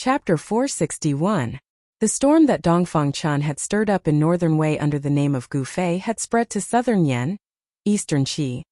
Chapter 461. The storm that Dongfang Chan had stirred up in northern Wei under the name of Gufei had spread to southern Yan, eastern Qi,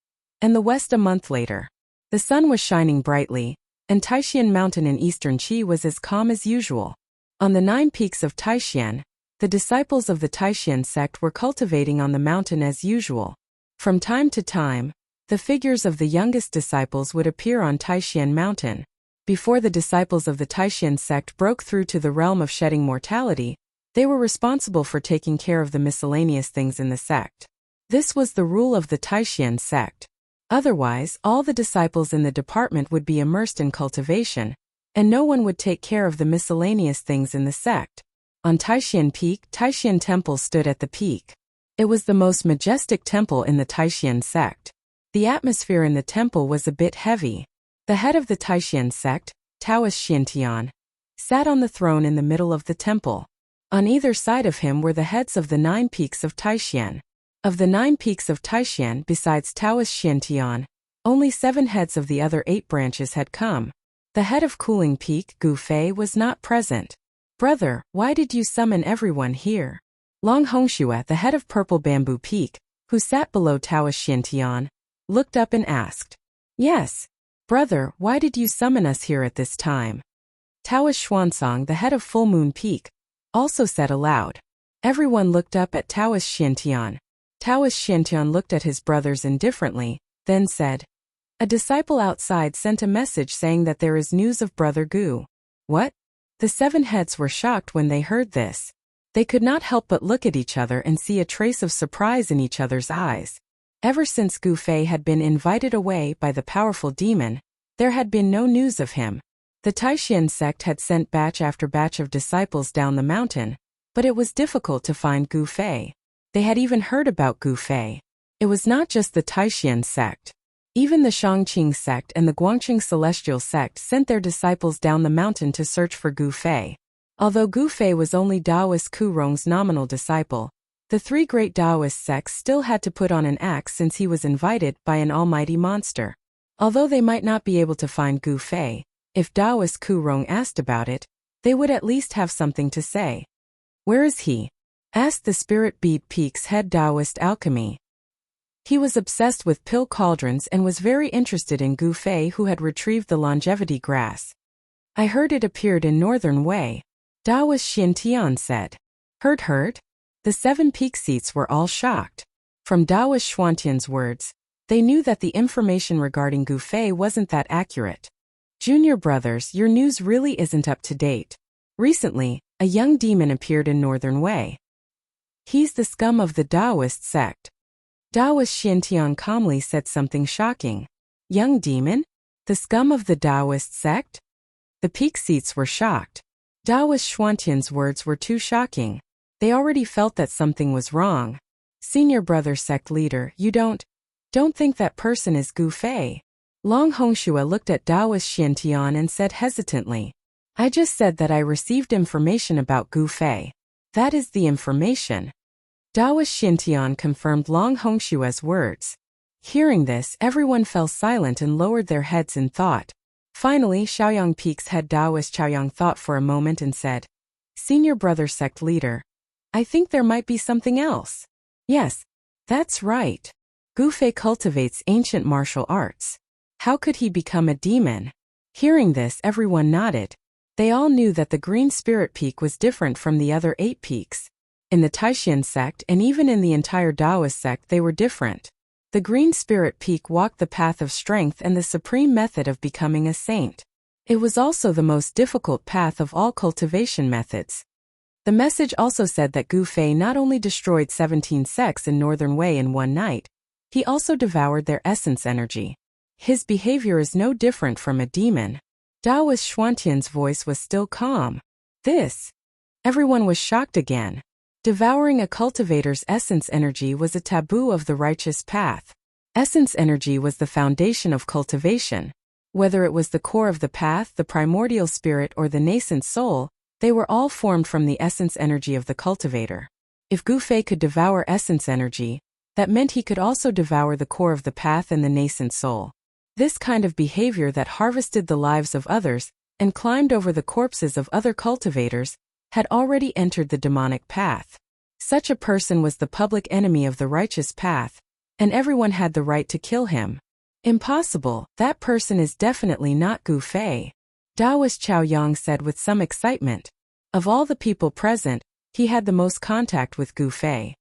and the west a month later. The sun was shining brightly, and Taixian Mountain in eastern Qi was as calm as usual. On the 9 peaks of Taixian, the disciples of the Taixian sect were cultivating on the mountain as usual. From time to time, the figures of the youngest disciples would appear on Taixian Mountain. Before the disciples of the Taixian sect broke through to the realm of shedding mortality, they were responsible for taking care of the miscellaneous things in the sect. This was the rule of the Taixian sect. Otherwise, all the disciples in the department would be immersed in cultivation, and no one would take care of the miscellaneous things in the sect. On Taixian Peak, Taixian Temple stood at the peak. It was the most majestic temple in the Taixian sect. The atmosphere in the temple was a bit heavy. The head of the Taixian sect, Taoist Xintian, sat on the throne in the middle of the temple. On either side of him were the heads of the 9 peaks of Taixian. Of the 9 peaks of Taixian besides Taoist Xintian, only 7 heads of the other 8 branches had come. The head of Cooling Peak, Gufei, was not present. "Brother, why did you summon everyone here?" Long Hongxue, the head of Purple Bamboo Peak, who sat below Taoist Xintian, looked up and asked. "Yes. Brother, why did you summon us here at this time?" Taoist Xuansong, the head of Full Moon Peak, also said aloud. Everyone looked up at Taoist Xintian. Taoist Xintian looked at his brothers indifferently, then said, "A disciple outside sent a message saying that there is news of Brother Gu." "What?" The 7 heads were shocked when they heard this. They could not help but look at each other and see a trace of surprise in each other's eyes. Ever since Gufei had been invited away by the powerful demon, there had been no news of him. The Taixian sect had sent batch after batch of disciples down the mountain, but it was difficult to find Gufei. They had even heard about Gufei. It was not just the Taixian sect. Even the Shangqing sect and the Guangqing Celestial sect sent their disciples down the mountain to search for Gufei. Although Gufei was only Taoist Kurong's nominal disciple, the 3 great Taoist sects still had to put on an act since he was invited by an almighty monster. Although they might not be able to find Gufei, if Taoist Kurong asked about it, they would at least have something to say. "Where is he?" asked the Spirit Bead Peak's head Taoist alchemy. He was obsessed with pill cauldrons and was very interested in Gufei, who had retrieved the longevity grass. "I heard it appeared in northern Wei," Taoist Xintian said. Heard? The 7 peak seats were all shocked. From Taoist Xuantian's words, they knew that the information regarding Gufei wasn't that accurate. "Junior brothers, your news really isn't up to date. Recently, a young demon appeared in northern Wei. He's the scum of the Taoist sect." Taoist Xintian calmly said something shocking. "Young demon? The scum of the Taoist sect?" The peak seats were shocked. Taoist Xuantian's words were too shocking. They already felt that something was wrong. "Senior brother sect leader, you don't think that person is Gufei?" Long Hongxue looked at Taoist Xintian and said hesitantly, "I just said that I received information about Gufei. That is the information." Taoist Xintian confirmed Long Hongxue's words. Hearing this, everyone fell silent and lowered their heads in thought. Finally, Shaoyang Peak's head Taoist Chaoyang thought for a moment and said, "Senior brother sect leader, I think there might be something else." "Yes, that's right. Gufei cultivates ancient martial arts. How could he become a demon?" Hearing this, everyone nodded. They all knew that the Green Spirit Peak was different from the other 8 peaks. In the Taixian sect and even in the entire Taoist sect they were different. The Green Spirit Peak walked the path of strength and the supreme method of becoming a saint. It was also the most difficult path of all cultivation methods. The message also said that Gufei not only destroyed 17 sects in northern Wei in one night, he also devoured their essence energy. His behavior is no different from a demon. Taoist Xuantian's voice was still calm. "This." Everyone was shocked again. Devouring a cultivator's essence energy was a taboo of the righteous path. Essence energy was the foundation of cultivation. Whether it was the core of the path, the primordial spirit, or the nascent soul, they were all formed from the essence energy of the cultivator. If Gufei could devour essence energy, that meant he could also devour the core of the path and the nascent soul. This kind of behavior that harvested the lives of others and climbed over the corpses of other cultivators, had already entered the demonic path. Such a person was the public enemy of the righteous path, and everyone had the right to kill him. Impossible, that person is definitely not Gu Fei, Taoist Chao Yang said with some excitement. Of all the people present, he had the most contact with Gu Fei.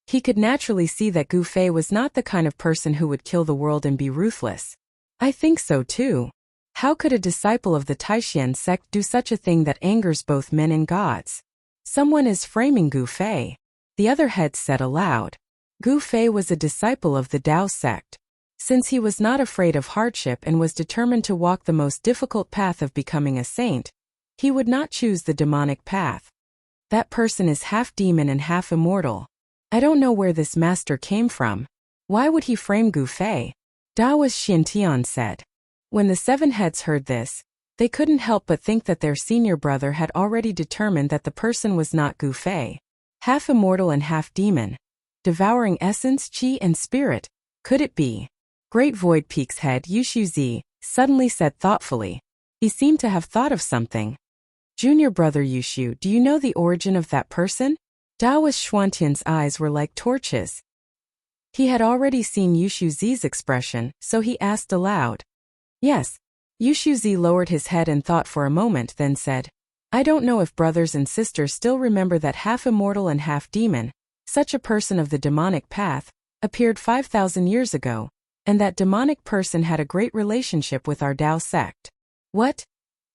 He could naturally see that Gu Fei was not the kind of person who would kill the world and be ruthless. I think so too. How could a disciple of the Taishan sect do such a thing that angers both men and gods? Someone is framing Gu Fei. The other heads said aloud. Gu Fei was a disciple of the Tao sect. Since he was not afraid of hardship and was determined to walk the most difficult path of becoming a saint, he would not choose the demonic path. That person is half demon and half immortal. I don't know where this master came from. Why would he frame Gu Fei? Taoist Xintian said. When the seven heads heard this, they couldn't help but think that their senior brother had already determined that the person was not Gu Fei. Half immortal and half demon. Devouring essence, qi and spirit. Could it be? Great Void Peak's head Yushu suddenly said thoughtfully. He seemed to have thought of something. Junior brother Yushu, do you know the origin of that person? Taoist Xuantian's eyes were like torches. He had already seen Yushu Zi's expression, so he asked aloud. Yes. Yushu Zi lowered his head and thought for a moment, then said, I don't know if brothers and sisters still remember that half immortal and half demon, such a person of the demonic path, appeared 5,000 years ago, and that demonic person had a great relationship with our Tao sect. What?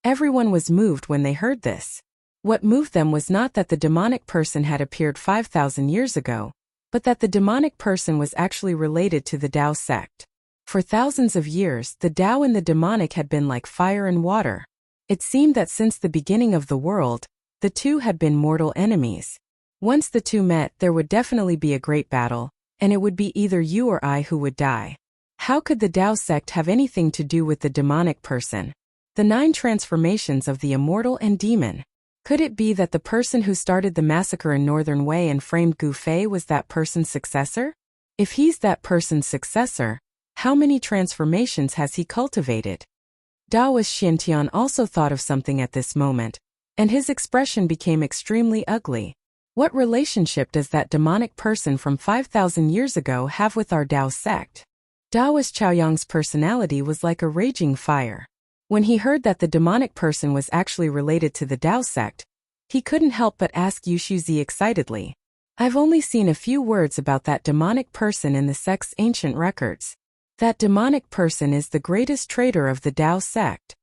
Everyone was moved when they heard this. What moved them was not that the demonic person had appeared 5,000 years ago, but that the demonic person was actually related to the Tao sect. For thousands of years, the Tao and the demonic had been like fire and water. It seemed that since the beginning of the world, the two had been mortal enemies. Once the two met, there would definitely be a great battle, and it would be either you or I who would die. How could the Tao sect have anything to do with the demonic person? The 9 transformations of the immortal and demon. Could it be that the person who started the massacre in Northern Wei and framed Gu Fei was that person's successor? If he's that person's successor, how many transformations has he cultivated? Taoist Xintian also thought of something at this moment, and his expression became extremely ugly. What relationship does that demonic person from 5,000 years ago have with our Tao sect? Taoist Chaoyang's personality was like a raging fire. When he heard that the demonic person was actually related to the Tao sect, he couldn't help but ask Yushu Zi excitedly. I've only seen a few words about that demonic person in the sect's ancient records. That demonic person is the greatest traitor of the Tao sect.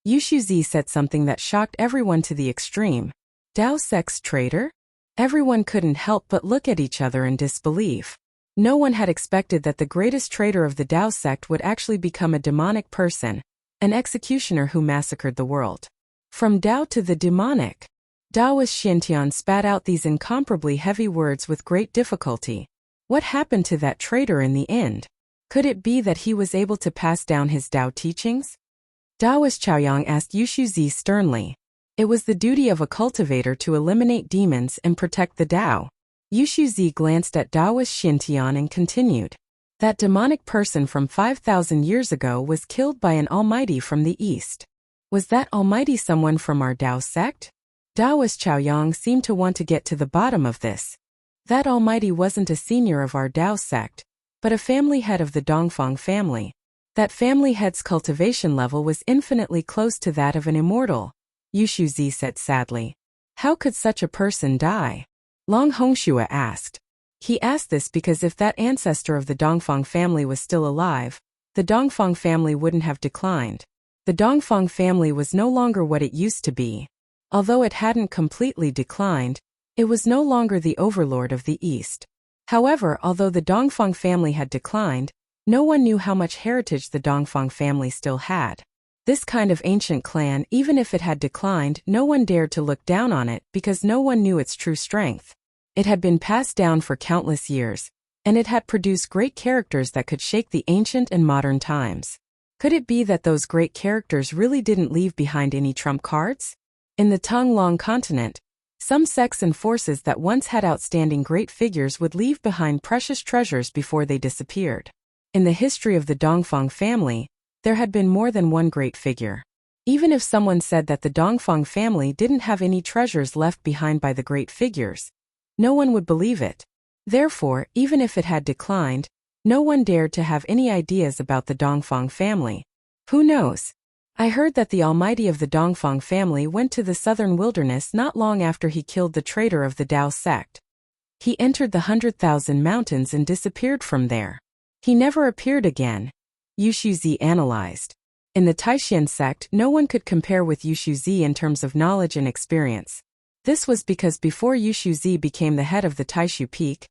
Yushu Zi said something that shocked everyone to the extreme. Tao sect's traitor? Everyone couldn't help but look at each other in disbelief. No one had expected that the greatest traitor of the Tao sect would actually become a demonic person, an executioner who massacred the world. From Tao to the demonic. Taoist Xintian spat out these incomparably heavy words with great difficulty. What happened to that traitor in the end? Could it be that he was able to pass down his Tao teachings? Taoist Chaoyang asked Yushu Zi sternly. It was the duty of a cultivator to eliminate demons and protect the Tao. Yushu Zi glanced at Taoist Xintian and continued. That demonic person from 5,000 years ago was killed by an almighty from the east. Was that almighty someone from our Tao sect? Taoist Chaoyang seemed to want to get to the bottom of this. That almighty wasn't a senior of our Tao sect, but a family head of the Dongfang family. That family head's cultivation level was infinitely close to that of an immortal, Yushu Zi said sadly. How could such a person die? Long Hongxue asked. He asked this because if that ancestor of the Dongfang family was still alive, the Dongfang family wouldn't have declined. The Dongfang family was no longer what it used to be. Although it hadn't completely declined, it was no longer the overlord of the East. However, although the Dongfang family had declined, no one knew how much heritage the Dongfang family still had. This kind of ancient clan, even if it had declined, no one dared to look down on it because no one knew its true strength. It had been passed down for countless years, and it had produced great characters that could shake the ancient and modern times. Could it be that those great characters really didn't leave behind any trump cards? In the Tonglong continent, some sects and forces that once had outstanding great figures would leave behind precious treasures before they disappeared. In the history of the Dongfang family, there had been more than one great figure. Even if someone said that the Dongfang family didn't have any treasures left behind by the great figures, no one would believe it. Therefore, even if it had declined, no one dared to have any ideas about the Dongfang family. Who knows? I heard that the Almighty of the Dongfang family went to the southern wilderness not long after he killed the traitor of the Dao sect. He entered the 100,000 mountains and disappeared from there. He never appeared again. Yushuzi analyzed. In the Taishan sect, no one could compare with Yushuzi in terms of knowledge and experience. This was because before Yushuzi became the head of the Taishu Peak,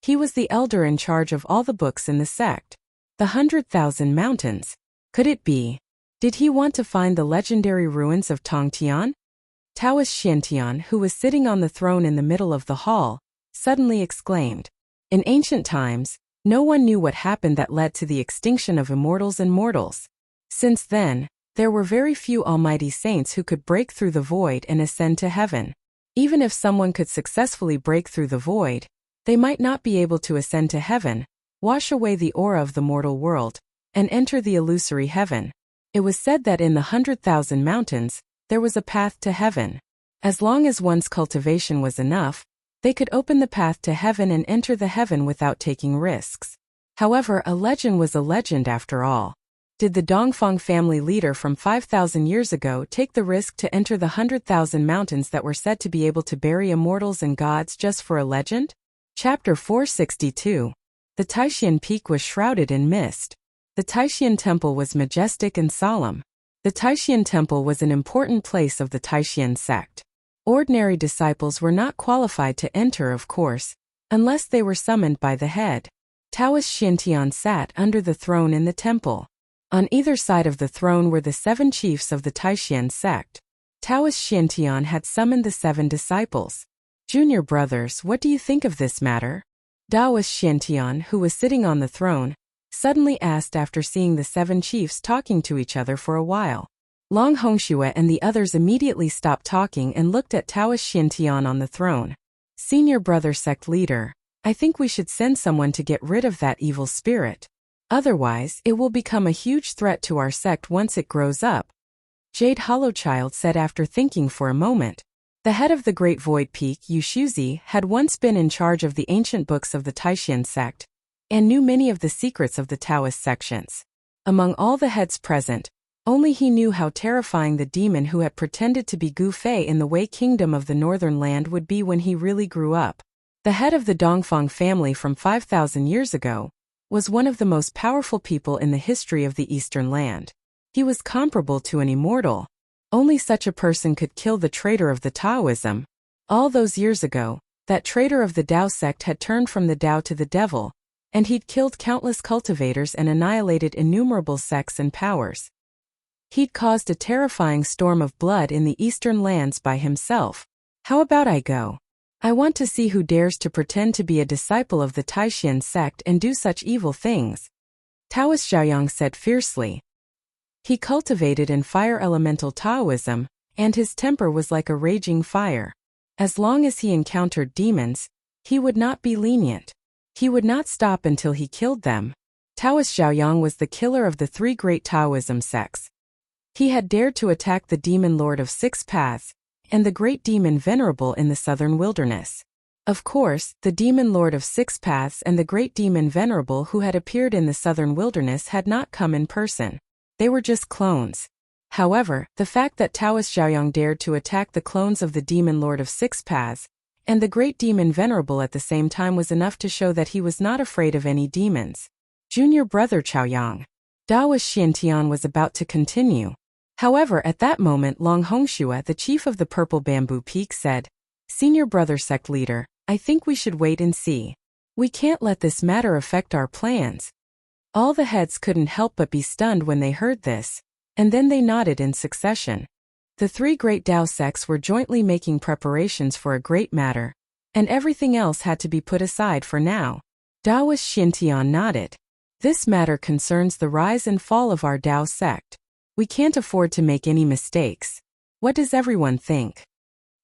he was the elder in charge of all the books in the sect. The 100,000 mountains. Could it be? Did he want to find the legendary ruins of Tongtian? Taoist Xiantian, who was sitting on the throne in the middle of the hall, suddenly exclaimed. In ancient times, no one knew what happened that led to the extinction of immortals and mortals. Since then, there were very few almighty saints who could break through the void and ascend to heaven. Even if someone could successfully break through the void, they might not be able to ascend to heaven, wash away the aura of the mortal world, and enter the illusory heaven. It was said that in the 100,000 mountains, there was a path to heaven. As long as one's cultivation was enough, they could open the path to heaven and enter the heaven without taking risks. However, a legend was a legend after all. Did the Dongfang family leader from 5,000 years ago take the risk to enter the 100,000 mountains that were said to be able to bury immortals and gods just for a legend? Chapter 462. The Taishan Peak was shrouded in mist. The Taishan Temple was majestic and solemn. The Taishan Temple was an important place of the Taishan sect. Ordinary disciples were not qualified to enter, of course, unless they were summoned by the head. Taoist Xiantian sat under the throne in the temple. On either side of the throne were the 7 chiefs of the Taishan sect. Taoist Xiantian had summoned the 7 disciples. Junior brothers, what do you think of this matter? Taoist Xiantian, who was sitting on the throne, suddenly asked after seeing the 7 chiefs talking to each other for a while. Long Hongxue and the others immediately stopped talking and looked at Taoist Xiantian on the throne. Senior brother sect leader, I think we should send someone to get rid of that evil spirit. Otherwise, it will become a huge threat to our sect once it grows up. Jade Hollowchild said after thinking for a moment. The head of the Great Void Peak, Yushuzi, had once been in charge of the ancient books of the Taishan sect, and knew many of the secrets of the Taoist sections. Among all the heads present, only he knew how terrifying the demon who had pretended to be Gu Fei in the Wei Kingdom of the Northern Land would be when he really grew up. The head of the Dongfang family from 5,000 years ago was one of the most powerful people in the history of the Eastern Land. He was comparable to an immortal. Only such a person could kill the traitor of the Taoism. All those years ago, that traitor of the Dao sect had turned from the Dao to the devil, and he'd killed countless cultivators and annihilated innumerable sects and powers. He'd caused a terrifying storm of blood in the Eastern lands by himself. How about I go? I want to see who dares to pretend to be a disciple of the Taishan sect and do such evil things. Taoist Xiaoyang said fiercely. He cultivated in fire elemental Taoism, and his temper was like a raging fire. As long as he encountered demons, he would not be lenient. He would not stop until he killed them. Taoist Xiaoyang was the killer of the 3 great Taoism sects. He had dared to attack the demon lord of 6 paths, and the great demon venerable in the southern wilderness. Of course, the demon lord of 6 paths and the great demon venerable who had appeared in the southern wilderness had not come in person. They were just clones. However, the fact that Taoist Xiaoyang dared to attack the clones of the demon lord of 6 paths and the great demon venerable at the same time was enough to show that he was not afraid of any demons. Junior brother Chaoyang. Taoist Xiantian was about to continue. However, at that moment Long Hongxue, the chief of the Purple Bamboo Peak, said, Senior brother sect leader, I think we should wait and see. We can't let this matter affect our plans. All the heads couldn't help but be stunned when they heard this, and then they nodded in succession. The 3 great Dao sects were jointly making preparations for a great matter, and everything else had to be put aside for now. Taoist Xiantian nodded. This matter concerns the rise and fall of our Dao sect. We can't afford to make any mistakes. What does everyone think?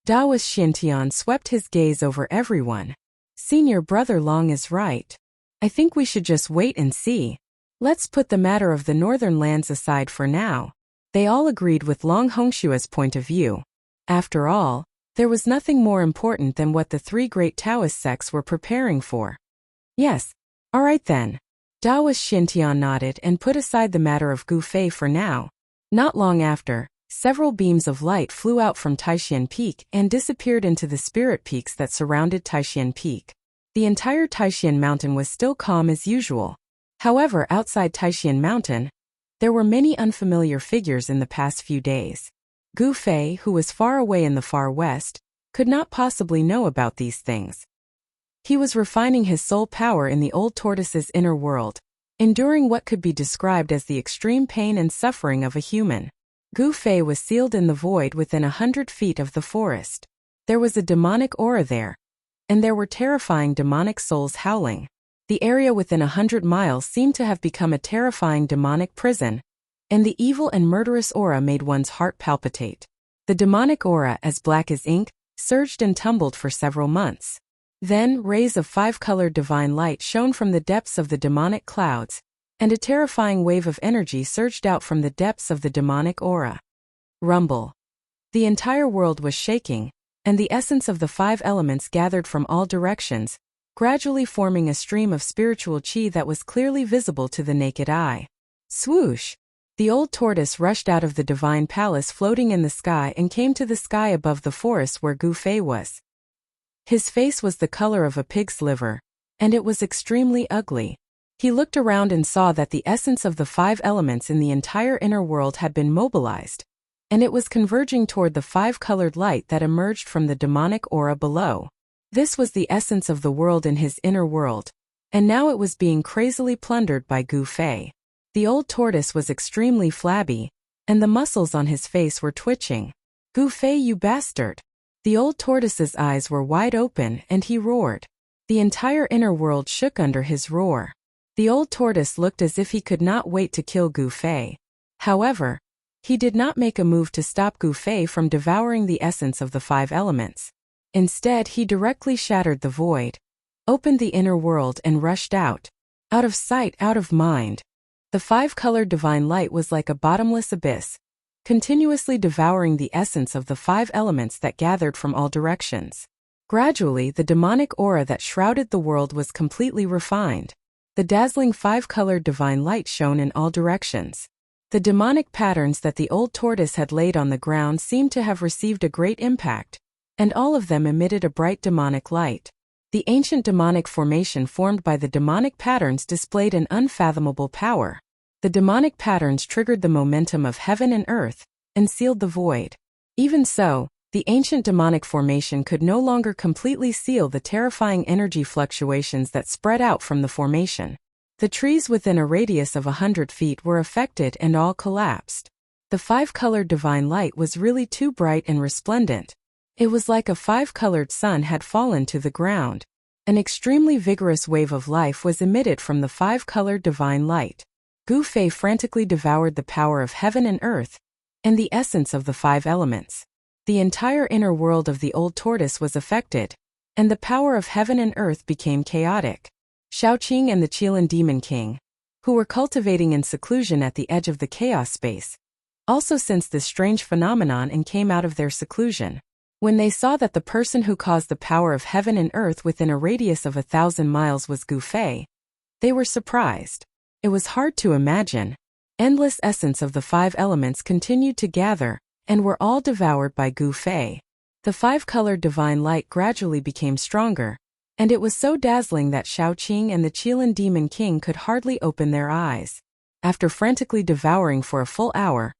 Taoist Xiantian swept his gaze over everyone. Senior brother Long is right. I think we should just wait and see. Let's put the matter of the northern lands aside for now. They all agreed with Long Hongshua's point of view. After all, there was nothing more important than what the three great Taoist sects were preparing for. Yes, all right then. Taoist Xintian nodded and put aside the matter of Gu Fei for now. Not long after, several beams of light flew out from Taishan Peak and disappeared into the spirit peaks that surrounded Taishan Peak. The entire Taishan Mountain was still calm as usual. However, outside Taishan Mountain, there were many unfamiliar figures in the past few days. Gu Fei, who was far away in the far west, could not possibly know about these things. He was refining his soul power in the old tortoise's inner world, enduring what could be described as the extreme pain and suffering of a human. Gu Fei was sealed in the void within 100 feet of the forest. There was a demonic aura there, and there were terrifying demonic souls howling. The area within 100 miles seemed to have become a terrifying demonic prison, and the evil and murderous aura made one's heart palpitate. The demonic aura, as black as ink, surged and tumbled for several months. Then, rays of five-colored divine light shone from the depths of the demonic clouds, and a terrifying wave of energy surged out from the depths of the demonic aura. Rumble. The entire world was shaking, and the essence of the five elements gathered from all directions, gradually forming a stream of spiritual chi that was clearly visible to the naked eye. Swoosh! The old tortoise rushed out of the divine palace floating in the sky and came to the sky above the forest where Gu Fei was. His face was the color of a pig's liver, and it was extremely ugly. He looked around and saw that the essence of the five elements in the entire inner world had been mobilized, and it was converging toward the five-colored light that emerged from the demonic aura below. This was the essence of the world in his inner world, and now it was being crazily plundered by Gu Fei. The old tortoise was extremely flabby, and the muscles on his face were twitching. Gu Fei, you bastard! The old tortoise's eyes were wide open and he roared. The entire inner world shook under his roar. The old tortoise looked as if he could not wait to kill Gu Fei. However, he did not make a move to stop Gu Fei from devouring the essence of the five elements. Instead, he directly shattered the void, opened the inner world and rushed out. Out of sight, out of mind. The five-colored divine light was like a bottomless abyss, continuously devouring the essence of the five elements that gathered from all directions. Gradually, the demonic aura that shrouded the world was completely refined. The dazzling five-colored divine light shone in all directions. The demonic patterns that the old tortoise had laid on the ground seemed to have received a great impact, and all of them emitted a bright demonic light. The ancient demonic formation formed by the demonic patterns displayed an unfathomable power. The demonic patterns triggered the momentum of heaven and earth, and sealed the void. Even so, the ancient demonic formation could no longer completely seal the terrifying energy fluctuations that spread out from the formation. The trees within a radius of 100 feet were affected and all collapsed. The five-colored divine light was really too bright and resplendent. It was like a five-colored sun had fallen to the ground. An extremely vigorous wave of life was emitted from the five-colored divine light. Gu Fei frantically devoured the power of heaven and earth, and the essence of the five elements. The entire inner world of the old tortoise was affected, and the power of heaven and earth became chaotic. Shaoqing and the Qilin Demon King, who were cultivating in seclusion at the edge of the chaos space, also sensed this strange phenomenon and came out of their seclusion. When they saw that the person who caused the power of heaven and earth within a radius of 1,000 miles was Gu Fei, they were surprised. It was hard to imagine. Endless essence of the five elements continued to gather, and were all devoured by Gu Fei. The five-colored divine light gradually became stronger, and it was so dazzling that Shaoqing and the Qilin Demon King could hardly open their eyes. After frantically devouring for a full hour,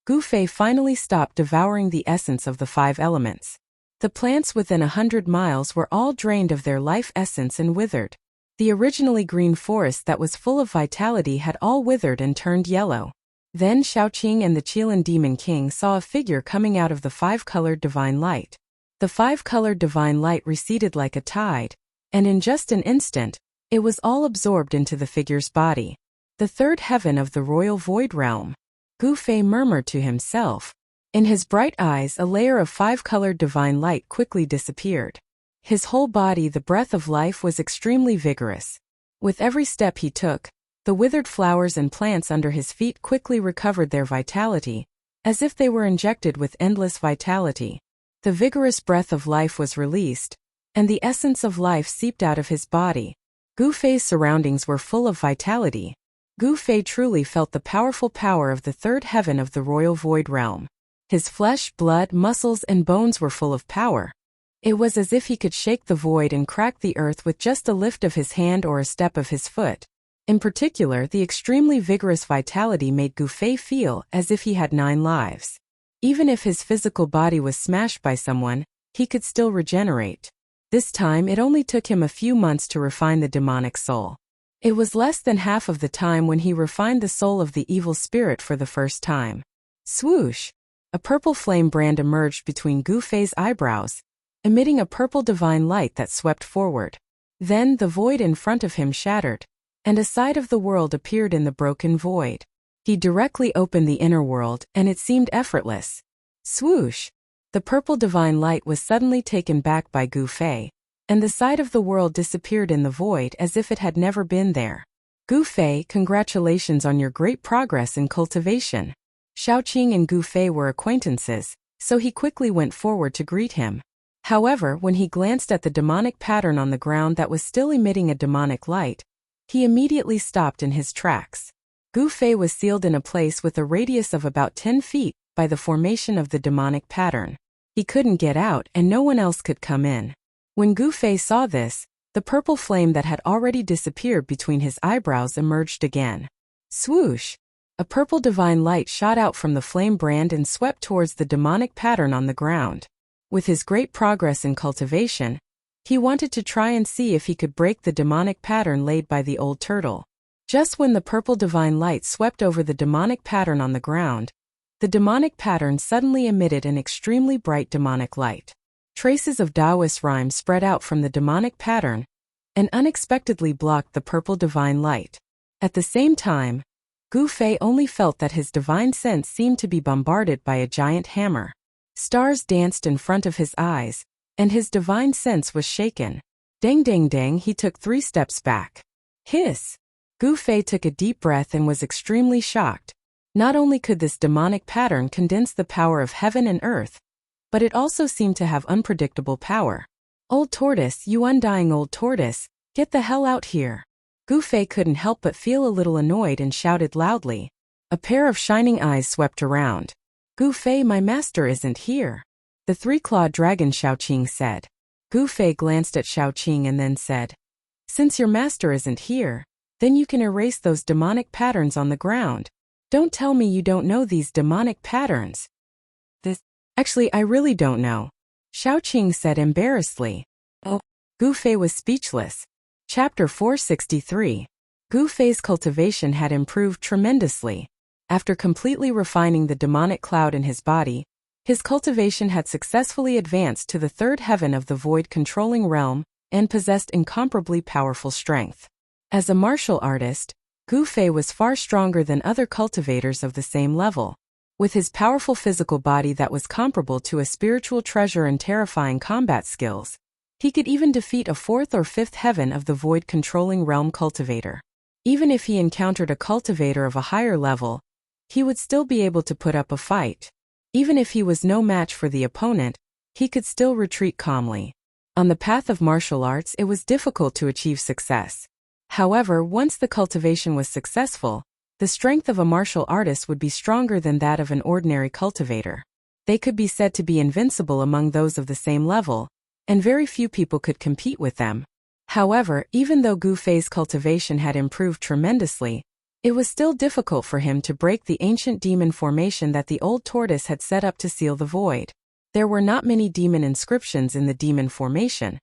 Gu Fei finally stopped devouring the essence of the five elements. The plants within 100 miles were all drained of their life essence and withered. The originally green forest that was full of vitality had all withered and turned yellow. Then Shaoqing and the Qilin Demon King saw a figure coming out of the five-colored divine light. The five-colored divine light receded like a tide, and in just an instant, it was all absorbed into the figure's body. The third heaven of the royal void realm. Gu Fei murmured to himself. In his bright eyes, a layer of five-colored divine light quickly disappeared. His whole body, the breath of life, was extremely vigorous. With every step he took, the withered flowers and plants under his feet quickly recovered their vitality, as if they were injected with endless vitality. The vigorous breath of life was released, and the essence of life seeped out of his body. Gu Fei's surroundings were full of vitality. Gu Fei truly felt the powerful power of the third heaven of the royal void realm. His flesh, blood, muscles, and bones were full of power. It was as if he could shake the void and crack the earth with just a lift of his hand or a step of his foot. In particular, the extremely vigorous vitality made Gu Fei feel as if he had 9 lives. Even if his physical body was smashed by someone, he could still regenerate. This time it only took him a few months to refine the demonic soul. It was less than half of the time when he refined the soul of the evil spirit for the first time. Swoosh! A purple flame brand emerged between Gu Fei's eyebrows, emitting a purple divine light that swept forward. Then the void in front of him shattered, and a side of the world appeared in the broken void. He directly opened the inner world, and it seemed effortless. Swoosh! The purple divine light was suddenly taken back by Gu Fei, and the side of the world disappeared in the void as if it had never been there. Gu Fei, congratulations on your great progress in cultivation. Shaoqing and Gu Fei were acquaintances, so he quickly went forward to greet him. However, when he glanced at the demonic pattern on the ground that was still emitting a demonic light, he immediately stopped in his tracks. Gu Fei was sealed in a place with a radius of about 10 feet by the formation of the demonic pattern. He couldn't get out and no one else could come in. When Gu Fei saw this, the purple flame that had already disappeared between his eyebrows emerged again. Swoosh! A purple divine light shot out from the flame brand and swept towards the demonic pattern on the ground. With his great progress in cultivation, he wanted to try and see if he could break the demonic pattern laid by the old turtle. Just when the purple divine light swept over the demonic pattern on the ground, the demonic pattern suddenly emitted an extremely bright demonic light. Traces of Taoist rhyme spread out from the demonic pattern and unexpectedly blocked the purple divine light. At the same time, Gu Fei only felt that his divine sense seemed to be bombarded by a giant hammer. Stars danced in front of his eyes, and his divine sense was shaken. Dang dang dang, he took 3 steps back. Hiss! Gu Fei took a deep breath and was extremely shocked. Not only could this demonic pattern condense the power of heaven and earth, but it also seemed to have unpredictable power. Old tortoise, you undying old tortoise, get the hell out here. Gu Fei couldn't help but feel a little annoyed and shouted loudly. A pair of shining eyes swept around. Gu Fei, my master isn't here. The 3-clawed dragon, Shaoqing said. Gu Fei glanced at Shaoqing and then said, since your master isn't here, then you can erase those demonic patterns on the ground. Don't tell me you don't know these demonic patterns. Actually, I really don't know. Shaoqing said embarrassedly. Oh. Gu Fei was speechless. Chapter 463. Gu Fei's cultivation had improved tremendously. After completely refining the demonic cloud in his body, his cultivation had successfully advanced to the 3rd heaven of the void controlling realm and possessed incomparably powerful strength. As a martial artist, Gu Fei was far stronger than other cultivators of the same level. With his powerful physical body that was comparable to a spiritual treasure and terrifying combat skills, he could even defeat a 4th or 5th heaven of the void controlling realm cultivator. Even if he encountered a cultivator of a higher level, he would still be able to put up a fight. Even if he was no match for the opponent, he could still retreat calmly. On the path of martial arts, it was difficult to achieve success. However, once the cultivation was successful, the strength of a martial artist would be stronger than that of an ordinary cultivator. They could be said to be invincible among those of the same level, and very few people could compete with them. However, even though Gu Fei's cultivation had improved tremendously, it was still difficult for him to break the ancient demon formation that the old tortoise had set up to seal the void. There were not many demon inscriptions in the demon formation,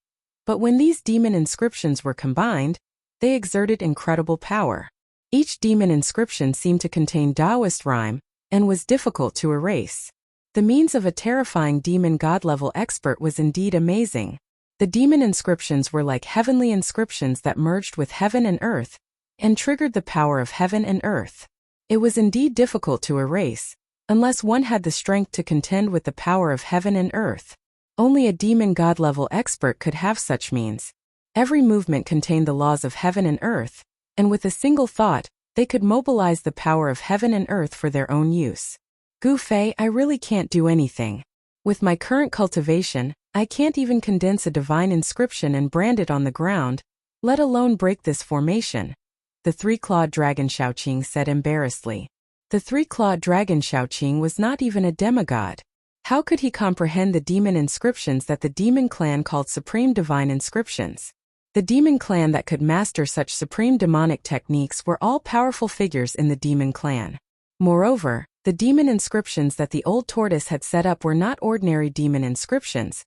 but when these demon inscriptions were combined, they exerted incredible power. Each demon inscription seemed to contain Taoist rhyme and was difficult to erase. The means of a terrifying demon god-level expert was indeed amazing. The demon inscriptions were like heavenly inscriptions that merged with heaven and earth and triggered the power of heaven and earth. It was indeed difficult to erase, unless one had the strength to contend with the power of heaven and earth. Only a demon god-level expert could have such means. Every movement contained the laws of heaven and earth, and with a single thought, they could mobilize the power of heaven and earth for their own use. Gu Fei, I really can't do anything. With my current cultivation, I can't even condense a divine inscription and brand it on the ground, let alone break this formation. The three-clawed dragon Shaoqing said embarrassedly. The three-clawed dragon Shaoqing was not even a demigod. How could he comprehend the demon inscriptions that the demon clan called supreme divine inscriptions? The demon clan that could master such supreme demonic techniques were all powerful figures in the demon clan. Moreover, the demon inscriptions that the old tortoise had set up were not ordinary demon inscriptions,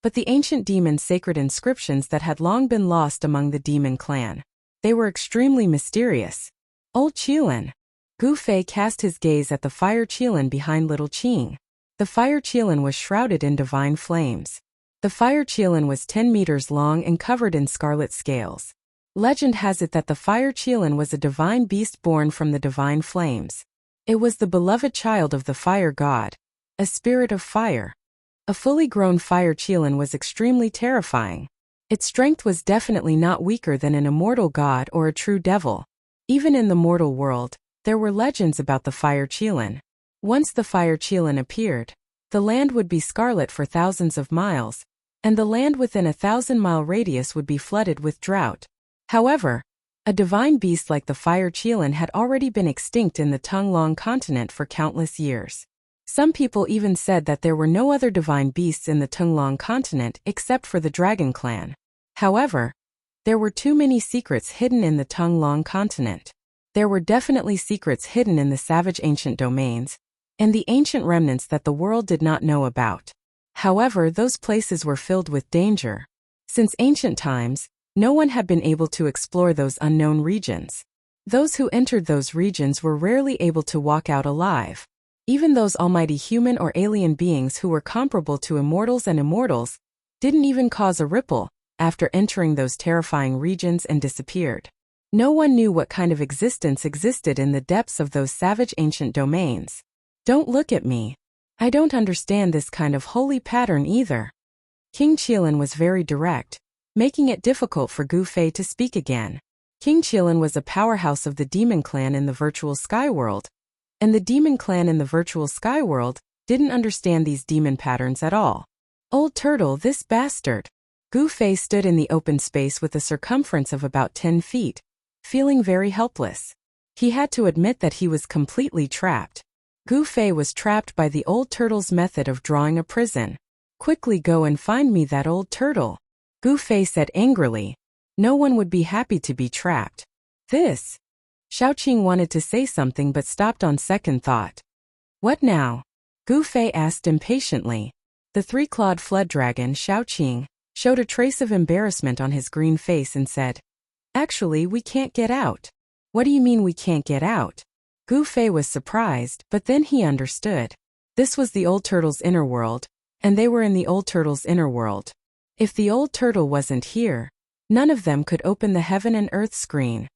but the ancient demon's sacred inscriptions that had long been lost among the demon clan. They were extremely mysterious. Old Qilin. Gu Fei cast his gaze at the fire Qilin behind little Qing. The fire Qilin was shrouded in divine flames. The fire Qilin was 10 meters long and covered in scarlet scales. Legend has it that the fire Qilin was a divine beast born from the divine flames. It was the beloved child of the fire god, a spirit of fire. A fully grown fire Qilin was extremely terrifying. Its strength was definitely not weaker than an immortal god or a true devil. Even in the mortal world, there were legends about the fire Qilin. Once the fire Qilin appeared, the land would be scarlet for thousands of miles, and the land within a 1,000-mile radius would be flooded with drought. However, a divine beast like the fire Qilin had already been extinct in the Tunglong continent for countless years. Some people even said that there were no other divine beasts in the Tunglong continent except for the Dragon Clan. However, there were too many secrets hidden in the Tunglong continent. There were definitely secrets hidden in the savage ancient domains, and the ancient remnants that the world did not know about. However, those places were filled with danger. Since ancient times, no one had been able to explore those unknown regions. Those who entered those regions were rarely able to walk out alive. Even those almighty human or alien beings who were comparable to immortals and immortals didn't even cause a ripple after entering those terrifying regions and disappeared. No one knew what kind of existence existed in the depths of those savage ancient domains. Don't look at me. I don't understand this kind of holy pattern either. King Qilin was very direct, making it difficult for Gu Fei to speak again. King Qilin was a powerhouse of the demon clan in the virtual sky world, and the demon clan in the virtual sky world didn't understand these demon patterns at all. Old turtle, this bastard. Gu Fei stood in the open space with a circumference of about 10 feet, feeling very helpless. He had to admit that he was completely trapped. Gu Fei was trapped by the old turtle's method of drawing a prison. Quickly go and find me that old turtle, Gu Fei said angrily. No one would be happy to be trapped. This. Shaoqing wanted to say something but stopped on second thought. What now? Gu Fei asked impatiently. The three-clawed flood dragon Shaoqing showed a trace of embarrassment on his green face and said, Actually, we can't get out. What do you mean we can't get out? Gu Fei was surprised, but then he understood. This was the old turtle's inner world, and they were in the old turtle's inner world. If the old turtle wasn't here, none of them could open the heaven and earth screen.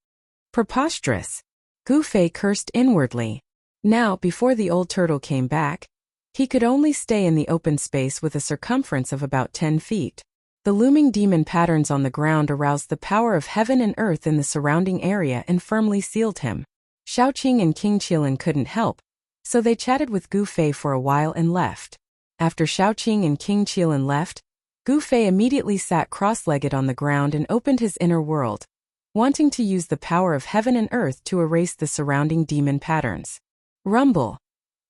Preposterous. Gu Fei cursed inwardly. Now, before the old turtle came back, he could only stay in the open space with a circumference of about 10 feet. The looming demon patterns on the ground aroused the power of heaven and earth in the surrounding area and firmly sealed him. Shaoqing and King Qilin couldn't help, so they chatted with Gu Fei for a while and left. After Shaoqing and King Qilin left, Gu Fei immediately sat cross-legged on the ground and opened his inner world, wanting to use the power of heaven and earth to erase the surrounding demon patterns. Rumble.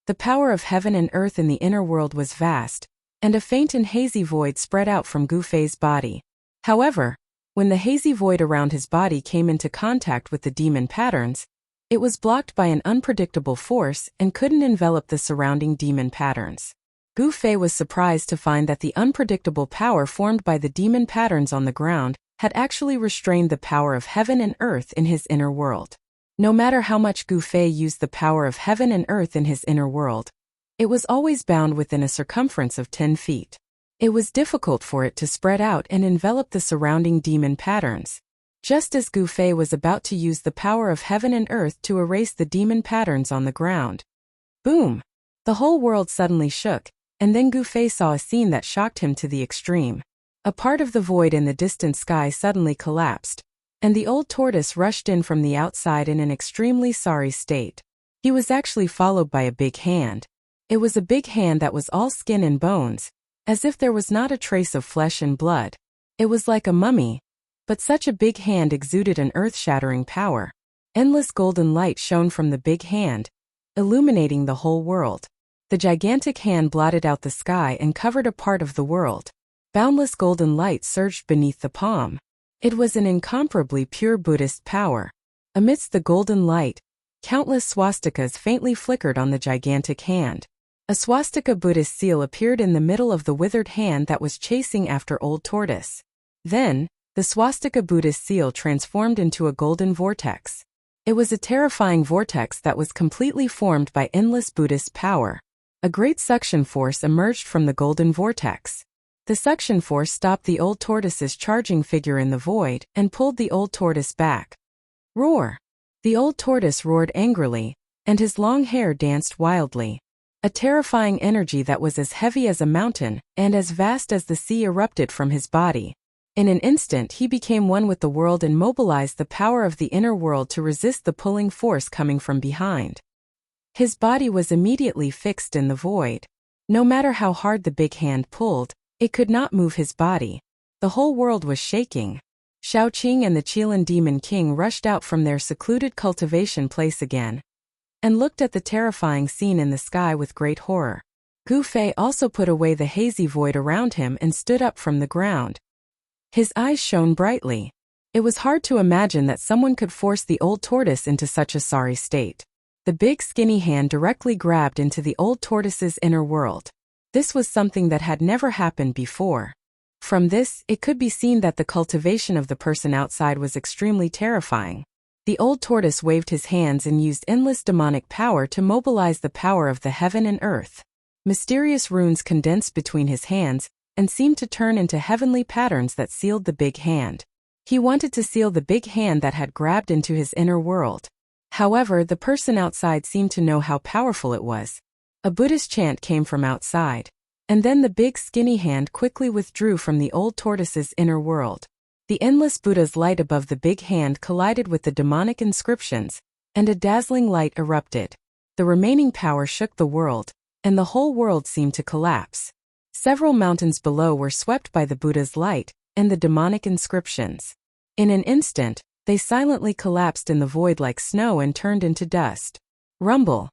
The power of heaven and earth in the inner world was vast, and a faint and hazy void spread out from Gu Fei's body. However, when the hazy void around his body came into contact with the demon patterns, it was blocked by an unpredictable force and couldn't envelop the surrounding demon patterns. Gu Fei was surprised to find that the unpredictable power formed by the demon patterns on the ground had actually restrained the power of heaven and earth in his inner world. No matter how much Gu Fei used the power of heaven and earth in his inner world, it was always bound within a circumference of 10 feet. It was difficult for it to spread out and envelop the surrounding demon patterns. Just as Gu Fei was about to use the power of heaven and earth to erase the demon patterns on the ground. Boom! The whole world suddenly shook, and then Gu Fei saw a scene that shocked him to the extreme. A part of the void in the distant sky suddenly collapsed, and the old tortoise rushed in from the outside in an extremely sorry state. He was actually followed by a big hand, It was a big hand that was all skin and bones, as if there was not a trace of flesh and blood. It was like a mummy, but such a big hand exuded an earth-shattering power. Endless golden light shone from the big hand, illuminating the whole world. The gigantic hand blotted out the sky and covered a part of the world. Boundless golden light surged beneath the palm. It was an incomparably pure Buddhist power. Amidst the golden light, countless swastikas faintly flickered on the gigantic hand. A swastika Buddhist seal appeared in the middle of the withered hand that was chasing after Old Tortoise. Then, the swastika Buddhist seal transformed into a golden vortex. It was a terrifying vortex that was completely formed by endless Buddhist power. A great suction force emerged from the golden vortex. The suction force stopped the Old Tortoise's charging figure in the void and pulled the Old Tortoise back. Roar! The Old Tortoise roared angrily, and his long hair danced wildly. A terrifying energy that was as heavy as a mountain and as vast as the sea erupted from his body. In an instant he became one with the world and mobilized the power of the inner world to resist the pulling force coming from behind. His body was immediately fixed in the void. No matter how hard the big hand pulled, it could not move his body. The whole world was shaking. Shaoqing and the Qilin Demon King rushed out from their secluded cultivation place again, and looked at the terrifying scene in the sky with great horror. Gu Fei also put away the hazy void around him and stood up from the ground. His eyes shone brightly. It was hard to imagine that someone could force the Old Tortoise into such a sorry state. The big skinny hand directly grabbed into the Old Tortoise's inner world. This was something that had never happened before. From this, it could be seen that the cultivation of the person outside was extremely terrifying. The Old Tortoise waved his hands and used endless demonic power to mobilize the power of the heaven and earth. Mysterious runes condensed between his hands and seemed to turn into heavenly patterns that sealed the big hand. He wanted to seal the big hand that had grabbed into his inner world. However, the person outside seemed to know how powerful it was. A Buddhist chant came from outside, and then the big skinny hand quickly withdrew from the Old Tortoise's inner world. The endless Buddha's light above the big hand collided with the demonic inscriptions, and a dazzling light erupted. The remaining power shook the world, and the whole world seemed to collapse. Several mountains below were swept by the Buddha's light and the demonic inscriptions. In an instant, they silently collapsed in the void like snow and turned into dust. Rumble!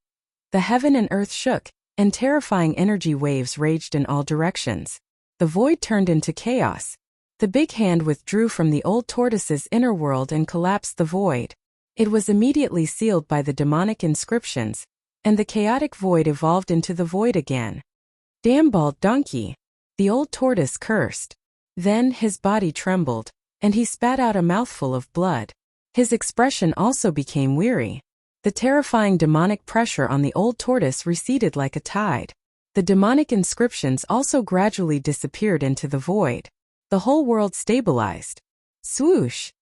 The heaven and earth shook, and terrifying energy waves raged in all directions. The void turned into chaos. The big hand withdrew from the Old Tortoise's inner world and collapsed the void. It was immediately sealed by the demonic inscriptions, and the chaotic void evolved into the void again. Damn bald donkey! The Old Tortoise cursed. Then his body trembled, and he spat out a mouthful of blood. His expression also became weary. The terrifying demonic pressure on the Old Tortoise receded like a tide. The demonic inscriptions also gradually disappeared into the void. The whole world stabilized. Swoosh!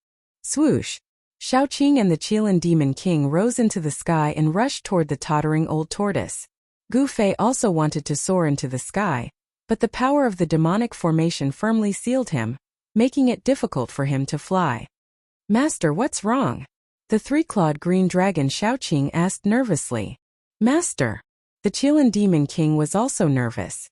Swoosh! Shaoqing and the Qilin Demon King rose into the sky and rushed toward the tottering Old Tortoise. Gu Fei also wanted to soar into the sky, but the power of the demonic formation firmly sealed him, making it difficult for him to fly. Master, what's wrong? The three-clawed green dragon Shaoqing asked nervously. Master! The Qilin Demon King was also nervous.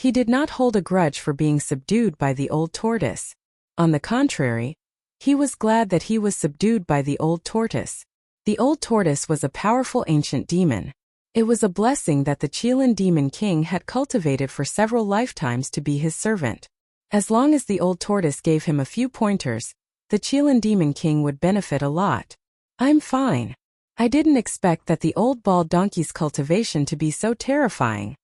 He did not hold a grudge for being subdued by the Old Tortoise. On the contrary, he was glad that he was subdued by the Old Tortoise. The Old Tortoise was a powerful ancient demon. It was a blessing that the Qilin Demon King had cultivated for several lifetimes to be his servant. As long as the Old Tortoise gave him a few pointers, the Qilin Demon King would benefit a lot. I'm fine. I didn't expect that the old bald donkey's cultivation to be so terrifying,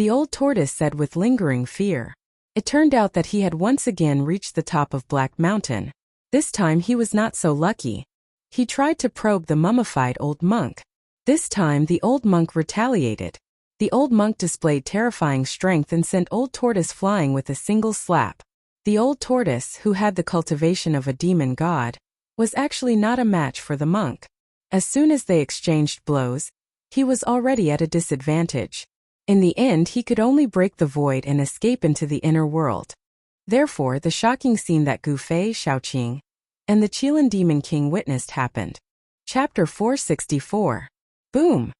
the Old Tortoise said with lingering fear. It turned out that he had once again reached the top of Black Mountain. This time he was not so lucky. He tried to probe the mummified old monk. This time the old monk retaliated. The old monk displayed terrifying strength and sent Old Tortoise flying with a single slap. The Old Tortoise, who had the cultivation of a demon god, was actually not a match for the monk. As soon as they exchanged blows, he was already at a disadvantage. In the end, he could only break the void and escape into the inner world. Therefore, the shocking scene that Gu Fei, Shaoqing, and the Qilin Demon King witnessed happened. Chapter 464. Boom!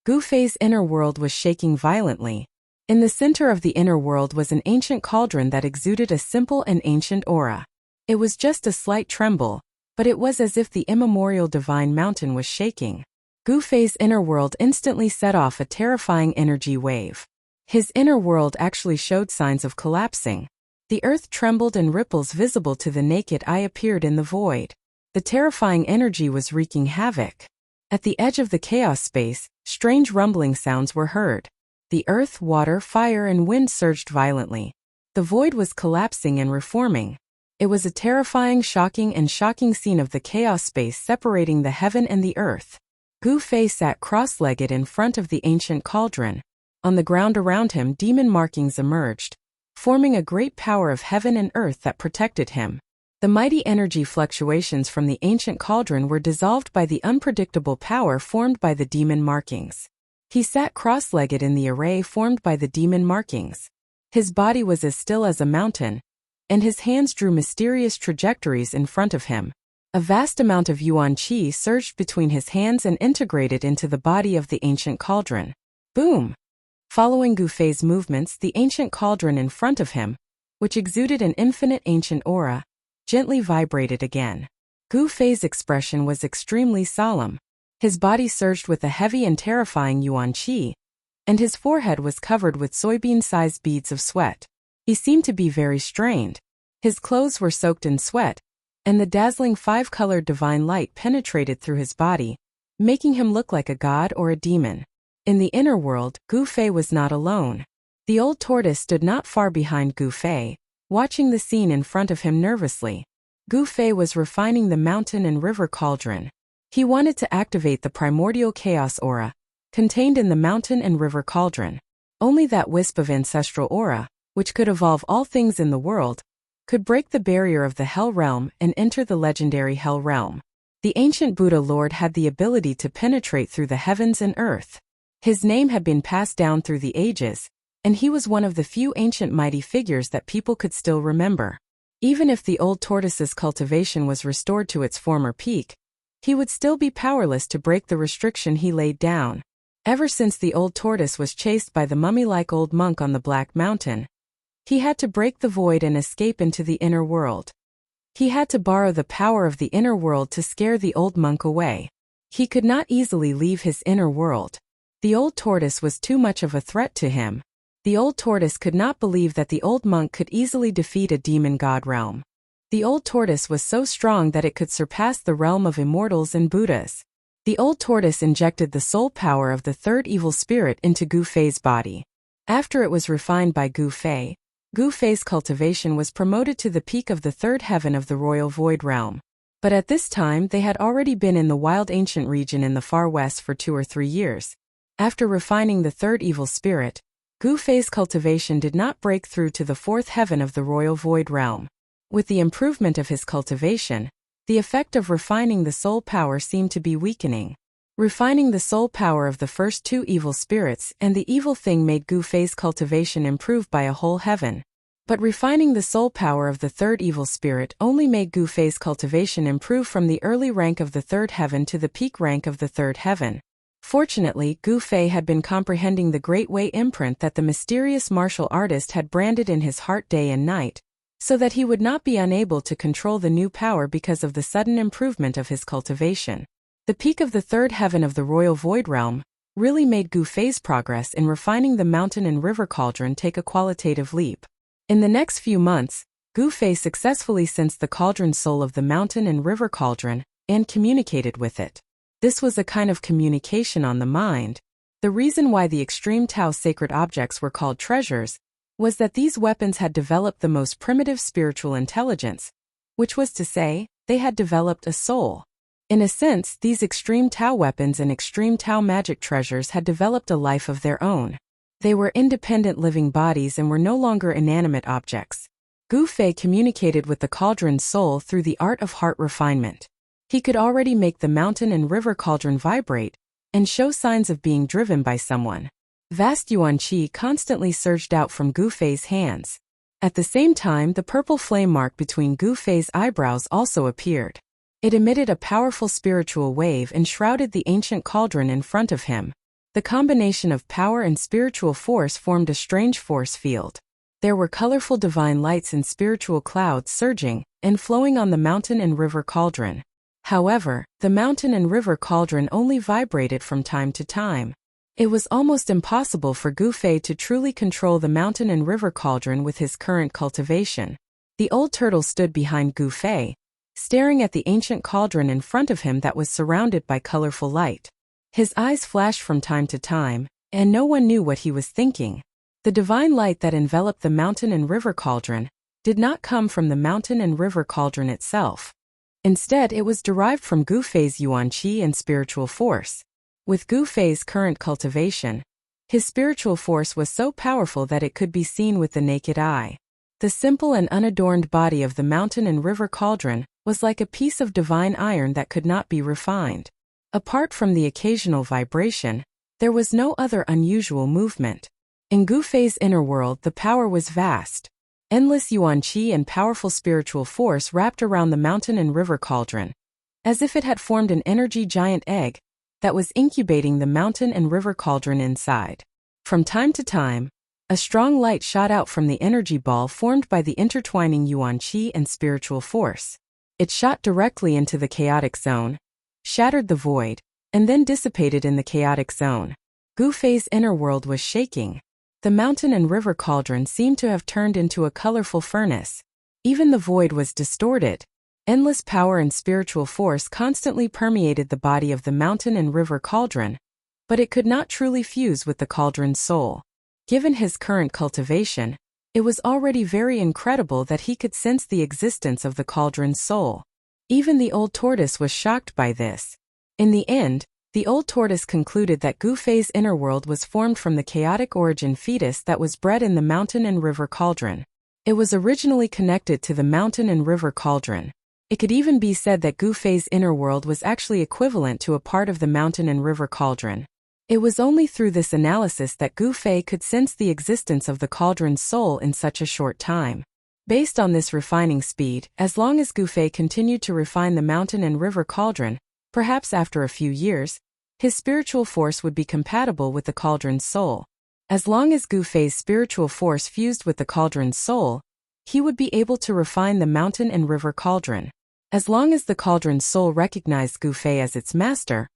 Gu Fei's inner world was shaking violently. In the center of the inner world was an ancient cauldron that exuded a simple and ancient aura. It was just a slight tremble, but it was as if the immemorial divine mountain was shaking. Gu Fei's inner world instantly set off a terrifying energy wave. His inner world actually showed signs of collapsing. The earth trembled and ripples visible to the naked eye appeared in the void. The terrifying energy was wreaking havoc. At the edge of the chaos space, strange rumbling sounds were heard. The earth, water, fire, and wind surged violently. The void was collapsing and reforming. It was a terrifying, shocking scene of the chaos space separating the heaven and the earth. Gu Fei sat cross-legged in front of the ancient cauldron. On the ground around him, demon markings emerged, forming a great power of heaven and earth that protected him. The mighty energy fluctuations from the ancient cauldron were dissolved by the unpredictable power formed by the demon markings. He sat cross-legged in the array formed by the demon markings. His body was as still as a mountain, and his hands drew mysterious trajectories in front of him. A vast amount of yuan qi surged between his hands and integrated into the body of the ancient cauldron. Boom! Following Gu Fei's movements, the ancient cauldron in front of him, which exuded an infinite ancient aura, gently vibrated again. Gu Fei's expression was extremely solemn. His body surged with a heavy and terrifying yuan qi, and his forehead was covered with soybean-sized beads of sweat. He seemed to be very strained. His clothes were soaked in sweat, and the dazzling five-colored divine light penetrated through his body, making him look like a god or a demon. In the inner world, Gu Fei was not alone. The old tortoise stood not far behind Gu Fei, watching the scene in front of him nervously. Gu Fei was refining the mountain and river cauldron. He wanted to activate the primordial chaos aura, contained in the mountain and river cauldron. Only that wisp of ancestral aura, which could evolve all things in the world, could break the barrier of the Hell Realm and enter the legendary Hell Realm. The ancient Buddha Lord had the ability to penetrate through the heavens and earth. His name had been passed down through the ages, and he was one of the few ancient mighty figures that people could still remember. Even if the old tortoise's cultivation was restored to its former peak, he would still be powerless to break the restriction he laid down. Ever since the old tortoise was chased by the mummy-like old monk on the Black Mountain, he had to break the void and escape into the inner world. He had to borrow the power of the inner world to scare the old monk away. He could not easily leave his inner world. The old tortoise was too much of a threat to him. The old tortoise could not believe that the old monk could easily defeat a demon god realm. The old tortoise was so strong that it could surpass the realm of immortals and Buddhas. The old tortoise injected the soul power of the third evil spirit into Gu Fei's body. After it was refined by Gu Fei's cultivation was promoted to the peak of the third heaven of the royal void realm. But at this time they had already been in the wild ancient region in the far west for 2 or 3 years. After refining the third evil spirit, Gu Fei's cultivation did not break through to the fourth heaven of the royal void realm. With the improvement of his cultivation, the effect of refining the soul power seemed to be weakening. Refining the soul power of the first 2 evil spirits and the evil thing made Gu Fei's cultivation improve by a whole heaven. But refining the soul power of the third evil spirit only made Gu Fei's cultivation improve from the early rank of the third heaven to the peak rank of the third heaven. Fortunately, Gu Fei had been comprehending the Great Way imprint that the mysterious martial artist had branded in his heart day and night, so that he would not be unable to control the new power because of the sudden improvement of his cultivation. The peak of the third heaven of the royal void realm really made Gu Fei's progress in refining the mountain and river cauldron take a qualitative leap. In the next few months, Gu Fei successfully sensed the cauldron soul of the mountain and river cauldron and communicated with it. This was a kind of communication on the mind. The reason why the extreme Tao sacred objects were called treasures was that these weapons had developed the most primitive spiritual intelligence, which was to say, they had developed a soul. In a sense, these extreme Tao weapons and extreme Tao magic treasures had developed a life of their own. They were independent living bodies and were no longer inanimate objects. Gu Fei communicated with the cauldron's soul through the art of heart refinement. He could already make the mountain and river cauldron vibrate and show signs of being driven by someone. Vast yuan qi constantly surged out from Gu Fei's hands. At the same time, the purple flame mark between Gu Fei's eyebrows also appeared. It emitted a powerful spiritual wave and shrouded the ancient cauldron in front of him. The combination of power and spiritual force formed a strange force field. There were colorful divine lights and spiritual clouds surging and flowing on the mountain and river cauldron. However, the mountain and river cauldron only vibrated from time to time. It was almost impossible for Gu Fei to truly control the mountain and river cauldron with his current cultivation. The old turtle stood behind Gu Fei, staring at the ancient cauldron in front of him that was surrounded by colorful light. His eyes flashed from time to time, and no one knew what he was thinking. The divine light that enveloped the mountain and river cauldron did not come from the mountain and river cauldron itself. Instead, it was derived from Gu Fei's yuan qi and spiritual force. With Gu Fei's current cultivation, his spiritual force was so powerful that it could be seen with the naked eye. The simple and unadorned body of the mountain and river cauldron was like a piece of divine iron that could not be refined. Apart from the occasional vibration, there was no other unusual movement. In Gu Fei's inner world, the power was vast. Endless yuan qi and powerful spiritual force wrapped around the mountain and river cauldron, as if it had formed an energy giant egg that was incubating the mountain and river cauldron inside. From time to time, a strong light shot out from the energy ball formed by the intertwining yuan qi and spiritual force. It shot directly into the chaotic zone, shattered the void, and then dissipated in the chaotic zone. Gu Fei's inner world was shaking. The mountain and river cauldron seemed to have turned into a colorful furnace. Even the void was distorted. Endless power and spiritual force constantly permeated the body of the mountain and river cauldron, but it could not truly fuse with the cauldron's soul. Given his current cultivation, it was already very incredible that he could sense the existence of the cauldron's soul. Even the old tortoise was shocked by this. In the end, the old tortoise concluded that Gu Fei's inner world was formed from the chaotic origin fetus that was bred in the mountain and river cauldron. It was originally connected to the mountain and river cauldron. It could even be said that Gu Fei's inner world was actually equivalent to a part of the mountain and river cauldron. It was only through this analysis that Gu Fei could sense the existence of the cauldron's soul in such a short time. Based on this refining speed, as long as Gu Fei continued to refine the mountain and river cauldron, perhaps after a few years, his spiritual force would be compatible with the cauldron's soul. As long as Gu Fei's spiritual force fused with the cauldron's soul, he would be able to refine the mountain and river cauldron. As long as the cauldron's soul recognized Gu Fei as its master,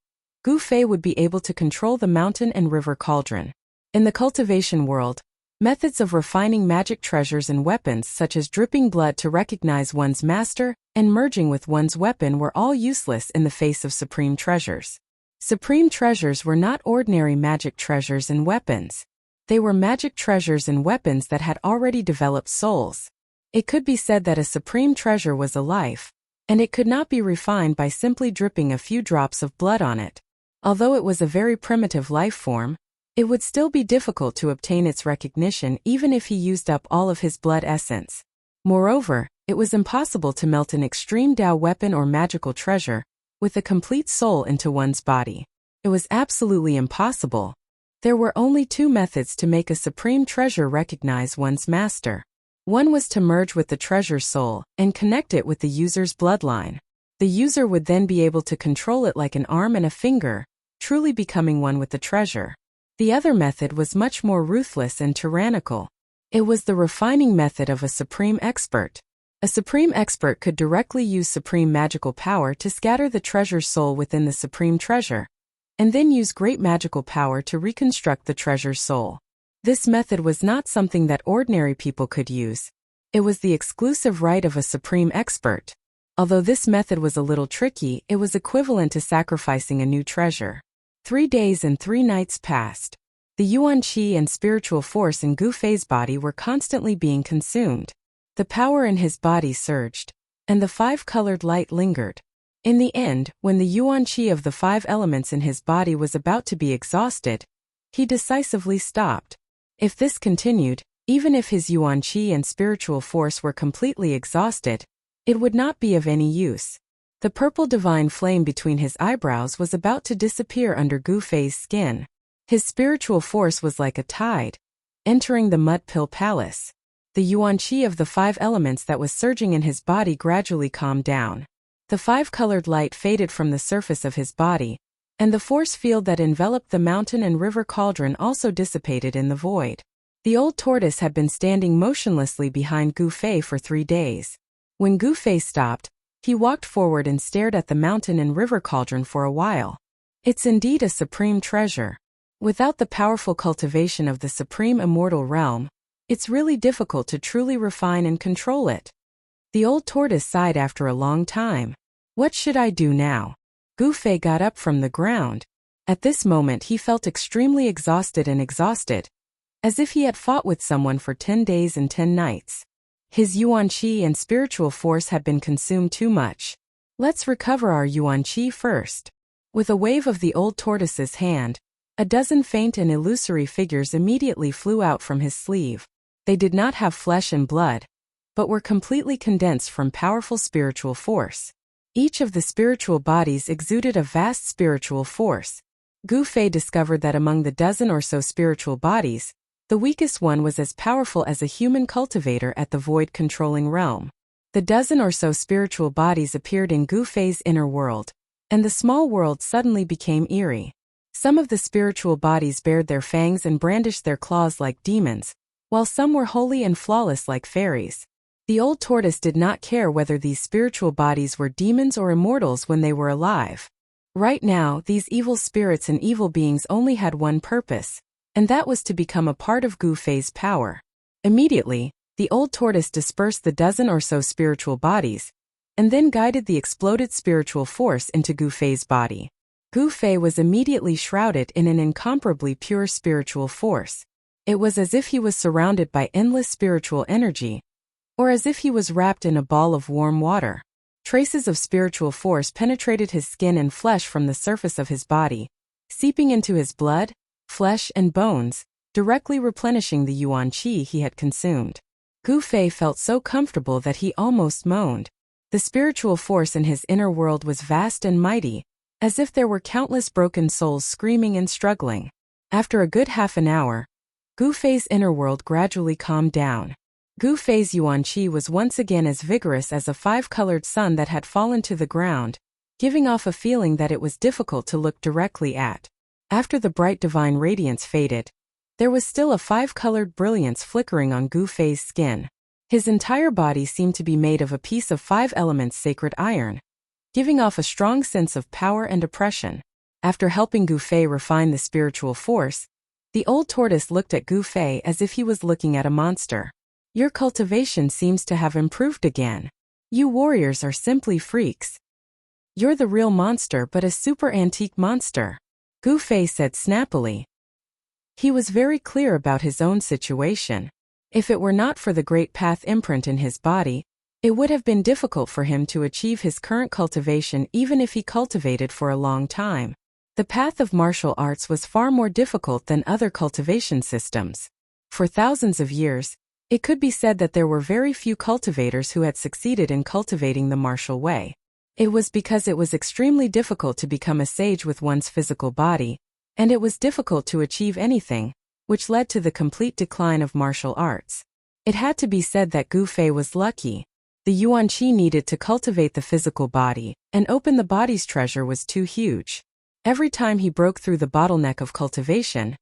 Gu Fei would be able to control the mountain and river cauldron. In the cultivation world, methods of refining magic treasures and weapons such as dripping blood to recognize one's master and merging with one's weapon were all useless in the face of supreme treasures. Supreme treasures were not ordinary magic treasures and weapons. They were magic treasures and weapons that had already developed souls. It could be said that a supreme treasure was a life, and it could not be refined by simply dripping a few drops of blood on it. Although it was a very primitive life form, it would still be difficult to obtain its recognition even if he used up all of his blood essence. Moreover, it was impossible to melt an extreme Dao weapon or magical treasure with a complete soul into one's body. It was absolutely impossible. There were only two methods to make a supreme treasure recognize one's master. One was to merge with the treasure's soul and connect it with the user's bloodline. The user would then be able to control it like an arm and a finger, truly becoming one with the treasure. The other method was much more ruthless and tyrannical. It was the refining method of a supreme expert. A supreme expert could directly use supreme magical power to scatter the treasure's soul within the supreme treasure, and then use great magical power to reconstruct the treasure's soul. This method was not something that ordinary people could use. It was the exclusive right of a supreme expert. Although this method was a little tricky, it was equivalent to sacrificing a new treasure. 3 days and 3 nights passed. The yuan qi and spiritual force in Gu Fei's body were constantly being consumed. The power in his body surged, and the 5-colored light lingered. In the end, when the yuan qi of the 5 elements in his body was about to be exhausted, he decisively stopped. If this continued, even if his yuan qi and spiritual force were completely exhausted, it would not be of any use. The purple divine flame between his eyebrows was about to disappear under Gu Fei's skin. His spiritual force was like a tide, entering the mud pill palace. The yuan qi of the 5 elements that was surging in his body gradually calmed down. The 5-colored light faded from the surface of his body, and the force field that enveloped the mountain and river cauldron also dissipated in the void. The old tortoise had been standing motionlessly behind Gu Fei for 3 days. When Gu Fei stopped, he walked forward and stared at the mountain and river cauldron for a while. It's indeed a supreme treasure. Without the powerful cultivation of the supreme immortal realm, it's really difficult to truly refine and control it. The old tortoise sighed after a long time. What should I do now? Gu Fei got up from the ground. At this moment he felt extremely exhausted, as if he had fought with someone for 10 days and 10 nights. His yuan qi and spiritual force had been consumed too much. Let's recover our yuan qi first. With a wave of the old tortoise's hand, a dozen faint and illusory figures immediately flew out from his sleeve. They did not have flesh and blood, but were completely condensed from powerful spiritual force. Each of the spiritual bodies exuded a vast spiritual force. Gu Fei discovered that among the dozen or so spiritual bodies, the weakest one was as powerful as a human cultivator at the void-controlling realm. The dozen or so spiritual bodies appeared in Gu Fei's inner world, and the small world suddenly became eerie. Some of the spiritual bodies bared their fangs and brandished their claws like demons, while some were holy and flawless like fairies. The old tortoise did not care whether these spiritual bodies were demons or immortals when they were alive. Right now, these evil spirits and evil beings only had one purpose, and that was to become a part of Gu Fei's power. Immediately, the old tortoise dispersed the dozen or so spiritual bodies, and then guided the exploded spiritual force into Gu Fei's body. Gu Fei was immediately shrouded in an incomparably pure spiritual force. It was as if he was surrounded by endless spiritual energy, or as if he was wrapped in a ball of warm water. Traces of spiritual force penetrated his skin and flesh from the surface of his body, seeping into his blood, flesh and bones, directly replenishing the yuan qi he had consumed. Gu Fei felt so comfortable that he almost moaned. The spiritual force in his inner world was vast and mighty, as if there were countless broken souls screaming and struggling. After a good half an hour, Gu Fei's inner world gradually calmed down. Gu Fei's yuan qi was once again as vigorous as a 5-colored sun that had fallen to the ground, giving off a feeling that it was difficult to look directly at. After the bright divine radiance faded, there was still a 5-colored brilliance flickering on Gu Fei's skin. His entire body seemed to be made of a piece of 5 elements sacred iron, giving off a strong sense of power and oppression. After helping Gu Fei refine the spiritual force, the old tortoise looked at Gu Fei as if he was looking at a monster. Your cultivation seems to have improved again. You warriors are simply freaks. You're the real monster, but a super antique monster, Gu Fei said snappily. He was very clear about his own situation. If it were not for the great path imprint in his body, it would have been difficult for him to achieve his current cultivation even if he cultivated for a long time. The path of martial arts was far more difficult than other cultivation systems. For thousands of years, it could be said that there were very few cultivators who had succeeded in cultivating the martial way. It was because it was extremely difficult to become a sage with one's physical body, and it was difficult to achieve anything, which led to the complete decline of martial arts. It had to be said that Gu Fei was lucky. The yuan qi needed to cultivate the physical body and open the body's treasure was too huge. Every time he broke through the bottleneck of cultivation,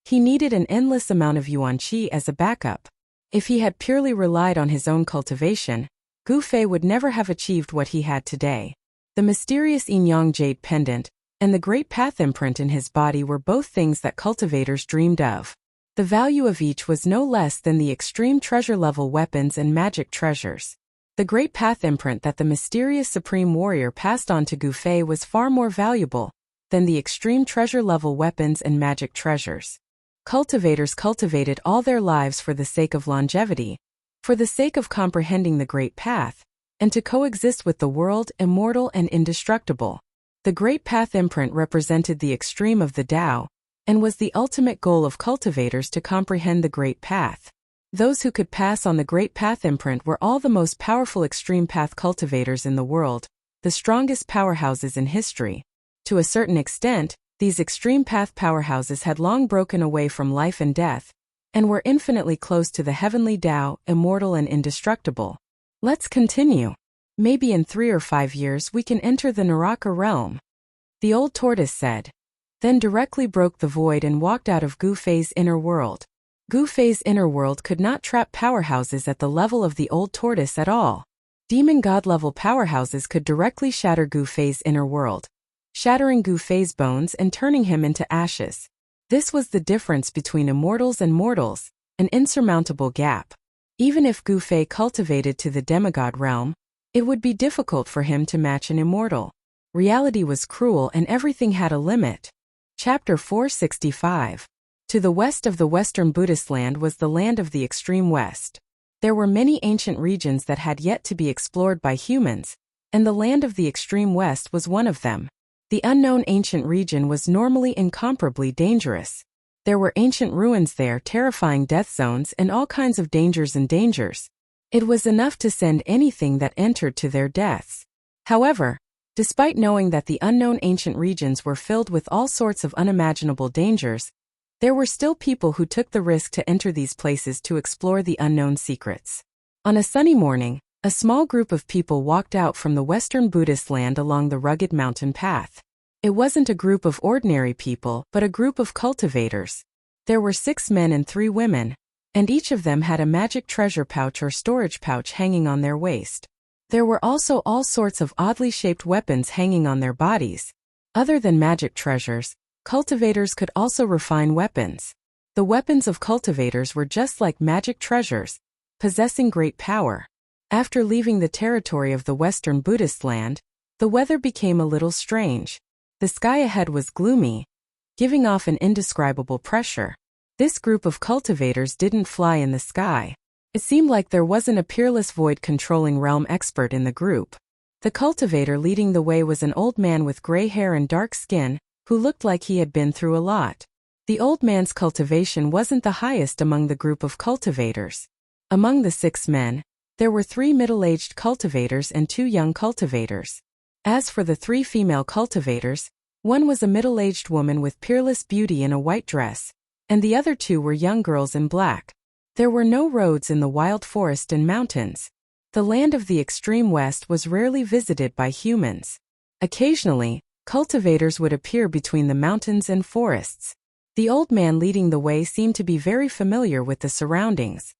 he needed an endless amount of yuan qi as a backup. If he had purely relied on his own cultivation, Gu Fei would never have achieved what he had today. The mysterious yin-yang jade pendant and the great path imprint in his body were both things that cultivators dreamed of. The value of each was no less than the extreme treasure-level weapons and magic treasures. The great path imprint that the mysterious supreme warrior passed on to Gu Fei was far more valuable than the extreme treasure-level weapons and magic treasures. Cultivators cultivated all their lives for the sake of longevity, for the sake of comprehending the great path, and to coexist with the world immortal and indestructible. The great path imprint represented the extreme of the Tao, and was the ultimate goal of cultivators to comprehend the great path. Those who could pass on the great path imprint were all the most powerful extreme path cultivators in the world, the strongest powerhouses in history. To a certain extent, these extreme path powerhouses had long broken away from life and death, and were infinitely close to the heavenly Tao, immortal and indestructible. Let's continue. Maybe in 3 or 5 years we can enter the Naraka realm. the old tortoise said. Then directly broke the void and walked out of Gu Fei's inner world. Gu Fei's inner world could not trap powerhouses at the level of the old tortoise at all. Demon god-level powerhouses could directly shatter Gu Fei's inner world, shattering Gu Fei's bones and turning him into ashes. This was the difference between immortals and mortals, an insurmountable gap. Even if Gu Fei cultivated to the demigod realm, it would be difficult for him to match an immortal. Reality was cruel and everything had a limit. Chapter 465. To the west of the Western Buddhist land was the land of the extreme west. There were many ancient regions that had yet to be explored by humans, and the land of the extreme west was one of them. The unknown ancient region was normally incomparably dangerous. There were ancient ruins there, terrifying death zones, and all kinds of dangers and dangers. It was enough to send anything that entered to their deaths. However, despite knowing that the unknown ancient regions were filled with all sorts of unimaginable dangers, there were still people who took the risk to enter these places to explore the unknown secrets. On a sunny morning, a small group of people walked out from the Western Buddhist land along the rugged mountain path. It wasn't a group of ordinary people, but a group of cultivators. There were 6 men and 3 women, and each of them had a magic treasure pouch or storage pouch hanging on their waist. There were also all sorts of oddly shaped weapons hanging on their bodies. Other than magic treasures, cultivators could also refine weapons. The weapons of cultivators were just like magic treasures, possessing great power. After leaving the territory of the Western Buddhist land, the weather became a little strange. The sky ahead was gloomy, giving off an indescribable pressure. This group of cultivators didn't fly in the sky. It seemed like there wasn't a peerless void-controlling realm expert in the group. The cultivator leading the way was an old man with gray hair and dark skin, who looked like he had been through a lot. The old man's cultivation wasn't the highest among the group of cultivators. Among the 6 men, there were 3 middle-aged cultivators and 2 young cultivators. As for the 3 female cultivators, one was a middle-aged woman with peerless beauty in a white dress, and the other 2 were young girls in black. There were no roads in the wild forest and mountains. The land of the extreme west was rarely visited by humans. Occasionally, cultivators would appear between the mountains and forests. The old man leading the way seemed to be very familiar with the surroundings.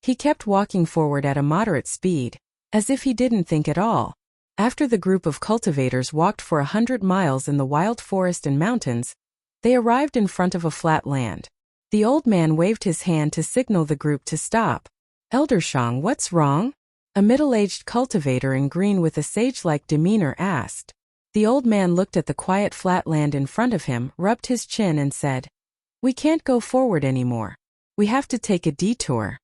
He kept walking forward at a moderate speed, as if he didn't think at all. After the group of cultivators walked for 100 miles in the wild forest and mountains, they arrived in front of a flat land. The old man waved his hand to signal the group to stop. "Elder Shang, what's wrong?" A middle-aged cultivator in green with a sage-like demeanor asked. The old man looked at the quiet flat land in front of him, rubbed his chin and said, "We can't go forward anymore. We have to take a detour."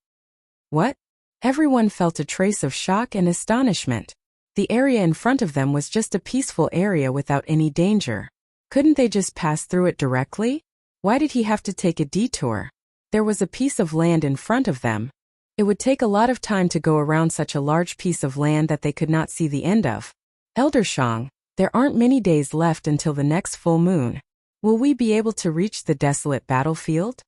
"What?" Everyone felt a trace of shock and astonishment. The area in front of them was just a peaceful area without any danger. Couldn't they just pass through it directly? Why did he have to take a detour? There was a piece of land in front of them. It would take a lot of time to go around such a large piece of land that they could not see the end of. "Elder Shang, there aren't many days left until the next full moon. Will we be able to reach the desolate battlefield?"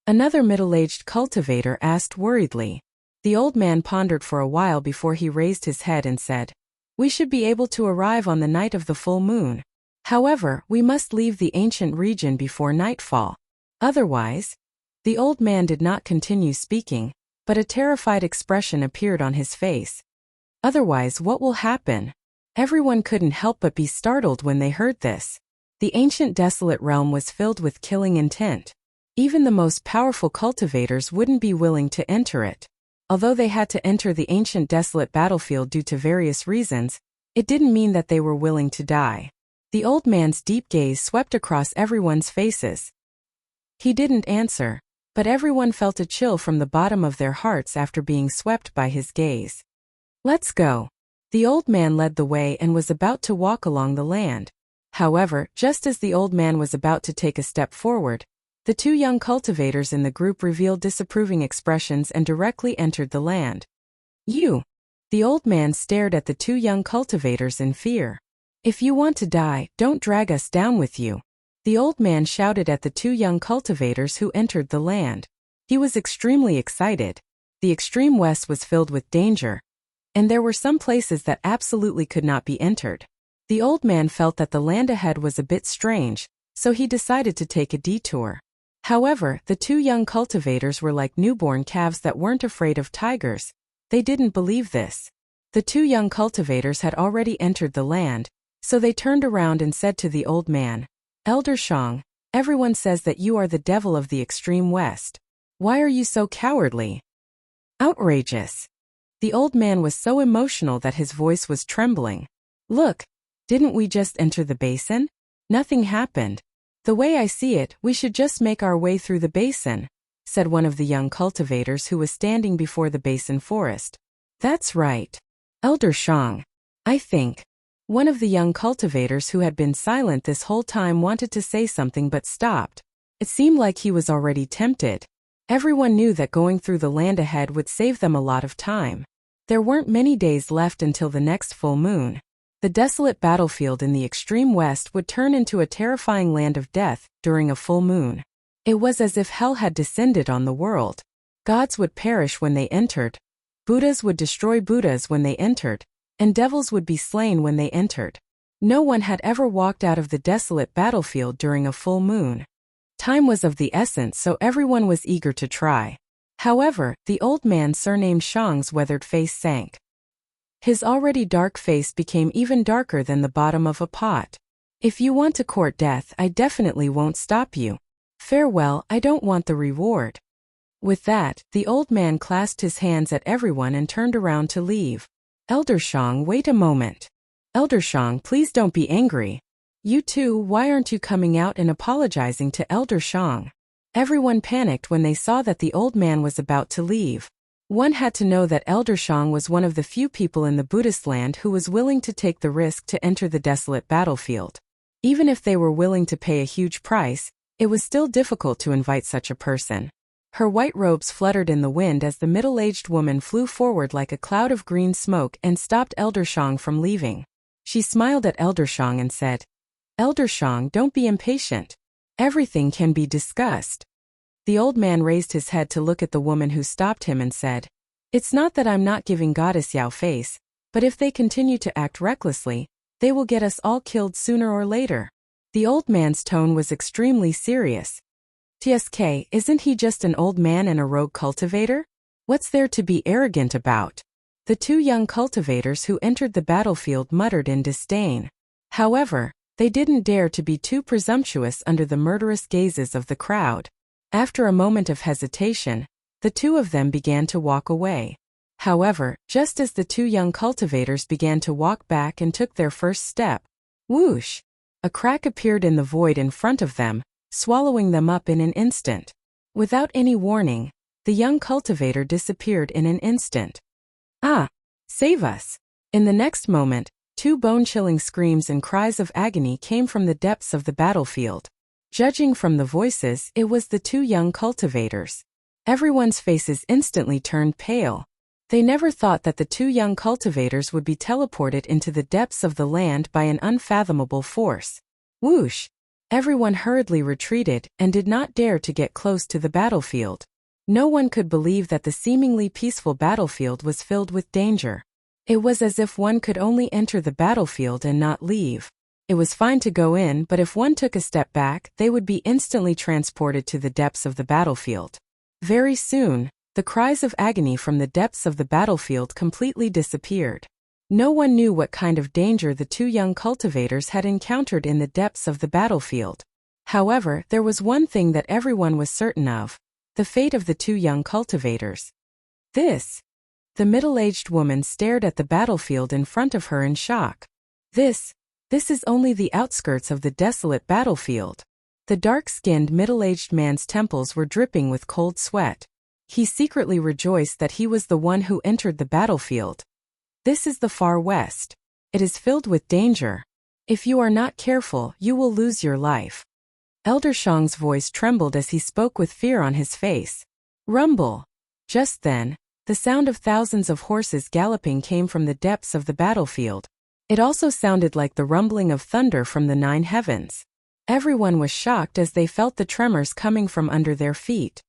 Another middle-aged cultivator asked worriedly. The old man pondered for a while before he raised his head and said, "We should be able to arrive on the night of the full moon. However, we must leave the ancient region before nightfall. Otherwise..." The old man did not continue speaking, but a terrified expression appeared on his face. "Otherwise, what will happen?" Everyone couldn't help but be startled when they heard this. The ancient desolate realm was filled with killing intent. Even the most powerful cultivators wouldn't be willing to enter it. Although they had to enter the ancient desolate battlefield due to various reasons, it didn't mean that they were willing to die. The old man's deep gaze swept across everyone's faces. He didn't answer, but everyone felt a chill from the bottom of their hearts after being swept by his gaze. "Let's go." The old man led the way and was about to walk along the land. However, just as the old man was about to take a step forward, the 2 young cultivators in the group revealed disapproving expressions and directly entered the land. "You!" The old man stared at the 2 young cultivators in fear. "If you want to die, don't drag us down with you." The old man shouted at the 2 young cultivators who entered the land. He was extremely excited. The extreme west was filled with danger, and there were some places that absolutely could not be entered. The old man felt that the land ahead was a bit strange, so he decided to take a detour. However, the two young cultivators were like newborn calves that weren't afraid of tigers. They didn't believe this. The two young cultivators had already entered the land, so they turned around and said to the old man, "Elder Shang, everyone says that you are the devil of the extreme west. Why are you so cowardly?" Outrageous. The old man was so emotional that his voice was trembling. "Look, didn't we just enter the basin? Nothing happened. The way I see it, we should just make our way through the basin," said one of the young cultivators who was standing before the basin forest. "That's right. Elder Shang. I think." One of the young cultivators who had been silent this whole time wanted to say something but stopped. It seemed like he was already tempted. Everyone knew that going through the land ahead would save them a lot of time. There weren't many days left until the next full moon. The desolate battlefield in the extreme west would turn into a terrifying land of death during a full moon. It was as if hell had descended on the world. Gods would perish when they entered. Buddhas would destroy Buddhas when they entered, and devils would be slain when they entered. No one had ever walked out of the desolate battlefield during a full moon. Time was of the essence, so everyone was eager to try. However, the old man surnamed Shang's weathered face sank. His already dark face became even darker than the bottom of a pot. "If you want to court death, I definitely won't stop you. Farewell, I don't want the reward." With that, the old man clasped his hands at everyone and turned around to leave. "Elder Shang, wait a moment. Elder Shang, please don't be angry. You too, why aren't you coming out and apologizing to Elder Shang?" Everyone panicked when they saw that the old man was about to leave. One had to know that Elder Shang was one of the few people in the Buddhist land who was willing to take the risk to enter the desolate battlefield. Even if they were willing to pay a huge price, it was still difficult to invite such a person. Her white robes fluttered in the wind as the middle-aged woman flew forward like a cloud of green smoke and stopped Elder Shang from leaving. She smiled at Elder Shang and said, "Elder Shang, don't be impatient. Everything can be discussed." The old man raised his head to look at the woman who stopped him and said, "It's not that I'm not giving Goddess Yao face, but if they continue to act recklessly, they will get us all killed sooner or later." The old man's tone was extremely serious. "TSK, isn't he just an old man and a rogue cultivator? What's there to be arrogant about?" The two young cultivators who entered the battlefield muttered in disdain. However, they didn't dare to be too presumptuous under the murderous gazes of the crowd. After a moment of hesitation, the two of them began to walk away. However, just as the two young cultivators began to walk back and took their first step, whoosh! A crack appeared in the void in front of them, swallowing them up in an instant. Without any warning, the young cultivator disappeared in an instant. "Ah! Save us!" In the next moment, two bone-chilling screams and cries of agony came from the depths of the battlefield. Judging from the voices, it was the two young cultivators. Everyone's faces instantly turned pale. They never thought that the two young cultivators would be teleported into the depths of the land by an unfathomable force. Whoosh! Everyone hurriedly retreated and did not dare to get close to the battlefield. No one could believe that the seemingly peaceful battlefield was filled with danger. It was as if one could only enter the battlefield and not leave. It was fine to go in, but if one took a step back, they would be instantly transported to the depths of the battlefield. Very soon, the cries of agony from the depths of the battlefield completely disappeared. No one knew what kind of danger the two young cultivators had encountered in the depths of the battlefield. However, there was one thing that everyone was certain of: the fate of the two young cultivators. The middle-aged woman stared at the battlefield in front of her in shock. This is only the outskirts of the desolate battlefield. The dark-skinned middle-aged man's temples were dripping with cold sweat. He secretly rejoiced that he was the one who entered the battlefield. This is the far west. It is filled with danger. If you are not careful, you will lose your life. Elder Shang's voice trembled as he spoke with fear on his face. Rumble. Just then, the sound of thousands of horses galloping came from the depths of the battlefield. It also sounded like the rumbling of thunder from the 9 heavens. Everyone was shocked as they felt the tremors coming from under their feet.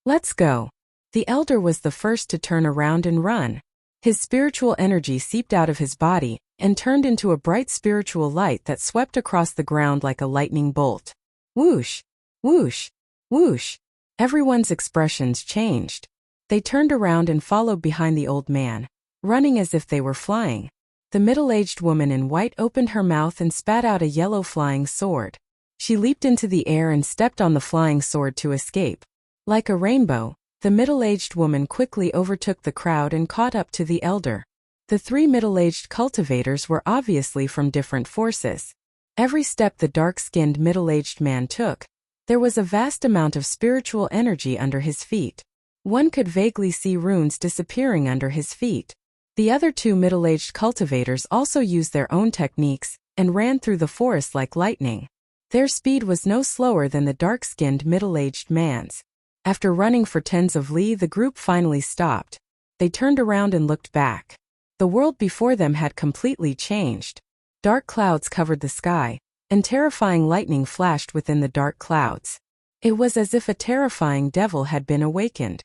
Let's go. The elder was the first to turn around and run. His spiritual energy seeped out of his body, and turned into a bright spiritual light that swept across the ground like a lightning bolt. Whoosh! Whoosh! Whoosh! Everyone's expressions changed. They turned around and followed behind the old man, running as if they were flying. The middle-aged woman in white opened her mouth and spat out a yellow flying sword. She leaped into the air and stepped on the flying sword to escape. Like a rainbow, the middle-aged woman quickly overtook the crowd and caught up to the elder. The three middle-aged cultivators were obviously from different forces. Every step the dark-skinned middle-aged man took, there was a vast amount of spiritual energy under his feet. One could vaguely see runes disappearing under his feet. The other two middle-aged cultivators also used their own techniques and ran through the forest like lightning. Their speed was no slower than the dark-skinned middle-aged man's. After running for tens of li, the group finally stopped. They turned around and looked back. The world before them had completely changed. Dark clouds covered the sky, and terrifying lightning flashed within the dark clouds. It was as if a terrifying devil had been awakened.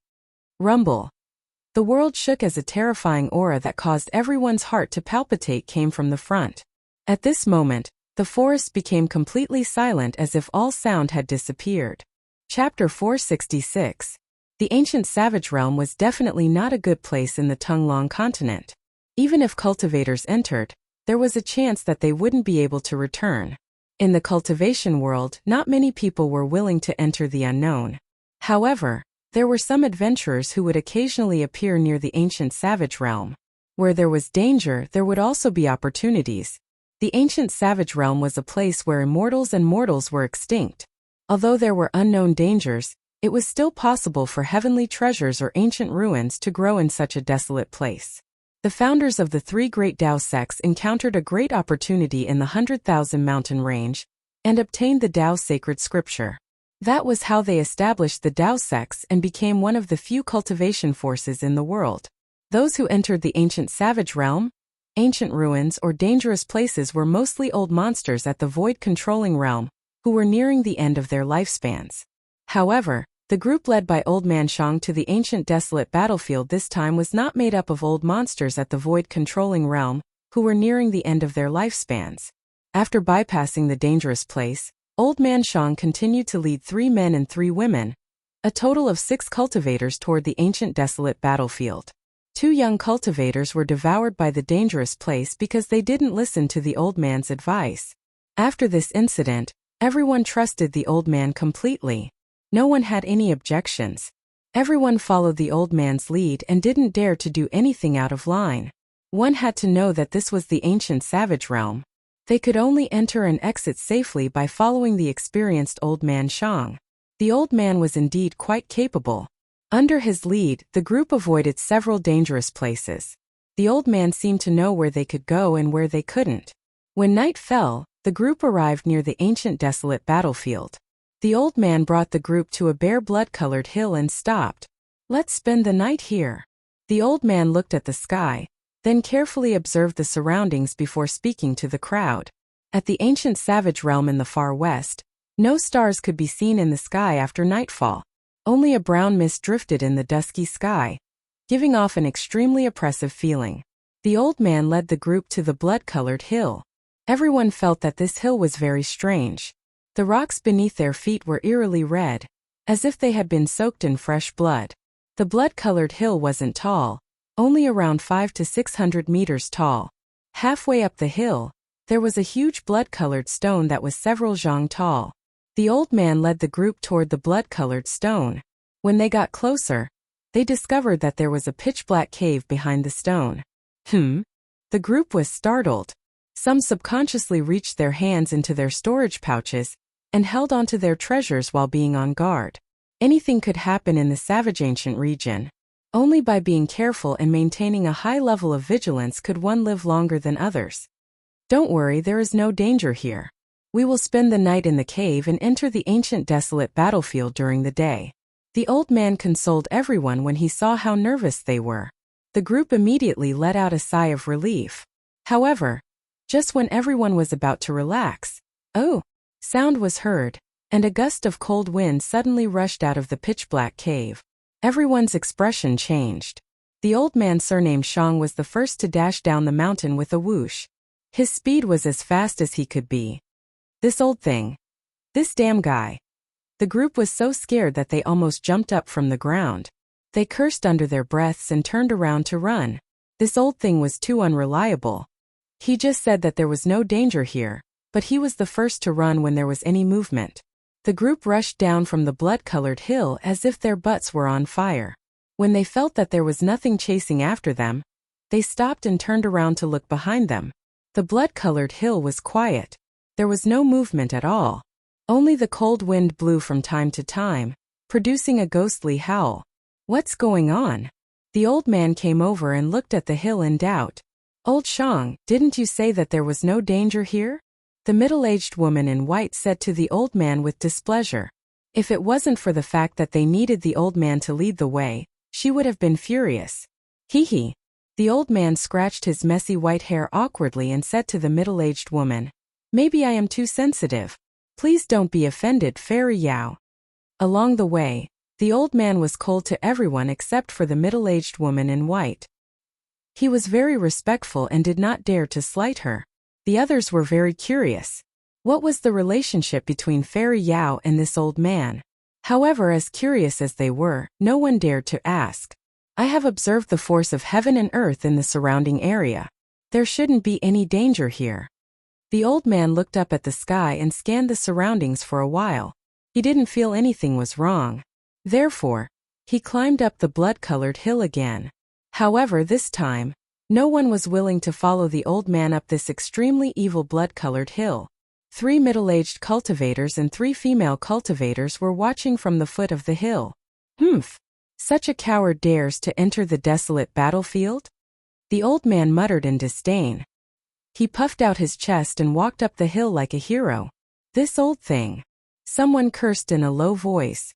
Rumble. The world shook as a terrifying aura that caused everyone's heart to palpitate came from the front. At this moment, the forest became completely silent as if all sound had disappeared. Chapter 466. The ancient savage realm was definitely not a good place in the Tunglong continent. Even if cultivators entered, there was a chance that they wouldn't be able to return. In the cultivation world, not many people were willing to enter the unknown. However, there were some adventurers who would occasionally appear near the ancient savage realm. Where there was danger, there would also be opportunities. The ancient savage realm was a place where immortals and mortals were extinct. Although there were unknown dangers, it was still possible for heavenly treasures or ancient ruins to grow in such a desolate place. The founders of the three great Tao sects encountered a great opportunity in the 100,000 mountain range and obtained the Tao sacred scripture. That was how they established the Tao sects and became one of the few cultivation forces in the world. Those who entered the ancient savage realm, ancient ruins or dangerous places were mostly old monsters at the void-controlling realm, who were nearing the end of their lifespans. However, the group led by Old Man Shang to the ancient desolate battlefield this time was not made up of old monsters at the void-controlling realm, who were nearing the end of their lifespans. After bypassing the dangerous place, Old Man Shang continued to lead 3 men and 3 women, a total of 6 cultivators toward the ancient desolate battlefield. 2 young cultivators were devoured by the dangerous place because they didn't listen to the old man's advice. After this incident, everyone trusted the old man completely. No one had any objections. Everyone followed the old man's lead and didn't dare to do anything out of line. One had to know that this was the ancient savage realm. They could only enter and exit safely by following the experienced Old Man Shang. The old man was indeed quite capable. Under his lead, the group avoided several dangerous places. The old man seemed to know where they could go and where they couldn't. When night fell, the group arrived near the ancient desolate battlefield. The old man brought the group to a bare blood-colored hill and stopped. "Let's spend the night here." The old man looked at the sky, then carefully observed the surroundings before speaking to the crowd. At the ancient savage realm in the far west, no stars could be seen in the sky after nightfall. Only a brown mist drifted in the dusky sky, giving off an extremely oppressive feeling. The old man led the group to the blood-colored hill. Everyone felt that this hill was very strange. The rocks beneath their feet were eerily red, as if they had been soaked in fresh blood. The blood-colored hill wasn't tall, only around 500 to 600 meters tall. Halfway up the hill, there was a huge blood-colored stone that was several zhang tall. The old man led the group toward the blood-colored stone. When they got closer, they discovered that there was a pitch-black cave behind the stone. The group was startled. Some subconsciously reached their hands into their storage pouches and held onto their treasures while being on guard. Anything could happen in the savage ancient region. Only by being careful and maintaining a high level of vigilance could one live longer than others. "Don't worry, there is no danger here. We will spend the night in the cave and enter the ancient desolate battlefield during the day." The old man consoled everyone when he saw how nervous they were. The group immediately let out a sigh of relief. However, just when everyone was about to relax, sound was heard, and a gust of cold wind suddenly rushed out of the pitch-black cave. Everyone's expression changed. The old man surnamed Shang was the first to dash down the mountain with a whoosh. His speed was as fast as he could be. This old thing. This damn guy. The group was so scared that they almost jumped up from the ground. They cursed under their breaths and turned around to run. This old thing was too unreliable. He just said that there was no danger here, but he was the first to run when there was any movement. The group rushed down from the blood-colored hill as if their butts were on fire. When they felt that there was nothing chasing after them, they stopped and turned around to look behind them. The blood-colored hill was quiet. There was no movement at all. Only the cold wind blew from time to time, producing a ghostly howl. What's going on? The old man came over and looked at the hill in doubt. Old Shang, didn't you say that there was no danger here? The middle-aged woman in white said to the old man with displeasure. If it wasn't for the fact that they needed the old man to lead the way, she would have been furious. Hee. The old man scratched his messy white hair awkwardly and said to the middle-aged woman, Maybe I am too sensitive. Please don't be offended, Fairy Yao. Along the way, the old man was cold to everyone except for the middle-aged woman in white. He was very respectful and did not dare to slight her. The others were very curious. What was the relationship between Fairy Yao and this old man? However, as curious as they were, no one dared to ask. I have observed the force of heaven and earth in the surrounding area. There shouldn't be any danger here. The old man looked up at the sky and scanned the surroundings for a while. He didn't feel anything was wrong. Therefore, he climbed up the blood-colored hill again. However, this time, no one was willing to follow the old man up this extremely evil blood-colored hill. 3 middle-aged cultivators and 3 female cultivators were watching from the foot of the hill. Such a coward dares to enter the desolate battlefield? The old man muttered in disdain. He puffed out his chest and walked up the hill like a hero. This old thing. Someone cursed in a low voice.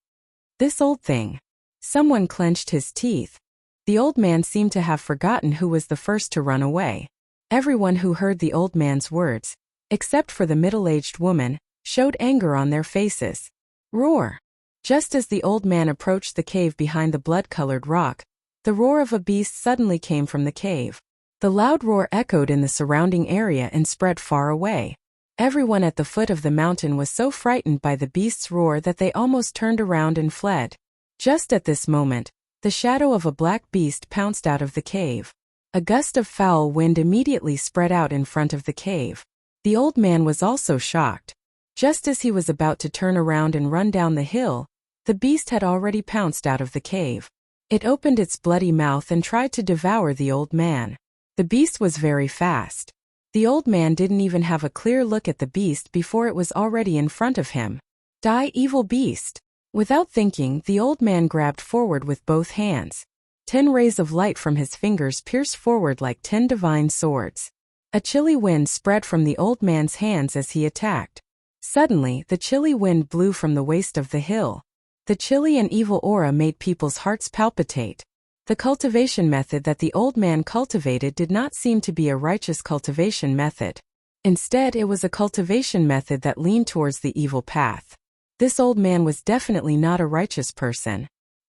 This old thing. Someone clenched his teeth. The old man seemed to have forgotten who was the first to run away. Everyone who heard the old man's words, except for the middle-aged woman, showed anger on their faces. Roar! Just as the old man approached the cave behind the blood-colored rock, the roar of a beast suddenly came from the cave. The loud roar echoed in the surrounding area and spread far away. Everyone at the foot of the mountain was so frightened by the beast's roar that they almost turned around and fled. Just at this moment, the shadow of a black beast pounced out of the cave. A gust of foul wind immediately spread out in front of the cave. The old man was also shocked. Just as he was about to turn around and run down the hill, the beast had already pounced out of the cave. It opened its bloody mouth and tried to devour the old man. The beast was very fast. The old man didn't even have a clear look at the beast before it was already in front of him. Die, evil beast! Without thinking, the old man grabbed forward with both hands. 10 rays of light from his fingers pierced forward like 10 divine swords. A chilly wind spread from the old man's hands as he attacked. Suddenly, the chilly wind blew from the waist of the hill. The chilly and evil aura made people's hearts palpitate. The cultivation method that the old man cultivated did not seem to be a righteous cultivation method. Instead, it was a cultivation method that leaned towards the evil path. This old man was definitely not a righteous person.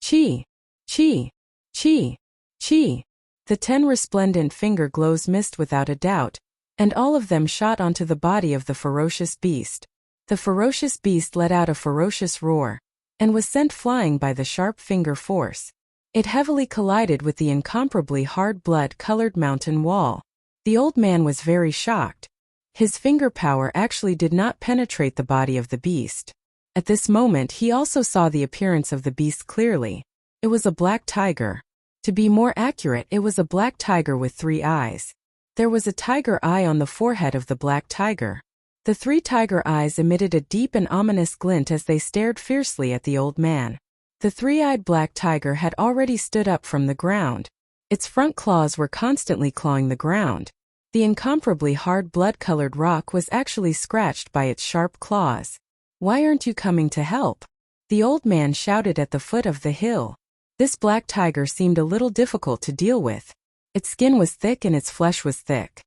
Chi! Chi! Chi! Chi! The 10 resplendent finger glows missed without a doubt, and all of them shot onto the body of the ferocious beast. The ferocious beast let out a ferocious roar, and was sent flying by the sharp finger force. It heavily collided with the incomparably hard blood-colored mountain wall. The old man was very shocked. His finger power actually did not penetrate the body of the beast. At this moment he also saw the appearance of the beast clearly. It was a black tiger. To be more accurate, it was a black tiger with 3 eyes. There was a tiger eye on the forehead of the black tiger. The 3 tiger eyes emitted a deep and ominous glint as they stared fiercely at the old man. The 3-eyed black tiger had already stood up from the ground. Its front claws were constantly clawing the ground. The incomparably hard blood-colored rock was actually scratched by its sharp claws. Why aren't you coming to help? The old man shouted at the foot of the hill. This black tiger seemed a little difficult to deal with. Its skin was thick and its flesh was thick.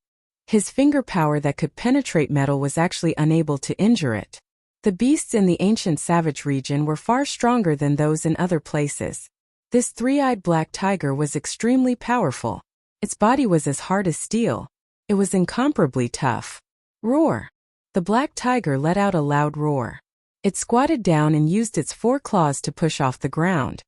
His finger power that could penetrate metal was actually unable to injure it. The beasts in the ancient savage region were far stronger than those in other places. This 3-eyed black tiger was extremely powerful. Its body was as hard as steel. It was incomparably tough. Roar! The black tiger let out a loud roar. It squatted down and used its 4 claws to push off the ground.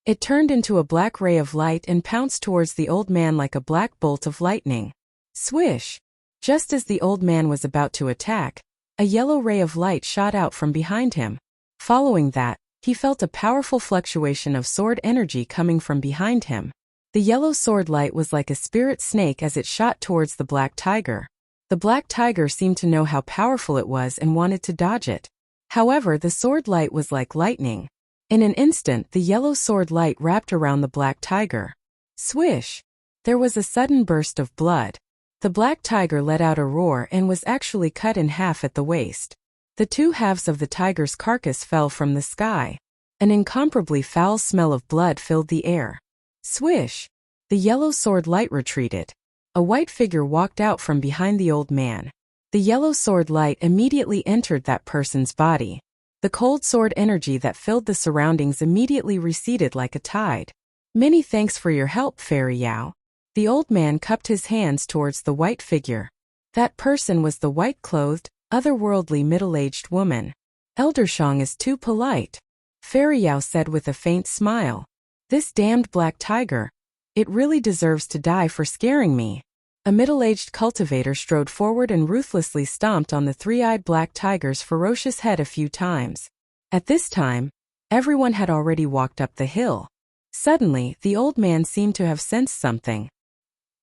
It turned into a black ray of light and pounced towards the old man like a black bolt of lightning. Swish! Just as the old man was about to attack, a yellow ray of light shot out from behind him. Following that, he felt a powerful fluctuation of sword energy coming from behind him. The yellow sword light was like a spirit snake as it shot towards the black tiger. The black tiger seemed to know how powerful it was and wanted to dodge it. However, the sword light was like lightning. In an instant, the yellow sword light wrapped around the black tiger. Swish! There was a sudden burst of blood. The black tiger let out a roar and was actually cut in half at the waist. The 2 halves of the tiger's carcass fell from the sky. An incomparably foul smell of blood filled the air. Swish! The yellow sword light retreated. A white figure walked out from behind the old man. The yellow sword light immediately entered that person's body. The cold sword energy that filled the surroundings immediately receded like a tide. Many thanks for your help, Fairy Yao. The old man cupped his hands towards the white figure. That person was the white-clothed, otherworldly middle-aged woman. Elder Shang is too polite, Fairy Yao said with a faint smile. This damned black tiger. It really deserves to die for scaring me. A middle-aged cultivator strode forward and ruthlessly stomped on the 3-eyed black tiger's ferocious head a few times. At this time, everyone had already walked up the hill. Suddenly, the old man seemed to have sensed something.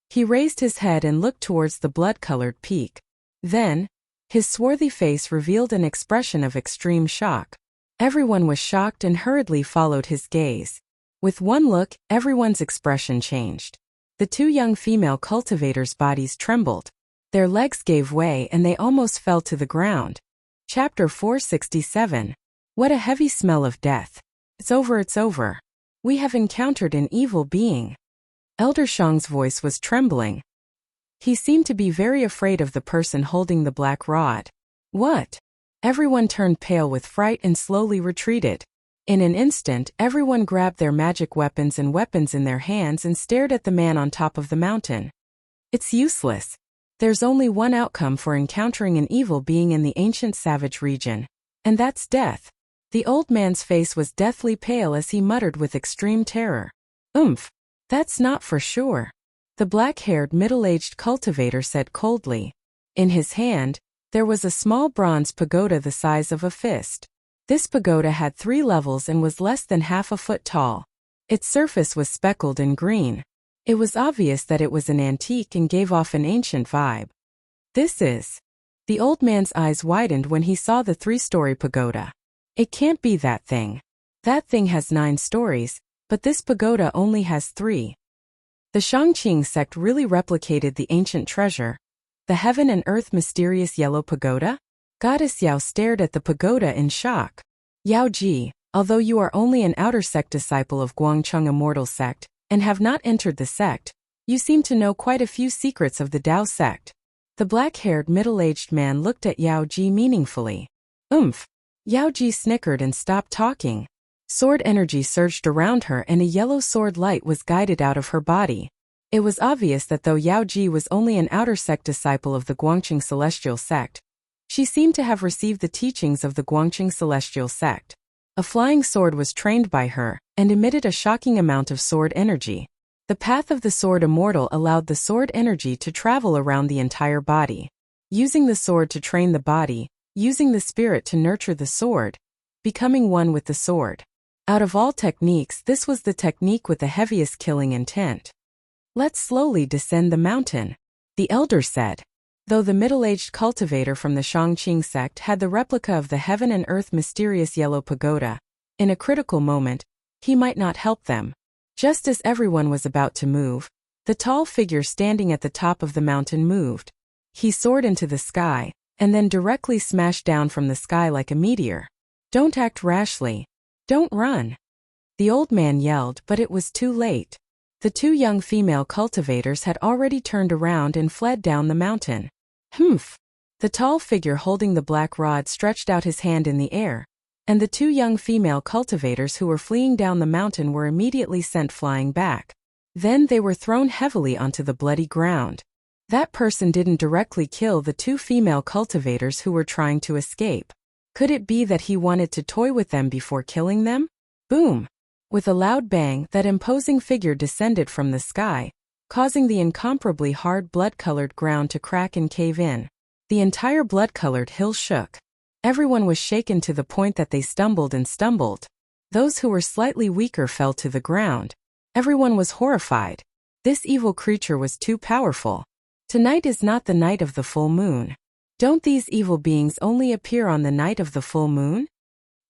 He raised his head and looked towards the blood-colored peak. Then, his swarthy face revealed an expression of extreme shock. Everyone was shocked and hurriedly followed his gaze. With one look, everyone's expression changed. The 2 young female cultivators' bodies trembled. Their legs gave way and they almost fell to the ground. Chapter 467. What a heavy smell of death. It's over, it's over. We have encountered an evil being. Elder Shang's voice was trembling. He seemed to be very afraid of the person holding the black rod. What? Everyone turned pale with fright and slowly retreated. In an instant, everyone grabbed their magic weapons and weapons in their hands and stared at the man on top of the mountain. It's useless. There's only one outcome for encountering an evil being in the ancient savage region, and that's death. The old man's face was deathly pale as he muttered with extreme terror. That's not for sure. The black-haired middle-aged cultivator said coldly. In his hand, there was a small bronze pagoda the size of a fist. This pagoda had 3 levels and was less than half a foot tall. Its surface was speckled in green. It was obvious that it was an antique and gave off an ancient vibe. This is. The old man's eyes widened when he saw the 3-story pagoda. It can't be that thing. That thing has 9 stories, but this pagoda only has 3. The Shangqing sect really replicated the ancient treasure. The heaven and earth mysterious yellow pagoda? Goddess Yao stared at the pagoda in shock. Yao Ji, although you are only an outer sect disciple of Guangcheng Immortal Sect, and have not entered the sect, you seem to know quite a few secrets of the Dao sect. The black-haired middle-aged man looked at Yao Ji meaningfully. Yao Ji snickered and stopped talking. Sword energy surged around her and a yellow sword light was guided out of her body. It was obvious that though Yao Ji was only an outer sect disciple of the Guangqing Celestial Sect, she seemed to have received the teachings of the Guangqing Celestial Sect. A flying sword was trained by her, and emitted a shocking amount of sword energy. The path of the sword immortal allowed the sword energy to travel around the entire body. Using the sword to train the body, using the spirit to nurture the sword, becoming one with the sword. Out of all techniques, this was the technique with the heaviest killing intent. Let's slowly descend the mountain, the elder said. Though the middle-aged cultivator from the Shangqing sect had the replica of the heaven and earth mysterious yellow pagoda, in a critical moment, he might not help them. Just as everyone was about to move, the tall figure standing at the top of the mountain moved. He soared into the sky, and then directly smashed down from the sky like a meteor. Don't act rashly. Don't run. The old man yelled, but it was too late. The 2 young female cultivators had already turned around and fled down the mountain. The tall figure holding the black rod stretched out his hand in the air, and the 2 young female cultivators who were fleeing down the mountain were immediately sent flying back. Then they were thrown heavily onto the bloody ground. That person didn't directly kill the two female cultivators who were trying to escape. Could it be that he wanted to toy with them before killing them? Boom! With a loud bang, that imposing figure descended from the sky, causing the incomparably hard blood-colored ground to crack and cave in. The entire blood-colored hill shook. Everyone was shaken to the point that they stumbled and stumbled. Those who were slightly weaker fell to the ground. Everyone was horrified. This evil creature was too powerful. Tonight is not the night of the full moon. Don't these evil beings only appear on the night of the full moon?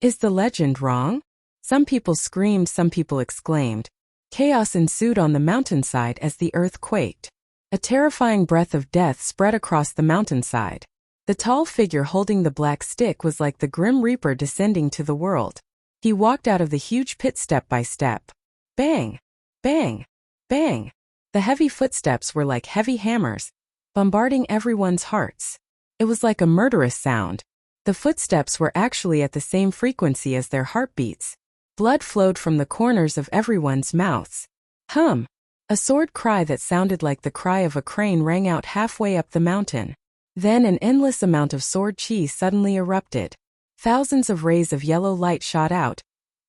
Is the legend wrong? Some people screamed, some people exclaimed. Chaos ensued on the mountainside as the earth quaked. A terrifying breath of death spread across the mountainside. The tall figure holding the black stick was like the Grim Reaper descending to the world. He walked out of the huge pit step by step. Bang! Bang! Bang! The heavy footsteps were like heavy hammers, bombarding everyone's hearts. It was like a murderous sound. The footsteps were actually at the same frequency as their heartbeats. Blood flowed from the corners of everyone's mouths. Hum! A sword cry that sounded like the cry of a crane rang out halfway up the mountain. Then an endless amount of sword chi suddenly erupted. Thousands of rays of yellow light shot out,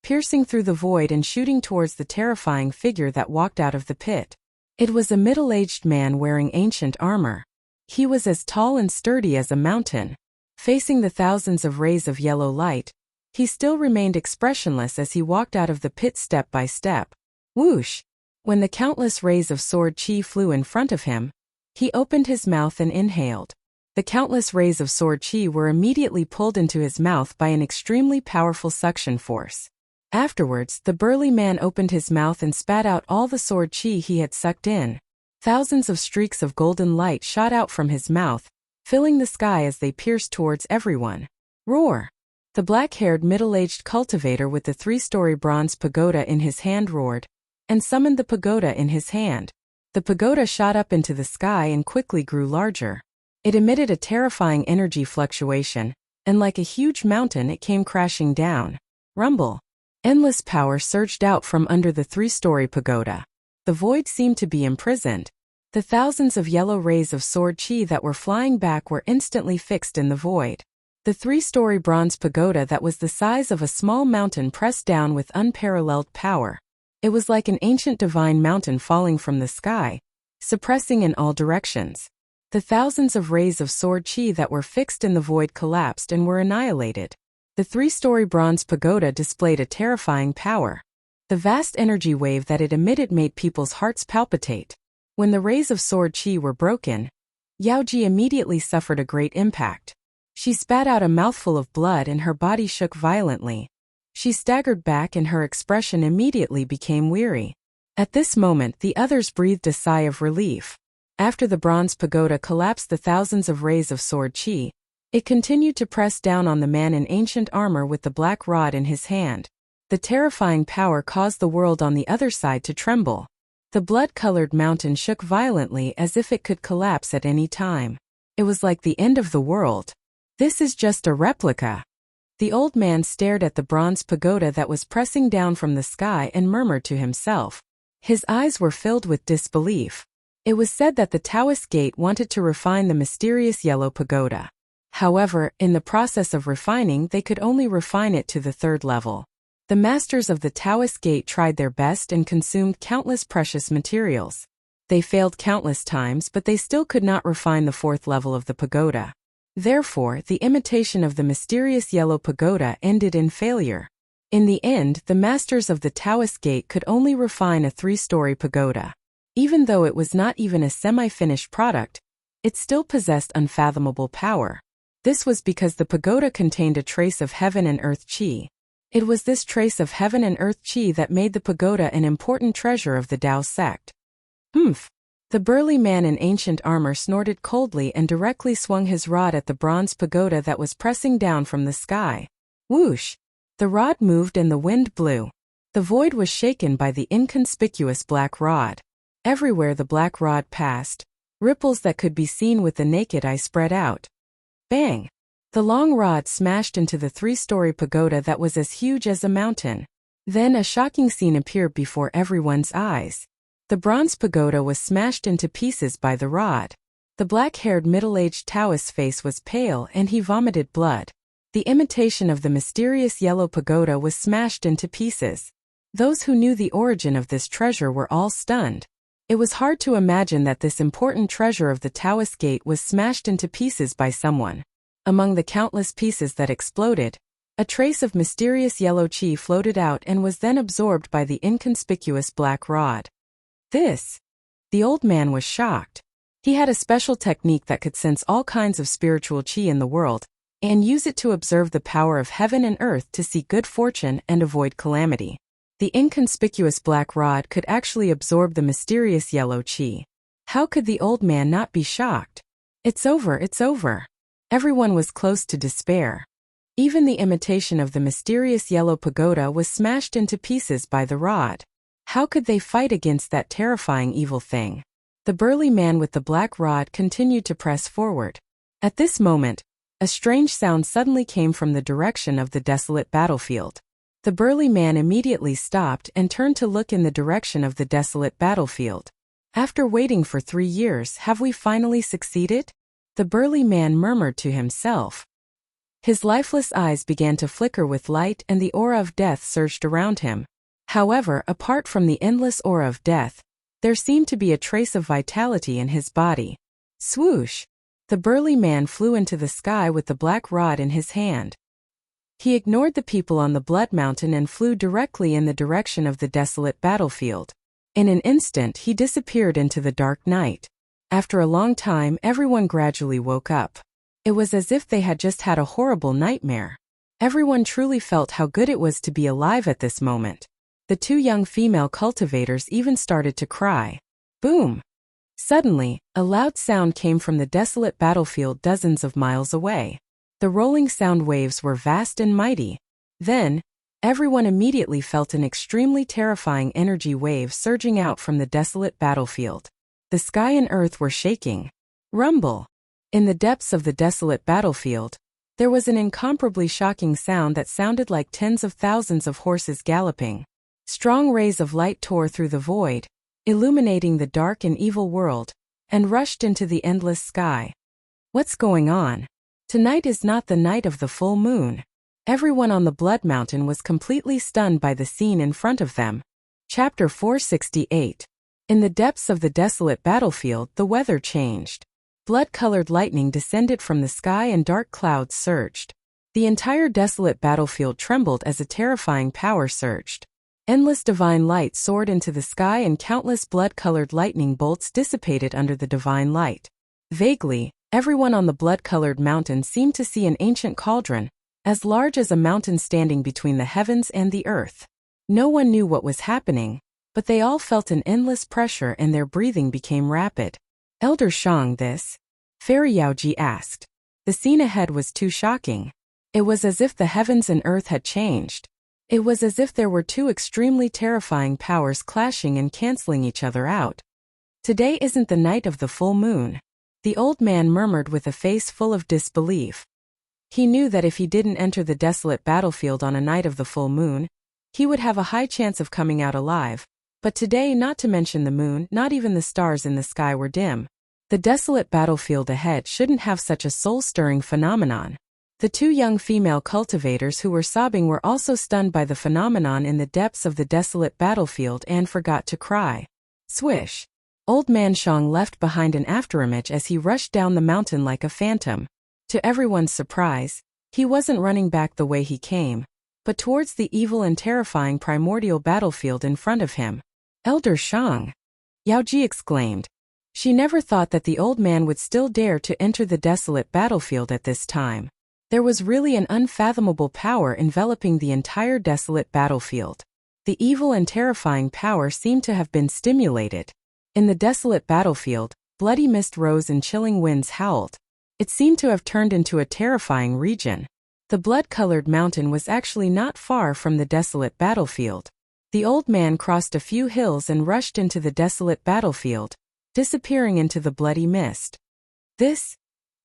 piercing through the void and shooting towards the terrifying figure that walked out of the pit. It was a middle-aged man wearing ancient armor. He was as tall and sturdy as a mountain. Facing the thousands of rays of yellow light, he still remained expressionless as he walked out of the pit step by step. Whoosh! When the countless rays of sword chi flew in front of him, he opened his mouth and inhaled. The countless rays of sword chi were immediately pulled into his mouth by an extremely powerful suction force. Afterwards, the burly man opened his mouth and spat out all the sword chi he had sucked in. Thousands of streaks of golden light shot out from his mouth, filling the sky as they pierced towards everyone. Roar! The black-haired middle-aged cultivator with the 3-story bronze pagoda in his hand roared, and summoned the pagoda in his hand. The pagoda shot up into the sky and quickly grew larger. It emitted a terrifying energy fluctuation, and like a huge mountain it came crashing down. Rumble! Endless power surged out from under the 3-story pagoda. The void seemed to be imprisoned. The thousands of yellow rays of sword chi that were flying back were instantly fixed in the void. The 3-story bronze pagoda that was the size of a small mountain pressed down with unparalleled power. It was like an ancient divine mountain falling from the sky, suppressing in all directions. The thousands of rays of sword chi that were fixed in the void collapsed and were annihilated. The 3-story bronze pagoda displayed a terrifying power. The vast energy wave that it emitted made people's hearts palpitate. When the rays of sword chi were broken, Yaoji immediately suffered a great impact. She spat out a mouthful of blood and her body shook violently. She staggered back and her expression immediately became weary. At this moment the others breathed a sigh of relief. After the bronze pagoda collapsed the thousands of rays of sword chi, it continued to press down on the man in ancient armor with the black rod in his hand. The terrifying power caused the world on the other side to tremble. The blood-colored mountain shook violently as if it could collapse at any time. It was like the end of the world. This is just a replica. The old man stared at the bronze pagoda that was pressing down from the sky and murmured to himself. His eyes were filled with disbelief. It was said that the Taoist gate wanted to refine the mysterious yellow pagoda. However, in the process of refining they could only refine it to the 3rd level. The masters of the Taoist gate tried their best and consumed countless precious materials. They failed countless times but they still could not refine the 4th level of the pagoda. Therefore, the imitation of the mysterious yellow pagoda ended in failure. In the end, the masters of the Taoist gate could only refine a 3-story pagoda. Even though it was not even a semi-finished product, it still possessed unfathomable power. This was because the pagoda contained a trace of heaven and earth chi. It was this trace of heaven and earth chi that made the pagoda an important treasure of the Tao sect. Humph! The burly man in ancient armor snorted coldly and directly swung his rod at the bronze pagoda that was pressing down from the sky. Whoosh! The rod moved and the wind blew. The void was shaken by the inconspicuous black rod. Everywhere the black rod passed, ripples that could be seen with the naked eye spread out. Bang! The long rod smashed into the 3-story pagoda that was as huge as a mountain. Then a shocking scene appeared before everyone's eyes. The bronze pagoda was smashed into pieces by the rod. The black-haired middle-aged Taoist's face was pale and he vomited blood. The imitation of the mysterious yellow pagoda was smashed into pieces. Those who knew the origin of this treasure were all stunned. It was hard to imagine that this important treasure of the Taoist gate was smashed into pieces by someone. Among the countless pieces that exploded, a trace of mysterious yellow qi floated out and was then absorbed by the inconspicuous black rod. The old man was shocked. He had a special technique that could sense all kinds of spiritual qi in the world, and use it to observe the power of heaven and earth to seek good fortune and avoid calamity. The inconspicuous black rod could actually absorb the mysterious yellow qi. How could the old man not be shocked? It's over, it's over. Everyone was close to despair. Even the imitation of the mysterious yellow pagoda was smashed into pieces by the rod. How could they fight against that terrifying evil thing? The burly man with the black rod continued to press forward. At this moment, a strange sound suddenly came from the direction of the desolate battlefield. The burly man immediately stopped and turned to look in the direction of the desolate battlefield. After waiting for 3 years, have we finally succeeded? The burly man murmured to himself. His lifeless eyes began to flicker with light and the aura of death surged around him. However, apart from the endless aura of death, there seemed to be a trace of vitality in his body. Swoosh! The burly man flew into the sky with the black rod in his hand. He ignored the people on the Blood Mountain and flew directly in the direction of the desolate battlefield. In an instant, he disappeared into the dark night. After a long time, everyone gradually woke up. It was as if they had just had a horrible nightmare. Everyone truly felt how good it was to be alive at this moment. The 2 young female cultivators even started to cry. Boom! Suddenly, a loud sound came from the desolate battlefield dozens of miles away. The rolling sound waves were vast and mighty. Then, everyone immediately felt an extremely terrifying energy wave surging out from the desolate battlefield. The sky and earth were shaking. Rumble! In the depths of the desolate battlefield, there was an incomparably shocking sound that sounded like tens of thousands of horses galloping. Strong rays of light tore through the void, illuminating the dark and evil world, and rushed into the endless sky. What's going on? Tonight is not the night of the full moon. Everyone on the Blood Mountain was completely stunned by the scene in front of them. Chapter 468. In the depths of the desolate battlefield, the weather changed. Blood-colored lightning descended from the sky and dark clouds surged. The entire desolate battlefield trembled as a terrifying power surged. Endless divine light soared into the sky and countless blood-colored lightning bolts dissipated under the divine light. Vaguely, everyone on the blood-colored mountain seemed to see an ancient cauldron, as large as a mountain standing between the heavens and the earth. No one knew what was happening, but they all felt an endless pressure and their breathing became rapid. Elder Shang, this? Fairy Yaoji asked. The scene ahead was too shocking. It was as if the heavens and earth had changed. It was as if there were 2 extremely terrifying powers clashing and canceling each other out. Today isn't the night of the full moon. The old man murmured with a face full of disbelief. He knew that if he didn't enter the desolate battlefield on a night of the full moon, he would have a high chance of coming out alive. But today, not to mention the moon, not even the stars in the sky were dim. The desolate battlefield ahead shouldn't have such a soul-stirring phenomenon. The 2 young female cultivators who were sobbing were also stunned by the phenomenon in the depths of the desolate battlefield and forgot to cry. Swish! Old man Shang left behind an afterimage as he rushed down the mountain like a phantom. To everyone's surprise, he wasn't running back the way he came, but towards the evil and terrifying primordial battlefield in front of him. Elder Shang! Yaoji exclaimed. She never thought that the old man would still dare to enter the desolate battlefield at this time. There was really an unfathomable power enveloping the entire desolate battlefield. The evil and terrifying power seemed to have been stimulated. In the desolate battlefield, bloody mist rose and chilling winds howled. It seemed to have turned into a terrifying region. The blood-colored mountain was actually not far from the desolate battlefield. The old man crossed a few hills and rushed into the desolate battlefield, disappearing into the bloody mist.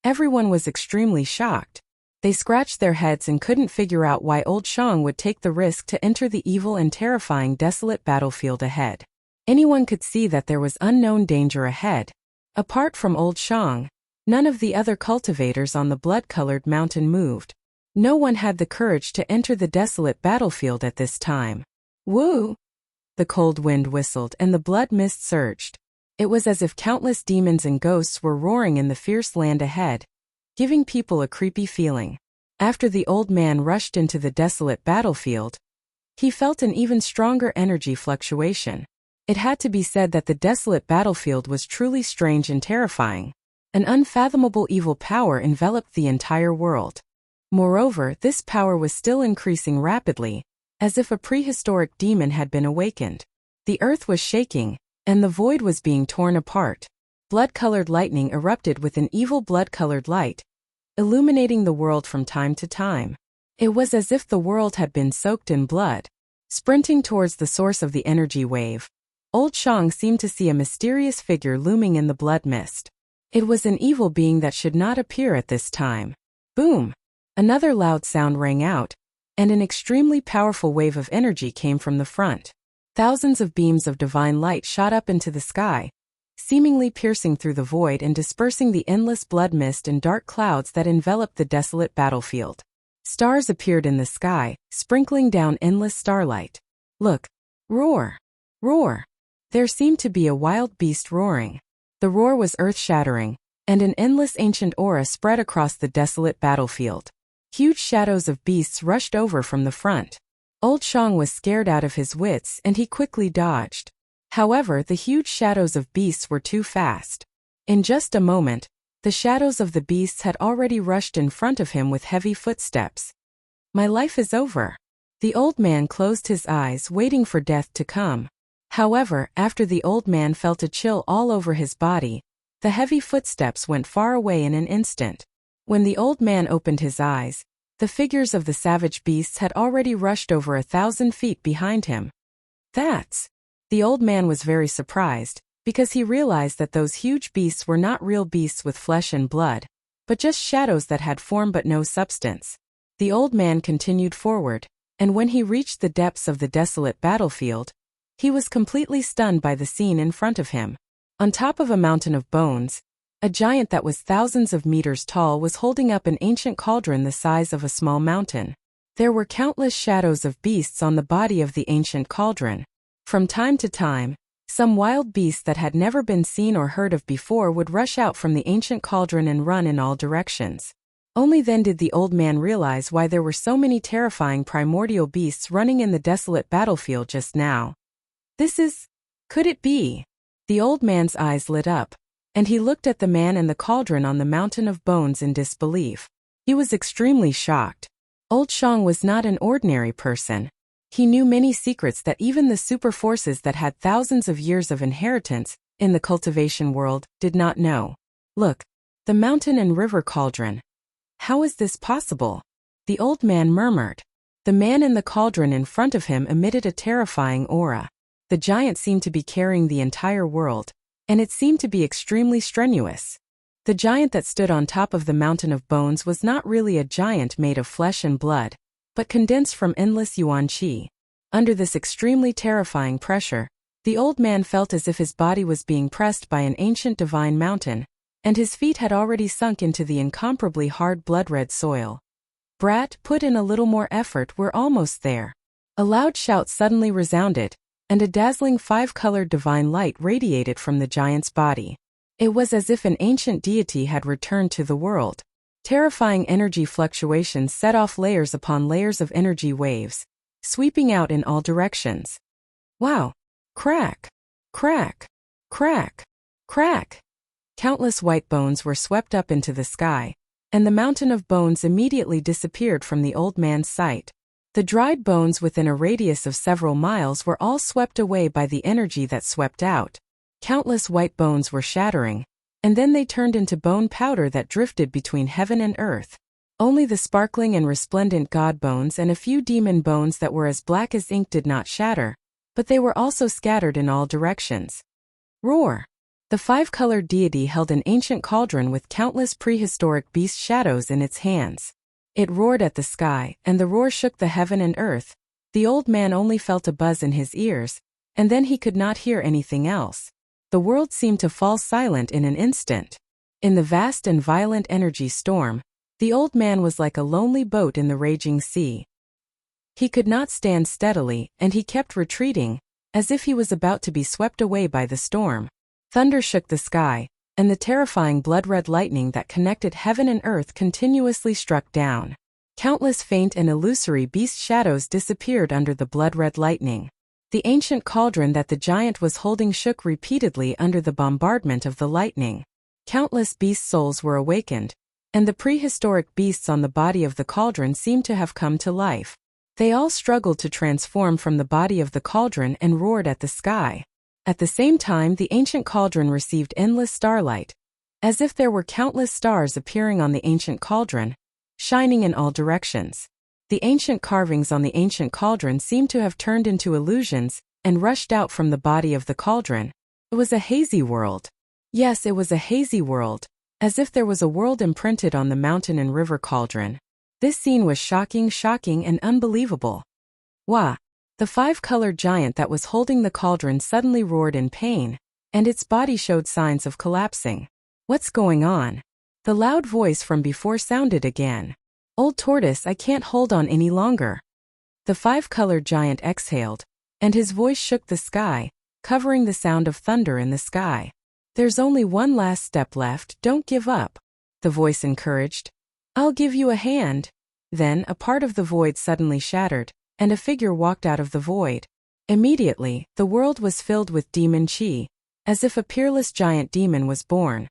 Everyone was extremely shocked. They scratched their heads and couldn't figure out why old Shang would take the risk to enter the evil and terrifying desolate battlefield ahead. Anyone could see that there was unknown danger ahead. Apart from Old Shang, none of the other cultivators on the blood-colored mountain moved. No one had the courage to enter the desolate battlefield at this time. Woo! The cold wind whistled and the blood mist surged. It was as if countless demons and ghosts were roaring in the fierce land ahead, giving people a creepy feeling. After the old man rushed into the desolate battlefield, he felt an even stronger energy fluctuation. It had to be said that the desolate battlefield was truly strange and terrifying. An unfathomable evil power enveloped the entire world. Moreover, this power was still increasing rapidly, as if a prehistoric demon had been awakened. The earth was shaking, and the void was being torn apart. Blood-colored lightning erupted with an evil blood-colored light, illuminating the world from time to time. It was as if the world had been soaked in blood. Sprinting towards the source of the energy wave, Old Shang seemed to see a mysterious figure looming in the blood mist. It was an evil being that should not appear at this time. Boom! Another loud sound rang out, and an extremely powerful wave of energy came from the front. Thousands of beams of divine light shot up into the sky, seemingly piercing through the void and dispersing the endless blood mist and dark clouds that enveloped the desolate battlefield. Stars appeared in the sky, sprinkling down endless starlight. Look! Roar! Roar! There seemed to be a wild beast roaring. The roar was earth-shattering, and an endless ancient aura spread across the desolate battlefield. Huge shadows of beasts rushed over from the front. Old Shang was scared out of his wits and he quickly dodged. However, the huge shadows of beasts were too fast. In just a moment, the shadows of the beasts had already rushed in front of him with heavy footsteps. My life is over. The old man closed his eyes, waiting for death to come. However, after the old man felt a chill all over his body, the heavy footsteps went far away in an instant. When the old man opened his eyes, the figures of the savage beasts had already rushed over 1,000 feet behind him. That's... The old man was very surprised, because he realized that those huge beasts were not real beasts with flesh and blood, but just shadows that had form but no substance. The old man continued forward, and when he reached the depths of the desolate battlefield, he was completely stunned by the scene in front of him. On top of a mountain of bones, a giant that was thousands of meters tall was holding up an ancient cauldron the size of a small mountain. There were countless shadows of beasts on the body of the ancient cauldron. From time to time, some wild beast that had never been seen or heard of before would rush out from the ancient cauldron and run in all directions. Only then did the old man realize why there were so many terrifying primordial beasts running in the desolate battlefield just now. Could it be? The old man's eyes lit up, and he looked at the man and the cauldron on the mountain of bones in disbelief. He was extremely shocked. Old Shang was not an ordinary person. He knew many secrets that even the super forces that had thousands of years of inheritance in the cultivation world did not know. Look, the mountain and river cauldron. How is this possible? The old man murmured. The man in the cauldron in front of him emitted a terrifying aura. The giant seemed to be carrying the entire world, and it seemed to be extremely strenuous. The giant that stood on top of the mountain of bones was not really a giant made of flesh and blood, but condensed from endless yuan qi. Under this extremely terrifying pressure, the old man felt as if his body was being pressed by an ancient divine mountain, and his feet had already sunk into the incomparably hard blood-red soil. Brat, put in a little more effort, we're almost there. A loud shout suddenly resounded, and a dazzling 5-colored divine light radiated from the giant's body. It was as if an ancient deity had returned to the world. Terrifying energy fluctuations set off layers upon layers of energy waves, sweeping out in all directions. Wow! Crack! Crack! Crack! Crack! Countless white bones were swept up into the sky, and the mountain of bones immediately disappeared from the old man's sight. The dried bones within a radius of several miles were all swept away by the energy that swept out. Countless white bones were shattering, and then they turned into bone powder that drifted between heaven and earth. Only the sparkling and resplendent god bones and a few demon bones that were as black as ink did not shatter, but they were also scattered in all directions. Roar! The 5-colored deity held an ancient cauldron with countless prehistoric beast shadows in its hands. It roared at the sky, and the roar shook the heaven and earth. The old man only felt a buzz in his ears, and then he could not hear anything else. the world seemed to fall silent in an instant. In the vast and violent energy storm, the old man was like a lonely boat in the raging sea. He could not stand steadily, and he kept retreating, as if he was about to be swept away by the storm. Thunder shook the sky, and the terrifying blood-red lightning that connected heaven and earth continuously struck down. Countless faint and illusory beast shadows disappeared under the blood-red lightning. The ancient cauldron that the giant was holding shook repeatedly under the bombardment of the lightning. Countless beast souls were awakened, and the prehistoric beasts on the body of the cauldron seemed to have come to life. They all struggled to transform from the body of the cauldron and roared at the sky. At the same time, the ancient cauldron received endless starlight, as if there were countless stars appearing on the ancient cauldron, shining in all directions. The ancient carvings on the ancient cauldron seemed to have turned into illusions and rushed out from the body of the cauldron. It was a hazy world. Yes, it was a hazy world, as if there was a world imprinted on the mountain and river cauldron. This scene was shocking and unbelievable. Wah! The five-colored giant that was holding the cauldron suddenly roared in pain, and its body showed signs of collapsing. What's going on? The loud voice from before sounded again. Old tortoise, I can't hold on any longer. The five-colored giant exhaled, and his voice shook the sky, covering the sound of thunder in the sky. There's only one last step left, don't give up. The voice encouraged. I'll give you a hand. Then a part of the void suddenly shattered, and a figure walked out of the void. Immediately, the world was filled with demon chi, as if a peerless giant demon was born.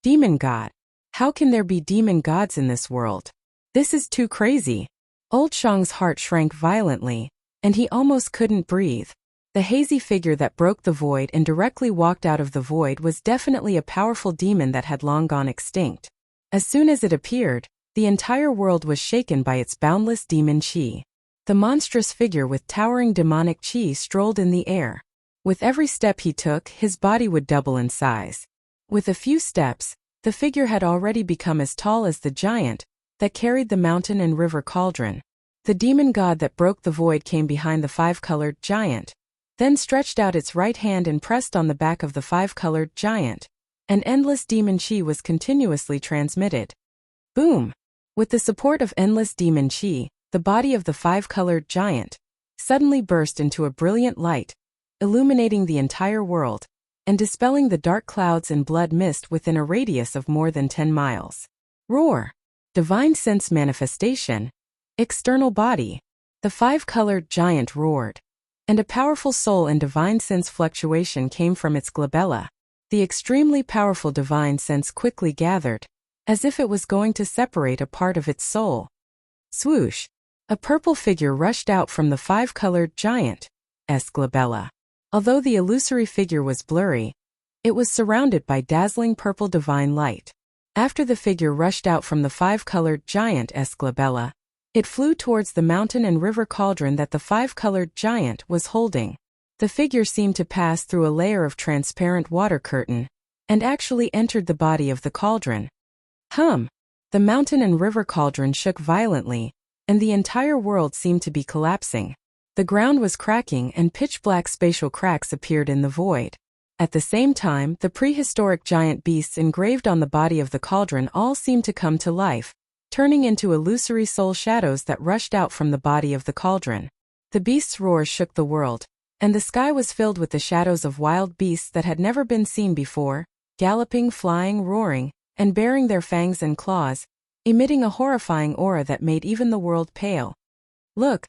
Demon god. How can there be demon gods in this world? This is too crazy. Old Shang's heart shrank violently, and he almost couldn't breathe. The hazy figure that broke the void and directly walked out of the void was definitely a powerful demon that had long gone extinct. As soon as it appeared, the entire world was shaken by its boundless demon chi. The monstrous figure with towering demonic chi strolled in the air. With every step he took, his body would double in size. With a few steps, the figure had already become as tall as the giant that carried the mountain and river cauldron. The demon god that broke the void came behind the five-colored giant, then stretched out its right hand and pressed on the back of the five-colored giant. An endless demon chi was continuously transmitted. Boom! With the support of endless demon chi, the body of the five-colored giant suddenly burst into a brilliant light, illuminating the entire world, and dispelling the dark clouds and blood mist within a radius of more than 10 miles. Roar! Divine sense manifestation. External body. The five-colored giant roared, and a powerful soul and divine sense fluctuation came from its glabella. The extremely powerful divine sense quickly gathered, as if it was going to separate a part of its soul. Swoosh! A purple figure rushed out from the five-colored giant's glabella. Although the illusory figure was blurry, it was surrounded by dazzling purple divine light. After the figure rushed out from the five-colored giant's glabella, it flew towards the mountain and river cauldron that the five-colored giant was holding. The figure seemed to pass through a layer of transparent water curtain, and actually entered the body of the cauldron. The mountain and river cauldron shook violently, and the entire world seemed to be collapsing. The ground was cracking and pitch-black spatial cracks appeared in the void. At the same time, the prehistoric giant beasts engraved on the body of the cauldron all seemed to come to life, turning into illusory soul shadows that rushed out from the body of the cauldron. The beasts' roars shook the world, and the sky was filled with the shadows of wild beasts that had never been seen before, galloping, flying, roaring, and baring their fangs and claws, emitting a horrifying aura that made even the world pale. Look!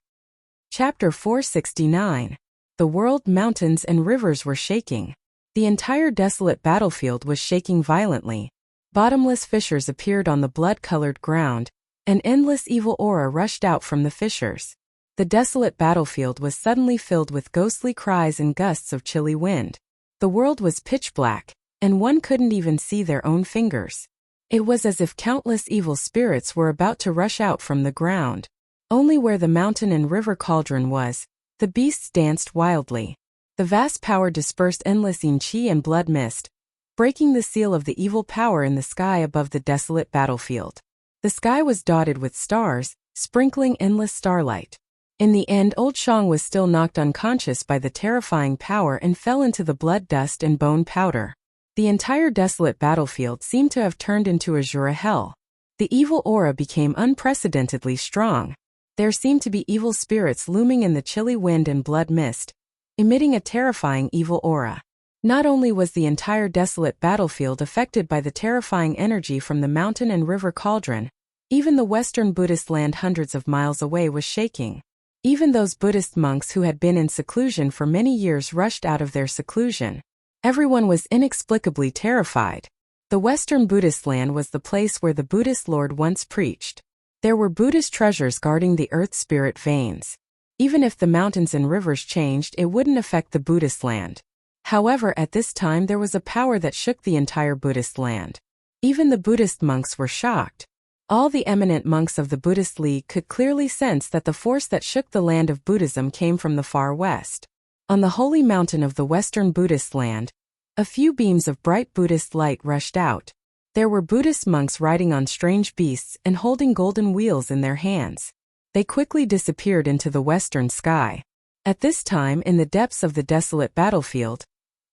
Chapter 469. The world, mountains and rivers were shaking. The entire desolate battlefield was shaking violently. Bottomless fissures appeared on the blood-colored ground, an endless evil aura rushed out from the fissures. The desolate battlefield was suddenly filled with ghostly cries and gusts of chilly wind. The world was pitch black, and one couldn't even see their own fingers. It was as if countless evil spirits were about to rush out from the ground. Only where the mountain and river cauldron was, the beasts danced wildly. The vast power dispersed endless yin chi and blood mist, breaking the seal of the evil power in the sky above the desolate battlefield. The sky was dotted with stars, sprinkling endless starlight. In the end, old Shang was still knocked unconscious by the terrifying power and fell into the blood dust and bone powder. The entire desolate battlefield seemed to have turned into azure hell. The evil aura became unprecedentedly strong. There seemed to be evil spirits looming in the chilly wind and blood mist, emitting a terrifying evil aura. Not only was the entire desolate battlefield affected by the terrifying energy from the mountain and river cauldron, even the western Buddhist land hundreds of miles away was shaking. Even those Buddhist monks who had been in seclusion for many years rushed out of their seclusion. Everyone was inexplicably terrified. The western Buddhist land was the place where the Buddhist Lord once preached. There were Buddhist treasures guarding the earth spirit veins. Even if the mountains and rivers changed, it wouldn't affect the Buddhist land. However, at this time there was a power that shook the entire Buddhist land. Even the Buddhist monks were shocked. All the eminent monks of the Buddhist League could clearly sense that the force that shook the land of Buddhism came from the far west. On the holy mountain of the western Buddhist land, a few beams of bright Buddhist light rushed out. There were Buddhist monks riding on strange beasts and holding golden wheels in their hands. They quickly disappeared into the western sky. At this time, in the depths of the desolate battlefield,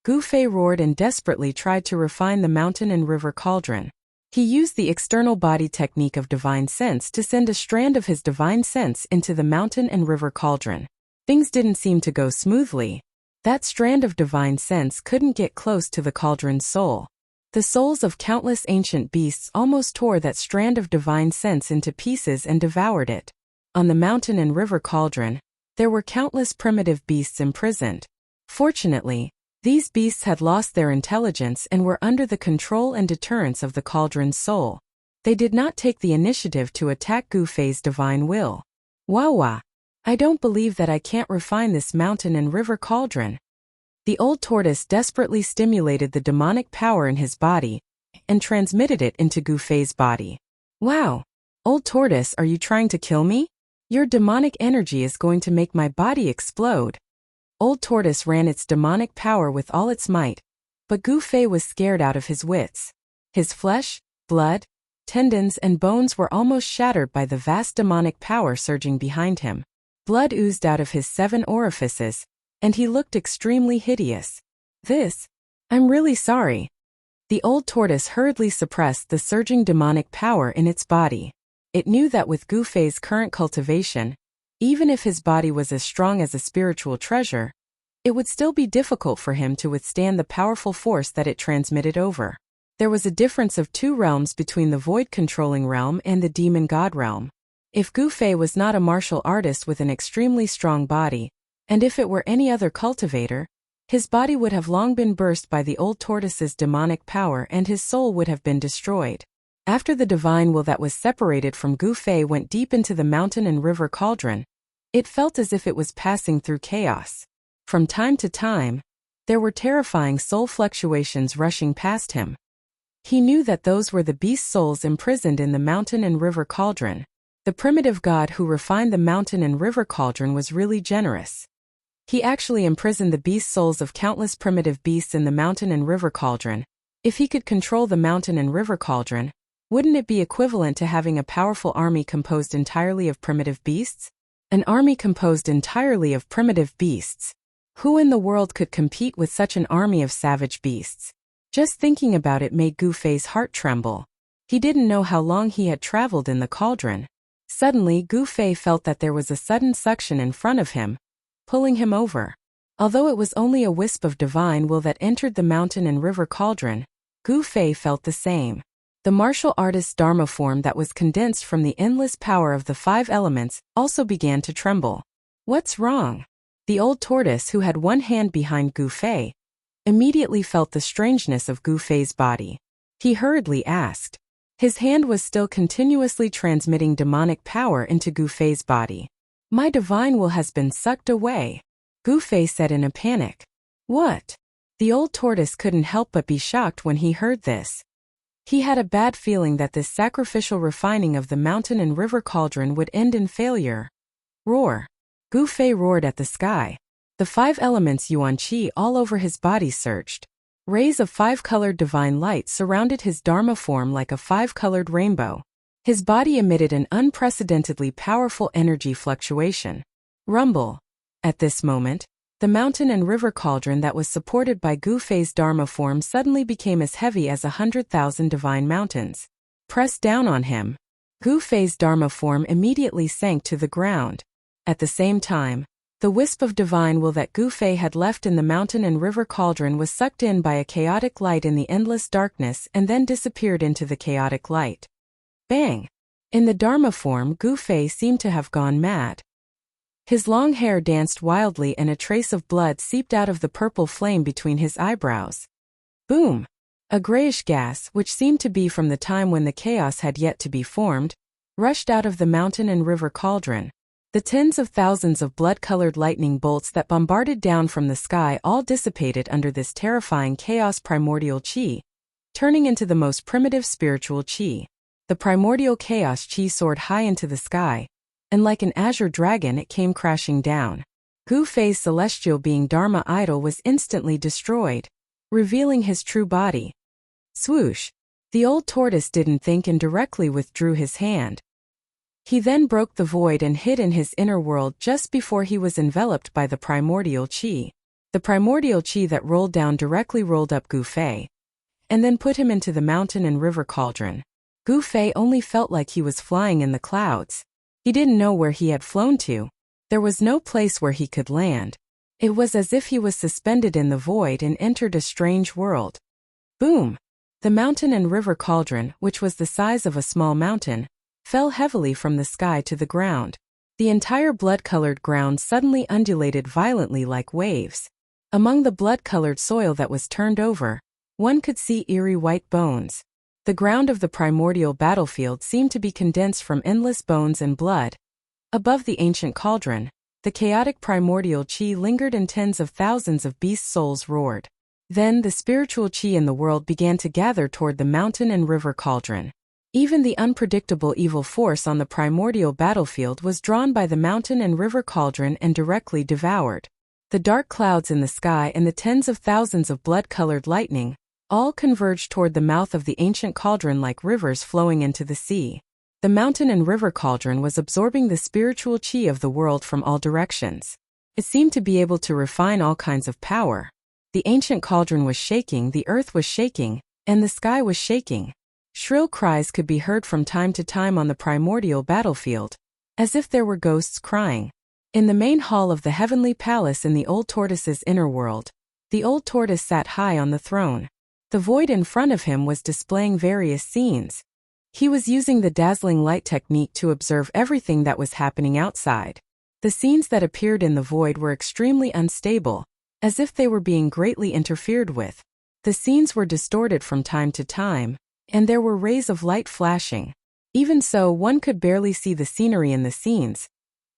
Gu Fei roared and desperately tried to refine the mountain and river cauldron. He used the external body technique of divine sense to send a strand of his divine sense into the mountain and river cauldron. Things didn't seem to go smoothly. That strand of divine sense couldn't get close to the cauldron's soul. The souls of countless ancient beasts almost tore that strand of divine sense into pieces and devoured it. On the mountain and river cauldron, there were countless primitive beasts imprisoned. Fortunately, these beasts had lost their intelligence and were under the control and deterrence of the cauldron's soul. They did not take the initiative to attack Gu Fei's divine will. Wawa! I don't believe that I can't refine this mountain and river cauldron. The old tortoise desperately stimulated the demonic power in his body and transmitted it into Gu Fei's body. Wow! Old tortoise, are you trying to kill me? Your demonic energy is going to make my body explode. Old tortoise ran its demonic power with all its might, but Gu Fei was scared out of his wits. His flesh, blood, tendons and bones were almost shattered by the vast demonic power surging behind him. Blood oozed out of his 7 orifices, and he looked extremely hideous. I'm really sorry. The old tortoise hurriedly suppressed the surging demonic power in its body. It knew that with Gu Fei's current cultivation, even if his body was as strong as a spiritual treasure, it would still be difficult for him to withstand the powerful force that it transmitted over. There was a difference of 2 realms between the void-controlling realm and the demon god realm. If Gu Fei was not a martial artist with an extremely strong body, and if it were any other cultivator, his body would have long been burst by the old tortoise's demonic power and his soul would have been destroyed. After the divine will that was separated from Gu Fei went deep into the mountain and river cauldron, it felt as if it was passing through chaos. From time to time, there were terrifying soul fluctuations rushing past him. He knew that those were the beast souls imprisoned in the mountain and river cauldron. The primitive god who refined the mountain and river cauldron was really generous. He actually imprisoned the beast souls of countless primitive beasts in the mountain and river cauldron. If he could control the mountain and river cauldron, wouldn't it be equivalent to having a powerful army composed entirely of primitive beasts? An army composed entirely of primitive beasts. Who in the world could compete with such an army of savage beasts? Just thinking about it made Gu Fei's heart tremble. He didn't know how long he had traveled in the cauldron. Suddenly, Gu Fei felt that there was a sudden suction in front of him, pulling him over. Although it was only a wisp of divine will that entered the mountain and river cauldron, Gu Fei felt the same. The martial artist's dharma form that was condensed from the endless power of the 5 elements also began to tremble. What's wrong? The old tortoise, who had one hand behind Gu Fei, immediately felt the strangeness of Gu Fei's body. He hurriedly asked. His hand was still continuously transmitting demonic power into Gu Fei's body. My divine will has been sucked away, Gu Fei said in a panic. What? The old tortoise couldn't help but be shocked when he heard this. He had a bad feeling that this sacrificial refining of the mountain and river cauldron would end in failure. Roar! Gu Fei roared at the sky. The 5 elements yuan qi all over his body surged. Rays of 5-colored divine light surrounded his dharma form like a 5-colored rainbow. His body emitted an unprecedentedly powerful energy fluctuation. Rumble. At this moment, the mountain and river cauldron that was supported by Gu Fei's Dharma form suddenly became as heavy as 100,000 divine mountains. Pressed down on him, Gu Fei's Dharma form immediately sank to the ground. At the same time, the wisp of divine will that Gu Fei had left in the mountain and river cauldron was sucked in by a chaotic light in the endless darkness and then disappeared into the chaotic light. Bang! In the Dharma form, Gu Fei seemed to have gone mad. His long hair danced wildly and a trace of blood seeped out of the purple flame between his eyebrows. Boom! A grayish gas, which seemed to be from the time when the chaos had yet to be formed, rushed out of the mountain and river cauldron. The tens of thousands of blood-colored lightning bolts that bombarded down from the sky all dissipated under this terrifying chaos primordial chi, turning into the most primitive spiritual chi. The primordial chaos chi soared high into the sky, and like an azure dragon it came crashing down. Gu Fei's celestial being Dharma idol was instantly destroyed, revealing his true body. Swoosh! The old tortoise didn't think and directly withdrew his hand. He then broke the void and hid in his inner world just before he was enveloped by the primordial chi. The primordial chi that rolled down directly rolled up Gu Fei, and then put him into the mountain and river cauldron. Gu Fei only felt like he was flying in the clouds. He didn't know where he had flown to. There was no place where he could land. It was as if he was suspended in the void and entered a strange world. Boom! The mountain and river cauldron, which was the size of a small mountain, fell heavily from the sky to the ground. The entire blood-colored ground suddenly undulated violently like waves. Among the blood-colored soil that was turned over, one could see eerie white bones. The ground of the primordial battlefield seemed to be condensed from endless bones and blood. Above the ancient cauldron, the chaotic primordial chi lingered and tens of thousands of beast souls roared. Then the spiritual chi in the world began to gather toward the mountain and river cauldron. Even the unpredictable evil force on the primordial battlefield was drawn by the mountain and river cauldron and directly devoured. The dark clouds in the sky and the tens of thousands of blood-colored lightning all converged toward the mouth of the ancient cauldron like rivers flowing into the sea. The mountain and river cauldron was absorbing the spiritual chi of the world from all directions. It seemed to be able to refine all kinds of power. The ancient cauldron was shaking, the earth was shaking, and the sky was shaking. Shrill cries could be heard from time to time on the primordial battlefield, as if there were ghosts crying. In the main hall of the heavenly palace in the old tortoise's inner world, the old tortoise sat high on the throne. The void in front of him was displaying various scenes. He was using the dazzling light technique to observe everything that was happening outside. The scenes that appeared in the void were extremely unstable, as if they were being greatly interfered with. The scenes were distorted from time to time, and there were rays of light flashing. Even so, one could barely see the scenery in the scenes.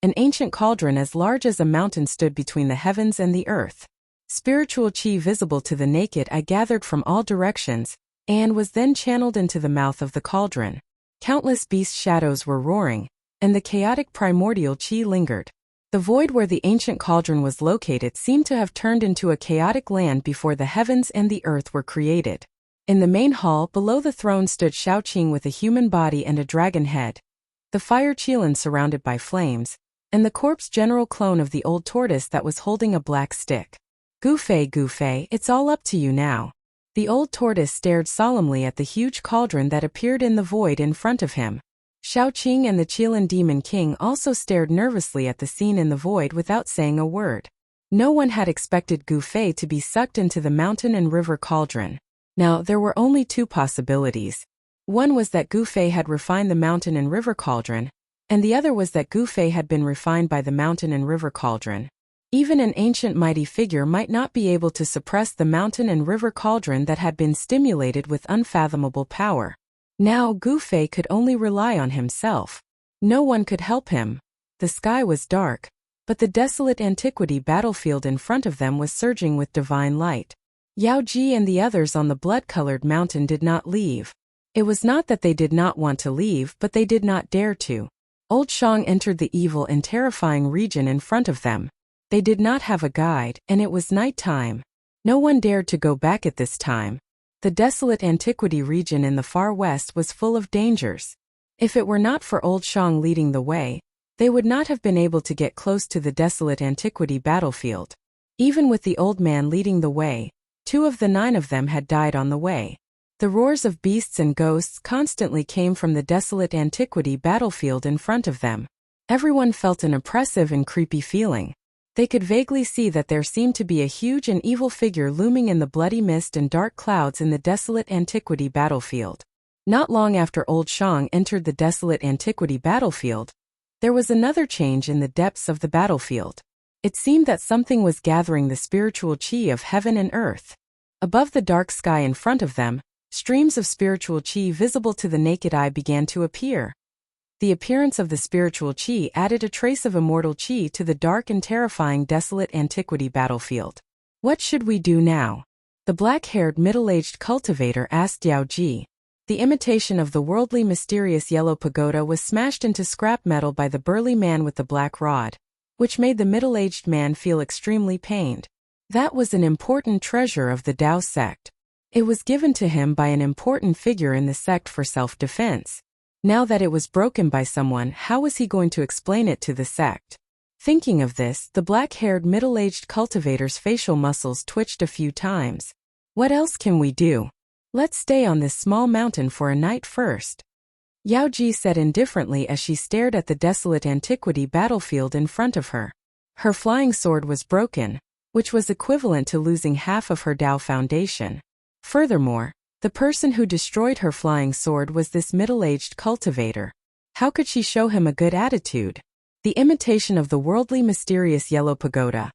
An ancient cauldron as large as a mountain stood between the heavens and the earth. Spiritual chi visible to the naked eye gathered from all directions, and was then channeled into the mouth of the cauldron. Countless beast shadows were roaring, and the chaotic primordial chi lingered. The void where the ancient cauldron was located seemed to have turned into a chaotic land before the heavens and the earth were created. In the main hall below the throne stood Shaoqing with a human body and a dragon head, the fire Qilin surrounded by flames, and the corpse general clone of the old tortoise that was holding a black stick. Gu Fei, it's all up to you now. The old tortoise stared solemnly at the huge cauldron that appeared in the void in front of him. Shaoqing and the Qilin Demon King also stared nervously at the scene in the void without saying a word. No one had expected Gu Fei to be sucked into the mountain and river cauldron. Now, there were only two possibilities. One was that Gu Fei had refined the mountain and river cauldron, and the other was that Gu Fei had been refined by the mountain and river cauldron. Even an ancient mighty figure might not be able to suppress the mountain and river cauldron that had been stimulated with unfathomable power. Now Gu Fei could only rely on himself. No one could help him. The sky was dark, but the desolate antiquity battlefield in front of them was surging with divine light. Yao Ji and the others on the blood-colored mountain did not leave. It was not that they did not want to leave, but they did not dare to. Old Shang entered the evil and terrifying region in front of them. They did not have a guide, and it was night time. No one dared to go back at this time. The desolate antiquity region in the far west was full of dangers. If it were not for Old Shang leading the way, They would not have been able to get close to the desolate antiquity battlefield. Even with the old man leading the way, 2 of the 9 of them had died on the way. The roars of beasts and ghosts constantly came from the desolate antiquity battlefield in front of them. Everyone felt an oppressive and creepy feeling. They could vaguely see that there seemed to be a huge and evil figure looming in the bloody mist and dark clouds in the desolate antiquity battlefield. Not long after Old Shang entered the desolate antiquity battlefield, there was another change in the depths of the battlefield. It seemed that something was gathering the spiritual chi of heaven and earth. Above the dark sky in front of them, streams of spiritual chi visible to the naked eye began to appear. The appearance of the spiritual chi added a trace of immortal chi to the dark and terrifying desolate antiquity battlefield. What should we do now? The black-haired middle-aged cultivator asked Yao Ji. The imitation of the worldly mysterious yellow pagoda was smashed into scrap metal by the burly man with the black rod, which made the middle-aged man feel extremely pained. That was an important treasure of the Dao sect. It was given to him by an important figure in the sect for self-defense. Now that it was broken by someone, how was he going to explain it to the sect? Thinking of this, the black-haired middle-aged cultivator's facial muscles twitched a few times. What else can we do? Let's stay on this small mountain for a night first. Yao Ji said indifferently as she stared at the desolate antiquity battlefield in front of her. Her flying sword was broken, which was equivalent to losing half of her Dao foundation. Furthermore, the person who destroyed her flying sword was this middle-aged cultivator. How could she show him a good attitude? The imitation of the worldly mysterious yellow pagoda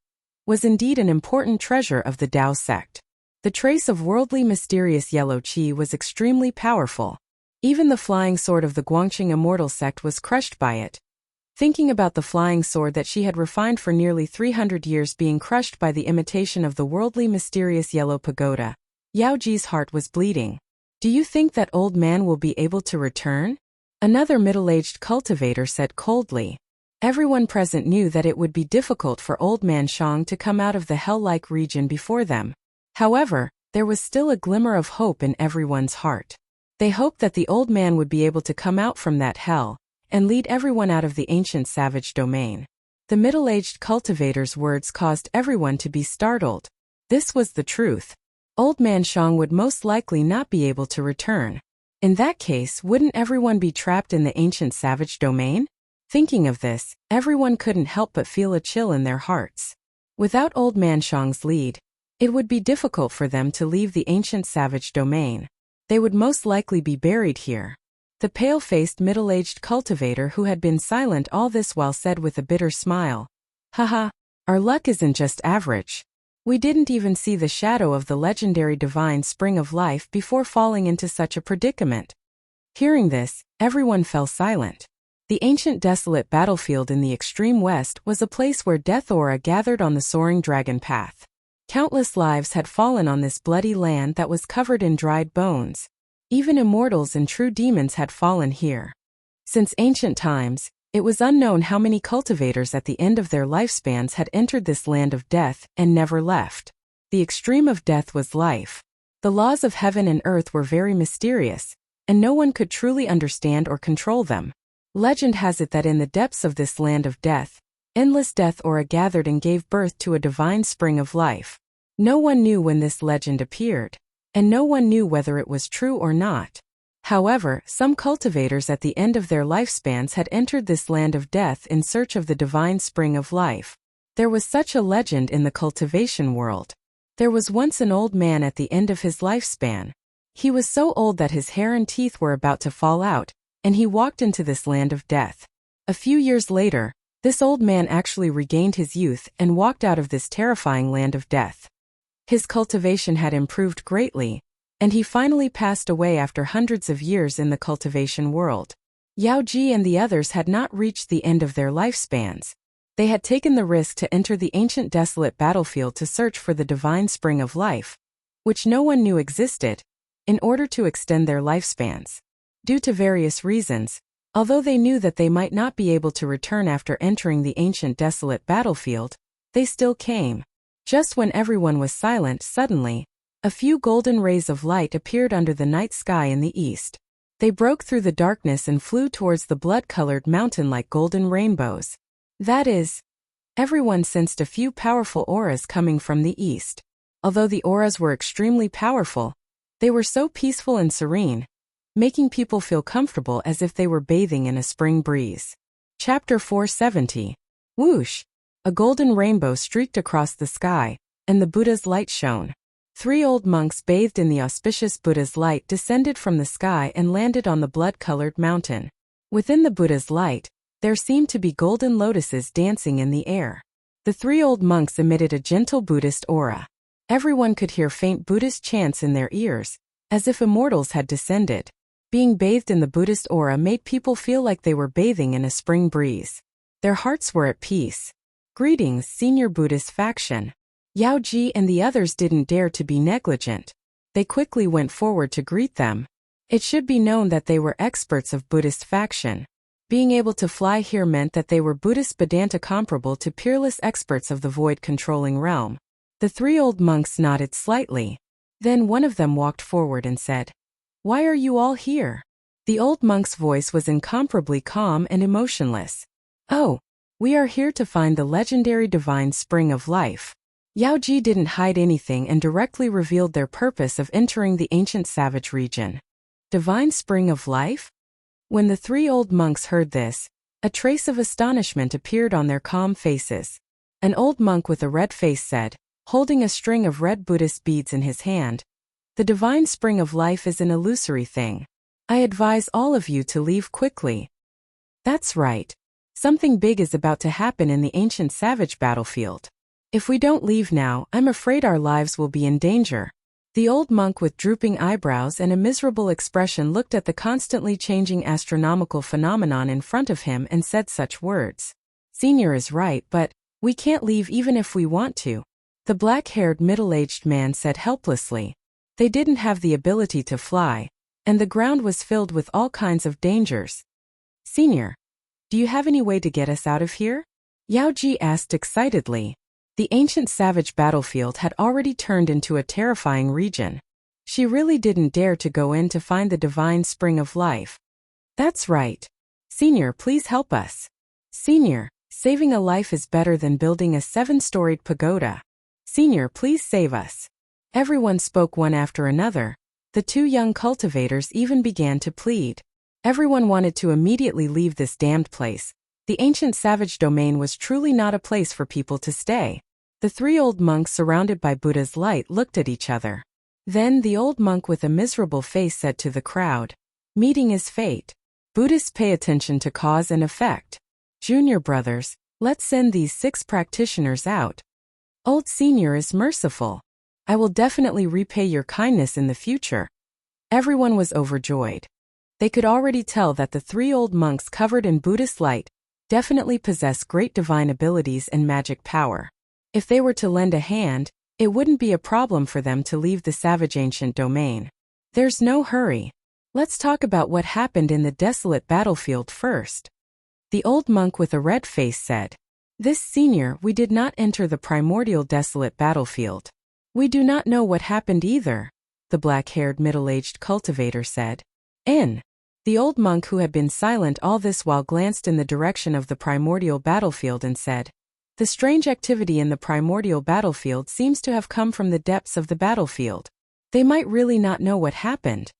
was indeed an important treasure of the Dao sect. The trace of worldly mysterious yellow qi was extremely powerful. Even the flying sword of the Guangqing immortal sect was crushed by it. Thinking about the flying sword that she had refined for nearly 300 years being crushed by the imitation of the worldly mysterious yellow pagoda, Yao Ji's heart was bleeding. Do you think that old man will be able to return? Another middle-aged cultivator said coldly. Everyone present knew that it would be difficult for old man Shang to come out of the hell-like region before them. However, there was still a glimmer of hope in everyone's heart. They hoped that the old man would be able to come out from that hell and lead everyone out of the ancient savage domain. The middle-aged cultivator's words caused everyone to be startled. This was the truth. Old man Shang would most likely not be able to return. In that case, wouldn't everyone be trapped in the ancient savage domain? Thinking of this, everyone couldn't help but feel a chill in their hearts. Without old man Shang's lead, it would be difficult for them to leave the ancient savage domain. They would most likely be buried here. The pale-faced middle-aged cultivator who had been silent all this while said with a bitter smile, "Haha, our luck isn't just average. We didn't even see the shadow of the legendary divine spring of life before falling into such a predicament." Hearing this, everyone fell silent. The ancient desolate battlefield in the extreme west was a place where death aura gathered on the soaring dragon path. Countless lives had fallen on this bloody land that was covered in dried bones. Even immortals and true demons had fallen here. Since ancient times, it was unknown how many cultivators at the end of their lifespans had entered this land of death and never left. The extreme of death was life. The laws of heaven and earth were very mysterious, and no one could truly understand or control them. Legend has it that in the depths of this land of death, endless death aura gathered and gave birth to a divine spring of life. No one knew when this legend appeared, and no one knew whether it was true or not. However, some cultivators at the end of their lifespans had entered this land of death in search of the divine spring of life. There was such a legend in the cultivation world. There was once an old man at the end of his lifespan. He was so old that his hair and teeth were about to fall out, and he walked into this land of death. A few years later, this old man actually regained his youth and walked out of this terrifying land of death. His cultivation had improved greatly, and he finally passed away after hundreds of years in the cultivation world. Yao Ji and the others had not reached the end of their lifespans. They had taken the risk to enter the ancient desolate battlefield to search for the divine spring of life, which no one knew existed, in order to extend their lifespans. Due to various reasons, although they knew that they might not be able to return after entering the ancient desolate battlefield, they still came. Just when everyone was silent, suddenly, a few golden rays of light appeared under the night sky in the east. They broke through the darkness and flew towards the blood-colored mountain like golden rainbows. That is, everyone sensed a few powerful auras coming from the east. Although the auras were extremely powerful, they were so peaceful and serene, making people feel comfortable as if they were bathing in a spring breeze. Chapter 470. Whoosh! A golden rainbow streaked across the sky, and the Buddha's light shone. 3 old monks bathed in the auspicious Buddha's light descended from the sky and landed on the blood-colored mountain. Within the Buddha's light, there seemed to be golden lotuses dancing in the air. The 3 old monks emitted a gentle Buddhist aura. Everyone could hear faint Buddhist chants in their ears, as if immortals had descended. Being bathed in the Buddhist aura made people feel like they were bathing in a spring breeze. Their hearts were at peace. Greetings, senior Buddhist faction. Yao Ji and the others didn't dare to be negligent. They quickly went forward to greet them. It should be known that they were experts of Buddhist faction. Being able to fly here meant that they were Buddhist Vedanta comparable to peerless experts of the void-controlling realm. The 3 old monks nodded slightly. Then one of them walked forward and said, "Why are you all here?" The old monk's voice was incomparably calm and emotionless. "Oh, we are here to find the legendary divine spring of life." Yao Ji didn't hide anything and directly revealed their purpose of entering the ancient savage region. Divine spring of life? When the 3 old monks heard this, a trace of astonishment appeared on their calm faces. An old monk with a red face said, holding a string of red Buddhist beads in his hand, "The divine spring of life is an illusory thing. I advise all of you to leave quickly." That's right. Something big is about to happen in the ancient savage battlefield. If we don't leave now, I'm afraid our lives will be in danger. The old monk with drooping eyebrows and a miserable expression looked at the constantly changing astronomical phenomenon in front of him and said such words. "Senior is right, but we can't leave even if we want to," the black-haired middle-aged man said helplessly. They didn't have the ability to fly, and the ground was filled with all kinds of dangers. "Senior, do you have any way to get us out of here?" Yao Ji asked excitedly. The ancient savage battlefield had already turned into a terrifying region. She really didn't dare to go in to find the divine spring of life. "That's right. Senior, please help us." "Senior, saving a life is better than building a 7-storied pagoda. Senior, please save us." Everyone spoke one after another. The 2 young cultivators even began to plead. Everyone wanted to immediately leave this damned place. The ancient savage domain was truly not a place for people to stay. The 3 old monks surrounded by Buddha's light looked at each other. Then the old monk with a miserable face said to the crowd, "Meeting is fate. Buddhists pay attention to cause and effect. Junior brothers, let's send these 6 practitioners out. Old senior is merciful. I will definitely repay your kindness in the future." Everyone was overjoyed. They could already tell that the 3 old monks covered in Buddhist light definitely possess great divine abilities and magic power. If they were to lend a hand, it wouldn't be a problem for them to leave the savage ancient domain. There's no hurry. Let's talk about what happened in the desolate battlefield first. The old monk with a red face said, "This senior, we did not enter the primordial desolate battlefield. We do not know what happened either," the black-haired middle-aged cultivator said. The old monk who had been silent all this while glanced in the direction of the primordial battlefield and said, "The strange activity in the primordial battlefield seems to have come from the depths of the battlefield. They might really not know what happened."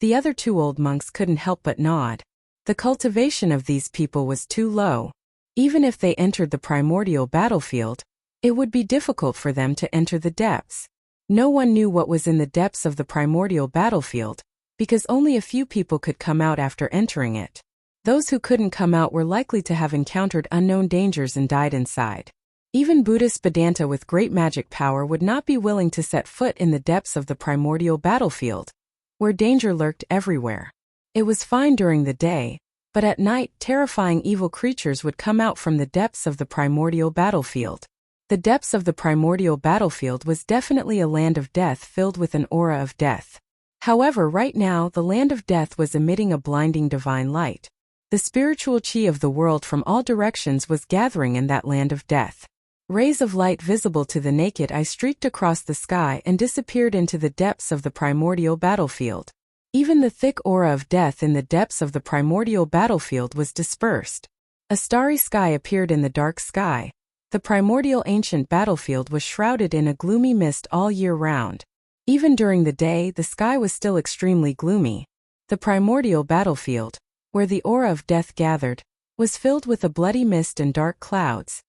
The other 2 old monks couldn't help but nod. The cultivation of these people was too low. Even if they entered the primordial battlefield, it would be difficult for them to enter the depths. No one knew what was in the depths of the primordial battlefield, because only a few people could come out after entering it. Those who couldn't come out were likely to have encountered unknown dangers and died inside. Even Buddhist Vedanta with great magic power would not be willing to set foot in the depths of the primordial battlefield, where danger lurked everywhere. It was fine during the day, but at night terrifying evil creatures would come out from the depths of the primordial battlefield. The depths of the primordial battlefield was definitely a land of death filled with an aura of death. However, right now the land of death was emitting a blinding divine light. The spiritual chi of the world from all directions was gathering in that land of death. Rays of light visible to the naked eye streaked across the sky and disappeared into the depths of the primordial battlefield. Even the thick aura of death in the depths of the primordial battlefield was dispersed. A starry sky appeared in the dark sky. The primordial ancient battlefield was shrouded in a gloomy mist all year round. Even during the day, the sky was still extremely gloomy. The primordial battlefield, where the aura of death gathered, was filled with a bloody mist and dark clouds.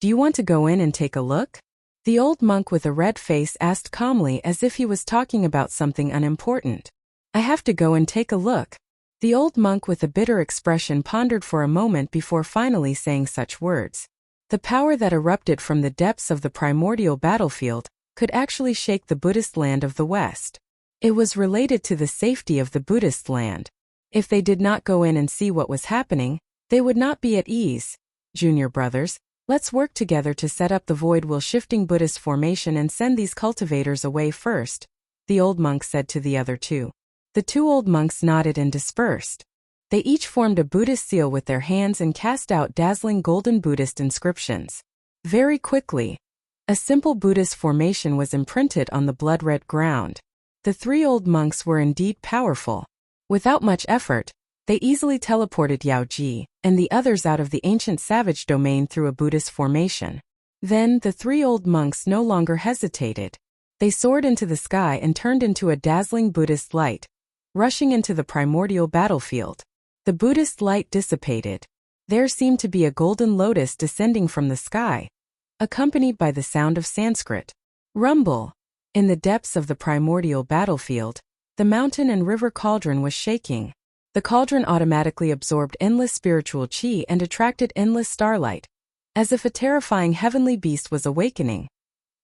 "Do you want to go in and take a look?" The old monk with a red face asked calmly, as if he was talking about something unimportant. "I have to go and take a look." The old monk with a bitter expression pondered for a moment before finally saying such words. The power that erupted from the depths of the primordial battlefield could actually shake the Buddhist land of the West. It was related to the safety of the Buddhist land. If they did not go in and see what was happening, they would not be at ease. "Junior brothers, let's work together to set up the void will shifting Buddhist formation and send these cultivators away first," the old monk said to the other two. The two old monks nodded and dispersed. They each formed a Buddhist seal with their hands and cast out dazzling golden Buddhist inscriptions. Very quickly, a simple Buddhist formation was imprinted on the blood-red ground. The three old monks were indeed powerful. Without much effort, they easily teleported Yao Ji and the others out of the ancient savage domain through a Buddhist formation. Then the three old monks no longer hesitated. They soared into the sky and turned into a dazzling Buddhist light, rushing into the primordial battlefield. The Buddhist light dissipated. There seemed to be a golden lotus descending from the sky, accompanied by the sound of Sanskrit. Rumble. In the depths of the primordial battlefield, the mountain and river cauldron was shaking. The cauldron automatically absorbed endless spiritual chi and attracted endless starlight, as if a terrifying heavenly beast was awakening.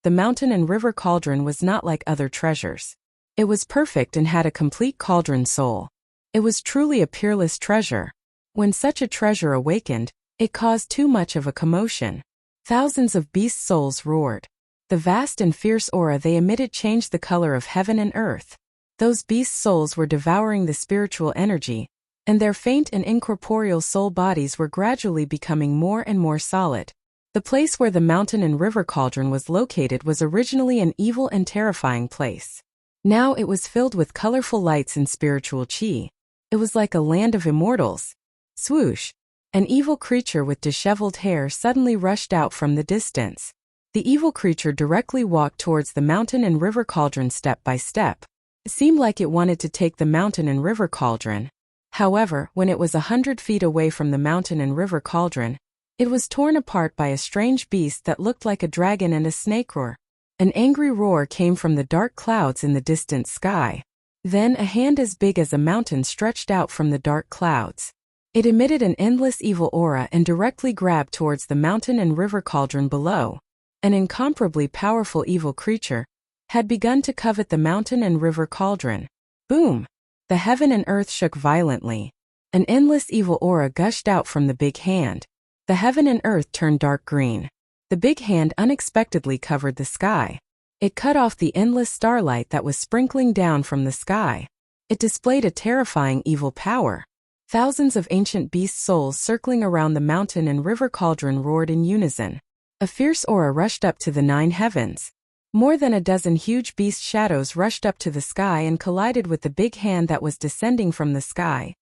The mountain and river cauldron was not like other treasures. It was perfect and had a complete cauldron soul. It was truly a peerless treasure. When such a treasure awakened, it caused too much of a commotion. Thousands of beast souls roared. The vast and fierce aura they emitted changed the color of heaven and earth. Those beast souls were devouring the spiritual energy, and their faint and incorporeal soul bodies were gradually becoming more and more solid. The place where the mountain and river cauldron was located was originally an evil and terrifying place. Now it was filled with colorful lights and spiritual chi. It was like a land of immortals. Swoosh! An evil creature with disheveled hair suddenly rushed out from the distance. The evil creature directly walked towards the mountain and river cauldron step by step. It seemed like it wanted to take the mountain and river cauldron. However, when it was 100 feet away from the mountain and river cauldron, it was torn apart by a strange beast that looked like a dragon and a snake roar. An angry roar came from the dark clouds in the distant sky. Then a hand as big as a mountain stretched out from the dark clouds. It emitted an endless evil aura and directly grabbed towards the mountain and river cauldron below. An incomparably powerful evil creature had begun to covet the mountain and river cauldron. Boom! The heaven and earth shook violently. An endless evil aura gushed out from the big hand. The heaven and earth turned dark green. The big hand unexpectedly covered the sky. It cut off the endless starlight that was sprinkling down from the sky. It displayed a terrifying evil power. Thousands of ancient beast souls circling around the mountain and river cauldron roared in unison. A fierce aura rushed up to the 9 heavens. More than a dozen huge beast shadows rushed up to the sky and collided with the big hand that was descending from the sky.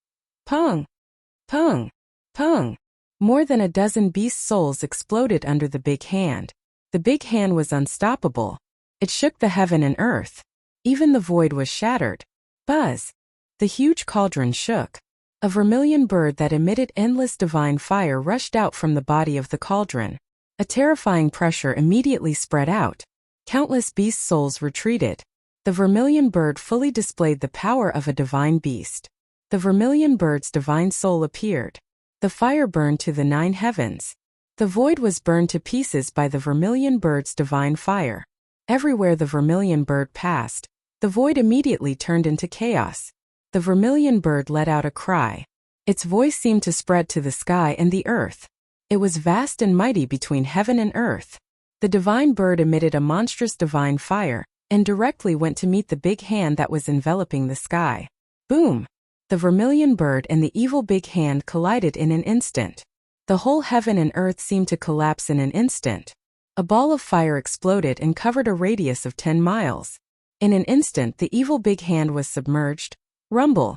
Pung! Pung! Pung! More than a dozen beast souls exploded under the big hand. The big hand was unstoppable. It shook the heaven and earth. Even the void was shattered. Buzz! The huge cauldron shook. A vermilion bird that emitted endless divine fire rushed out from the body of the cauldron. A terrifying pressure immediately spread out. Countless beast souls retreated. The vermilion bird fully displayed the power of a divine beast. The vermilion bird's divine soul appeared. The fire burned to the 9 heavens. The void was burned to pieces by the vermilion bird's divine fire. Everywhere the vermilion bird passed, the void immediately turned into chaos. The vermilion bird let out a cry. Its voice seemed to spread to the sky and the earth. It was vast and mighty between heaven and earth. The divine bird emitted a monstrous divine fire and directly went to meet the big hand that was enveloping the sky. Boom! The vermilion bird and the evil big hand collided in an instant. The whole heaven and earth seemed to collapse in an instant. A ball of fire exploded and covered a radius of 10 miles. In an instant, the evil big hand was submerged, Rumble.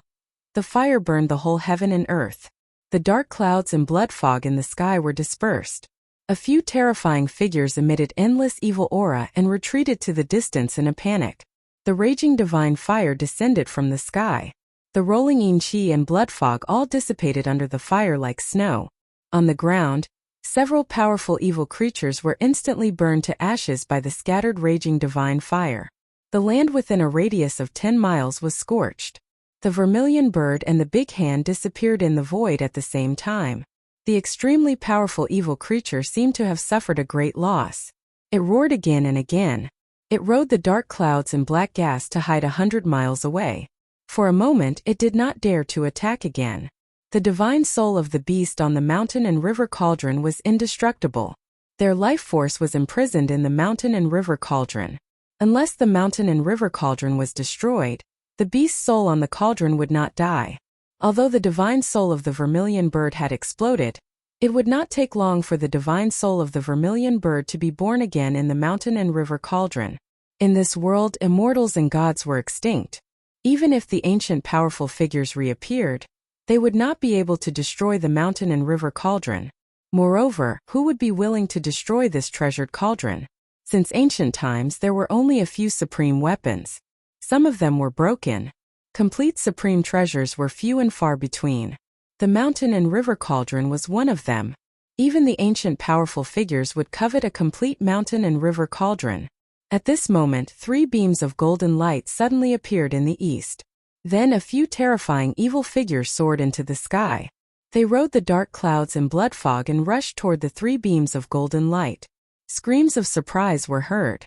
The fire burned the whole heaven and earth. The dark clouds and blood fog in the sky were dispersed. A few terrifying figures emitted endless evil aura and retreated to the distance in a panic. The raging divine fire descended from the sky. The rolling yin qi and blood fog all dissipated under the fire like snow. On the ground, several powerful evil creatures were instantly burned to ashes by the scattered raging divine fire. The land within a radius of 10 miles was scorched. The vermilion bird and the big hand disappeared in the void at the same time. The extremely powerful evil creature seemed to have suffered a great loss. It roared again and again. It rode the dark clouds and black gas to hide 100 miles away. For a moment it did not dare to attack again. The divine soul of the beast on the mountain and river cauldron was indestructible. Their life force was imprisoned in the mountain and river cauldron. Unless the mountain and river cauldron was destroyed, the beast's soul on the cauldron would not die. Although the divine soul of the vermilion bird had exploded, it would not take long for the divine soul of the vermilion bird to be born again in the mountain and river cauldron. In this world, immortals and gods were extinct. Even if the ancient powerful figures reappeared, they would not be able to destroy the mountain and river cauldron. Moreover, who would be willing to destroy this treasured cauldron? Since ancient times there were only a few supreme weapons. Some of them were broken. Complete supreme treasures were few and far between. The mountain and river cauldron was one of them. Even the ancient powerful figures would covet a complete mountain and river cauldron. At this moment 3 beams of golden light suddenly appeared in the east. Then a few terrifying evil figures soared into the sky. They rode the dark clouds and blood fog and rushed toward the 3 beams of golden light. Screams of surprise were heard.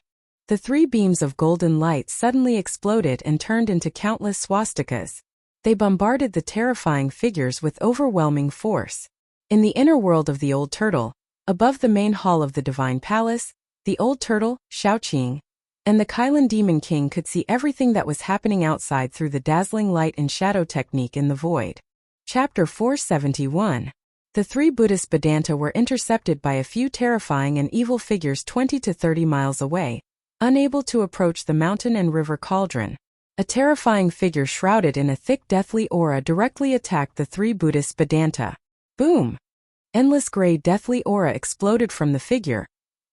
The 3 beams of golden light suddenly exploded and turned into countless swastikas. They bombarded the terrifying figures with overwhelming force. In the inner world of the old turtle, above the main hall of the divine palace, the old turtle, Shaoqing, and the Kailan demon king could see everything that was happening outside through the dazzling light and shadow technique in the void. Chapter 471. The 3 Buddhist Vedanta were intercepted by a few terrifying and evil figures 20 to 30 miles away. Unable to approach the mountain and river cauldron, a terrifying figure shrouded in a thick deathly aura directly attacked the 3 Buddhist Vedanta. Boom! Endless gray deathly aura exploded from the figure,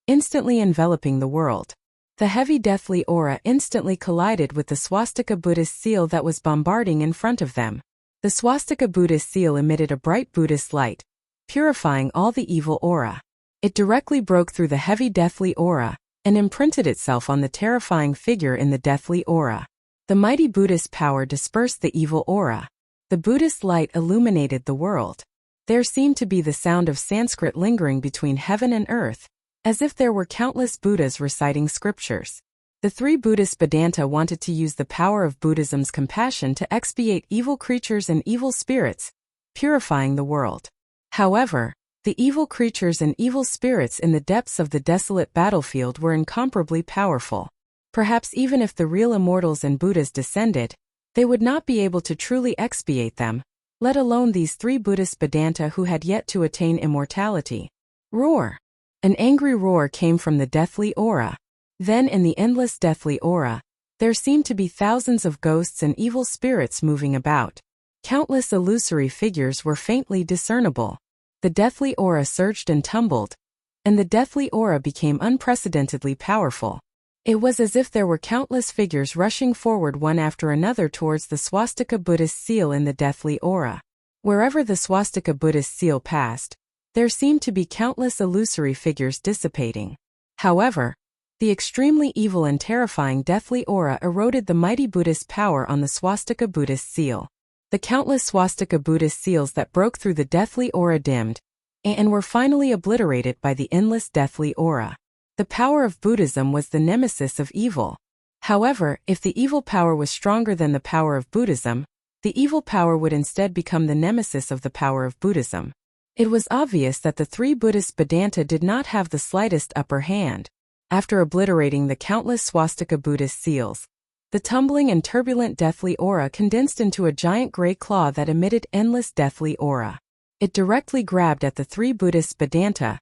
instantly enveloping the world. The heavy deathly aura instantly collided with the swastika Buddhist seal that was bombarding in front of them. The swastika Buddhist seal emitted a bright Buddhist light, purifying all the evil aura. It directly broke through the heavy deathly aura and imprinted itself on the terrifying figure in the deathly aura. The mighty Buddhist power dispersed the evil aura. The Buddhist light illuminated the world. There seemed to be the sound of Sanskrit lingering between heaven and earth, as if there were countless Buddhas reciting scriptures. The 3 Buddhist Vedanta wanted to use the power of Buddhism's compassion to expiate evil creatures and evil spirits, purifying the world. However, the evil creatures and evil spirits in the depths of the desolate battlefield were incomparably powerful. Perhaps even if the real immortals and Buddhas descended, they would not be able to truly expiate them, let alone these 3 Buddhist Vedanta who had yet to attain immortality. Roar! An angry roar came from the deathly aura. Then in the endless deathly aura, there seemed to be thousands of ghosts and evil spirits moving about. Countless illusory figures were faintly discernible. The deathly aura surged and tumbled, and the deathly aura became unprecedentedly powerful. It was as if there were countless figures rushing forward one after another towards the swastika Buddhist seal in the deathly aura. Wherever the swastika Buddhist seal passed, there seemed to be countless illusory figures dissipating. However, the extremely evil and terrifying deathly aura eroded the mighty Buddhist power on the swastika Buddhist seal. The countless swastika Buddhist seals that broke through the deathly aura dimmed and were finally obliterated by the endless deathly aura. The power of Buddhism was the nemesis of evil. However, if the evil power was stronger than the power of Buddhism, the evil power would instead become the nemesis of the power of Buddhism. It was obvious that the 3 Buddhist Vedanta did not have the slightest upper hand. After obliterating the countless swastika Buddhist seals, the tumbling and turbulent deathly aura condensed into a giant gray claw that emitted endless deathly aura. It directly grabbed at the 3 Buddhist Vedanta,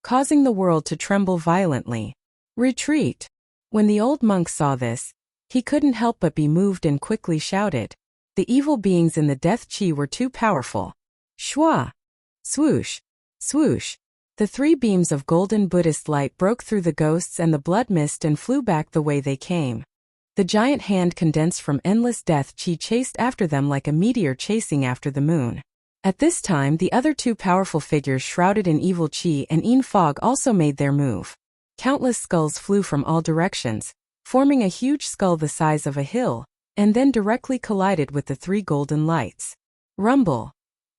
causing the world to tremble violently. Retreat! When the old monk saw this, he couldn't help but be moved and quickly shouted, The evil beings in the death chi were too powerful. Shwa! Swoosh! Swoosh! The three beams of golden Buddhist light broke through the ghosts and the blood mist and flew back the way they came. The giant hand condensed from endless death chi chased after them like a meteor chasing after the moon. At this time, the other two powerful figures shrouded in evil chi and Yin fog also made their move. Countless skulls flew from all directions, forming a huge skull the size of a hill, and then directly collided with the three golden lights. Rumble!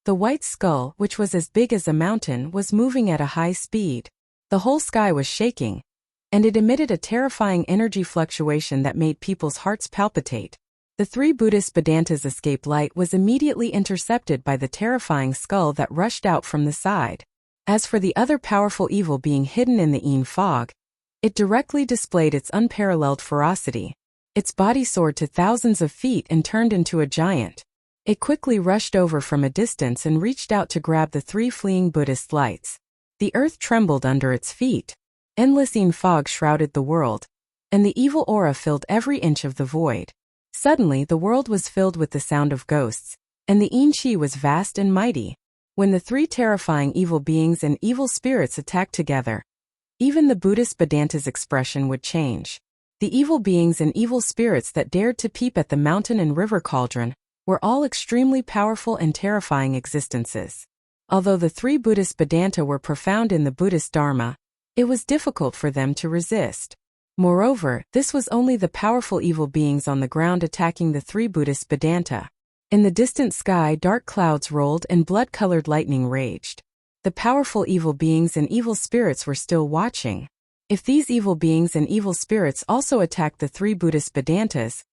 The white skull, which was as big as a mountain, was moving at a high speed. The whole sky was shaking, and it emitted a terrifying energy fluctuation that made people's hearts palpitate. The three Buddhist Vedantas' escape light was immediately intercepted by the terrifying skull that rushed out from the side. As for the other powerful evil being hidden in the Yin fog, it directly displayed its unparalleled ferocity. Its body soared to thousands of feet and turned into a giant. It quickly rushed over from a distance and reached out to grab the three fleeing Buddhist lights. The earth trembled under its feet. Endless Yin fog shrouded the world, and the evil aura filled every inch of the void. Suddenly, the world was filled with the sound of ghosts, and the Yin chi was vast and mighty. When the three terrifying evil beings and evil spirits attacked together, even the Buddhist Vedanta's expression would change. The evil beings and evil spirits that dared to peep at the mountain and river cauldron were all extremely powerful and terrifying existences. Although the three Buddhist Vedanta were profound in the Buddhist Dharma, it was difficult for them to resist. Moreover, this was only the powerful evil beings on the ground attacking the three Buddhist Vedanta. In the distant sky, dark clouds rolled and blood-colored lightning raged. The powerful evil beings and evil spirits were still watching. If these evil beings and evil spirits also attacked the three Buddhist Vedantas,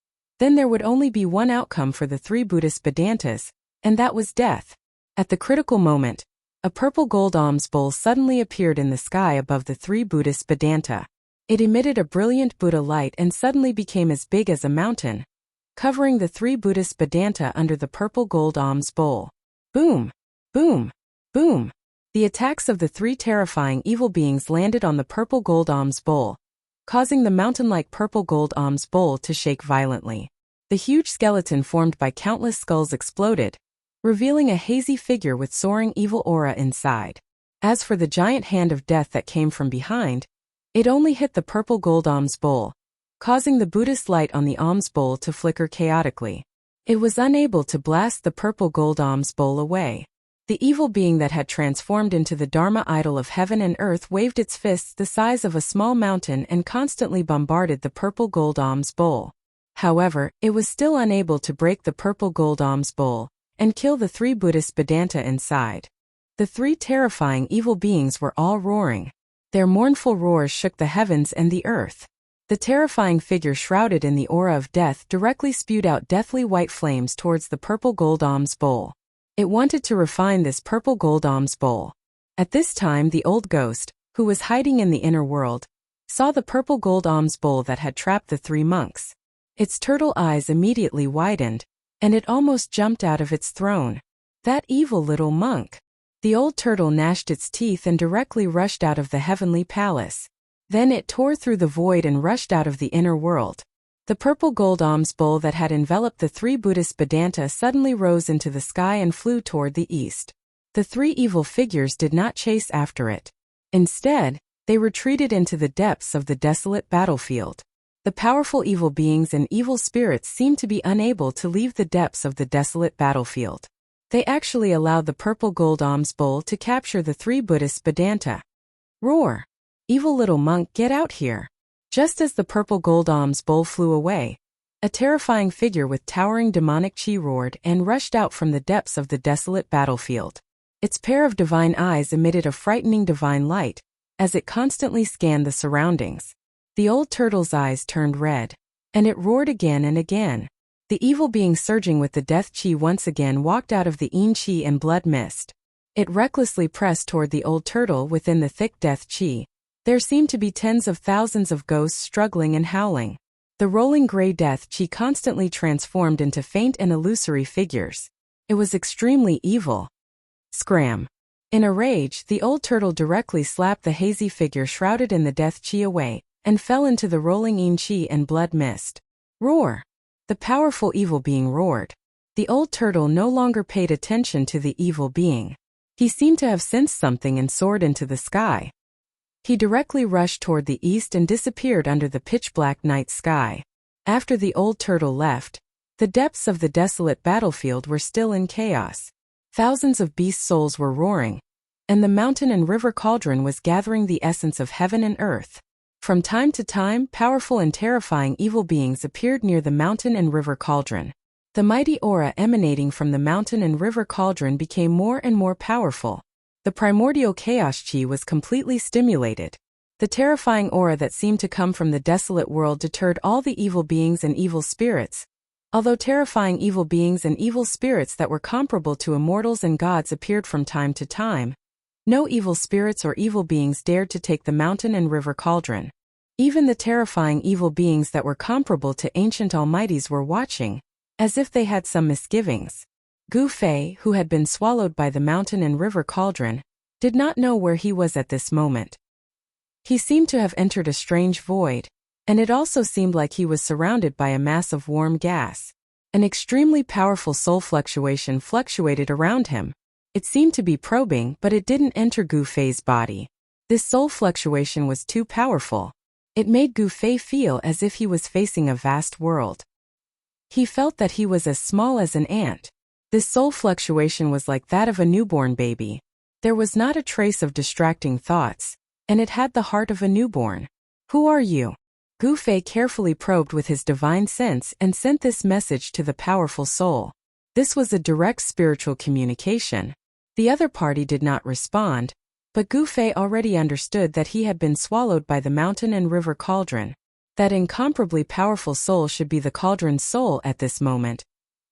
then there would only be one outcome for the three Buddhist Vedantas, and that was death. At the critical moment, a purple gold alms bowl suddenly appeared in the sky above the three Buddhist Vedanta. It emitted a brilliant Buddha light and suddenly became as big as a mountain, covering the three Buddhist Vedanta under the purple gold alms bowl. Boom! Boom! Boom! The attacks of the three terrifying evil beings landed on the purple gold alms bowl, causing the mountain-like purple gold alms bowl to shake violently. The huge skeleton formed by countless skulls exploded, revealing a hazy figure with soaring evil aura inside. As for the giant hand of death that came from behind, it only hit the purple gold alms bowl, causing the Buddhist light on the alms bowl to flicker chaotically. It was unable to blast the purple gold alms bowl away. The evil being that had transformed into the Dharma idol of heaven and earth waved its fists the size of a small mountain and constantly bombarded the purple gold alms bowl. However, it was still unable to break the purple gold alms bowl and kill the three Buddhist Vedanta inside. The three terrifying evil beings were all roaring. Their mournful roars shook the heavens and the earth. The terrifying figure shrouded in the aura of death directly spewed out deathly white flames towards the purple gold alms bowl. It wanted to refine this purple gold alms bowl. At this time, the old ghost, who was hiding in the inner world, saw the purple gold alms bowl that had trapped the three monks. Its turtle eyes immediately widened, and it almost jumped out of its throne. That evil little monk! The old turtle gnashed its teeth and directly rushed out of the heavenly palace. Then it tore through the void and rushed out of the inner world. The purple gold alms bowl that had enveloped the three Buddhist Vedanta suddenly rose into the sky and flew toward the east. The three evil figures did not chase after it. Instead, they retreated into the depths of the desolate battlefield. The powerful evil beings and evil spirits seemed to be unable to leave the depths of the desolate battlefield. They actually allowed the purple gold alms bowl to capture the three Buddhist Vedanta. Roar! Evil little monk, get out here! Just as the purple gold alms bowl flew away, a terrifying figure with towering demonic chi roared and rushed out from the depths of the desolate battlefield. Its pair of divine eyes emitted a frightening divine light, as it constantly scanned the surroundings. The old turtle's eyes turned red, and it roared again and again. The evil being surging with the death chi once again walked out of the Yin chi and blood mist. It recklessly pressed toward the old turtle within the thick death chi. There seemed to be tens of thousands of ghosts struggling and howling. The rolling gray death chi constantly transformed into faint and illusory figures. It was extremely evil. Scram! In a rage, the old turtle directly slapped the hazy figure shrouded in the death chi away, and fell into the rolling Yin chi and blood mist. Roar! The powerful evil being roared. The old turtle no longer paid attention to the evil being. He seemed to have sensed something and soared into the sky. He directly rushed toward the east and disappeared under the pitch-black night sky. After the old turtle left, the depths of the desolate battlefield were still in chaos. Thousands of beast souls were roaring, and the mountain and river cauldron was gathering the essence of heaven and earth. From time to time, powerful and terrifying evil beings appeared near the mountain and river cauldron. The mighty aura emanating from the mountain and river cauldron became more and more powerful. The primordial chaos chi was completely stimulated. The terrifying aura that seemed to come from the desolate world deterred all the evil beings and evil spirits. Although terrifying evil beings and evil spirits that were comparable to immortals and gods appeared from time to time, no evil spirits or evil beings dared to take the mountain and river cauldron. Even the terrifying evil beings that were comparable to ancient almighties were watching, as if they had some misgivings. Gu Fei, who had been swallowed by the mountain and river cauldron, did not know where he was at this moment. He seemed to have entered a strange void, and it also seemed like he was surrounded by a mass of warm gas. An extremely powerful soul fluctuation fluctuated around him. It seemed to be probing, but it didn't enter Gu Fei's body. This soul fluctuation was too powerful. It made Gu Fei feel as if he was facing a vast world. He felt that he was as small as an ant. This soul fluctuation was like that of a newborn baby. There was not a trace of distracting thoughts, and it had the heart of a newborn. "Who are you?" Gu Fei carefully probed with his divine sense and sent this message to the powerful soul. This was a direct spiritual communication. The other party did not respond, but Gu Fei already understood that he had been swallowed by the mountain and river cauldron. That incomparably powerful soul should be the cauldron's soul at this moment.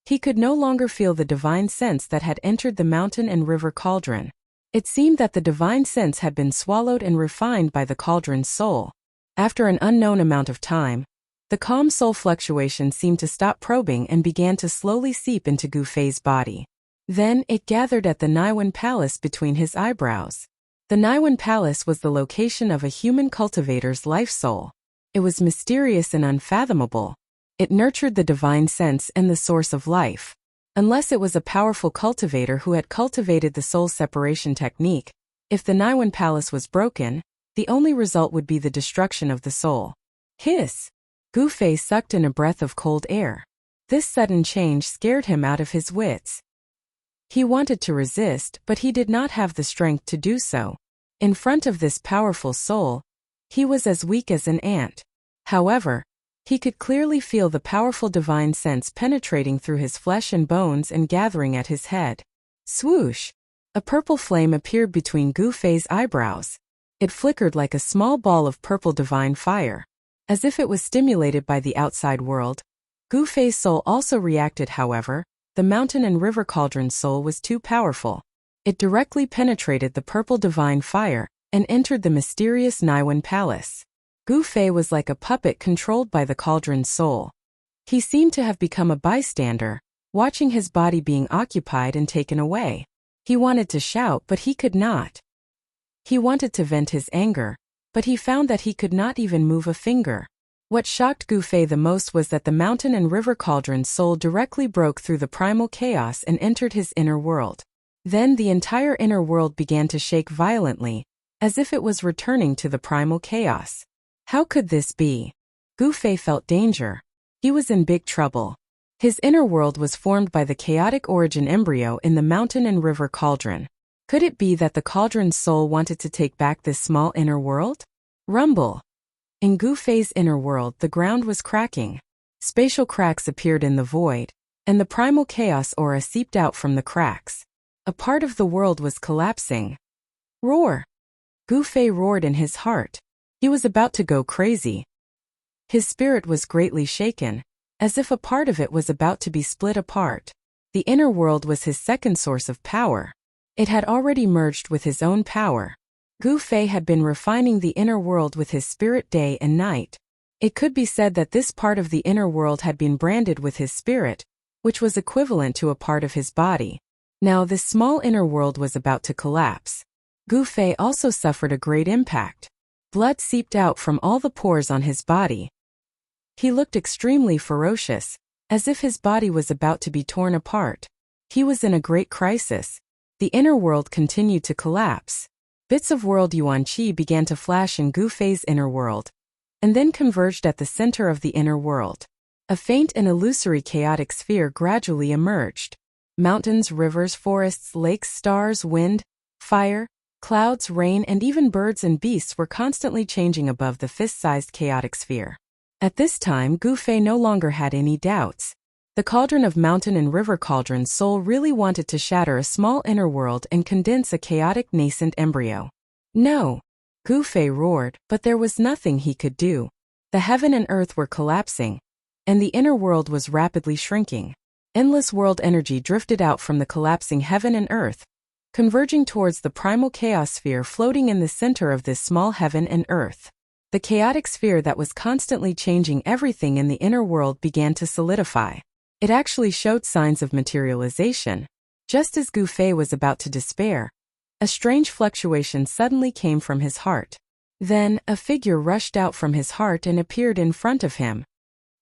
He could no longer feel the divine sense that had entered the mountain and river cauldron. It seemed that the divine sense had been swallowed and refined by the cauldron's soul. After an unknown amount of time, the calm soul fluctuation seemed to stop probing and began to slowly seep into Gu Fei's body. Then it gathered at the Naiwan Palace between his eyebrows. The Naiwan Palace was the location of a human cultivator's life soul. It was mysterious and unfathomable. It nurtured the divine sense and the source of life. Unless it was a powerful cultivator who had cultivated the soul separation technique, if the Naiwan Palace was broken, the only result would be the destruction of the soul. Hiss! Gu Fei sucked in a breath of cold air. This sudden change scared him out of his wits. He wanted to resist, but he did not have the strength to do so. In front of this powerful soul, he was as weak as an ant. However, he could clearly feel the powerful divine sense penetrating through his flesh and bones and gathering at his head. Swoosh! A purple flame appeared between Gu Fei's eyebrows. It flickered like a small ball of purple divine fire. As if it was stimulated by the outside world, Gu Fei's soul also reacted. However, the mountain and river cauldron's soul was too powerful. It directly penetrated the purple divine fire and entered the mysterious Naiwan Palace. Gu Fei was like a puppet controlled by the cauldron's soul. He seemed to have become a bystander, watching his body being occupied and taken away. He wanted to shout, but he could not. He wanted to vent his anger, but he found that he could not even move a finger. What shocked Gu Fei the most was that the mountain and river cauldron's soul directly broke through the primal chaos and entered his inner world. Then the entire inner world began to shake violently, as if it was returning to the primal chaos. How could this be? Gu Fei felt danger. He was in big trouble. His inner world was formed by the chaotic origin embryo in the mountain and river cauldron. Could it be that the cauldron's soul wanted to take back this small inner world? Rumble! In Gu Fei's inner world, the ground was cracking. Spatial cracks appeared in the void, and the primal chaos aura seeped out from the cracks. A part of the world was collapsing. Roar! Gu Fei roared in his heart. He was about to go crazy. His spirit was greatly shaken, as if a part of it was about to be split apart. The inner world was his second source of power. It had already merged with his own power. Gu Fei had been refining the inner world with his spirit day and night. It could be said that this part of the inner world had been branded with his spirit, which was equivalent to a part of his body. Now this small inner world was about to collapse. Gu Fei also suffered a great impact. Blood seeped out from all the pores on his body. He looked extremely ferocious. as if his body was about to be torn apart. He was in a great crisis. The inner world continued to collapse. Bits of world yuan qi began to flash in Gu Fei's inner world, and then converged at the center of the inner world. A faint and illusory chaotic sphere gradually emerged. Mountains, rivers, forests, lakes, stars, wind, fire, clouds, rain, and even birds and beasts were constantly changing above the fist-sized chaotic sphere. At this time, Gu Fei no longer had any doubts. The cauldron of mountain and river cauldron's soul really wanted to shatter a small inner world and condense a chaotic nascent embryo. No! Gu Fei roared, but there was nothing he could do. The heaven and earth were collapsing, and the inner world was rapidly shrinking. Endless world energy drifted out from the collapsing heaven and earth, converging towards the primal chaos sphere floating in the center of this small heaven and earth. The chaotic sphere that was constantly changing everything in the inner world began to solidify. It actually showed signs of materialization. Just as Gu Fei was about to despair, a strange fluctuation suddenly came from his heart. Then, a figure rushed out from his heart and appeared in front of him.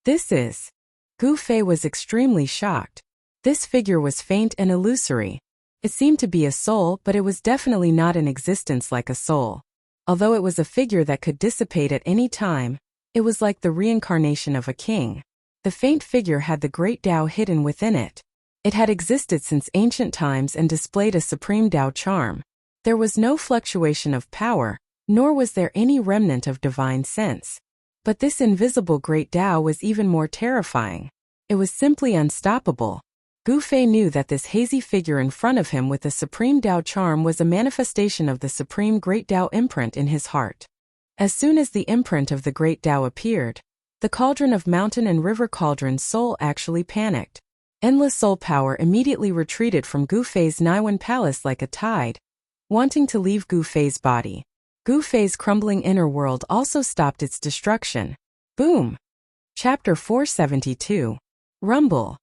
This is... Gu Fei was extremely shocked. This figure was faint and illusory. It seemed to be a soul, but it was definitely not in existence like a soul. Although it was a figure that could dissipate at any time, it was like the reincarnation of a king. The faint figure had the great Tao hidden within it. It had existed since ancient times and displayed a supreme Tao charm. There was no fluctuation of power, nor was there any remnant of divine sense. But this invisible great Tao was even more terrifying. It was simply unstoppable. Gu Fei knew that this hazy figure in front of him with the supreme Tao charm was a manifestation of the supreme great Tao imprint in his heart. As soon as the imprint of the great Tao appeared, the cauldron of mountain and river cauldron's soul actually panicked. Endless soul power immediately retreated from Gu Fei's Naiwan palace like a tide, wanting to leave Gu Fei's body. Gu Fei's crumbling inner world also stopped its destruction. Boom! Chapter 472. Rumble.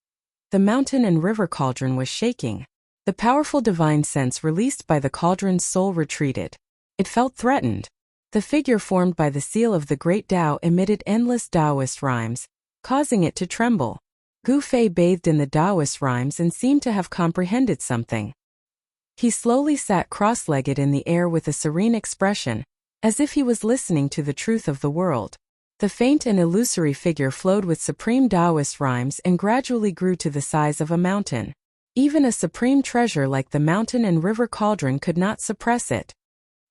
The mountain and river cauldron was shaking. The powerful divine sense released by the cauldron's soul retreated. It felt threatened. The figure formed by the seal of the great Tao emitted endless Taoist rhymes, causing it to tremble. Gu Fei bathed in the Taoist rhymes and seemed to have comprehended something. He slowly sat cross-legged in the air with a serene expression, as if he was listening to the truth of the world. The faint and illusory figure flowed with supreme Taoist rhymes and gradually grew to the size of a mountain. Even a supreme treasure like the mountain and river cauldron could not suppress it.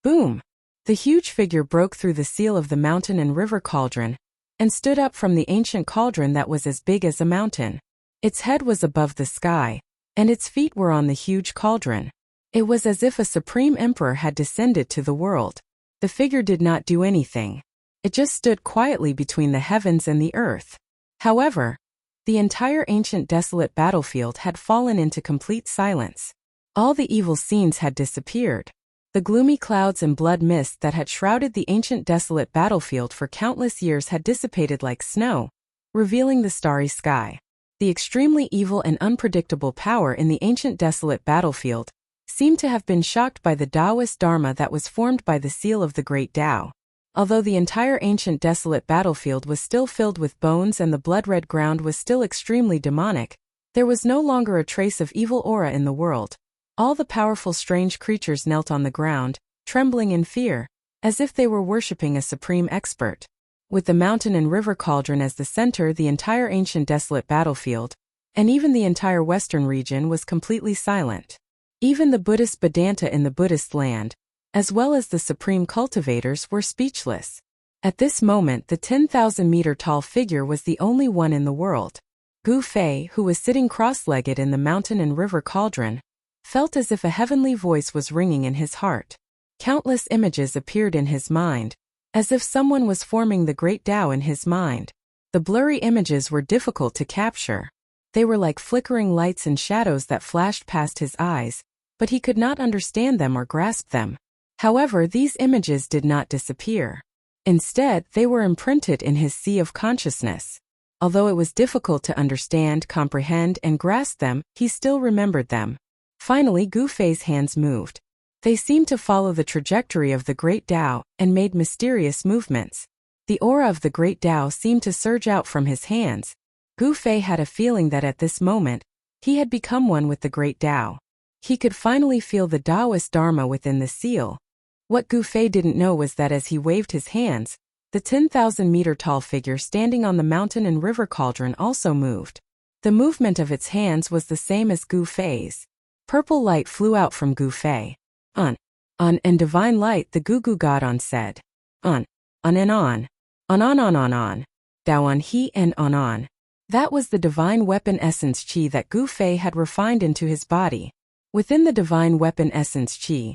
Boom! The huge figure broke through the seal of the mountain and river cauldron, and stood up from the ancient cauldron that was as big as a mountain. Its head was above the sky, and its feet were on the huge cauldron. It was as if a supreme emperor had descended to the world. The figure did not do anything. It just stood quietly between the heavens and the earth. However, the entire ancient desolate battlefield had fallen into complete silence. All the evil scenes had disappeared. The gloomy clouds and blood mist that had shrouded the ancient desolate battlefield for countless years had dissipated like snow, revealing the starry sky. The extremely evil and unpredictable power in the ancient desolate battlefield seemed to have been shocked by the Taoist Dharma that was formed by the seal of the great Tao. Although the entire ancient desolate battlefield was still filled with bones and the blood-red ground was still extremely demonic, there was no longer a trace of evil aura in the world. All the powerful strange creatures knelt on the ground, trembling in fear, as if they were worshipping a supreme expert. With the mountain and river cauldron as the center, the entire ancient desolate battlefield, and even the entire western region was completely silent. Even the Buddhist Vedanta in the Buddhist land, as well as the supreme cultivators, were speechless. At this moment the 10,000-meter-tall figure was the only one in the world. Gu Fei, who was sitting cross-legged in the mountain and river cauldron, felt as if a heavenly voice was ringing in his heart. Countless images appeared in his mind, as if someone was forming the great Tao in his mind. The blurry images were difficult to capture. They were like flickering lights and shadows that flashed past his eyes, but he could not understand them or grasp them. However, these images did not disappear. Instead, they were imprinted in his sea of consciousness. Although it was difficult to understand, comprehend, and grasp them, he still remembered them. Finally, Gu Fei's hands moved. They seemed to follow the trajectory of the great Tao and made mysterious movements. The aura of the great Tao seemed to surge out from his hands, Gu Fei had a feeling that at this moment, he had become one with the great Tao. He could finally feel the Taoist Dharma within the seal. What Gu Fei didn't know was that as he waved his hands, the 10,000-meter-tall figure standing on the mountain and river cauldron also moved. The movement of its hands was the same as Gu Fei's. Purple light flew out from Gu Fei. On, and divine light, the Gugu God On said. On and on. On. Dao on he and on. That was the divine weapon essence Qi that Gu Fei had refined into his body. Within the divine weapon essence Qi,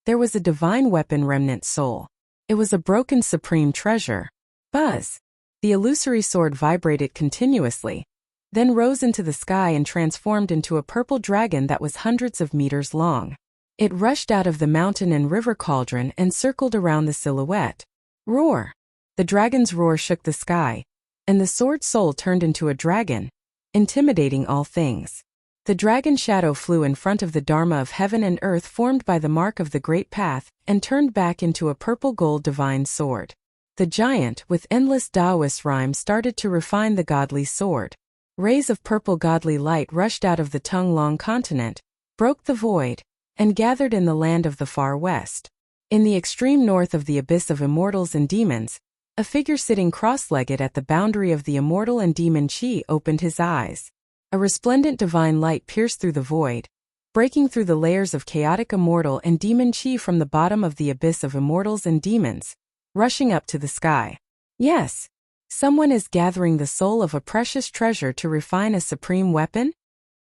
there was a divine weapon remnant soul. It was a broken supreme treasure. Buzz! The illusory sword vibrated continuously, then rose into the sky and transformed into a purple dragon that was hundreds of meters long. It rushed out of the mountain and river cauldron and circled around the silhouette. Roar! The dragon's roar shook the sky, and the sword soul turned into a dragon, intimidating all things. The dragon shadow flew in front of the Dharma of heaven and earth formed by the mark of the great path and turned back into a purple gold divine sword. The giant, with endless Taoist rhyme, started to refine the godly sword. Rays of purple godly light rushed out of the tongue-long continent, broke the void, and gathered in the land of the far west. In the extreme north of the abyss of immortals and demons, a figure sitting cross-legged at the boundary of the immortal and demon Qi opened his eyes. A resplendent divine light pierced through the void, breaking through the layers of chaotic immortal and demon Qi from the bottom of the abyss of immortals and demons, rushing up to the sky. Yes, someone is gathering the soul of a precious treasure to refine a supreme weapon?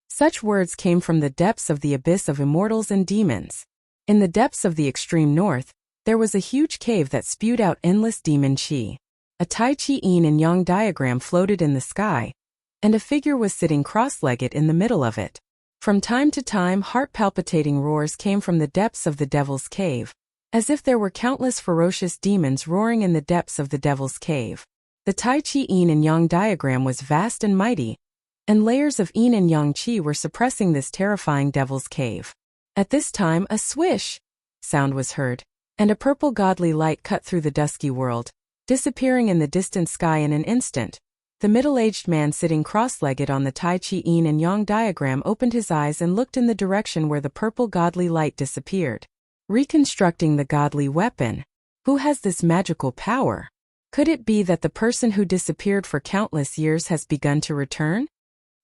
Such words came from the depths of the abyss of immortals and demons. In the depths of the extreme north, there was a huge cave that spewed out endless demon Qi. A Tai Chi Yin and Yang diagram floated in the sky, and a figure was sitting cross-legged in the middle of it. From time to time, heart-palpitating roars came from the depths of the devil's cave, as if there were countless ferocious demons roaring in the depths of the devil's cave. The Tai Chi Yin and Yang diagram was vast and mighty, and layers of Yin and Yang Qi were suppressing this terrifying devil's cave. At this time, a swish sound was heard, and a purple godly light cut through the dusky world, disappearing in the distant sky in an instant. The middle-aged man sitting cross-legged on the Tai Chi Yin and Yang diagram opened his eyes and looked in the direction where the purple godly light disappeared. Reconstructing the godly weapon. Who has this magical power? Could it be that the person who disappeared for countless years has begun to return?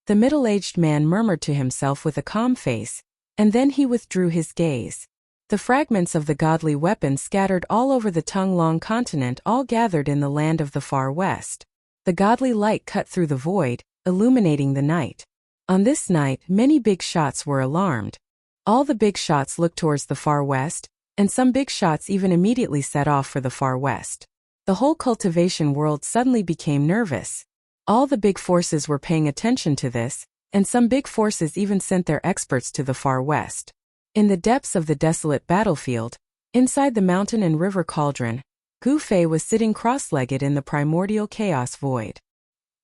The middle-aged man murmured to himself with a calm face, and then he withdrew his gaze. The fragments of the godly weapon scattered all over the tongue-long continent all gathered in the land of the far west. The godly light cut through the void, illuminating the night. On this night, many big shots were alarmed. All the big shots looked towards the far west, and some big shots even immediately set off for the far west. The whole cultivation world suddenly became nervous. All the big forces were paying attention to this, and some big forces even sent their experts to the far west. In the depths of the desolate battlefield, inside the mountain and river cauldron, Gu Fei was sitting cross-legged in the primordial chaos void.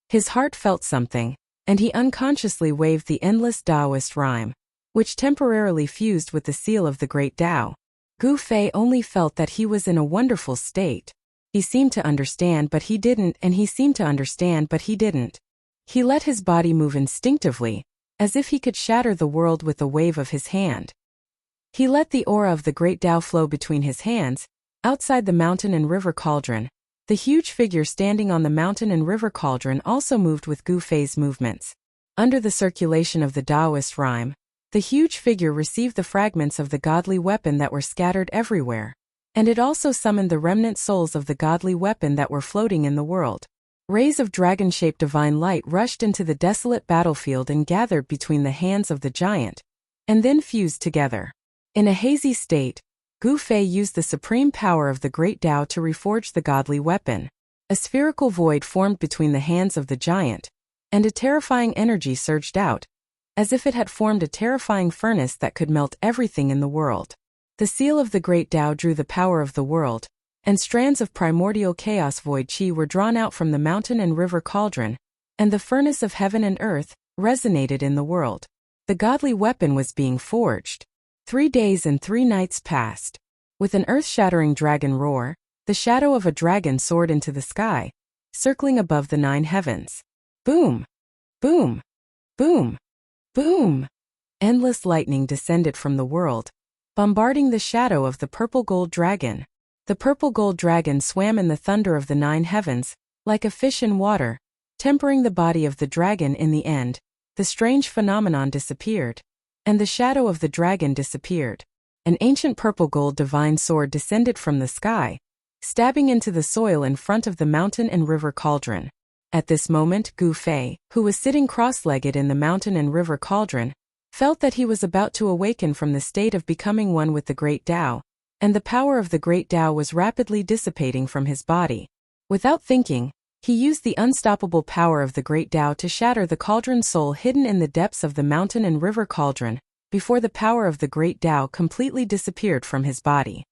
His heart felt something, and he unconsciously waved the endless Taoist rhyme, which temporarily fused with the seal of the great Tao. Gu Fei only felt that he was in a wonderful state. He seemed to understand but he didn't, and he seemed to understand but he didn't. He let his body move instinctively, as if he could shatter the world with a wave of his hand. He let the aura of the great Tao flow between his hands. Outside the mountain and river cauldron, the huge figure standing on the mountain and river cauldron also moved with Gu Fei's movements. Under the circulation of the Taoist rhyme, the huge figure received the fragments of the godly weapon that were scattered everywhere, and it also summoned the remnant souls of the godly weapon that were floating in the world. Rays of dragon-shaped divine light rushed into the desolate battlefield and gathered between the hands of the giant, and then fused together. In a hazy state, Gu Fei used the supreme power of the great Tao to reforge the godly weapon. A spherical void formed between the hands of the giant, and a terrifying energy surged out, as if it had formed a terrifying furnace that could melt everything in the world. The seal of the great Tao drew the power of the world, and strands of primordial chaos void Qi were drawn out from the mountain and river cauldron, and the furnace of heaven and earth resonated in the world. The godly weapon was being forged. 3 days and 3 nights passed. With an earth-shattering dragon roar, the shadow of a dragon soared into the sky, circling above the 9 heavens. Boom! Boom! Boom! Boom! Endless lightning descended from the world, bombarding the shadow of the purple gold dragon. The purple gold dragon swam in the thunder of the 9 heavens, like a fish in water, tempering the body of the dragon. In the end, the strange phenomenon disappeared, and the shadow of the dragon disappeared. An ancient purple gold divine sword descended from the sky, stabbing into the soil in front of the mountain and river cauldron. At this moment, Gu Fei, who was sitting cross-legged in the mountain and river cauldron, felt that he was about to awaken from the state of becoming one with the great Tao, and the power of the great Tao was rapidly dissipating from his body. Without thinking, he used the unstoppable power of the great Tao to shatter the cauldron soul hidden in the depths of the mountain and river cauldron, before the power of the great Tao completely disappeared from his body.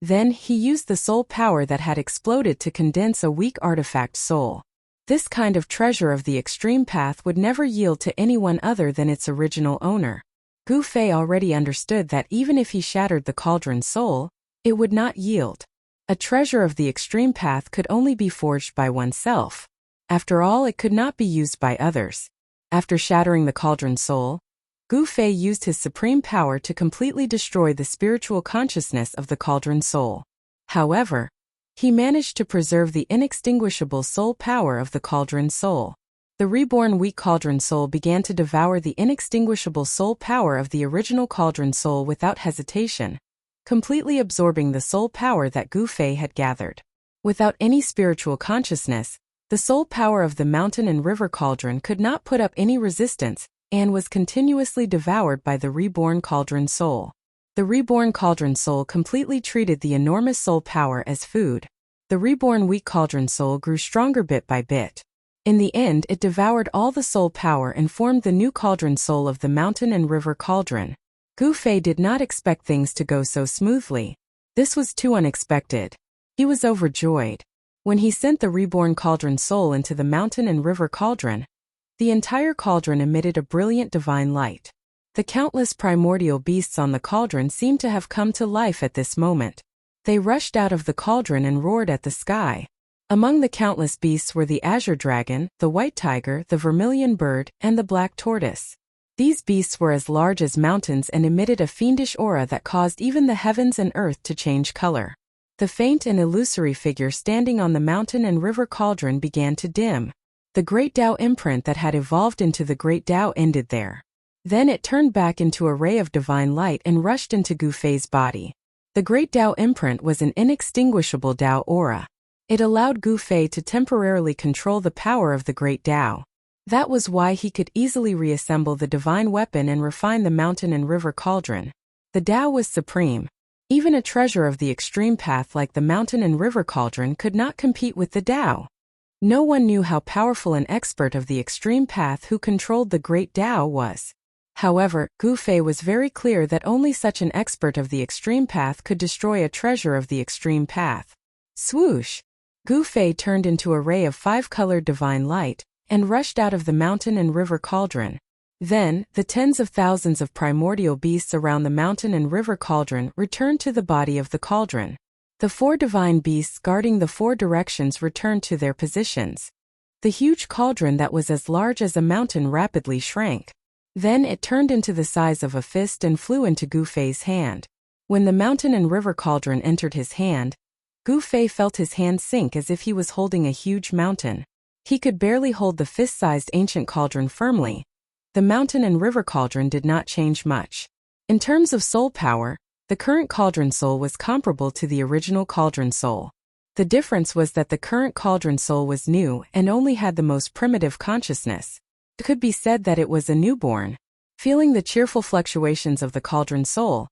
Then he used the soul power that had exploded to condense a weak artifact soul. This kind of treasure of the extreme path would never yield to anyone other than its original owner. Gu Fei already understood that even if he shattered the cauldron soul, it would not yield. A treasure of the extreme path could only be forged by oneself. After all, it could not be used by others. After shattering the cauldron soul, Gu Fei used his supreme power to completely destroy the spiritual consciousness of the cauldron soul. However, he managed to preserve the inextinguishable soul power of the cauldron soul. The reborn weak cauldron soul began to devour the inextinguishable soul power of the original cauldron soul without hesitation, completely absorbing the soul power that Gu Fei had gathered. Without any spiritual consciousness, the soul power of the mountain and river cauldron could not put up any resistance and was continuously devoured by the reborn cauldron soul. The reborn cauldron soul completely treated the enormous soul power as food. The reborn weak cauldron soul grew stronger bit by bit. In the end, it devoured all the soul power and formed the new cauldron soul of the mountain and river cauldron. Gu Fei did not expect things to go so smoothly. This was too unexpected. He was overjoyed. When he sent the reborn cauldron soul into the mountain and river cauldron, the entire cauldron emitted a brilliant divine light. The countless primordial beasts on the cauldron seemed to have come to life at this moment. They rushed out of the cauldron and roared at the sky. Among the countless beasts were the azure dragon, the white tiger, the vermilion bird, and the black tortoise. These beasts were as large as mountains and emitted a fiendish aura that caused even the heavens and earth to change color. The faint and illusory figure standing on the mountain and river cauldron began to dim. The great Tao imprint that had evolved into the great Tao ended there. Then it turned back into a ray of divine light and rushed into Gu Fei's body. The great Tao imprint was an inextinguishable Tao aura. It allowed Gu Fei to temporarily control the power of the great Tao. That was why he could easily reassemble the divine weapon and refine the mountain and river cauldron. The Tao was supreme. Even a treasure of the extreme path like the mountain and river cauldron could not compete with the Tao. No one knew how powerful an expert of the extreme path who controlled the great Tao was. However, Gu Fei was very clear that only such an expert of the extreme path could destroy a treasure of the extreme path. Swoosh! Gu Fei turned into a ray of 5-colored divine light and rushed out of the mountain and river cauldron. Then, the tens of thousands of primordial beasts around the mountain and river cauldron returned to the body of the cauldron. The 4 divine beasts guarding the 4 directions returned to their positions. The huge cauldron that was as large as a mountain rapidly shrank. Then it turned into the size of a fist and flew into Gu Fei's hand. When the mountain and river cauldron entered his hand, Gu Fei felt his hand sink as if he was holding a huge mountain. He could barely hold the fist-sized ancient cauldron firmly. The mountain and river cauldron did not change much. In terms of soul power, the current cauldron soul was comparable to the original cauldron soul. The difference was that the current cauldron soul was new and only had the most primitive consciousness. It could be said that it was a newborn. Feeling the cheerful fluctuations of the cauldron soul,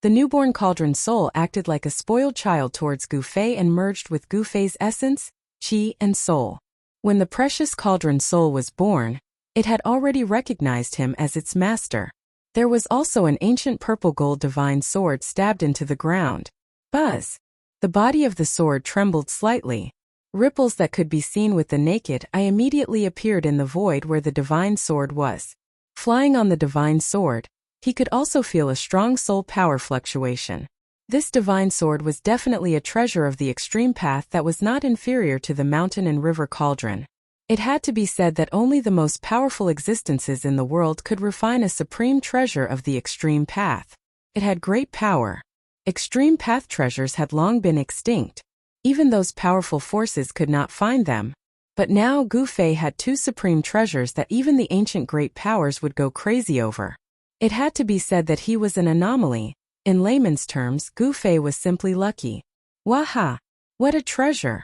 the newborn cauldron soul acted like a spoiled child towards Gu Fei and merged with Gu Fei's essence, qi, and soul. When the precious cauldron soul was born, it had already recognized him as its master. There was also an ancient purple gold divine sword stabbed into the ground. Buzz! The body of the sword trembled slightly. Ripples that could be seen with the naked eye immediately appeared in the void where the divine sword was. Flying on the divine sword, he could also feel a strong soul power fluctuation. This divine sword was definitely a treasure of the extreme path that was not inferior to the mountain and river cauldron. It had to be said that only the most powerful existences in the world could refine a supreme treasure of the extreme path. It had great power. Extreme path treasures had long been extinct. Even those powerful forces could not find them. But now Gu Fei had two supreme treasures that even the ancient great powers would go crazy over. It had to be said that he was an anomaly. In layman's terms, Gu Fei was simply lucky. Waha! What a treasure!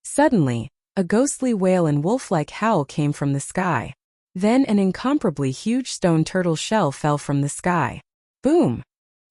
Suddenly, a ghostly wail and wolf-like howl came from the sky. Then an incomparably huge stone turtle shell fell from the sky. Boom!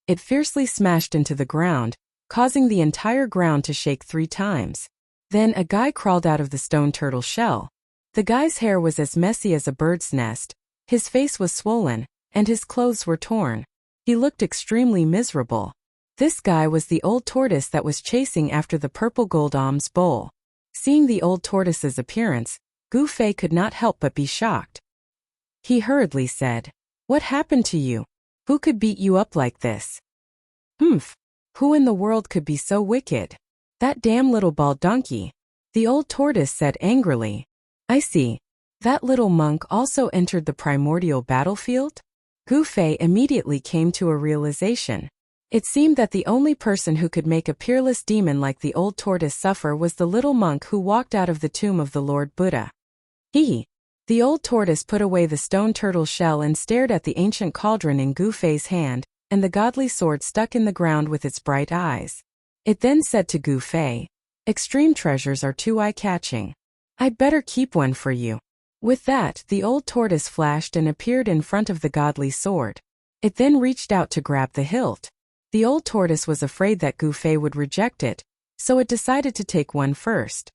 It fiercely smashed into the ground, causing the entire ground to shake 3 times. Then a guy crawled out of the stone turtle shell. The guy's hair was as messy as a bird's nest, his face was swollen, and his clothes were torn. He looked extremely miserable. This guy was the old tortoise that was chasing after the purple gold alms bowl. Seeing the old tortoise's appearance, Gu Fei could not help but be shocked. He hurriedly said, "What happened to you? Who could beat you up like this?" "Humph! Who in the world could be so wicked? That damn little bald donkey," the old tortoise said angrily. "I see. That little monk also entered the primordial battlefield?" Gu Fei immediately came to a realization. It seemed that the only person who could make a peerless demon like the old tortoise suffer was the little monk who walked out of the tomb of the Lord Buddha. The old tortoise put away the stone turtle shell and stared at the ancient cauldron in Gu Fei's hand, and the godly sword stuck in the ground with its bright eyes. It then said to Gu Fei, "Extreme treasures are too eye-catching. I'd better keep one for you." With that, the old tortoise flashed and appeared in front of the godly sword. It then reached out to grab the hilt. The old tortoise was afraid that Gu Fei would reject it, so it decided to take one first.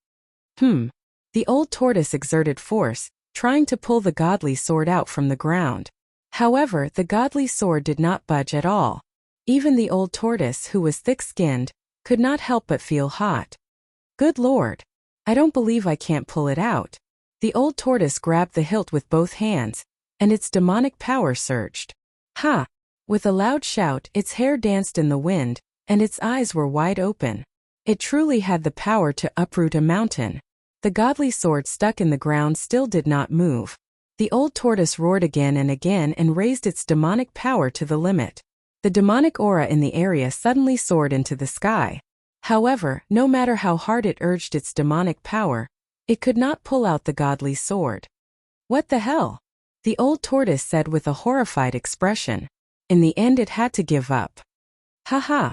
The old tortoise exerted force, trying to pull the godly sword out from the ground. However, the godly sword did not budge at all. Even the old tortoise, who was thick-skinned, could not help but feel hot. "Good Lord! I don't believe I can't pull it out." The old tortoise grabbed the hilt with both hands, and its demonic power surged. Ha! With a loud shout, its hair danced in the wind, and its eyes were wide open. It truly had the power to uproot a mountain. The godly sword stuck in the ground still did not move. The old tortoise roared again and raised its demonic power to the limit. The demonic aura in the area suddenly soared into the sky. However, no matter how hard it urged its demonic power, it could not pull out the godly sword. "What the hell?" the old tortoise said with a horrified expression. In the end it had to give up. "Ha!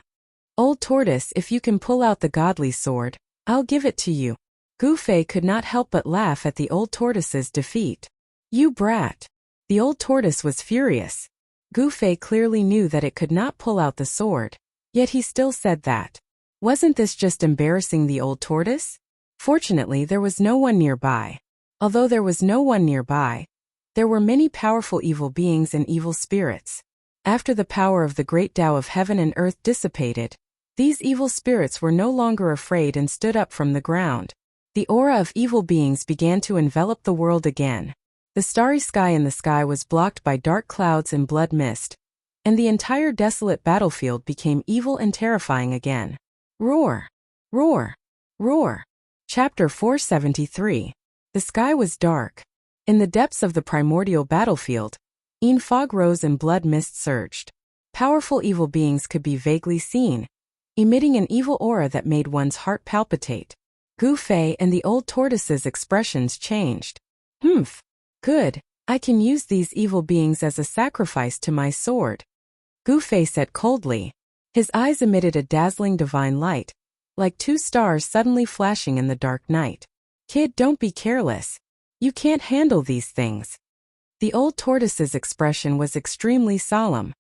Old tortoise, if you can pull out the godly sword, I'll give it to you." Gu Fei could not help but laugh at the old tortoise's defeat. "You brat!" The old tortoise was furious. Gu Fei clearly knew that it could not pull out the sword, yet he still said that. Wasn't this just embarrassing the old tortoise? Fortunately, there was no one nearby. Although there was no one nearby, there were many powerful evil beings and evil spirits. After the power of the great Tao of heaven and earth dissipated, these evil spirits were no longer afraid and stood up from the ground. The aura of evil beings began to envelop the world again. The starry sky in the sky was blocked by dark clouds and blood mist, and the entire desolate battlefield became evil and terrifying again. Roar! Roar! Roar! Chapter 473. The sky was dark. In the depths of the primordial battlefield, fog rose and blood mist surged. Powerful evil beings could be vaguely seen, emitting an evil aura that made one's heart palpitate. Gu Fei and the old tortoise's expressions changed. "Humph! Good, I can use these evil beings as a sacrifice to my sword," Gu Fei said coldly. His eyes emitted a dazzling divine light, like 2 stars suddenly flashing in the dark night. "Kid, don't be careless. You can't handle these things." The old tortoise's expression was extremely solemn.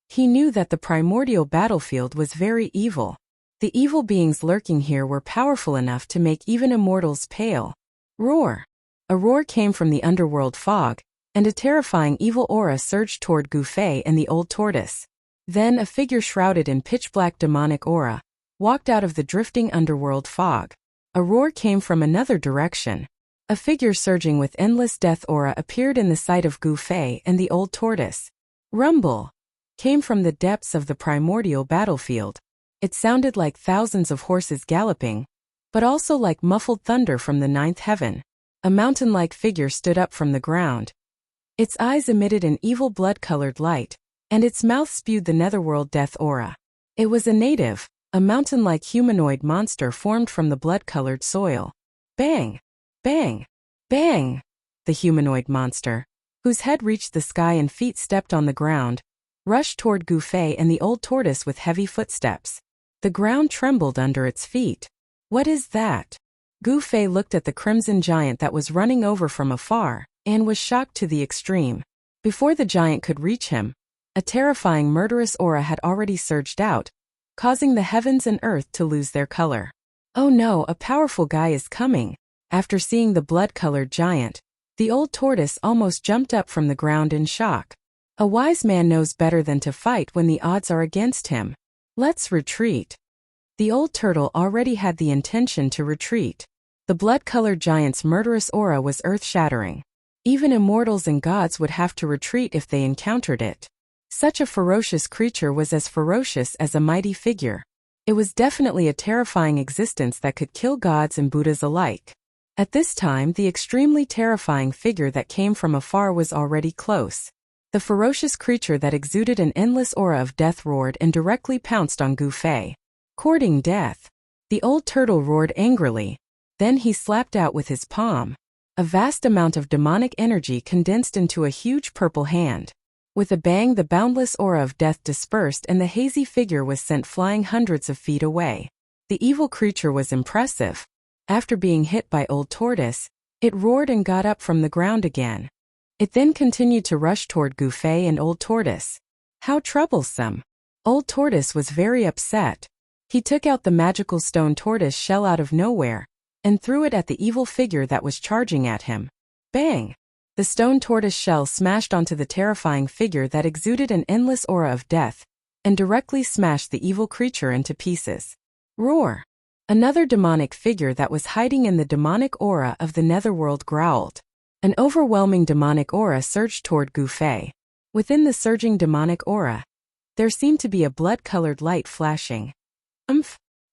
He knew that the primordial battlefield was very evil. The evil beings lurking here were powerful enough to make even immortals pale. Roar! A roar came from the underworld fog, and a terrifying evil aura surged toward Gu Fei and the old tortoise. Then a figure shrouded in pitch-black demonic aura walked out of the drifting underworld fog. A roar came from another direction. A figure surging with endless death aura appeared in the sight of Gu Fei and the old tortoise. Rumble! Came from the depths of the primordial battlefield. It sounded like thousands of horses galloping, but also like muffled thunder from the 9th heaven. a mountain-like figure stood up from the ground. Its eyes emitted an evil blood-colored light, and its mouth spewed the netherworld death aura. It was a native, a mountain-like humanoid monster formed from the blood-colored soil. Bang! Bang! Bang! The humanoid monster, whose head reached the sky and feet stepped on the ground, rushed toward Gu Fei and the old tortoise with heavy footsteps. The ground trembled under its feet. What is that? Gu Fei looked at the crimson giant that was running over from afar, and was shocked to the extreme. Before the giant could reach him, a terrifying murderous aura had already surged out, causing the heavens and earth to lose their color. Oh no, a powerful guy is coming. After seeing the blood-colored giant, the old tortoise almost jumped up from the ground in shock. A wise man knows better than to fight when the odds are against him. Let's retreat. The old turtle already had the intention to retreat. The blood-colored giant's murderous aura was earth-shattering. Even immortals and gods would have to retreat if they encountered it. Such a ferocious creature was as ferocious as a mighty figure. It was definitely a terrifying existence that could kill gods and Buddhas alike. At this time, the extremely terrifying figure that came from afar was already close. The ferocious creature that exuded an endless aura of death roared and directly pounced on Gu Fei. Courting death. The old turtle roared angrily. Then he slapped out with his palm. A vast amount of demonic energy condensed into a huge purple hand. With a bang, the boundless aura of death dispersed and the hazy figure was sent flying hundreds of feet away. The evil creature was impressive. After being hit by Old Tortoise, it roared and got up from the ground again. It then continued to rush toward Gu Fei and Old Tortoise. How troublesome. Old Tortoise was very upset. He took out the magical stone tortoise shell out of nowhere and threw it at the evil figure that was charging at him. Bang! The stone tortoise shell smashed onto the terrifying figure that exuded an endless aura of death and directly smashed the evil creature into pieces. Roar! Another demonic figure that was hiding in the demonic aura of the netherworld growled. An overwhelming demonic aura surged toward Gu Fei. Within the surging demonic aura, there seemed to be a blood-colored light flashing.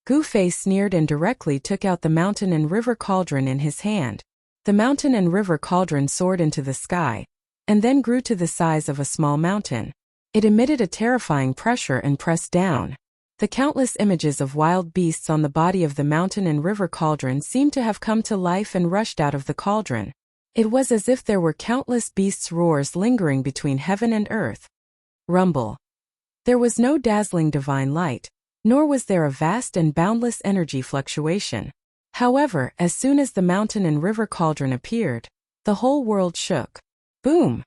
Gu Fei sneered and directly took out the mountain and river cauldron in his hand. The mountain and river cauldron soared into the sky, and then grew to the size of a small mountain. It emitted a terrifying pressure and pressed down. The countless images of wild beasts on the body of the mountain and river cauldron seemed to have come to life and rushed out of the cauldron. It was as if there were countless beasts' roars lingering between heaven and earth. Rumble. There was no dazzling divine light, nor was there a vast and boundless energy fluctuation. However, as soon as the mountain and river cauldron appeared, the whole world shook. Boom!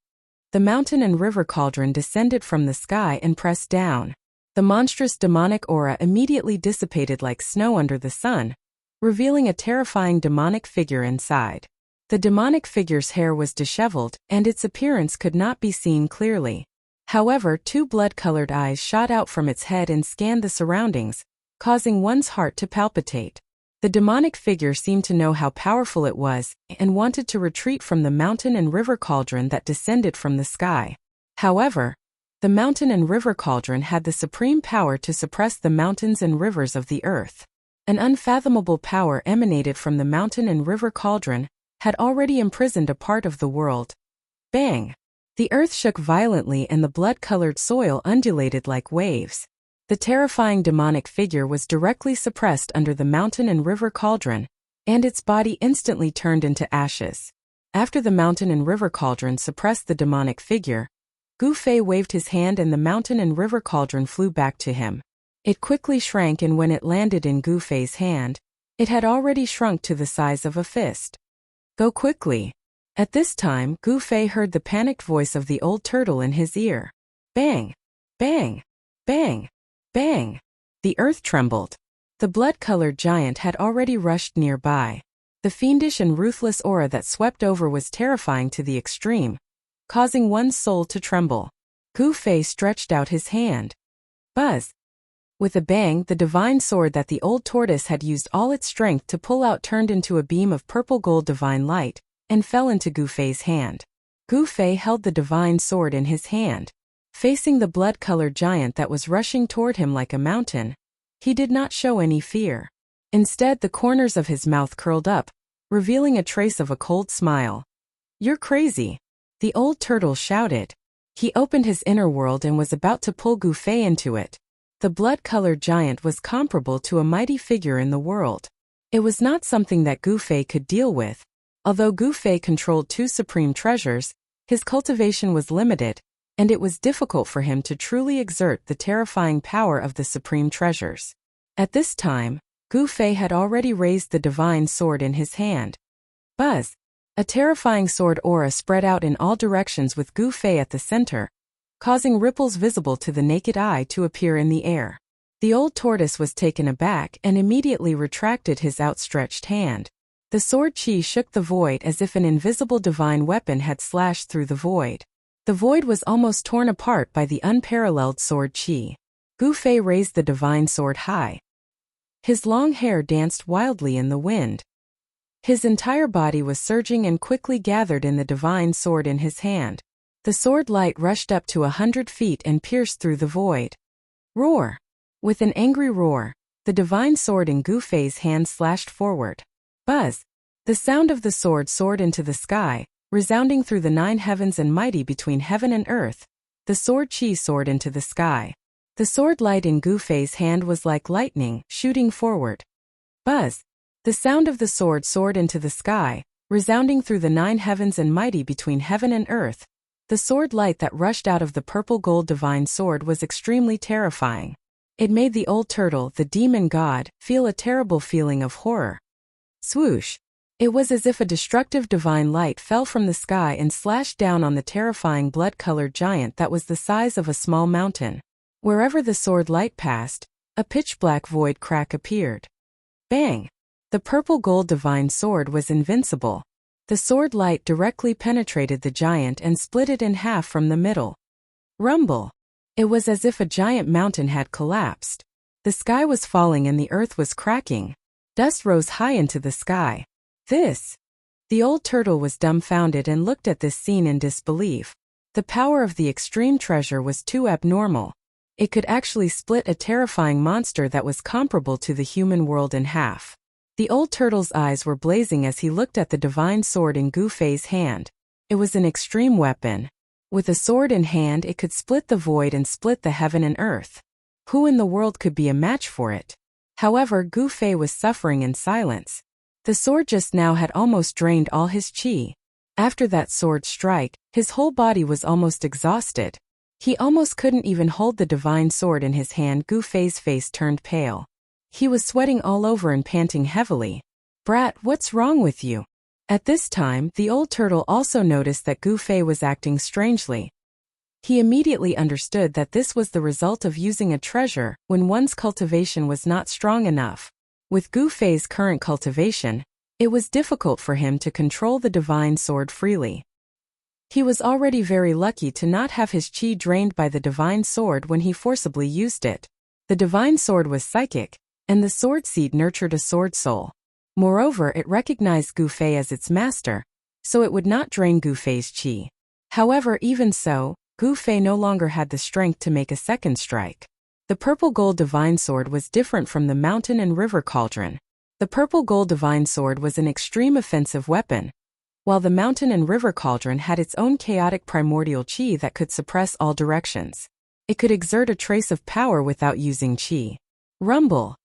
The mountain and river cauldron descended from the sky and pressed down. The monstrous demonic aura immediately dissipated like snow under the sun, revealing a terrifying demonic figure inside. The demonic figure's hair was disheveled, and its appearance could not be seen clearly. However, two blood-colored eyes shot out from its head and scanned the surroundings, causing one's heart to palpitate. The demonic figure seemed to know how powerful it was and wanted to retreat from the mountain and river cauldron that descended from the sky. However, the mountain and river cauldron had the supreme power to suppress the mountains and rivers of the earth. An unfathomable power emanated from the mountain and river cauldron, had already imprisoned a part of the world. Bang! The earth shook violently and the blood-colored soil undulated like waves. The terrifying demonic figure was directly suppressed under the mountain and river cauldron, and its body instantly turned into ashes. After the mountain and river cauldron suppressed the demonic figure, Gu Fei waved his hand and the mountain and river cauldron flew back to him. It quickly shrank, and when it landed in Gu Fei's hand, it had already shrunk to the size of a fist. Go quickly. At this time, Gu Fei heard the panicked voice of the old turtle in his ear. Bang! Bang! Bang! Bang! The earth trembled. The blood-colored giant had already rushed nearby. The fiendish and ruthless aura that swept over was terrifying to the extreme, causing one's soul to tremble. Gu Fei stretched out his hand. Buzz! With a bang, the divine sword that the old tortoise had used all its strength to pull out turned into a beam of purple-gold divine light, and fell into Gu Fei's hand. Gu Fei held the divine sword in his hand. Facing the blood-colored giant that was rushing toward him like a mountain, he did not show any fear. Instead, the corners of his mouth curled up, revealing a trace of a cold smile. "You're crazy," the old turtle shouted. He opened his inner world and was about to pull Gu Fei into it. The blood-colored giant was comparable to a mighty figure in the world. It was not something that Gu Fei could deal with. Although Gu Fei controlled 2 supreme treasures, his cultivation was limited, and it was difficult for him to truly exert the terrifying power of the supreme treasures. At this time, Gu Fei had already raised the divine sword in his hand. Buzz! A terrifying sword aura spread out in all directions with Gu Fei at the center, causing ripples visible to the naked eye to appear in the air. The old tortoise was taken aback and immediately retracted his outstretched hand. The sword chi shook the void as if an invisible divine weapon had slashed through the void. The void was almost torn apart by the unparalleled sword chi. Gu Fei raised the divine sword high. His long hair danced wildly in the wind. His entire body was surging and quickly gathered in the divine sword in his hand. The sword light rushed up to 100 feet and pierced through the void. Roar! With an angry roar, the divine sword in Gu Fei's hand slashed forward. Buzz! The sound of the sword soared into the sky, resounding through the 9 heavens and mighty between heaven and earth. The sword chi soared into the sky. The sword light in Gu Fei's hand was like lightning, shooting forward. Buzz! The sound of the sword soared into the sky, resounding through the 9 heavens and mighty between heaven and earth. The sword light that rushed out of the purple-gold divine sword was extremely terrifying. It made the old turtle, the demon god, feel a terrible feeling of horror. Swoosh! It was as if a destructive divine light fell from the sky and slashed down on the terrifying blood-colored giant that was the size of a small mountain. Wherever the sword light passed, a pitch-black void crack appeared. Bang! The purple-gold divine sword was invincible. The sword light directly penetrated the giant and split it in half from the middle. Rumble! It was as if a giant mountain had collapsed. The sky was falling and the earth was cracking. Dust rose high into the sky. This! The old turtle was dumbfounded and looked at this scene in disbelief. The power of the extreme treasure was too abnormal. It could actually split a terrifying monster that was comparable to the human world in half. The old turtle's eyes were blazing as he looked at the divine sword in Gu Fei's hand. It was an extreme weapon. With a sword in hand, it could split the void and split the heaven and earth. Who in the world could be a match for it? However, Gu Fei was suffering in silence. The sword just now had almost drained all his chi. After that sword strike, his whole body was almost exhausted. He almost couldn't even hold the divine sword in his hand. Gu Fei's face turned pale. He was sweating all over and panting heavily. "Brat, what's wrong with you?" At this time, the old turtle also noticed that Gu Fei was acting strangely. He immediately understood that this was the result of using a treasure when one's cultivation was not strong enough. With Gu Fei's current cultivation, it was difficult for him to control the divine sword freely. He was already very lucky to not have his chi drained by the divine sword when he forcibly used it. The divine sword was psychic, and the sword seed nurtured a sword soul. Moreover, it recognized Gu Fei as its master, so it would not drain Gu Fei's chi. However, even so, Gu Fei no longer had the strength to make a second strike. The purple-gold divine sword was different from the mountain and river cauldron. The purple-gold divine sword was an extreme offensive weapon, while the mountain and river cauldron had its own chaotic primordial chi that could suppress all directions. It could exert a trace of power without using chi. Rumble!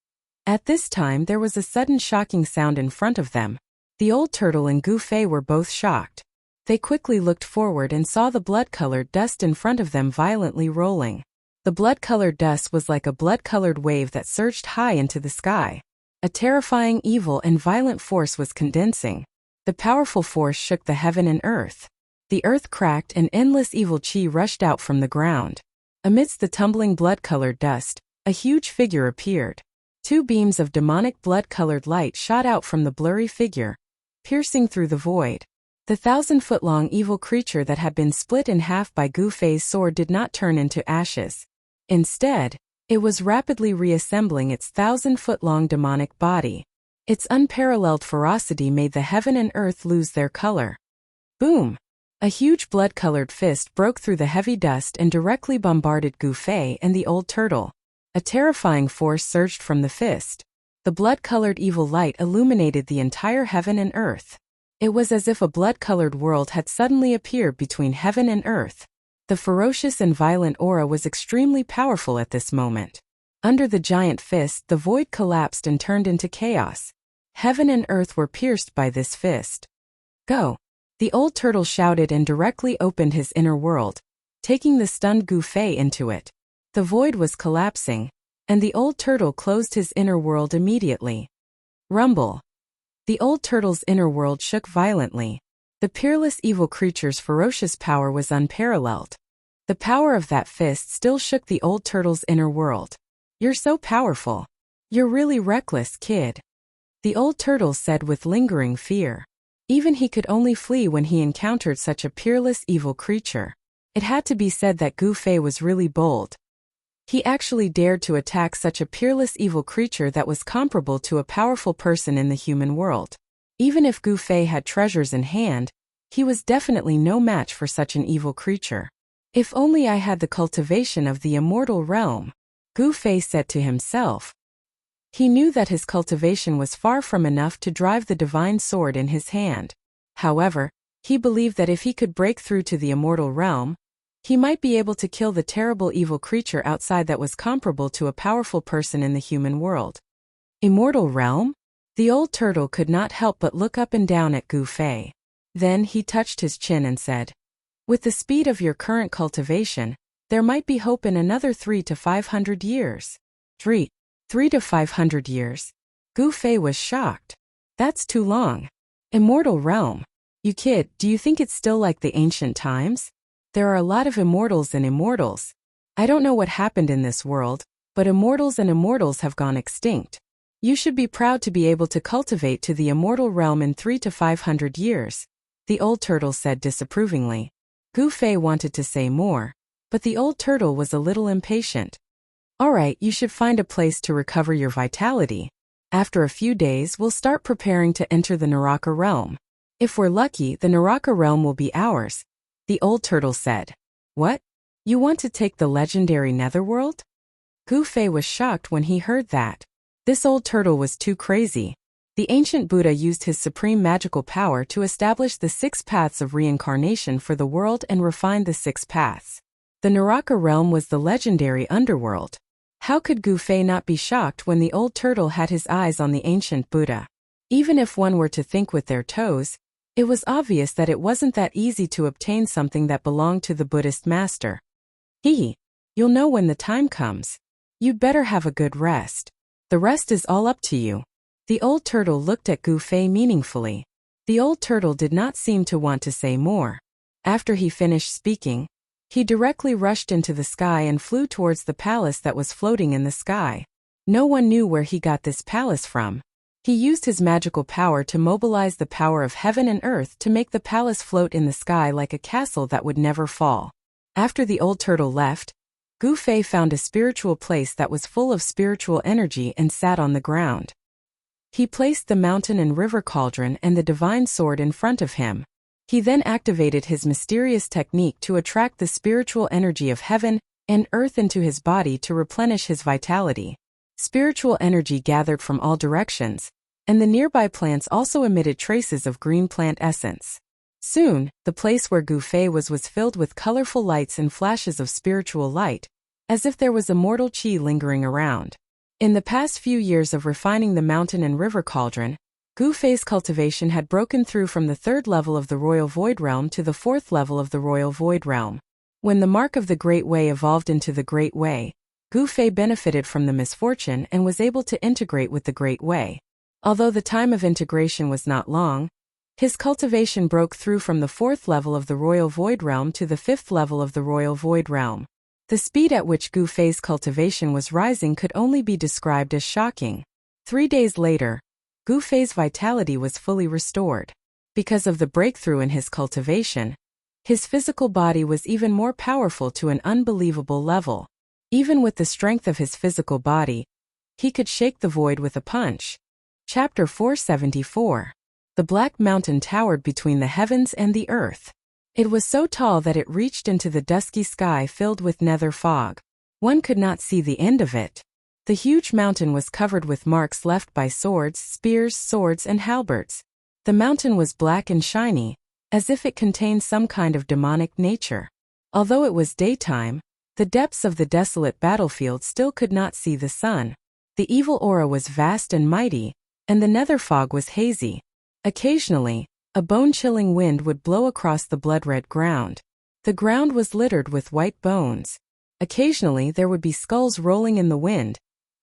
At this time there was a sudden shocking sound in front of them. The old turtle and Gu Fei were both shocked. They quickly looked forward and saw the blood-colored dust in front of them violently rolling. The blood-colored dust was like a blood-colored wave that surged high into the sky. A terrifying, evil, and violent force was condensing. The powerful force shook the heaven and earth. The earth cracked and endless evil chi rushed out from the ground. Amidst the tumbling blood-colored dust, a huge figure appeared. 2 beams of demonic blood-colored light shot out from the blurry figure, piercing through the void. The 1,000-foot-long evil creature that had been split in half by Gu Fei's sword did not turn into ashes. Instead, it was rapidly reassembling its 1,000-foot-long demonic body. Its unparalleled ferocity made the heaven and earth lose their color. Boom! A huge blood-colored fist broke through the heavy dust and directly bombarded Gu Fei and the old turtle. A terrifying force surged from the fist. The blood-colored evil light illuminated the entire heaven and earth. It was as if a blood-colored world had suddenly appeared between heaven and earth. The ferocious and violent aura was extremely powerful at this moment. Under the giant fist, the void collapsed and turned into chaos. Heaven and earth were pierced by this fist. Go! The old turtle shouted and directly opened his inner world, taking the stunned Gu Fei into it. The void was collapsing, and the old turtle closed his inner world immediately. Rumble! The old turtle's inner world shook violently. The peerless evil creature's ferocious power was unparalleled. The power of that fist still shook the old turtle's inner world. You're so powerful. You're really reckless, kid. The old turtle said with lingering fear. Even he could only flee when he encountered such a peerless evil creature. It had to be said that Gu Fei was really bold. He actually dared to attack such a peerless evil creature that was comparable to a powerful person in the human world. Even if Gu Fei had treasures in hand, he was definitely no match for such an evil creature. If only I had the cultivation of the immortal realm, Gu Fei said to himself. He knew that his cultivation was far from enough to drive the divine sword in his hand. However, he believed that if he could break through to the immortal realm, he might be able to kill the terrible evil creature outside that was comparable to a powerful person in the human world. Immortal realm? The old turtle could not help but look up and down at Gu Fei. Then he touched his chin and said, with the speed of your current cultivation, there might be hope in another 3 to 500 years. 3 to 500 years? Gu Fei was shocked. That's too long. Immortal realm. You kid, do you think it's still like the ancient times? There are a lot of immortals and immortals. I don't know what happened in this world, but immortals and immortals have gone extinct. You should be proud to be able to cultivate to the immortal realm in 3 to 500 years, the old turtle said disapprovingly. Gu Fei wanted to say more, but the old turtle was a little impatient. Alright, you should find a place to recover your vitality. After a few days, we'll start preparing to enter the Naraka realm. If we're lucky, the Naraka realm will be ours, the old turtle said. What? You want to take the legendary netherworld? Gu Fei was shocked when he heard that. This old turtle was too crazy. The ancient Buddha used his supreme magical power to establish the 6 paths of reincarnation for the world and refined the 6 paths. The Naraka realm was the legendary underworld. How could Gu Fei not be shocked when the old turtle had his eyes on the ancient Buddha? Even if one were to think with their toes, it was obvious that it wasn't that easy to obtain something that belonged to the Buddhist master. You'll know when the time comes. You'd better have a good rest. The rest is all up to you. The old turtle looked at Gu Fei meaningfully. The old turtle did not seem to want to say more. After he finished speaking, he directly rushed into the sky and flew towards the palace that was floating in the sky. No one knew where he got this palace from. He used his magical power to mobilize the power of heaven and earth to make the palace float in the sky like a castle that would never fall. After the old turtle left, Gu Fei found a spiritual place that was full of spiritual energy and sat on the ground. He placed the mountain and river cauldron and the divine sword in front of him. He then activated his mysterious technique to attract the spiritual energy of heaven and earth into his body to replenish his vitality. Spiritual energy gathered from all directions, and the nearby plants also emitted traces of green plant essence. Soon, the place where Gu Fei was filled with colorful lights and flashes of spiritual light, as if there was immortal qi lingering around. In the past few years of refining the mountain and river cauldron, Gu Fei's cultivation had broken through from the 3rd level of the Royal Void Realm to the 4th level of the Royal Void Realm. When the mark of the Great Way evolved into the Great Way, Gu Fei benefited from the misfortune and was able to integrate with the Great Way. Although the time of integration was not long, his cultivation broke through from the 4th level of the Royal Void Realm to the 5th level of the Royal Void Realm. The speed at which Gu Fei's cultivation was rising could only be described as shocking. 3 days later, Gu Fei's vitality was fully restored. Because of the breakthrough in his cultivation, his physical body was even more powerful to an unbelievable level. Even with the strength of his physical body, he could shake the void with a punch. Chapter 474. The Black Mountain towered between the heavens and the earth. It was so tall that it reached into the dusky sky filled with nether fog. One could not see the end of it. The huge mountain was covered with marks left by swords, spears, swords, and halberds. The mountain was black and shiny, as if it contained some kind of demonic nature. Although it was daytime, the depths of the desolate battlefield still could not see the sun. The evil aura was vast and mighty, and the nether fog was hazy. Occasionally, a bone-chilling wind would blow across the blood-red ground. The ground was littered with white bones. Occasionally there would be skulls rolling in the wind,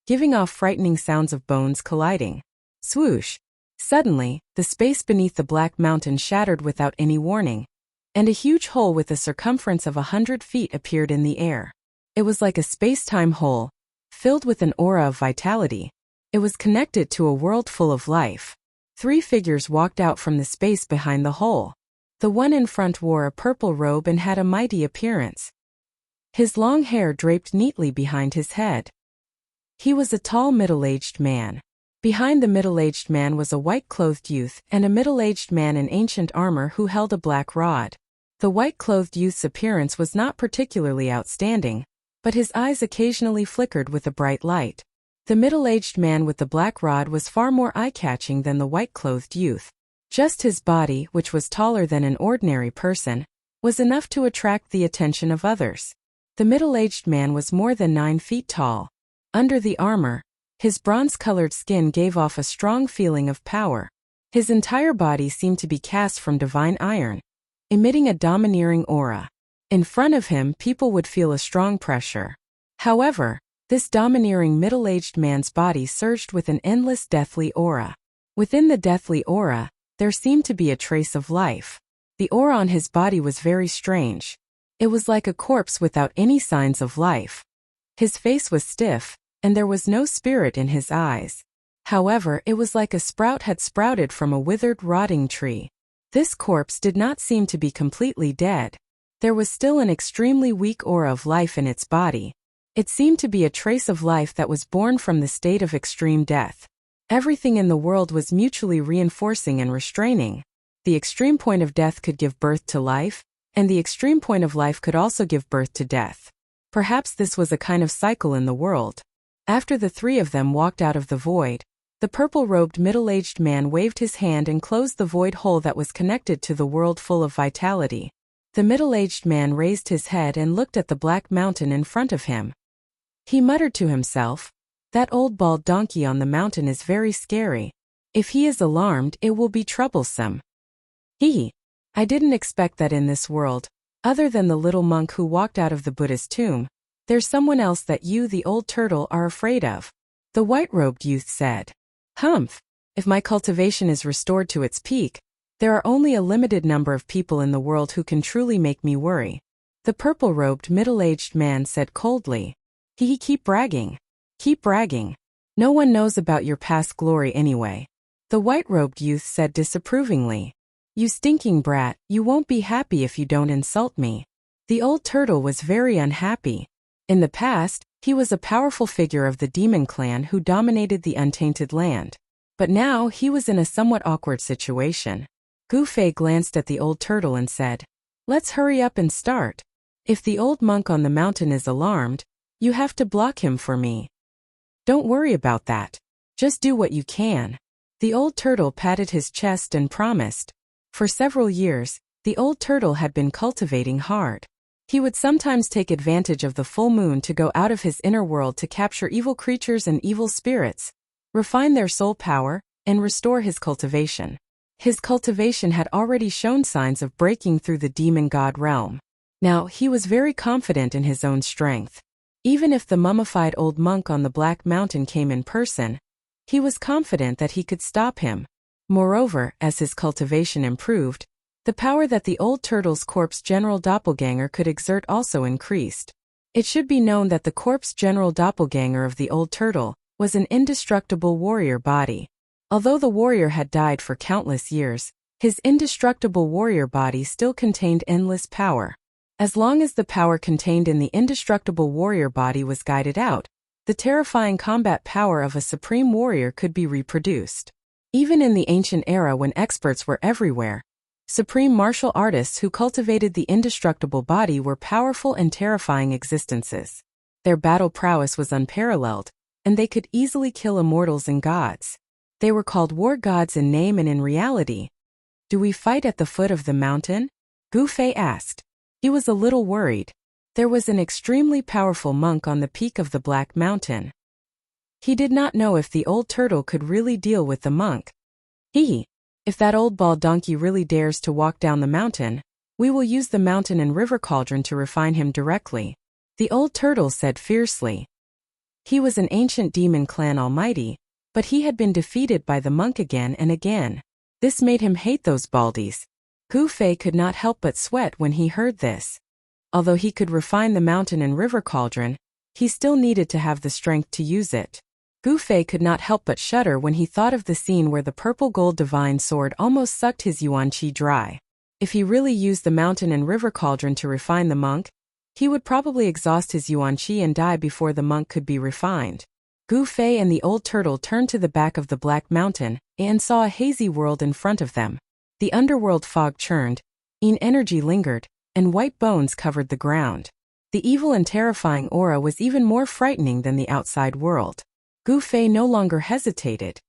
giving off frightening sounds of bones colliding. Swoosh! Suddenly, the space beneath the black mountain shattered without any warning, and a huge hole with a circumference of 100 feet appeared in the air. It was like a space-time hole, filled with an aura of vitality. It was connected to a world full of life. 3 figures walked out from the space behind the hole. The one in front wore a purple robe and had a mighty appearance. His long hair draped neatly behind his head. He was a tall middle-aged man. Behind the middle-aged man was a white-clothed youth and a middle-aged man in ancient armor who held a black rod. The white-clothed youth's appearance was not particularly outstanding, but his eyes occasionally flickered with a bright light. The middle-aged man with the black rod was far more eye-catching than the white-clothed youth. Just his body, which was taller than an ordinary person, was enough to attract the attention of others. The middle-aged man was more than 9 feet tall. Under the armor, his bronze-colored skin gave off a strong feeling of power. His entire body seemed to be cast from divine iron, emitting a domineering aura. In front of him, people would feel a strong pressure. However, this domineering middle-aged man's body surged with an endless deathly aura. Within the deathly aura, there seemed to be a trace of life. The aura on his body was very strange. It was like a corpse without any signs of life. His face was stiff, and there was no spirit in his eyes. However, it was like a sprout had sprouted from a withered, rotting tree. This corpse did not seem to be completely dead. There was still an extremely weak aura of life in its body. It seemed to be a trace of life that was born from the state of extreme death. Everything in the world was mutually reinforcing and restraining. The extreme point of death could give birth to life, and the extreme point of life could also give birth to death. Perhaps this was a kind of cycle in the world. After the 3 of them walked out of the void, the purple-robed middle-aged man waved his hand and closed the void hole that was connected to the world full of vitality. The middle-aged man raised his head and looked at the black mountain in front of him. He muttered to himself, "That old bald donkey on the mountain is very scary. If he is alarmed, it will be troublesome." I didn't expect that in this world, other than the little monk who walked out of the Buddha's tomb, there's someone else that you, the old turtle, are afraid of. The white-robed youth said. Humph. If my cultivation is restored to its peak, there are only a limited number of people in the world who can truly make me worry. The purple-robed middle-aged man said coldly. Keep bragging. Keep bragging. No one knows about your past glory anyway. The white-robed youth said disapprovingly. You stinking brat, you won't be happy if you don't insult me. The old turtle was very unhappy. In the past, he was a powerful figure of the demon clan who dominated the untainted land. But now he was in a somewhat awkward situation. Gufei glanced at the old turtle and said, "Let's hurry up and start. If the old monk on the mountain is alarmed, you have to block him for me. Don't worry about that. Just do what you can." The old turtle patted his chest and promised. For several years, the old turtle had been cultivating hard. He would sometimes take advantage of the full moon to go out of his inner world to capture evil creatures and evil spirits, refine their soul power, and restore his cultivation. His cultivation had already shown signs of breaking through the demon god realm. Now, he was very confident in his own strength. Even if the mummified old monk on the Black Mountain came in person, he was confident that he could stop him. Moreover, as his cultivation improved, the power that the old turtle's corpse general doppelganger could exert also increased. It should be known that the corpse general doppelganger of the old turtle was an indestructible warrior body. Although the warrior had died for countless years, his indestructible warrior body still contained endless power. As long as the power contained in the indestructible warrior body was guided out, the terrifying combat power of a supreme warrior could be reproduced. Even in the ancient era when experts were everywhere, supreme martial artists who cultivated the indestructible body were powerful and terrifying existences. Their battle prowess was unparalleled, and they could easily kill immortals and gods. They were called war gods in name and in reality. "Do we fight at the foot of the mountain?" Gu Fei asked. He was a little worried. There was an extremely powerful monk on the peak of the Black Mountain. He did not know if the old turtle could really deal with the monk. If that old bald donkey really dares to walk down the mountain, we will use the mountain and river cauldron to refine him directly," the old turtle said fiercely. He was an ancient demon clan almighty, but he had been defeated by the monk again and again. This made him hate those baldies. Gu Fei could not help but sweat when he heard this. Although he could refine the mountain and river cauldron, he still needed to have the strength to use it. Gu Fei could not help but shudder when he thought of the scene where the purple gold divine sword almost sucked his yuan qi dry. If he really used the mountain and river cauldron to refine the monk, he would probably exhaust his yuan qi and die before the monk could be refined. Gu Fei and the old turtle turned to the back of the Black Mountain and saw a hazy world in front of them. The underworld fog churned, energy lingered, and white bones covered the ground. The evil and terrifying aura was even more frightening than the outside world. Gu Fei no longer hesitated.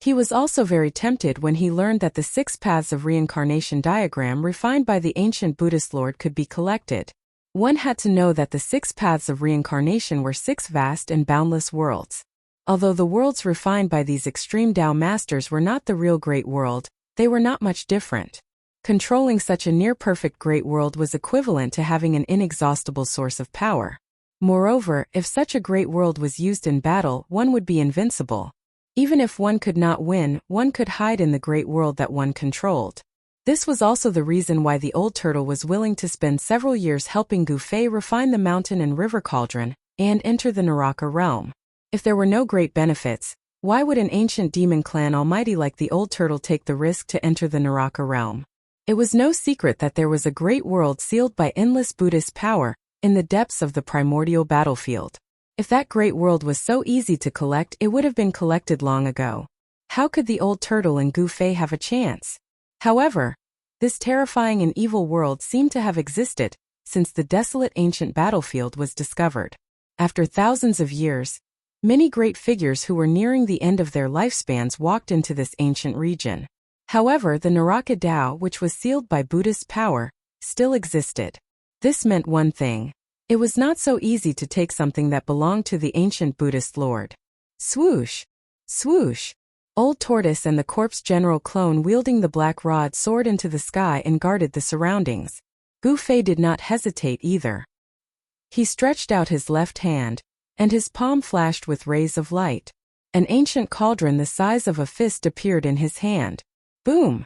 He was also very tempted when he learned that the 6 paths of reincarnation diagram refined by the ancient Buddhist lord could be collected. One had to know that the 6 paths of reincarnation were 6 vast and boundless worlds. Although the worlds refined by these extreme Tao masters were not the real great world, they were not much different. Controlling such a near-perfect great world was equivalent to having an inexhaustible source of power. Moreover, if such a great world was used in battle, one would be invincible. Even if one could not win, one could hide in the great world that one controlled. This was also the reason why the old turtle was willing to spend several years helping Gu Fei refine the mountain and river cauldron and enter the Naraka realm. If there were no great benefits, why would an ancient demon clan almighty like the old turtle take the risk to enter the Naraka realm? It was no secret that there was a great world sealed by endless Buddhist power in the depths of the primordial battlefield. If that great world was so easy to collect, it would have been collected long ago. How could the old turtle and Gu Fei have a chance? However, this terrifying and evil world seemed to have existed since the desolate ancient battlefield was discovered. After thousands of years, many great figures who were nearing the end of their lifespans walked into this ancient region. However, the Naraka Tao, which was sealed by Buddhist power, still existed. This meant one thing. It was not so easy to take something that belonged to the ancient Buddhist lord. Swoosh! Swoosh! Old Tortoise and the corpse general clone wielding the black rod soared into the sky and guarded the surroundings. Gu Fei did not hesitate either. He stretched out his left hand, and his palm flashed with rays of light. An ancient cauldron the size of a fist appeared in his hand. Boom!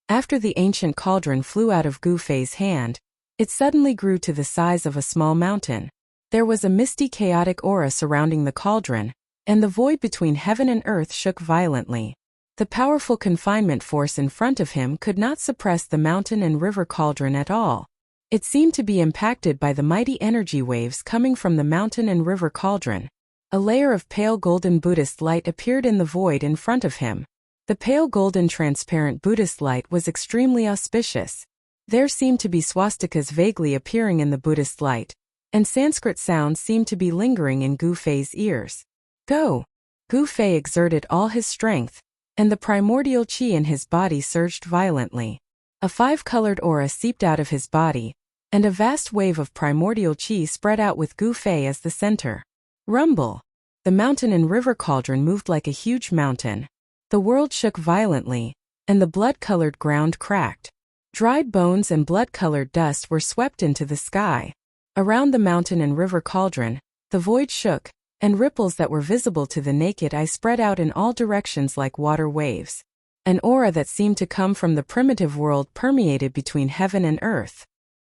After the ancient cauldron flew out of Gu Fei's hand, it suddenly grew to the size of a small mountain. There was a misty chaotic aura surrounding the cauldron, and the void between heaven and earth shook violently. The powerful confinement force in front of him could not suppress the mountain and river cauldron at all. It seemed to be impacted by the mighty energy waves coming from the mountain and river cauldron. A layer of pale golden Buddhist light appeared in the void in front of him. The pale golden transparent Buddhist light was extremely auspicious. There seemed to be swastikas vaguely appearing in the Buddhist light, and Sanskrit sounds seemed to be lingering in Gu Fei's ears. Go! Gu Fei exerted all his strength, and the primordial qi in his body surged violently. A 5-colored aura seeped out of his body, and a vast wave of primordial qi spread out with Gu Fei as the center. Rumble! The mountain and river cauldron moved like a huge mountain. The world shook violently, and the blood-colored ground cracked. Dried bones and blood-colored dust were swept into the sky. Around the mountain and river cauldron, the void shook, and ripples that were visible to the naked eye spread out in all directions like water waves. An aura that seemed to come from the primitive world permeated between heaven and earth.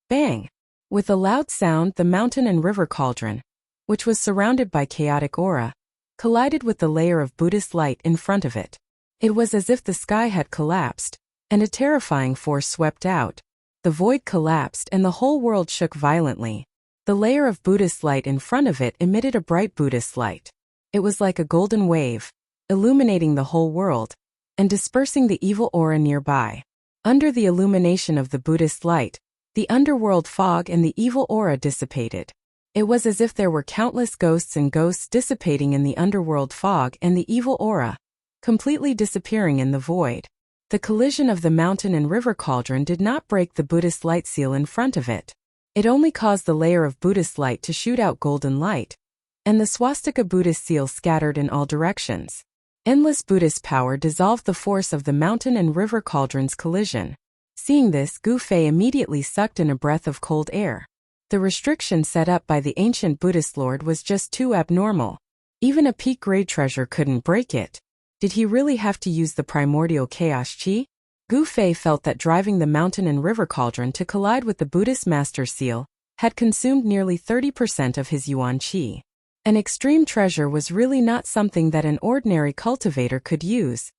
Bang! With a loud sound, the mountain and river cauldron, which was surrounded by chaotic aura, collided with the layer of Buddhist light in front of it. It was as if the sky had collapsed, and a terrifying force swept out. The void collapsed and the whole world shook violently. The layer of Buddhist light in front of it emitted a bright Buddhist light. It was like a golden wave, illuminating the whole world, and dispersing the evil aura nearby. Under the illumination of the Buddhist light, the underworld fog and the evil aura dissipated. It was as if there were countless ghosts and ghosts dissipating in the underworld fog and the evil aura, completely disappearing in the void. The collision of the mountain and river cauldron did not break the Buddhist light seal in front of it. It only caused the layer of Buddhist light to shoot out golden light, and the swastika Buddhist seal scattered in all directions. Endless Buddhist power dissolved the force of the mountain and river cauldron's collision. Seeing this, Gu Fei immediately sucked in a breath of cold air. The restriction set up by the ancient Buddhist lord was just too abnormal. Even a peak-grade treasure couldn't break it. Did he really have to use the primordial chaos chi? Gu Fei felt that driving the mountain and river cauldron to collide with the Buddhist master seal had consumed nearly 30% of his yuan chi. An extreme treasure was really not something that an ordinary cultivator could use.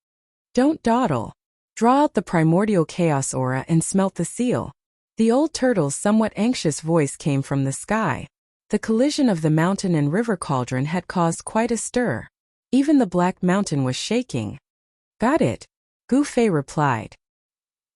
Don't dawdle. Draw out the primordial chaos aura and smelt the seal. The old turtle's somewhat anxious voice came from the sky. The collision of the mountain and river cauldron had caused quite a stir. Even the black mountain was shaking. Got it, Gu Fei replied.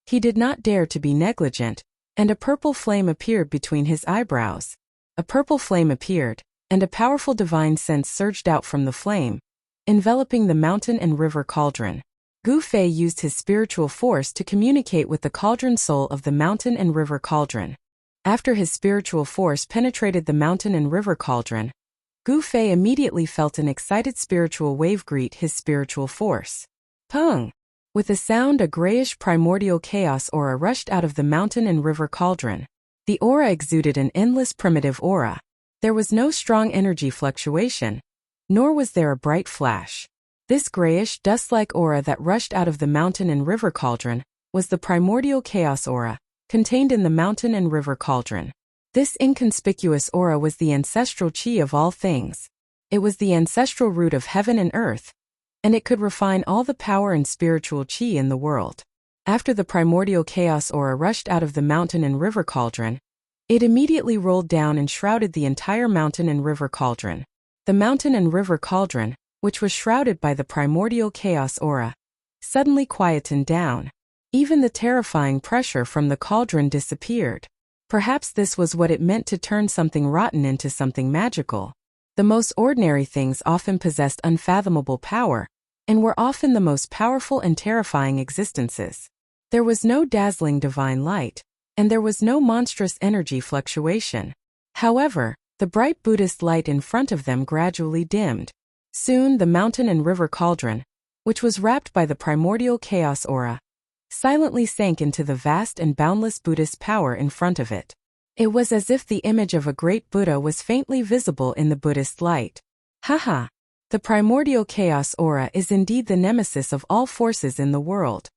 He did not dare to be negligent, and a purple flame appeared between his eyebrows. A purple flame appeared, and a powerful divine sense surged out from the flame, enveloping the mountain and river cauldron. Gu Fei used his spiritual force to communicate with the cauldron soul of the mountain and river cauldron. After his spiritual force penetrated the mountain and river cauldron, Gu Fei immediately felt an excited spiritual wave greet his spiritual force. Pung! With a sound, a grayish primordial chaos aura rushed out of the mountain and river cauldron. The aura exuded an endless primitive aura. There was no strong energy fluctuation, nor was there a bright flash. This grayish, dust-like aura that rushed out of the mountain and river cauldron was the primordial chaos aura, contained in the mountain and river cauldron. This inconspicuous aura was the ancestral chi of all things. It was the ancestral root of heaven and earth, and it could refine all the power and spiritual chi in the world. After the primordial chaos aura rushed out of the mountain and river cauldron, it immediately rolled down and shrouded the entire mountain and river cauldron. The mountain and river cauldron, which was shrouded by the primordial chaos aura, suddenly quietened down. Even the terrifying pressure from the cauldron disappeared. Perhaps this was what it meant to turn something rotten into something magical. The most ordinary things often possessed unfathomable power, and were often the most powerful and terrifying existences. There was no dazzling divine light, and there was no monstrous energy fluctuation. However, the bright Buddhist light in front of them gradually dimmed. Soon the mountain and river cauldron, which was wrapped by the primordial chaos aura, silently sank into the vast and boundless Buddhist power in front of it. It was as if the image of a great Buddha was faintly visible in the Buddhist light. Haha! The primordial chaos aura is indeed the nemesis of all forces in the world.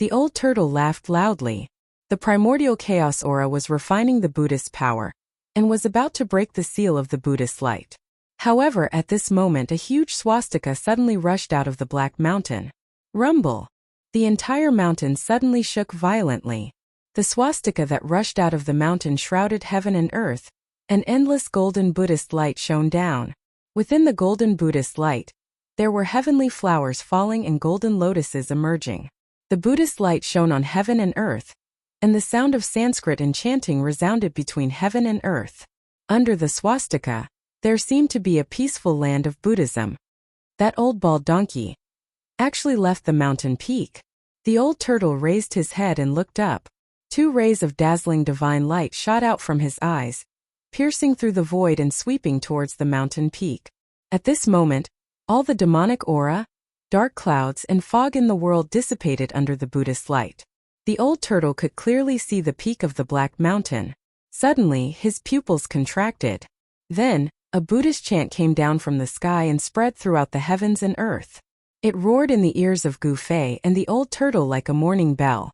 The old turtle laughed loudly. The primordial chaos aura was refining the Buddhist power, and was about to break the seal of the Buddhist light. However, at this moment a huge swastika suddenly rushed out of the black mountain. Rumble! The entire mountain suddenly shook violently. The swastika that rushed out of the mountain shrouded heaven and earth. An endless golden Buddhist light shone down. Within the golden Buddhist light, there were heavenly flowers falling and golden lotuses emerging. The Buddhist light shone on heaven and earth, and the sound of Sanskrit and chanting resounded between heaven and earth. Under the swastika, there seemed to be a peaceful land of Buddhism. That old bald donkey actually left the mountain peak. The old turtle raised his head and looked up. 2 rays of dazzling divine light shot out from his eyes, piercing through the void and sweeping towards the mountain peak. At this moment, all the demonic aura, dark clouds, and fog in the world dissipated under the Buddhist light. The old turtle could clearly see the peak of the black mountain. Suddenly, his pupils contracted. Then, a Buddhist chant came down from the sky and spread throughout the heavens and earth. It roared in the ears of Gu Fei and the old turtle like a morning bell.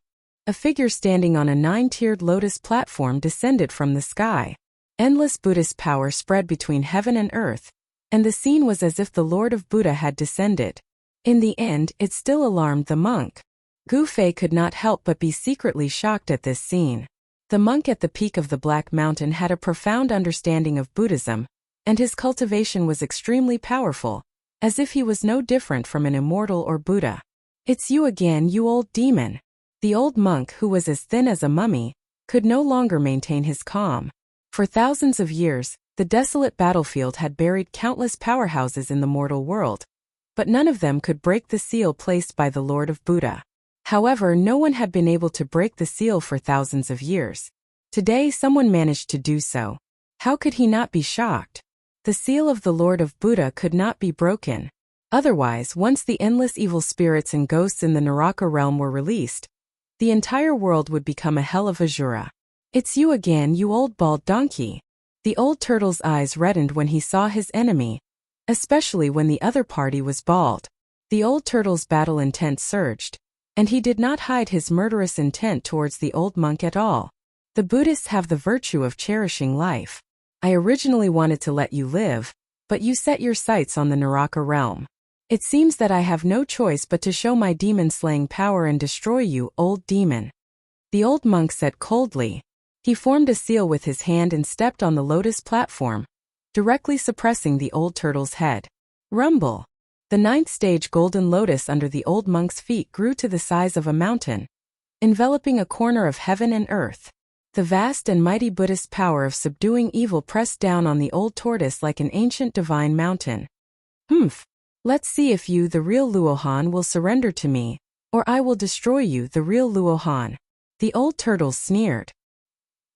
A figure standing on a 9-tiered lotus platform descended from the sky. Endless Buddhist power spread between heaven and earth, and the scene was as if the Lord of Buddha had descended. In the end, it still alarmed the monk. Gu Fei could not help but be secretly shocked at this scene. The monk at the peak of the Black Mountain had a profound understanding of Buddhism, and his cultivation was extremely powerful, as if he was no different from an immortal or Buddha. "It's you again, you old demon." The old monk, who was as thin as a mummy, could no longer maintain his calm. For thousands of years, The desolate battlefield had buried countless powerhouses in the mortal world, but none of them could break the seal placed by the Lord of Buddha. However, no one had been able to break the seal for thousands of years. Today, someone managed to do so. How could he not be shocked? The seal of the Lord of Buddha could not be broken. Otherwise, once the endless evil spirits and ghosts in the Naraka realm were released, the entire world would become a hell of Azura. "It's you again, you old bald donkey." The old turtle's eyes reddened when he saw his enemy, especially when the other party was bald. The old turtle's battle intent surged, and he did not hide his murderous intent towards the old monk at all. The Buddhists have the virtue of cherishing life. I originally wanted to let you live, but you set your sights on the Naraka realm. It seems that I have no choice but to show my demon-slaying power and destroy you, old demon. The old monk said coldly. He formed a seal with his hand and stepped on the lotus platform, directly suppressing the old turtle's head. Rumble. The ninth stage golden lotus under the old monk's feet grew to the size of a mountain, enveloping a corner of heaven and earth. The vast and mighty Buddhist power of subduing evil pressed down on the old tortoise like an ancient divine mountain. "Humph. Let's see if you, the real Luohan, will surrender to me, or I will destroy you, the real Luohan." The old turtle sneered.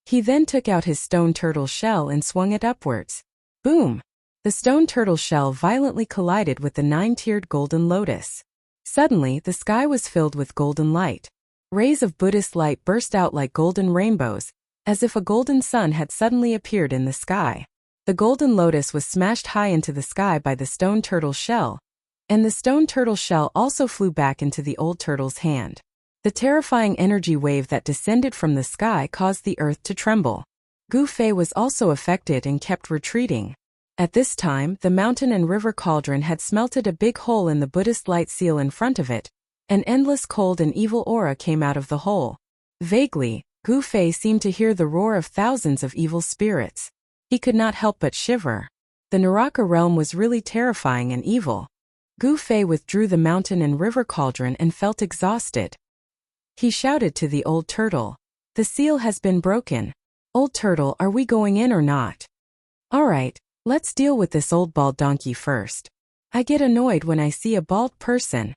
He then took out his stone turtle shell and swung it upwards. Boom! The stone turtle shell violently collided with the nine-tiered golden lotus. Suddenly, the sky was filled with golden light. Rays of Buddhist light burst out like golden rainbows, as if a golden sun had suddenly appeared in the sky. The golden lotus was smashed high into the sky by the stone turtle shell, and the stone turtle shell also flew back into the old turtle's hand. The terrifying energy wave that descended from the sky caused the earth to tremble. Gu Fei was also affected and kept retreating. At this time, the mountain and river cauldron had smelted a big hole in the Buddhist light seal in front of it. An endless cold and evil aura came out of the hole. Vaguely, Gu Fei seemed to hear the roar of thousands of evil spirits. He could not help but shiver. The Naraka realm was really terrifying and evil. Gu Fei withdrew the mountain and river cauldron and felt exhausted. He shouted to the old turtle. "The seal has been broken. Old turtle, are we going in or not?" "All right, let's deal with this old bald donkey first. I get annoyed when I see a bald person."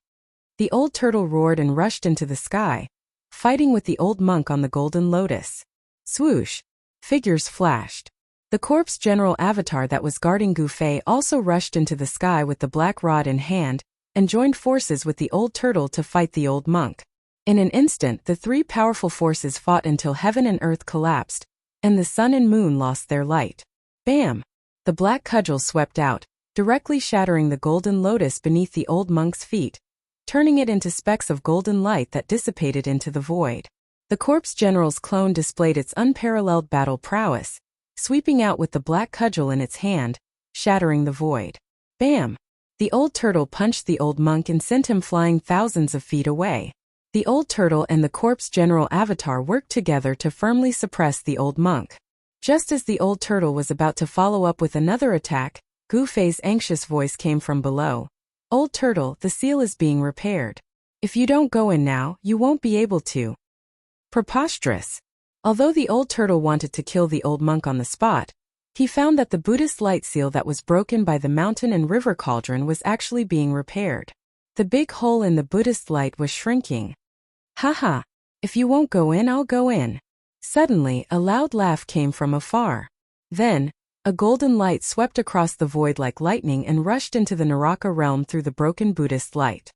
The old turtle roared and rushed into the sky, fighting with the old monk on the golden lotus. Swoosh! Figures flashed. The corpse general avatar that was guarding Gu Fei also rushed into the sky with the black rod in hand, and joined forces with the old turtle to fight the old monk. In an instant, the three powerful forces fought until heaven and earth collapsed, and the sun and moon lost their light. Bam! The black cudgel swept out, directly shattering the golden lotus beneath the old monk's feet, turning it into specks of golden light that dissipated into the void. The corpse general's clone displayed its unparalleled battle prowess, sweeping out with the black cudgel in its hand, shattering the void. Bam! The old turtle punched the old monk and sent him flying thousands of feet away. The old turtle and the corpse general avatar worked together to firmly suppress the old monk. Just as the old turtle was about to follow up with another attack, Gu Fei's anxious voice came from below. "Old turtle, the seal is being repaired. If you don't go in now, you won't be able to." Preposterous. Although the old turtle wanted to kill the old monk on the spot, he found that the Buddhist light seal that was broken by the mountain and river cauldron was actually being repaired. The big hole in the Buddhist light was shrinking. "Haha! If you won't go in, I'll go in." Suddenly, a loud laugh came from afar. Then, a golden light swept across the void like lightning and rushed into the Naraka realm through the broken Buddhist light.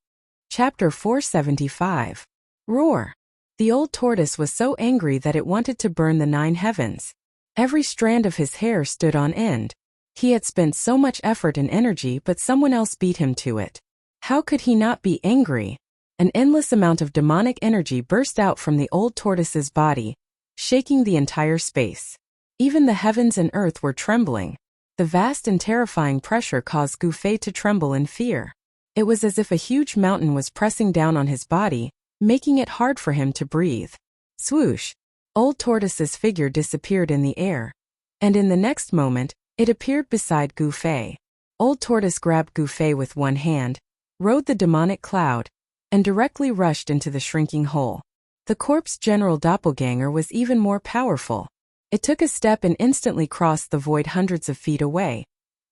Chapter 475. Roar. The old tortoise was so angry that it wanted to burn the 9 heavens. Every strand of his hair stood on end. He had spent so much effort and energy, but someone else beat him to it. How could he not be angry? An endless amount of demonic energy burst out from the old tortoise's body, shaking the entire space. Even the heavens and earth were trembling. The vast and terrifying pressure caused Gu Fei to tremble in fear. It was as if a huge mountain was pressing down on his body, making it hard for him to breathe. Swoosh! Old tortoise's figure disappeared in the air. And in the next moment, it appeared beside Gu Fei. Old tortoise grabbed Gu Fei with one hand, rode the demonic cloud, and directly rushed into the shrinking hole. The corpse general doppelganger was even more powerful. It took a step and instantly crossed the void hundreds of feet away,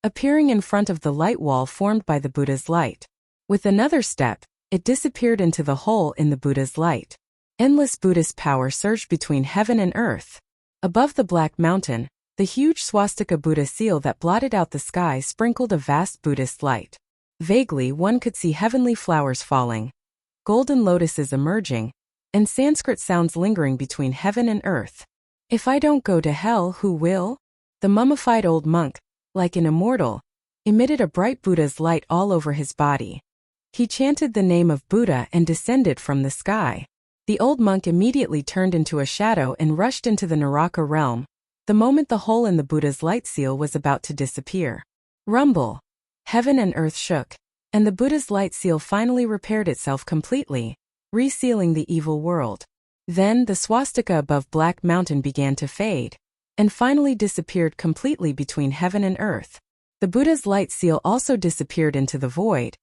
appearing in front of the light wall formed by the Buddha's light. With another step, it disappeared into the hole in the Buddha's light. Endless Buddhist power surged between heaven and earth. Above the Black Mountain, the huge swastika Buddha seal that blotted out the sky sprinkled a vast Buddhist light. Vaguely, one could see heavenly flowers falling, golden lotuses emerging, and Sanskrit sounds lingering between heaven and earth. If I don't go to hell, who will? The mummified old monk, like an immortal, emitted a bright Buddha's light all over his body. He chanted the name of Buddha and descended from the sky. The old monk immediately turned into a shadow and rushed into the Naraka realm, the moment the hole in the Buddha's light seal was about to disappear. Rumble! Heaven and earth shook, and the Buddha's light seal finally repaired itself completely, resealing the evil world. Then the swastika above Black Mountain began to fade, and finally disappeared completely between heaven and earth. The Buddha's light seal also disappeared into the void,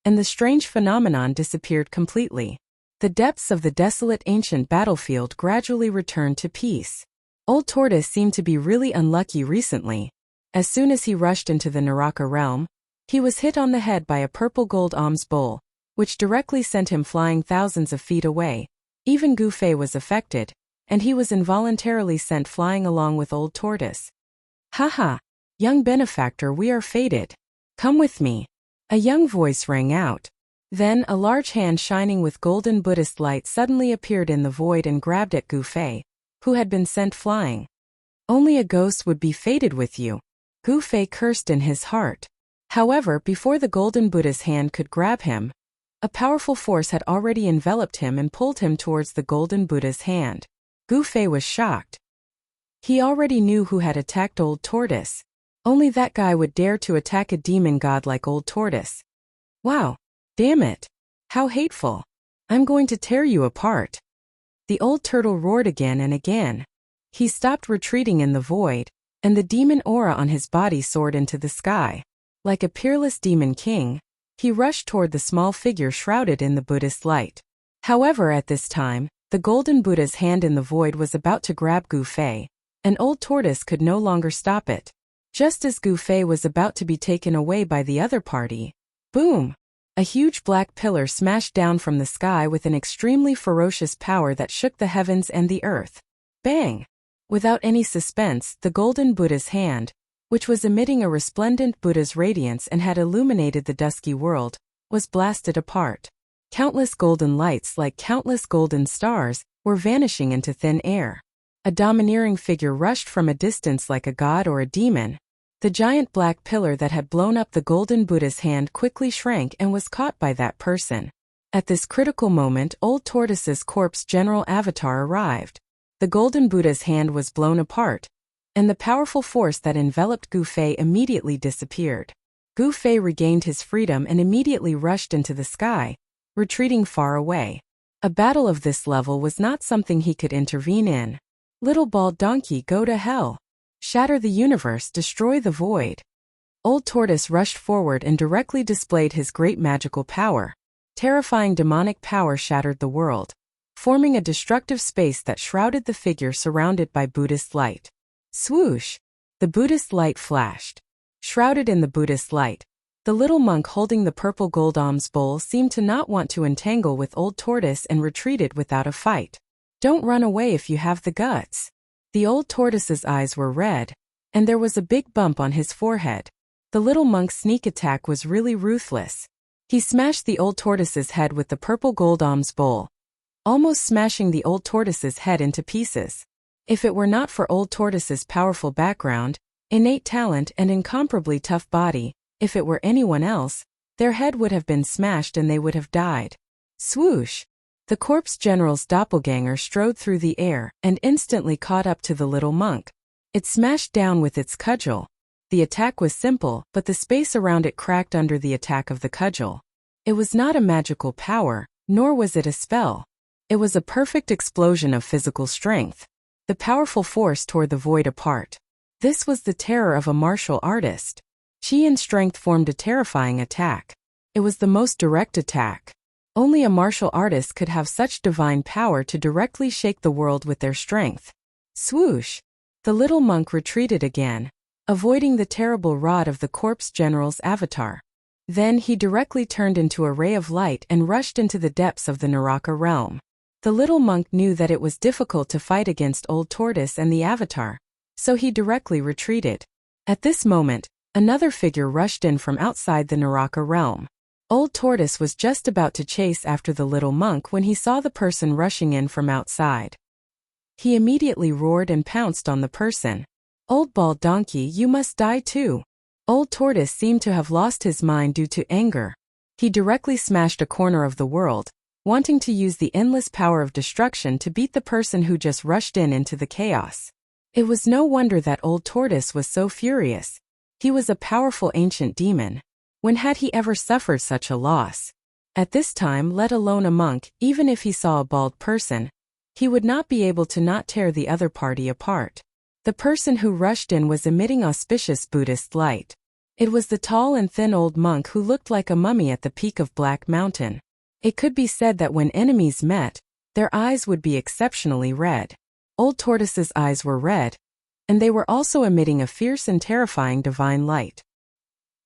and the strange phenomenon disappeared completely. The depths of the desolate ancient battlefield gradually returned to peace. Old Tortoise seemed to be really unlucky recently. As soon as he rushed into the Naraka realm, he was hit on the head by a purple gold alms bowl, which directly sent him flying thousands of feet away. Even Gu Fei was affected, and he was involuntarily sent flying along with Old Tortoise. "Haha, young benefactor, we are fated. Come with me." A young voice rang out. Then a large hand shining with golden Buddhist light suddenly appeared in the void and grabbed at Gu Fei, who had been sent flying. "Only a ghost would be fated with you," Gu Fei cursed in his heart. However, before the golden Buddha's hand could grab him, a powerful force had already enveloped him and pulled him towards the golden Buddha's hand. Gu Fei was shocked. He already knew who had attacked Old Tortoise. Only that guy would dare to attack a demon god like Old Tortoise. Wow! Damn it! How hateful! I'm going to tear you apart! The old turtle roared again and again. He stopped retreating in the void, and the demon aura on his body soared into the sky. Like a peerless demon king, he rushed toward the small figure shrouded in the Buddhist light. However, at this time, the golden Buddha's hand in the void was about to grab Gu Fei, and Old Tortoise could no longer stop it. Just as Gu Fei was about to be taken away by the other party, boom! A huge black pillar smashed down from the sky with an extremely ferocious power that shook the heavens and the earth. Bang! Without any suspense, the golden Buddha's hand, which was emitting a resplendent Buddha's radiance and had illuminated the dusky world, was blasted apart. Countless golden lights, like countless golden stars, were vanishing into thin air. A domineering figure rushed from a distance like a god or a demon. The giant black pillar that had blown up the golden Buddha's hand quickly shrank and was caught by that person. At this critical moment, Old Tortoise's corpse general avatar arrived. The golden Buddha's hand was blown apart, and the powerful force that enveloped Gu Fei immediately disappeared. Gu Fei regained his freedom and immediately rushed into the sky, retreating far away. A battle of this level was not something he could intervene in. Little bald donkey, go to hell. Shatter the universe, destroy the void. Old Tortoise rushed forward and directly displayed his great magical power. Terrifying demonic power shattered the world, forming a destructive space that shrouded the figure surrounded by Buddhist light. Swoosh! The Buddhist light flashed. Shrouded in the Buddhist light, the little monk holding the purple gold alms bowl seemed to not want to entangle with Old Tortoise and retreated without a fight. Don't run away if you have the guts. The Old Tortoise's eyes were red, and there was a big bump on his forehead. The little monk's sneak attack was really ruthless. He smashed the Old Tortoise's head with the purple gold alms bowl, almost smashing the Old Tortoise's head into pieces. If it were not for Old Tortoise's powerful background, innate talent and incomparably tough body, if it were anyone else, their head would have been smashed and they would have died. Swoosh! The corpse general's doppelganger strode through the air and instantly caught up to the little monk. It smashed down with its cudgel. The attack was simple, but the space around it cracked under the attack of the cudgel. It was not a magical power, nor was it a spell. It was a perfect explosion of physical strength. The powerful force tore the void apart. This was the terror of a martial artist. Chi and strength formed a terrifying attack. It was the most direct attack. Only a martial artist could have such divine power to directly shake the world with their strength. Swoosh! The little monk retreated again, avoiding the terrible rod of the corpse general's avatar. Then he directly turned into a ray of light and rushed into the depths of the Naraka realm. The little monk knew that it was difficult to fight against Old Tortoise and the avatar, so he directly retreated. At this moment, another figure rushed in from outside the Naraka realm. Old Tortoise was just about to chase after the little monk when he saw the person rushing in from outside. He immediately roared and pounced on the person. "Old bald donkey, you must die too." Old Tortoise seemed to have lost his mind due to anger. He directly smashed a corner of the world, wanting to use the endless power of destruction to beat the person who just rushed in into the chaos. It was no wonder that Old Tortoise was so furious. He was a powerful ancient demon. When had he ever suffered such a loss? At this time, let alone a monk, even if he saw a bald person, he would not be able to not tear the other party apart. The person who rushed in was emitting auspicious Buddhist light. It was the tall and thin old monk who looked like a mummy at the peak of Black Mountain. It could be said that when enemies met, their eyes would be exceptionally red. Old Tortoise's eyes were red, and they were also emitting a fierce and terrifying divine light.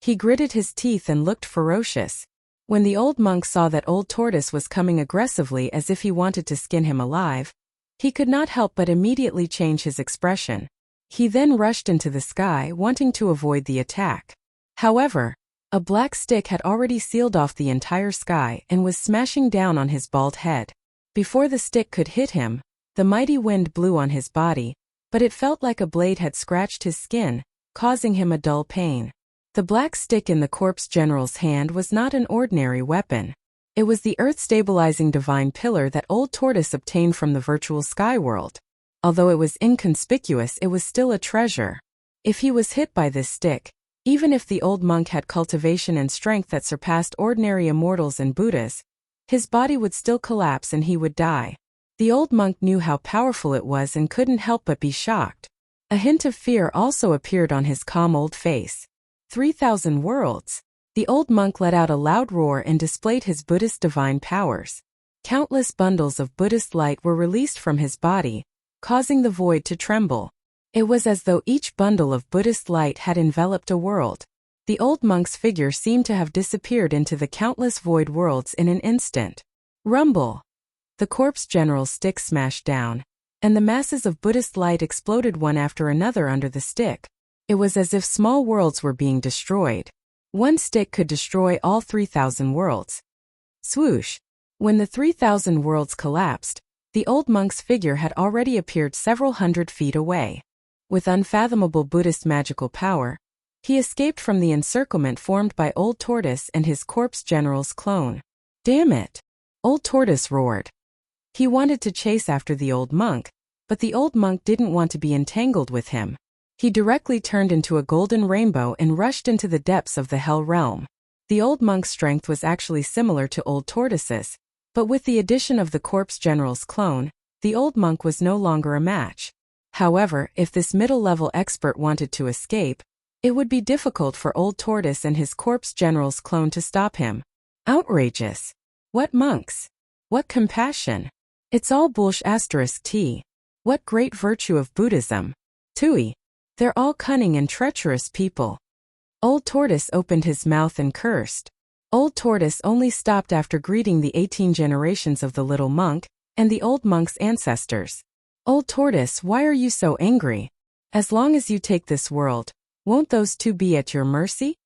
He gritted his teeth and looked ferocious. When the old monk saw that Old Tortoise was coming aggressively as if he wanted to skin him alive, he could not help but immediately change his expression. He then rushed into the sky, wanting to avoid the attack. However, a black stick had already sealed off the entire sky and was smashing down on his bald head. Before the stick could hit him, the mighty wind blew on his body, but it felt like a blade had scratched his skin, causing him a dull pain. The black stick in the corpse general's hand was not an ordinary weapon. It was the earth-stabilizing divine pillar that Old Tortoise obtained from the virtual sky world. Although it was inconspicuous, it was still a treasure. If he was hit by this stick, even if the old monk had cultivation and strength that surpassed ordinary immortals and Buddhas, his body would still collapse and he would die. The old monk knew how powerful it was and couldn't help but be shocked. A hint of fear also appeared on his calm old face. 3,000 worlds. The old monk let out a loud roar and displayed his Buddhist divine powers. Countless bundles of Buddhist light were released from his body, causing the void to tremble. It was as though each bundle of Buddhist light had enveloped a world. The old monk's figure seemed to have disappeared into the countless void worlds in an instant. Rumble! The corpse general's stick smashed down, and the masses of Buddhist light exploded one after another under the stick. It was as if small worlds were being destroyed. One stick could destroy all 3,000 worlds. Swoosh! When the 3,000 worlds collapsed, the old monk's figure had already appeared several hundred feet away. With unfathomable Buddhist magical power, he escaped from the encirclement formed by Old Tortoise and his corpse general's clone. Damn it! Old Tortoise roared. He wanted to chase after the old monk, but the old monk didn't want to be entangled with him. He directly turned into a golden rainbow and rushed into the depths of the hell realm. The old monk's strength was actually similar to Old Tortoise's, but with the addition of the corpse general's clone, the old monk was no longer a match. However, if this middle-level expert wanted to escape, it would be difficult for Old Tortoise and his corpse general's clone to stop him. Outrageous! What monks! What compassion! It's all bullsh*t. What great virtue of Buddhism! Tui! They're all cunning and treacherous people. Old Tortoise opened his mouth and cursed. Old Tortoise only stopped after greeting the 18 generations of the little monk and the old monk's ancestors. Old Tortoise, why are you so angry? As long as you take this world, won't those two be at your mercy?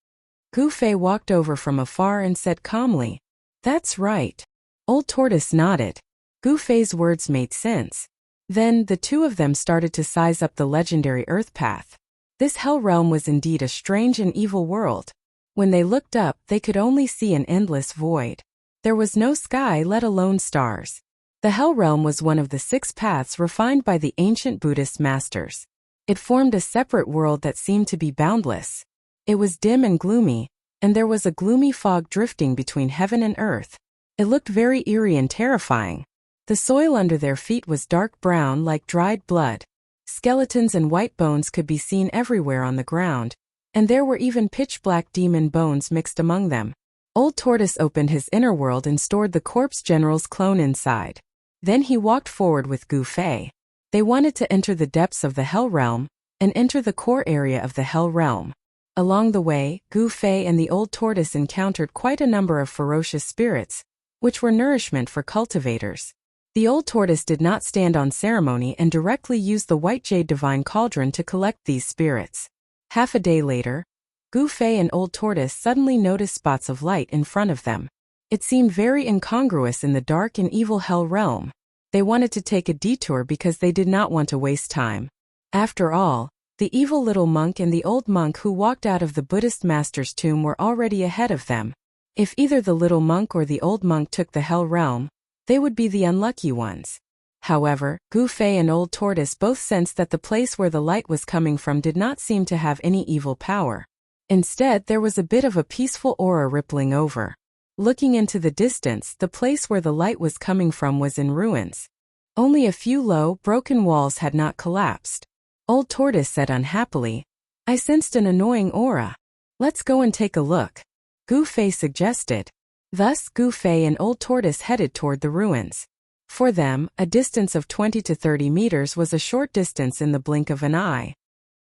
Gu Fei walked over from afar and said calmly, "That's right." Old Tortoise nodded. Gu Fei's words made sense. Then, the two of them started to size up the legendary Earth Path. This hell realm was indeed a strange and evil world. When they looked up, they could only see an endless void. There was no sky, let alone stars. The hell realm was one of the 6 paths refined by the ancient Buddhist masters. It formed a separate world that seemed to be boundless. It was dim and gloomy, and there was a gloomy fog drifting between heaven and earth. It looked very eerie and terrifying. The soil under their feet was dark brown like dried blood. Skeletons and white bones could be seen everywhere on the ground, and there were even pitch-black demon bones mixed among them. Old Tortoise opened his inner world and stored the corpse general's clone inside. Then he walked forward with Gu Fei. They wanted to enter the depths of the Hell Realm and enter the core area of the Hell Realm. Along the way, Gu Fei and the old tortoise encountered quite a number of ferocious spirits, which were nourishment for cultivators. The old tortoise did not stand on ceremony and directly used the white jade divine cauldron to collect these spirits. Half a day later, Gu Fei and old tortoise suddenly noticed spots of light in front of them. It seemed very incongruous in the dark and evil Hell Realm. They wanted to take a detour because they did not want to waste time. After all, the evil little monk and the old monk who walked out of the Buddhist master's tomb were already ahead of them. If either the little monk or the old monk took the Hell Realm, they would be the unlucky ones. However, Gu Fei and old tortoise both sensed that the place where the light was coming from did not seem to have any evil power. Instead, there was a bit of a peaceful aura rippling over. Looking into the distance, the place where the light was coming from was in ruins. Only a few low, broken walls had not collapsed. Old tortoise said unhappily, "I sensed an annoying aura. Let's go and take a look," Gu Fei suggested. Thus, Gu Fei and old tortoise headed toward the ruins. For them, a distance of 20 to 30 meters was a short distance in the blink of an eye.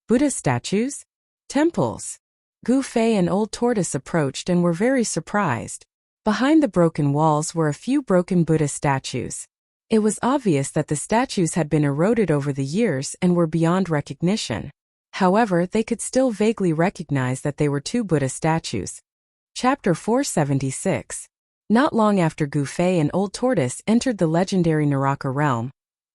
Buddha statues? Temples? Gu Fei and old tortoise approached and were very surprised. Behind the broken walls were a few broken Buddha statues. It was obvious that the statues had been eroded over the years and were beyond recognition. However, they could still vaguely recognize that they were two Buddha statues. Chapter 476. Not long after Gu Fei and old tortoise entered the legendary Naraka realm,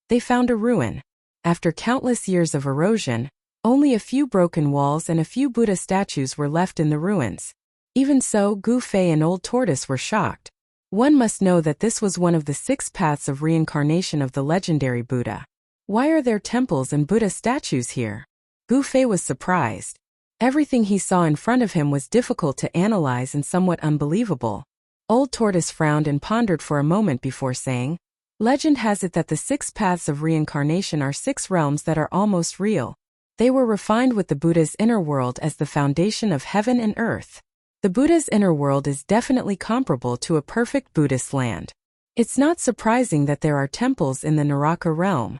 they found a ruin. After countless years of erosion, only a few broken walls and a few Buddha statues were left in the ruins. Even so, Gu Fei and old tortoise were shocked. One must know that this was one of the 6 paths of reincarnation of the legendary Buddha. Why are there temples and Buddha statues here? Gu Fei was surprised. Everything he saw in front of him was difficult to analyze and somewhat unbelievable. Old tortoise frowned and pondered for a moment before saying, "Legend has it that the 6 paths of reincarnation are 6 realms that are almost real. They were refined with the Buddha's inner world as the foundation of heaven and earth. The Buddha's inner world is definitely comparable to a perfect Buddhist land. It's not surprising that there are temples in the Naraka realm.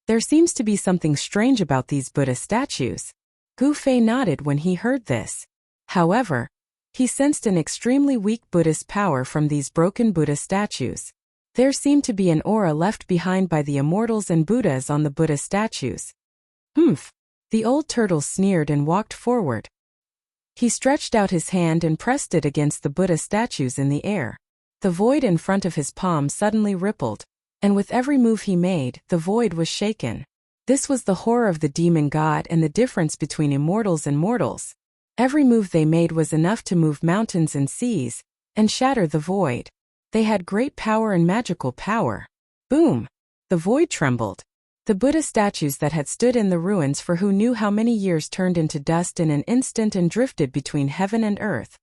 There seems to be something strange about these Buddha statues." Gu Fei nodded when he heard this. However, he sensed an extremely weak Buddhist power from these broken Buddha statues. There seemed to be an aura left behind by the immortals and Buddhas on the Buddha statues. "Humph." The old turtle sneered and walked forward. He stretched out his hand and pressed it against the Buddha statues in the air. The void in front of his palm suddenly rippled, and with every move he made, the void was shaken. This was the horror of the demon god and the difference between immortals and mortals. Every move they made was enough to move mountains and seas, and shatter the void. They had great power and magical power. Boom! The void trembled. The Buddha statues that had stood in the ruins for who knew how many years turned into dust in an instant and drifted between heaven and earth.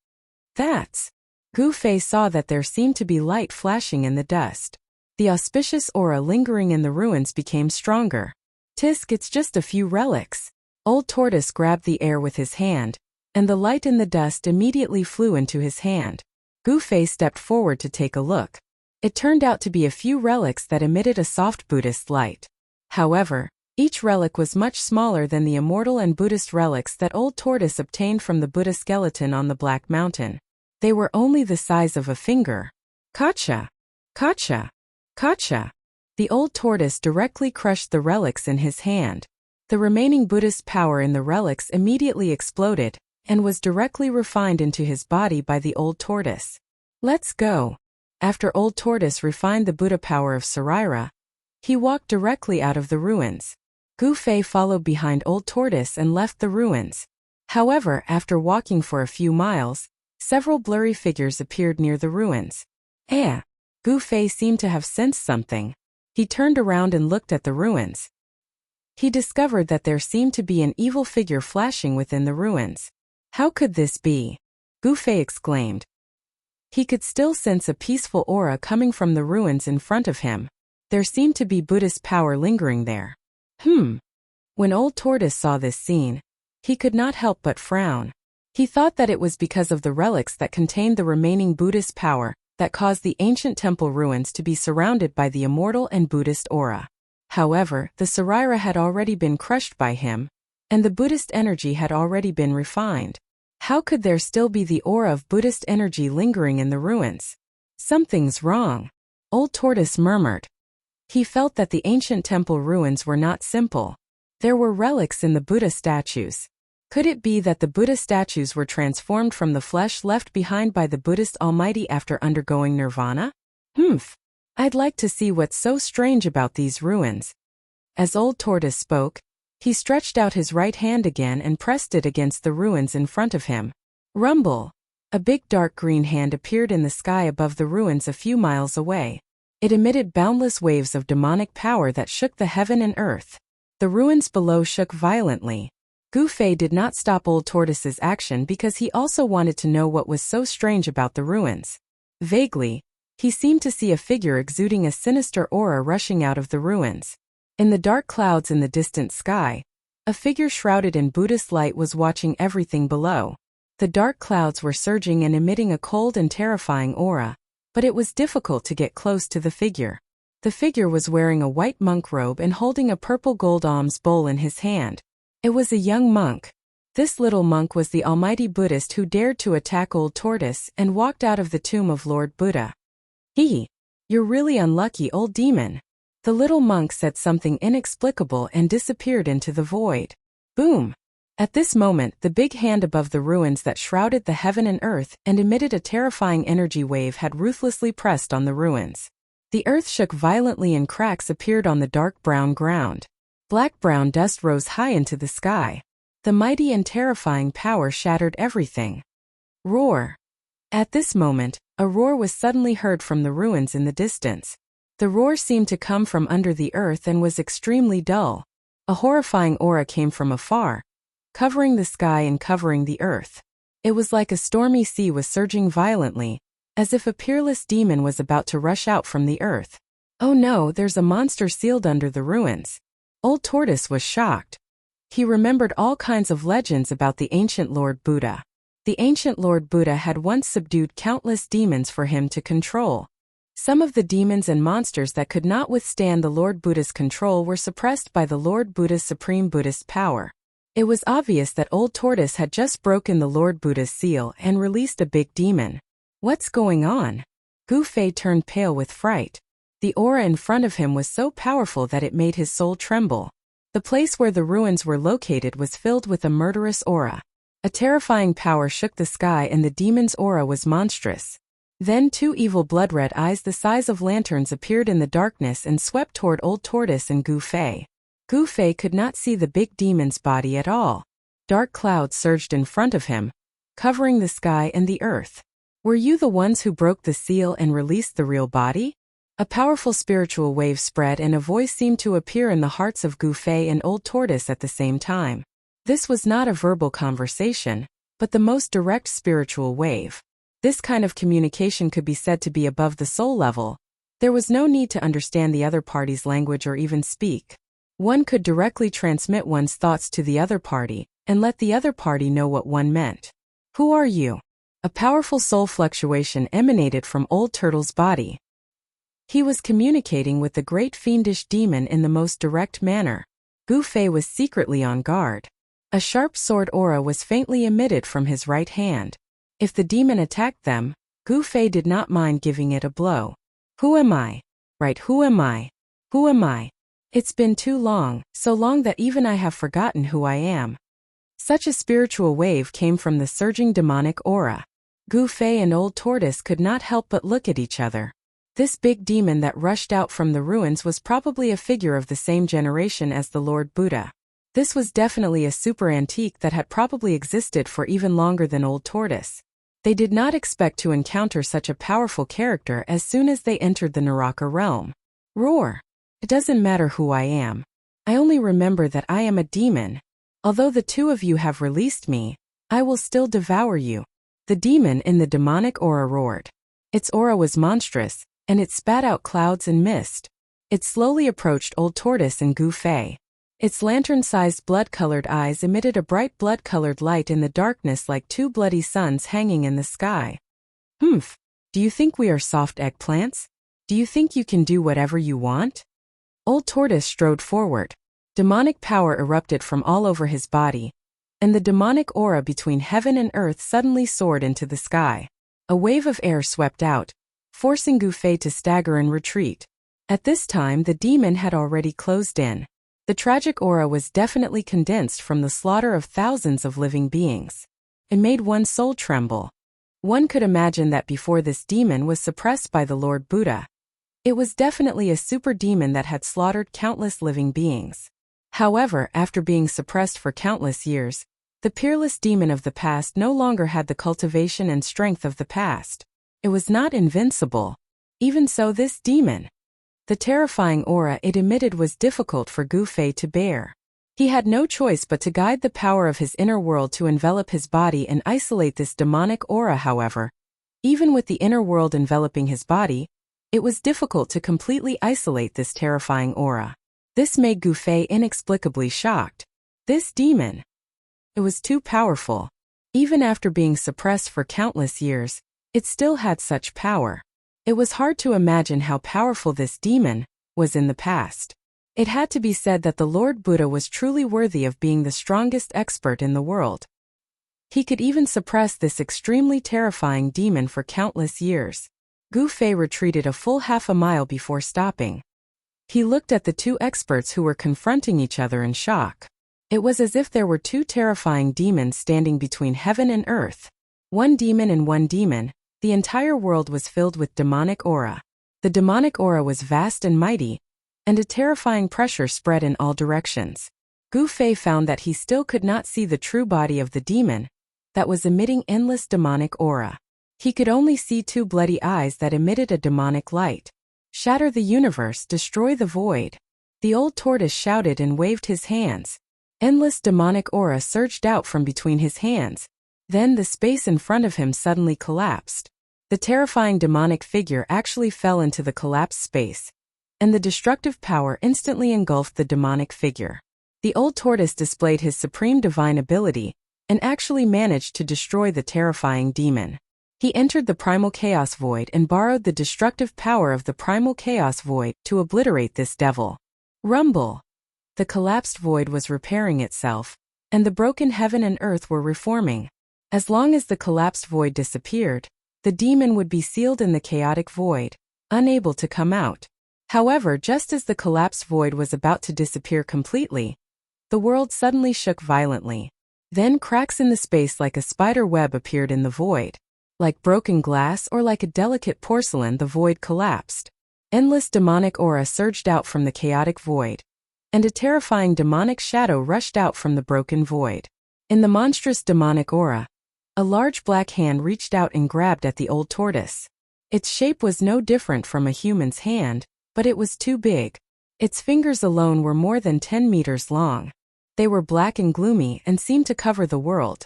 That's... Gu Fei saw that there seemed to be light flashing in the dust. The auspicious aura lingering in the ruins became stronger. "Tisk, it's just a few relics." Old tortoise grabbed the air with his hand, and the light in the dust immediately flew into his hand. Gu Fei stepped forward to take a look. It turned out to be a few relics that emitted a soft Buddhist light. However, each relic was much smaller than the immortal and Buddhist relics that old tortoise obtained from the Buddha skeleton on the Black Mountain. They were only the size of a finger. "Gotcha! Gotcha! Gotcha!" The old tortoise directly crushed the relics in his hand. The remaining Buddhist power in the relics immediately exploded, and was directly refined into his body by the old tortoise. "Let's go." After old tortoise refined the Buddha power of Sarira, he walked directly out of the ruins. Gu Fei followed behind old tortoise and left the ruins. However, after walking for a few miles, several blurry figures appeared near the ruins. Gu Fei seemed to have sensed something. He turned around and looked at the ruins. He discovered that there seemed to be an evil figure flashing within the ruins. "How could this be?" Gu Fei exclaimed. He could still sense a peaceful aura coming from the ruins in front of him. There seemed to be Buddhist power lingering there. When old tortoise saw this scene, he could not help but frown. He thought that it was because of the relics that contained the remaining Buddhist power that caused the ancient temple ruins to be surrounded by the immortal and Buddhist aura. However, the Sarira had already been crushed by him, and the Buddhist energy had already been refined. How could there still be the aura of Buddhist energy lingering in the ruins? Something's wrong, Old Tortoise murmured. He felt that the ancient temple ruins were not simple. There were relics in the Buddha statues. Could it be that the Buddha statues were transformed from the flesh left behind by the Buddhist Almighty after undergoing nirvana? I'd like to see what's so strange about these ruins. As Old Tortoise spoke, he stretched out his right hand again and pressed it against the ruins in front of him. Rumble! A big dark green hand appeared in the sky above the ruins a few miles away. It emitted boundless waves of demonic power that shook the heaven and earth. The ruins below shook violently. Gu Fei did not stop Old Tortoise's action because he also wanted to know what was so strange about the ruins. Vaguely, he seemed to see a figure exuding a sinister aura rushing out of the ruins. In the dark clouds in the distant sky, a figure shrouded in Buddhist light was watching everything below. The dark clouds were surging and emitting a cold and terrifying aura, but it was difficult to get close to the figure. The figure was wearing a white monk robe and holding a purple gold alms bowl in his hand. It was a young monk. This little monk was the almighty Buddhist who dared to attack Old Tortoise and walked out of the tomb of Lord Buddha. You're really unlucky, old demon. The little monk said something inexplicable and disappeared into the void. Boom! At this moment, the big hand above the ruins that shrouded the heaven and earth and emitted a terrifying energy wave had ruthlessly pressed on the ruins. The earth shook violently and cracks appeared on the dark brown ground. Black-brown dust rose high into the sky. The mighty and terrifying power shattered everything. Roar! At this moment, a roar was suddenly heard from the ruins in the distance. The roar seemed to come from under the earth and was extremely dull. A horrifying aura came from afar, covering the sky and covering the earth. It was like a stormy sea was surging violently, as if a peerless demon was about to rush out from the earth. Oh no, there's a monster sealed under the ruins. Old Tortoise was shocked. He remembered all kinds of legends about the ancient Lord Buddha. The ancient Lord Buddha had once subdued countless demons for him to control. Some of the demons and monsters that could not withstand the Lord Buddha's control were suppressed by the Lord Buddha's supreme Buddhist power. It was obvious that Old Tortoise had just broken the Lord Buddha's seal and released a big demon. What's going on? Gu Fei turned pale with fright. The aura in front of him was so powerful that it made his soul tremble. The place where the ruins were located was filled with a murderous aura. A terrifying power shook the sky and the demon's aura was monstrous. Then two evil blood-red eyes the size of lanterns appeared in the darkness and swept toward Old Tortoise and Gu Fei. Gu Fei could not see the big demon's body at all. Dark clouds surged in front of him, covering the sky and the earth. Were you the ones who broke the seal and released the real body? A powerful spiritual wave spread and a voice seemed to appear in the hearts of Gu Fei and Old Tortoise at the same time. This was not a verbal conversation, but the most direct spiritual wave. This kind of communication could be said to be above the soul level. There was no need to understand the other party's language or even speak. One could directly transmit one's thoughts to the other party, and let the other party know what one meant. Who are you? A powerful soul fluctuation emanated from Old Turtle's body. He was communicating with the great fiendish demon in the most direct manner. Gu Fei was secretly on guard. A sharp sword aura was faintly emitted from his right hand. If the demon attacked them, Gu Fei did not mind giving it a blow. Who am I? Right, who am I? Who am I? It's been too long, so long that even I have forgotten who I am. Such a spiritual wave came from the surging demonic aura. Gu Fei and Old Tortoise could not help but look at each other. This big demon that rushed out from the ruins was probably a figure of the same generation as the Lord Buddha. This was definitely a super antique that had probably existed for even longer than Old Tortoise. They did not expect to encounter such a powerful character as soon as they entered the Naraka realm. Roar! It doesn't matter who I am. I only remember that I am a demon. Although the two of you have released me, I will still devour you. The demon in the demonic aura roared. Its aura was monstrous, and it spat out clouds and mist. It slowly approached Old Tortoise and Gu Fei. Its lantern-sized blood-colored eyes emitted a bright blood-colored light in the darkness like two bloody suns hanging in the sky. Do you think we are soft eggplants? Do you think you can do whatever you want? Old Tortoise strode forward. Demonic power erupted from all over his body, and the demonic aura between heaven and earth suddenly soared into the sky. A wave of air swept out, forcing Gufei to stagger and retreat. At this time, the demon had already closed in. The tragic aura was definitely condensed from the slaughter of thousands of living beings. It made one's soul tremble. One could imagine that before this demon was suppressed by the Lord Buddha, it was definitely a super demon that had slaughtered countless living beings. However, after being suppressed for countless years, the peerless demon of the past no longer had the cultivation and strength of the past. It was not invincible. Even so, this demon, the terrifying aura it emitted, was difficult for Gufei to bear. He had no choice but to guide the power of his inner world to envelop his body and isolate this demonic aura. However, even with the inner world enveloping his body, it was difficult to completely isolate this terrifying aura. This made Gufei inexplicably shocked. This demon, it was too powerful. Even after being suppressed for countless years, it still had such power. It was hard to imagine how powerful this demon was in the past. It had to be said that the Lord Buddha was truly worthy of being the strongest expert in the world. He could even suppress this extremely terrifying demon for countless years. Gufei retreated a full half a mile before stopping. He looked at the two experts who were confronting each other in shock. It was as if there were two terrifying demons standing between heaven and earth. One demon and one demon. The entire world was filled with demonic aura. The demonic aura was vast and mighty, and a terrifying pressure spread in all directions. Gufei found that he still could not see the true body of the demon that was emitting endless demonic aura. He could only see two bloody eyes that emitted a demonic light. Shatter the universe, destroy the void. The old tortoise shouted and waved his hands. Endless demonic aura surged out from between his hands. Then the space in front of him suddenly collapsed. The terrifying demonic figure actually fell into the collapsed space, and the destructive power instantly engulfed the demonic figure. The old tortoise displayed his supreme divine ability and actually managed to destroy the terrifying demon. He entered the primal chaos void and borrowed the destructive power of the primal chaos void to obliterate this devil. Rumble! The collapsed void was repairing itself, and the broken heaven and earth were reforming. As long as the collapsed void disappeared, the demon would be sealed in the chaotic void, unable to come out. However, just as the collapsed void was about to disappear completely, the world suddenly shook violently. Then cracks in the space like a spider web appeared in the void. Like broken glass or like a delicate porcelain, the void collapsed. Endless demonic aura surged out from the chaotic void, and a terrifying demonic shadow rushed out from the broken void. In the monstrous demonic aura, a large black hand reached out and grabbed at the old tortoise. Its shape was no different from a human's hand, but it was too big. Its fingers alone were more than 10 meters long. They were black and gloomy and seemed to cover the world.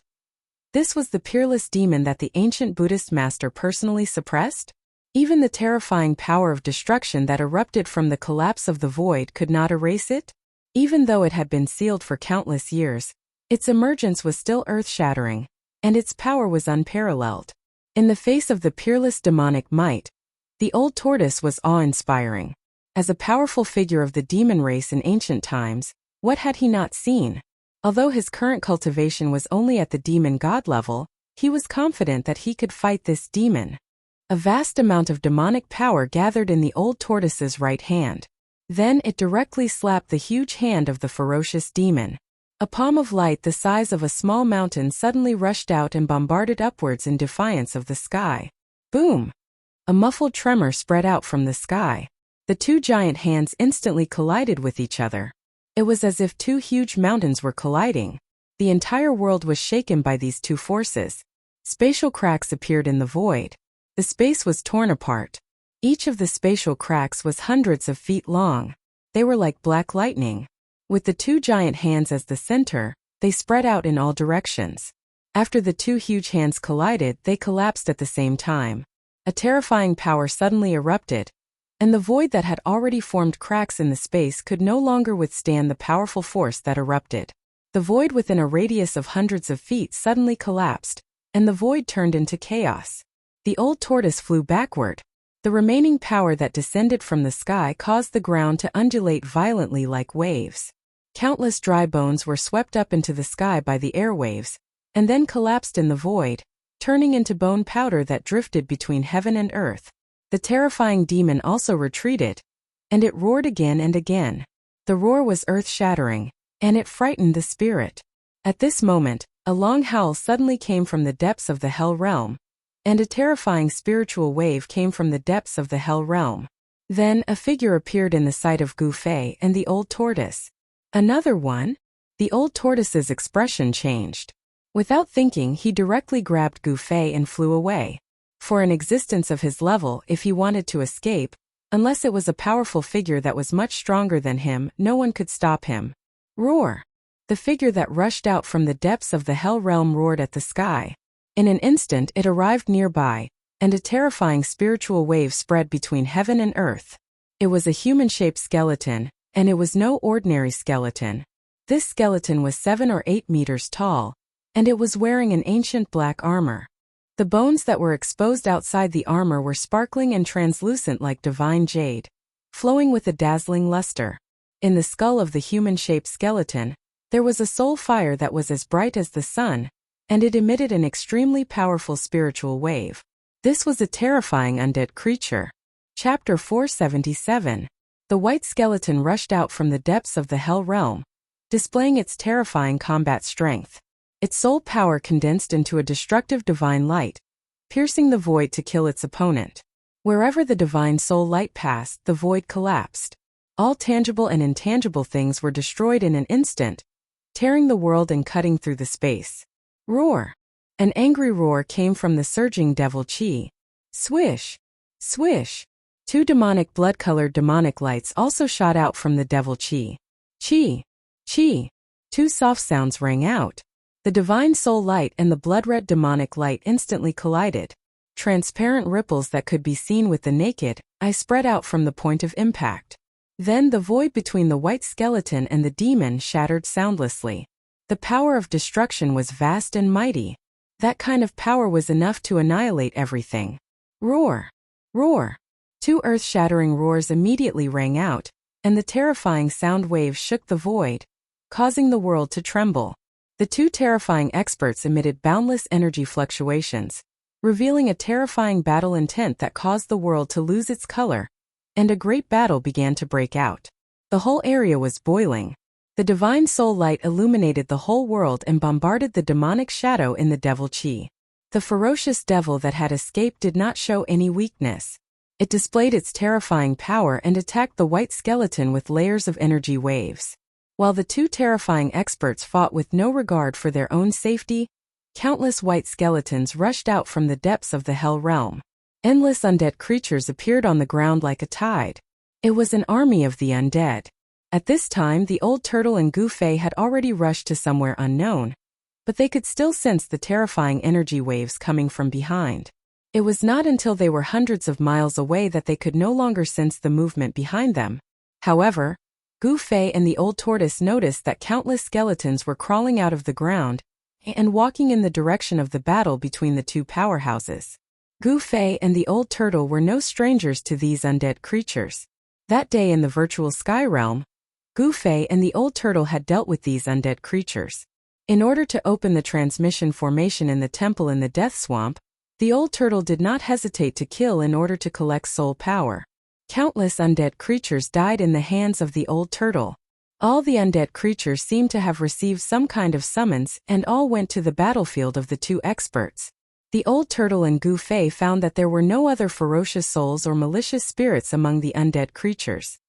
This was the peerless demon that the ancient Buddhist master personally suppressed? Even the terrifying power of destruction that erupted from the collapse of the void could not erase it? Even though it had been sealed for countless years, its emergence was still earth-shattering, and its power was unparalleled. In the face of the peerless demonic might, the old tortoise was awe-inspiring. As a powerful figure of the demon race in ancient times, what had he not seen? Although his current cultivation was only at the demon god level, he was confident that he could fight this demon. A vast amount of demonic power gathered in the old tortoise's right hand. Then it directly slapped the huge hand of the ferocious demon. A palm of light the size of a small mountain suddenly rushed out and bombarded upwards in defiance of the sky. Boom! A muffled tremor spread out from the sky. The two giant hands instantly collided with each other. It was as if two huge mountains were colliding. The entire world was shaken by these two forces. Spatial cracks appeared in the void. The space was torn apart. Each of the spatial cracks was hundreds of feet long. They were like black lightning. With the two giant hands as the center, they spread out in all directions. After the two huge hands collided, they collapsed at the same time. A terrifying power suddenly erupted, and the void that had already formed cracks in the space could no longer withstand the powerful force that erupted. The void within a radius of hundreds of feet suddenly collapsed, and the void turned into chaos. The old tortoise flew backward. The remaining power that descended from the sky caused the ground to undulate violently like waves. Countless dry bones were swept up into the sky by the airwaves, and then collapsed in the void, turning into bone powder that drifted between heaven and earth. The terrifying demon also retreated, and it roared again and again. The roar was earth-shattering, and it frightened the spirit. At this moment, a long howl suddenly came from the depths of the hell realm, and a terrifying spiritual wave came from the depths of the hell realm. Then a figure appeared in the sight of Gu Fei and the old tortoise. Another one? The old tortoise's expression changed. Without thinking, he directly grabbed Gu Fei and flew away. For an existence of his level, if he wanted to escape, unless it was a powerful figure that was much stronger than him, no one could stop him. Roar! The figure that rushed out from the depths of the hell realm roared at the sky. In an instant it arrived nearby, and a terrifying spiritual wave spread between heaven and earth. It was a human-shaped skeleton, and it was no ordinary skeleton. This skeleton was 7 or 8 meters tall, and it was wearing an ancient black armor. The bones that were exposed outside the armor were sparkling and translucent like divine jade, flowing with a dazzling luster. In the skull of the human-shaped skeleton, there was a soul fire that was as bright as the sun, and it emitted an extremely powerful spiritual wave. This was a terrifying undead creature. Chapter 477. The white skeleton rushed out from the depths of the hell realm, displaying its terrifying combat strength. Its soul power condensed into a destructive divine light, piercing the void to kill its opponent. Wherever the divine soul light passed, the void collapsed. All tangible and intangible things were destroyed in an instant, tearing the world and cutting through the space. Roar! An angry roar came from the surging devil chi. Swish! Swish! 2 demonic blood-colored demonic lights also shot out from the devil chi. Chi! Chi! 2 soft sounds rang out. The divine soul light and the blood-red demonic light instantly collided. Transparent ripples that could be seen with the naked eye spread out from the point of impact. Then the void between the white skeleton and the demon shattered soundlessly. The power of destruction was vast and mighty. That kind of power was enough to annihilate everything. Roar! Roar! 2 earth-shattering roars immediately rang out, and the terrifying sound waves shook the void, causing the world to tremble. The 2 terrifying experts emitted boundless energy fluctuations, revealing a terrifying battle intent that caused the world to lose its color, and a great battle began to break out. The whole area was boiling. The divine soul light illuminated the whole world and bombarded the demonic shadow in the devil chi. The ferocious devil that had escaped did not show any weakness. It displayed its terrifying power and attacked the white skeleton with layers of energy waves. While the 2 terrifying experts fought with no regard for their own safety, countless white skeletons rushed out from the depths of the hell realm. Endless undead creatures appeared on the ground like a tide. It was an army of the undead. At this time, the old turtle and Gu Fei had already rushed to somewhere unknown, but they could still sense the terrifying energy waves coming from behind. It was not until they were hundreds of miles away that they could no longer sense the movement behind them. However, Gu Fei and the old tortoise noticed that countless skeletons were crawling out of the ground and walking in the direction of the battle between the 2 powerhouses. Gu Fei and the old turtle were no strangers to these undead creatures. That day in the virtual sky realm, Gu Fei and the old turtle had dealt with these undead creatures. In order to open the transmission formation in the temple in the death swamp, the old turtle did not hesitate to kill in order to collect soul power. Countless undead creatures died in the hands of the old turtle. All the undead creatures seemed to have received some kind of summons, and all went to the battlefield of the 2 experts. The old turtle and Gu Fei found that there were no other ferocious souls or malicious spirits among the undead creatures.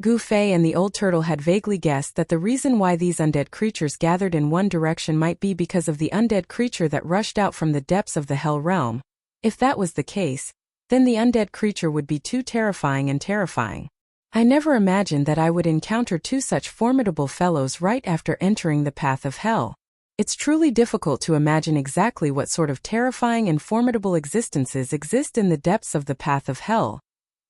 Gu Fei and the old turtle had vaguely guessed that the reason why these undead creatures gathered in one direction might be because of the undead creature that rushed out from the depths of the hell realm. If that was the case, then the undead creature would be too terrifying and terrifying. I never imagined that I would encounter 2 such formidable fellows right after entering the path of hell. It's truly difficult to imagine exactly what sort of terrifying and formidable existences exist in the depths of the path of hell,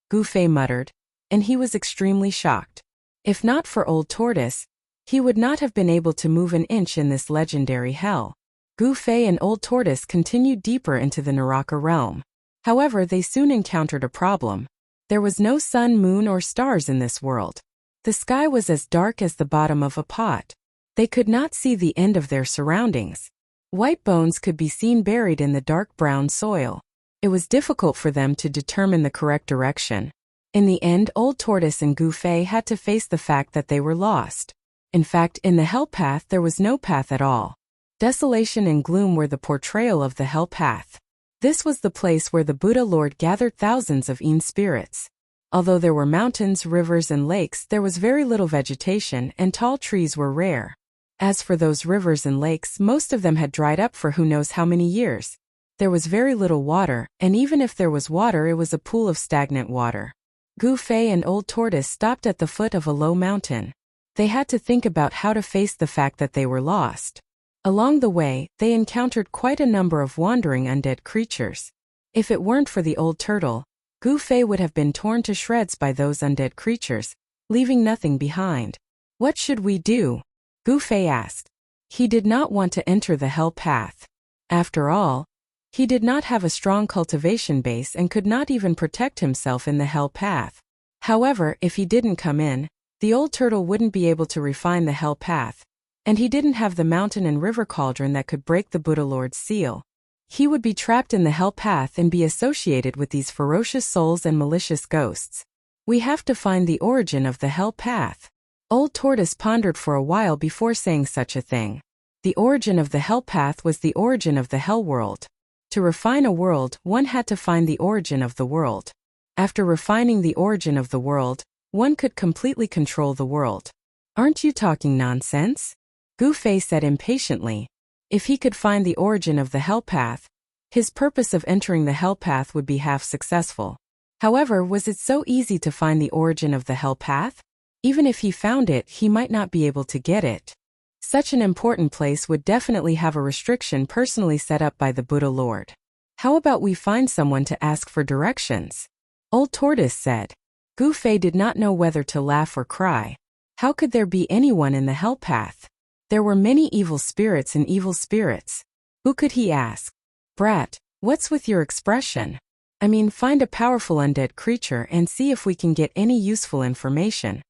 Gu Fei muttered, and he was extremely shocked. If not for Old Tortoise, he would not have been able to move an inch in this legendary hell. Gu Fei and Old Tortoise continued deeper into the Naraka realm. However, they soon encountered a problem. There was no sun, moon, or stars in this world. The sky was as dark as the bottom of a pot. They could not see the end of their surroundings. White bones could be seen buried in the dark brown soil. It was difficult for them to determine the correct direction. In the end, Old Tortoise and Gufei had to face the fact that they were lost. In fact, in the hell path there was no path at all. Desolation and gloom were the portrayal of the hell path. This was the place where the Buddha Lord gathered thousands of Yin spirits. Although there were mountains, rivers, and lakes, there was very little vegetation, and tall trees were rare. As for those rivers and lakes, most of them had dried up for who knows how many years. There was very little water, and even if there was water, it was a pool of stagnant water. Gufei and Old Tortoise stopped at the foot of a low mountain. They had to think about how to face the fact that they were lost. Along the way, they encountered quite a number of wandering undead creatures. If it weren't for the old turtle, Gufei would have been torn to shreds by those undead creatures, leaving nothing behind. What should we do? Gufei asked. He did not want to enter the hell path. After all, he did not have a strong cultivation base and could not even protect himself in the hell path. However, if he didn't come in, the old turtle wouldn't be able to refine the hell path, and he didn't have the mountain and river cauldron that could break the Buddha Lord's seal. He would be trapped in the hell path and be associated with these ferocious souls and malicious ghosts. We have to find the origin of the hell path. Old Tortoise pondered for a while before saying such a thing. The origin of the hell path was the origin of the hell world. To refine a world, one had to find the origin of the world. After refining the origin of the world, one could completely control the world. Aren't you talking nonsense? Gufei said impatiently. If he could find the origin of the hell path, his purpose of entering the hell path would be half successful. However, was it so easy to find the origin of the hell path? Even if he found it, he might not be able to get it. Such an important place would definitely have a restriction personally set up by the Buddha Lord. How about we find someone to ask for directions? Old Tortoise said. Gufei did not know whether to laugh or cry. How could there be anyone in the hell path? There were many evil spirits and evil spirits. Who could he ask? Brat, what's with your expression? I mean, find a powerful undead creature and see if we can get any useful information.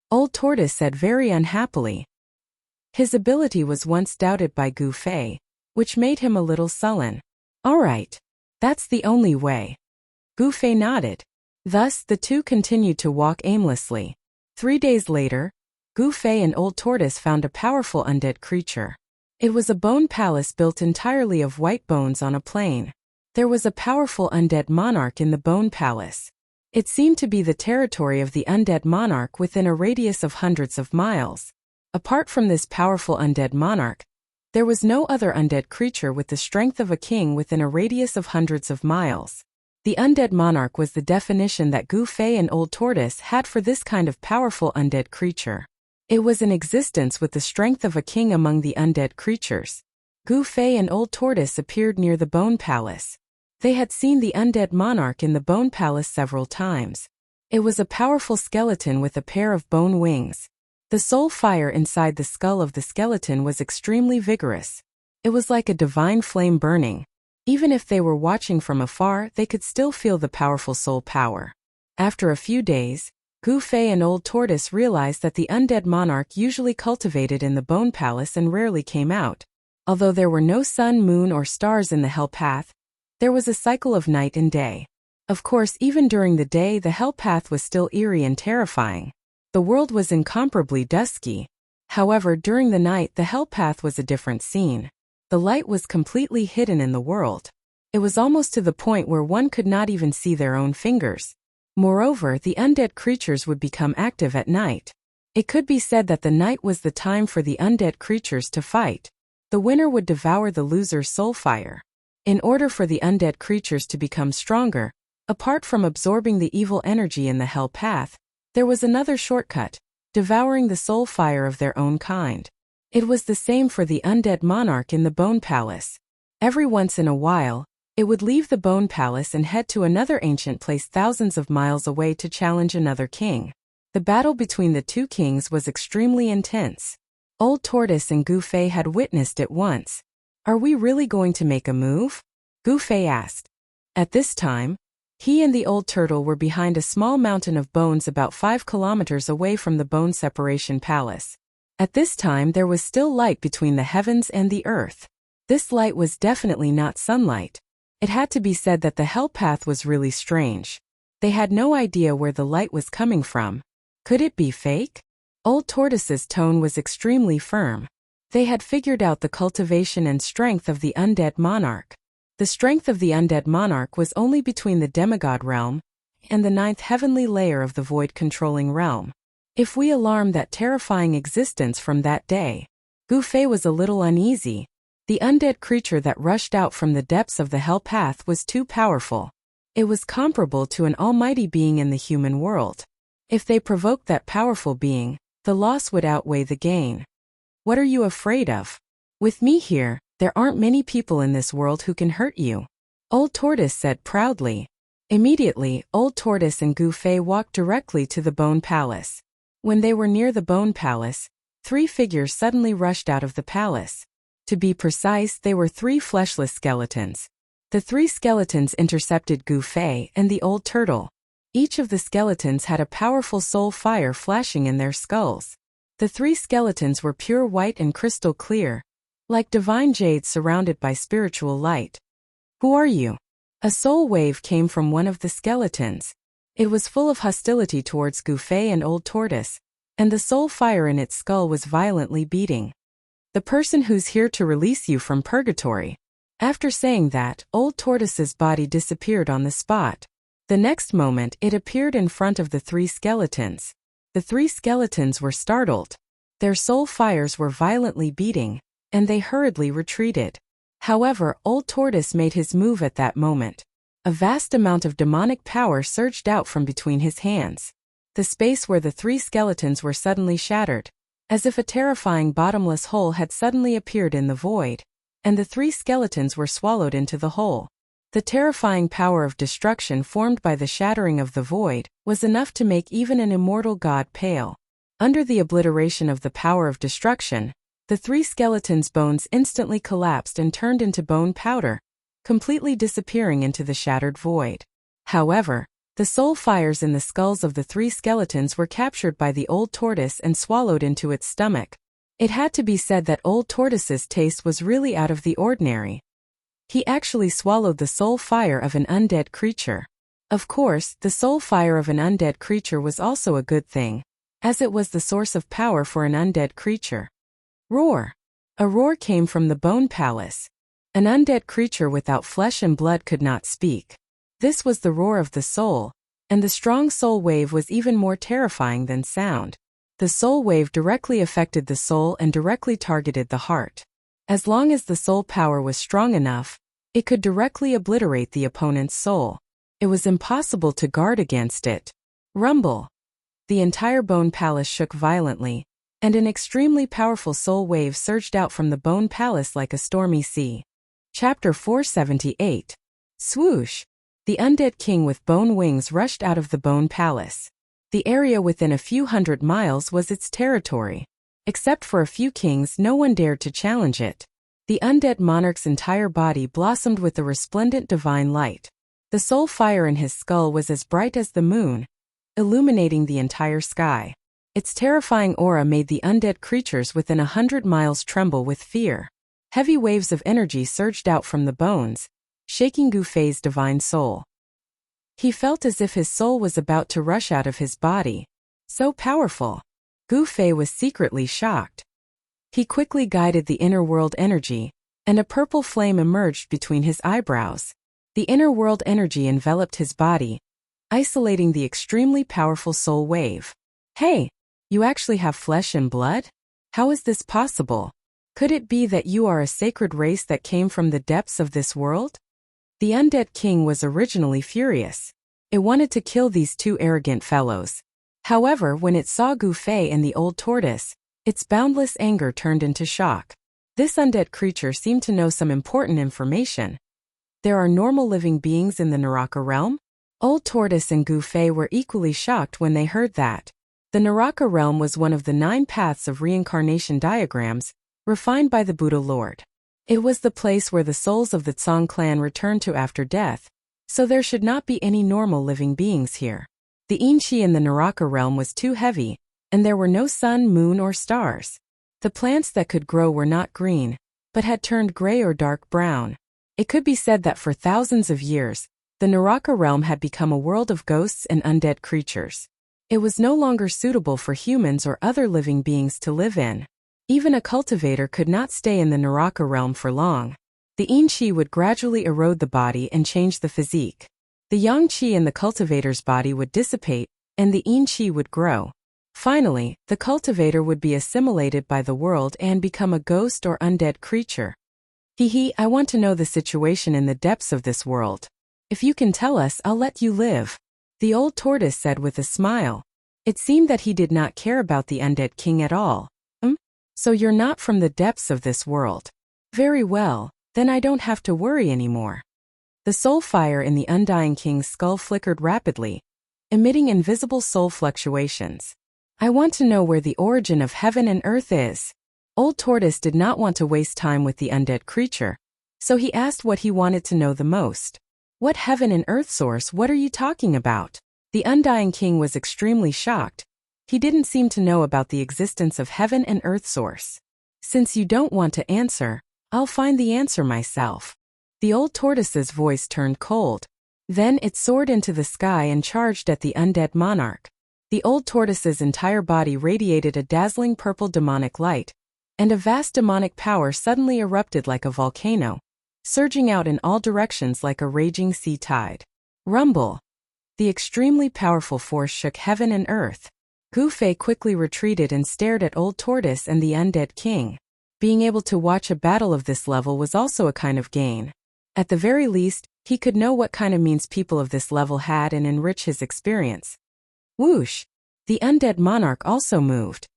Old Tortoise said very unhappily. His ability was once doubted by Gufei, which made him a little sullen. All right. That's the only way. Gufei nodded. Thus, the two continued to walk aimlessly. 3 days later, Gufei and Old Tortoise found a powerful undead creature. It was a bone palace built entirely of white bones on a plain. There was a powerful undead monarch in the bone palace. It seemed to be the territory of the undead monarch within a radius of hundreds of miles. Apart from this powerful undead monarch, there was no other undead creature with the strength of a king within a radius of hundreds of miles. The undead monarch was the definition that Gufei and Old Tortoise had for this kind of powerful undead creature. It was in existence with the strength of a king among the undead creatures. Gufei and Old Tortoise appeared near the bone palace. They had seen the undead monarch in the bone palace several times. It was a powerful skeleton with a pair of bone wings. The soul fire inside the skull of the skeleton was extremely vigorous. It was like a divine flame burning. Even if they were watching from afar, they could still feel the powerful soul power. After a few days, Gufei and Old Tortoise realized that the undead monarch usually cultivated in the bone palace and rarely came out. Although there were no sun, moon, or stars in the hell path, there was a cycle of night and day. Of course, even during the day, the hell path was still eerie and terrifying. The world was incomparably dusky. However, during the night, the hell path was a different scene. The light was completely hidden in the world. It was almost to the point where one could not even see their own fingers. Moreover, the undead creatures would become active at night. It could be said that the night was the time for the undead creatures to fight. The winner would devour the loser's soul fire. In order for the undead creatures to become stronger, apart from absorbing the evil energy in the hell path, there was another shortcut, devouring the soul fire of their own kind. It was the same for the undead monarch in the bone palace. Every once in a while, it would leave the bone palace and head to another ancient place thousands of miles away to challenge another king. The battle between the two kings was extremely intense. Old Tortoise and Gufei had witnessed it once. Are we really going to make a move? Gufei asked. At this time, he and the old turtle were behind a small mountain of bones about 5 kilometers away from the bone separation palace. At this time there was still light between the heavens and the earth. This light was definitely not sunlight. It had to be said that the hell path was really strange. They had no idea where the light was coming from. Could it be fake? Old Tortoise's tone was extremely firm. They had figured out the cultivation and strength of the undead monarch. The strength of the undead monarch was only between the demigod realm and the 9th heavenly layer of the void-controlling realm. If we alarm that terrifying existence from that day, Gufei was a little uneasy. The undead creature that rushed out from the depths of the hell path was too powerful. It was comparable to an almighty being in the human world. If they provoked that powerful being, the loss would outweigh the gain. What are you afraid of? With me here, there aren't many people in this world who can hurt you, Old Tortoise said proudly. Immediately, Old Tortoise and Gufei walked directly to the Bone Palace. When they were near the Bone Palace, 3 figures suddenly rushed out of the palace. To be precise, they were 3 fleshless skeletons. The 3 skeletons intercepted Gufei and the old turtle. Each of the skeletons had a powerful soul fire flashing in their skulls. The 3 skeletons were pure white and crystal clear, like divine jade surrounded by spiritual light. Who are you? A soul wave came from one of the skeletons. It was full of hostility towards Gufei and Old Tortoise, and the soul fire in its skull was violently beating. The person who's here to release you from purgatory. After saying that, Old Tortoise's body disappeared on the spot. The next moment, it appeared in front of the 3 skeletons. The 3 skeletons were startled. Their soul fires were violently beating, and they hurriedly retreated. However, Old Tortoise made his move at that moment. A vast amount of demonic power surged out from between his hands. The space where the 3 skeletons were suddenly shattered, as if a terrifying bottomless hole had suddenly appeared in the void, and the 3 skeletons were swallowed into the hole. The terrifying power of destruction formed by the shattering of the void was enough to make even an immortal god pale. Under the obliteration of the power of destruction, the 3 skeletons' bones instantly collapsed and turned into bone powder, completely disappearing into the shattered void. However, the soul fires in the skulls of the 3 skeletons were captured by the old tortoise and swallowed into its stomach. It had to be said that Old Tortoise's taste was really out of the ordinary. He actually swallowed the soul fire of an undead creature. Of course, the soul fire of an undead creature was also a good thing, as it was the source of power for an undead creature. Roar! A roar came from the Bone Palace. An undead creature without flesh and blood could not speak. This was the roar of the soul, and the strong soul wave was even more terrifying than sound. The soul wave directly affected the soul and directly targeted the heart. As long as the soul power was strong enough, it could directly obliterate the opponent's soul. It was impossible to guard against it. Rumble! The entire Bone Palace shook violently, and an extremely powerful soul wave surged out from the Bone Palace like a stormy sea. Chapter 478. Swoosh! The undead king with bone wings rushed out of the Bone Palace. The area within a few hundred miles was its territory. Except for a few kings, no one dared to challenge it. The undead monarch's entire body blossomed with the resplendent divine light. The soul fire in his skull was as bright as the moon, illuminating the entire sky. Its terrifying aura made the undead creatures within 100 miles tremble with fear. Heavy waves of energy surged out from the bones, shaking Gufei's divine soul. He felt as if his soul was about to rush out of his body. So powerful. Gufei was secretly shocked. He quickly guided the inner world energy, and a purple flame emerged between his eyebrows. The inner world energy enveloped his body, isolating the extremely powerful soul wave. Hey, you actually have flesh and blood? How is this possible? Could it be that you are a sacred race that came from the depths of this world? The undead king was originally furious. It wanted to kill these 2 arrogant fellows. However, when it saw Gufei and the old tortoise, its boundless anger turned into shock. This undead creature seemed to know some important information. There are normal living beings in the Naraka realm? Old Tortoise and Gufei were equally shocked when they heard that. The Naraka realm was one of the 9 paths of reincarnation diagrams, refined by the Buddha Lord. It was the place where the souls of the Tsang clan returned to after death, So there should not be any normal living beings here. The Inchi in the Naraka realm was too heavy, and there were no sun, moon, or stars. The plants that could grow were not green, but had turned gray or dark brown. It could be said that for thousands of years, the Naraka realm had become a world of ghosts and undead creatures. It was no longer suitable for humans or other living beings to live in. Even a cultivator could not stay in the Naraka realm for long. The yin qi would gradually erode the body and change the physique. The yang qi in the cultivator's body would dissipate, and the yin qi would grow. Finally, the cultivator would be assimilated by the world and become a ghost or undead creature. I want to know the situation in the depths of this world. If you can tell us, I'll let you live, the old tortoise said with a smile. It seemed that he did not care about the undead king at all. So you're not from the depths of this world. Very well, then I don't have to worry anymore. The soul fire in the Undying King's skull flickered rapidly, emitting invisible soul fluctuations. I want to know where the origin of heaven and earth is. Old Tortoise did not want to waste time with the undead creature, so he asked what he wanted to know the most. What heaven and earth source? What are you talking about? The Undying King was extremely shocked. He didn't seem to know about the existence of heaven and earth source. Since you don't want to answer, I'll find the answer myself. The old tortoise's voice turned cold. Then it soared into the sky and charged at the undead monarch. The old tortoise's entire body radiated a dazzling purple demonic light, and a vast demonic power suddenly erupted like a volcano, surging out in all directions like a raging sea tide. Rumble! The extremely powerful force shook heaven and earth. Gufei quickly retreated and stared at Old Tortoise and the undead king. Being able to watch a battle of this level was also a kind of gain. At the very least, he could know what kind of means people of this level had and enrich his experience. Whoosh! The undead monarch also moved.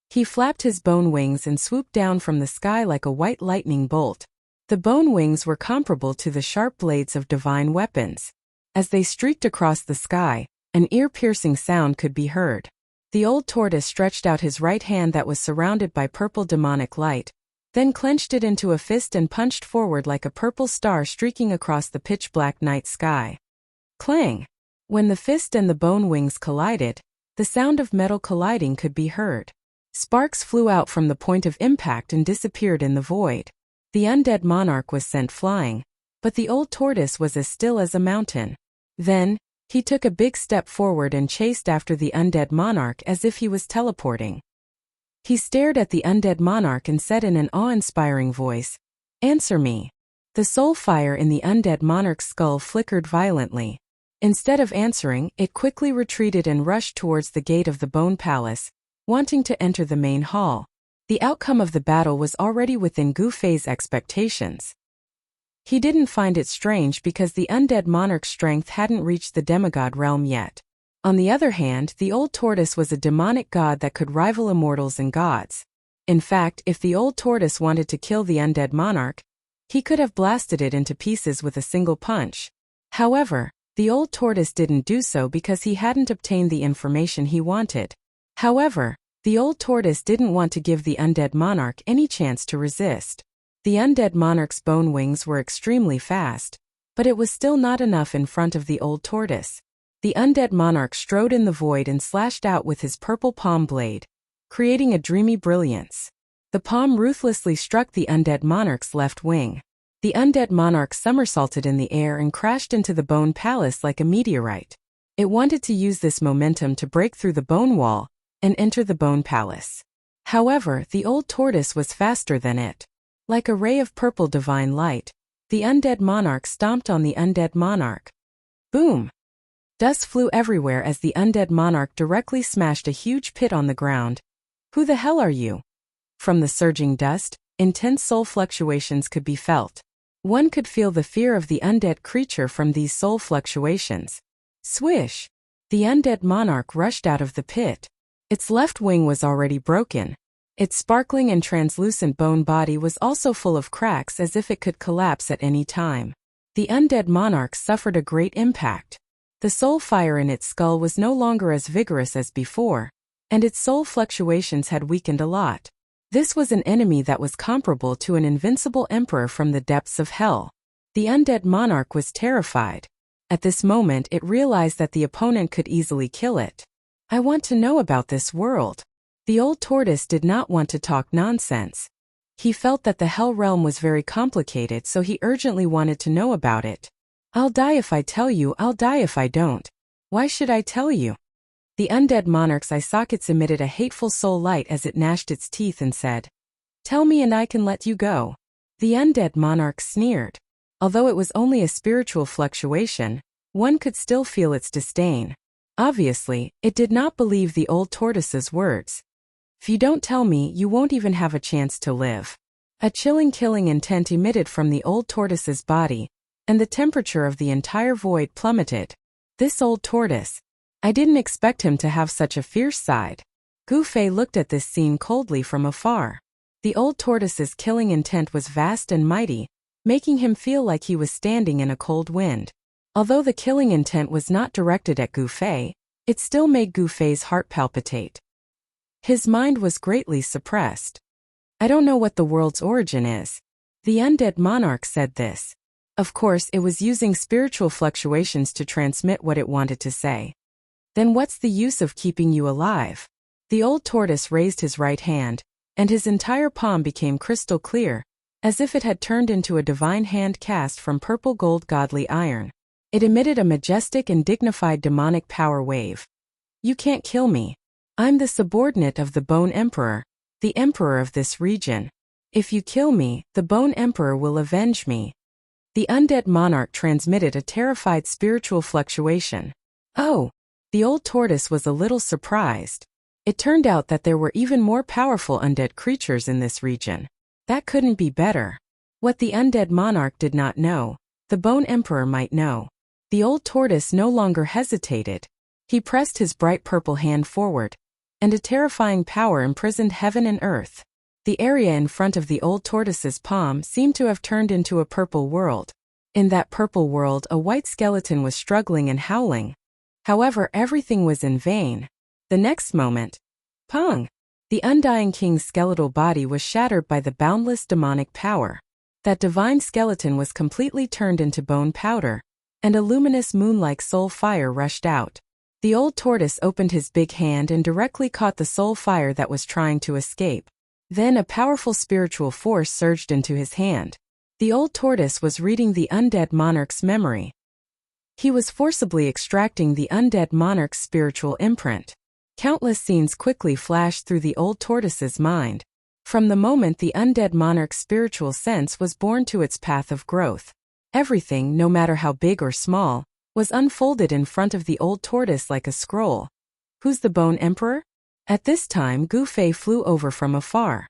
He flapped his bone wings and swooped down from the sky like a white lightning bolt. The bone wings were comparable to the sharp blades of divine weapons. As they streaked across the sky, an ear-piercing sound could be heard. The old tortoise stretched out his right hand that was surrounded by purple demonic light, then clenched it into a fist and punched forward like a purple star streaking across the pitch-black night sky. Clang! When the fist and the bone wings collided, the sound of metal colliding could be heard. Sparks flew out from the point of impact and disappeared in the void. The undead monarch was sent flying, but the old tortoise was as still as a mountain. Then, he took a big step forward and chased after the undead monarch as if he was teleporting. He stared at the undead monarch and said in an awe-inspiring voice, "Answer me." The soul fire in the undead monarch's skull flickered violently. Instead of answering, it quickly retreated and rushed towards the gate of the Bone Palace, wanting to enter the main hall. The outcome of the battle was already within Gufei's expectations. He didn't find it strange because the undead monarch's strength hadn't reached the demigod realm yet. On the other hand, the old tortoise was a demonic god that could rival immortals and gods. In fact, if the old tortoise wanted to kill the undead monarch, he could have blasted it into pieces with a single punch. However, the old tortoise didn't do so because he hadn't obtained the information he wanted. However, the old tortoise didn't want to give the undead monarch any chance to resist. The undead monarch's bone wings were extremely fast, but it was still not enough in front of the old tortoise. The undead monarch strode in the void and slashed out with his purple palm blade, creating a dreamy brilliance. The palm ruthlessly struck the undead monarch's left wing. The undead monarch somersaulted in the air and crashed into the bone palace like a meteorite. It wanted to use this momentum to break through the bone wall and enter the bone palace. However, the old tortoise was faster than it. Like a ray of purple divine light, the undead monarch stomped on the undead monarch. Boom! Dust flew everywhere as the undead monarch directly smashed a huge pit on the ground. Who the hell are you? From the surging dust, intense soul fluctuations could be felt. One could feel the fear of the undead creature from these soul fluctuations. Swish! The undead monarch rushed out of the pit. Its left wing was already broken. Its sparkling and translucent bone body was also full of cracks as if it could collapse at any time. The undead monarch suffered a great impact. The soul fire in its skull was no longer as vigorous as before, and its soul fluctuations had weakened a lot. This was an enemy that was comparable to an invincible emperor from the depths of hell. The undead monarch was terrified. At this moment it realized that the opponent could easily kill it. I want to know about this world. The old tortoise did not want to talk nonsense. He felt that the Hell Realm was very complicated, so he urgently wanted to know about it. I'll die if I tell you, I'll die if I don't. Why should I tell you? The undead monarch's eye sockets emitted a hateful soul light as it gnashed its teeth and said, "Tell me and I can let you go." The undead monarch sneered. Although it was only a spiritual fluctuation, one could still feel its disdain. Obviously, it did not believe the old tortoise's words. If you don't tell me, you won't even have a chance to live. A chilling killing intent emitted from the old tortoise's body, and the temperature of the entire void plummeted. This old tortoise. I didn't expect him to have such a fierce side. Gufei looked at this scene coldly from afar. The old tortoise's killing intent was vast and mighty, making him feel like he was standing in a cold wind. Although the killing intent was not directed at Gufei, it still made Gufei's heart palpitate. His mind was greatly suppressed. I don't know what the world's origin is. The undead monarch said this. Of course, it was using spiritual fluctuations to transmit what it wanted to say. Then what's the use of keeping you alive? The old tortoise raised his right hand, and his entire palm became crystal clear, as if it had turned into a divine hand cast from purple gold godly iron. It emitted a majestic and dignified demonic power wave. You can't kill me. I'm the subordinate of the Bone Emperor, the emperor of this region. If you kill me, the Bone Emperor will avenge me. The undead monarch transmitted a terrified spiritual fluctuation. Oh! The old tortoise was a little surprised. It turned out that there were even more powerful undead creatures in this region. That couldn't be better. What the undead monarch did not know, the Bone Emperor might know. The old tortoise no longer hesitated. He pressed his bright purple hand forward, and a terrifying power imprisoned heaven and earth. The area in front of the old tortoise's palm seemed to have turned into a purple world. In that purple world, a white skeleton was struggling and howling. However, everything was in vain. The next moment, pong! The Undying King's skeletal body was shattered by the boundless demonic power. That divine skeleton was completely turned into bone powder, and a luminous moon-like soul fire rushed out. The old tortoise opened his big hand and directly caught the soul fire that was trying to escape. Then a powerful spiritual force surged into his hand. The old tortoise was reading the undead monarch's memory. He was forcibly extracting the undead monarch's spiritual imprint. Countless scenes quickly flashed through the old tortoise's mind. From the moment the undead monarch's spiritual sense was born to its path of growth, everything, no matter how big or small, was unfolded in front of the old tortoise like a scroll. Who's the Bone Emperor? At this time, Gufei flew over from afar.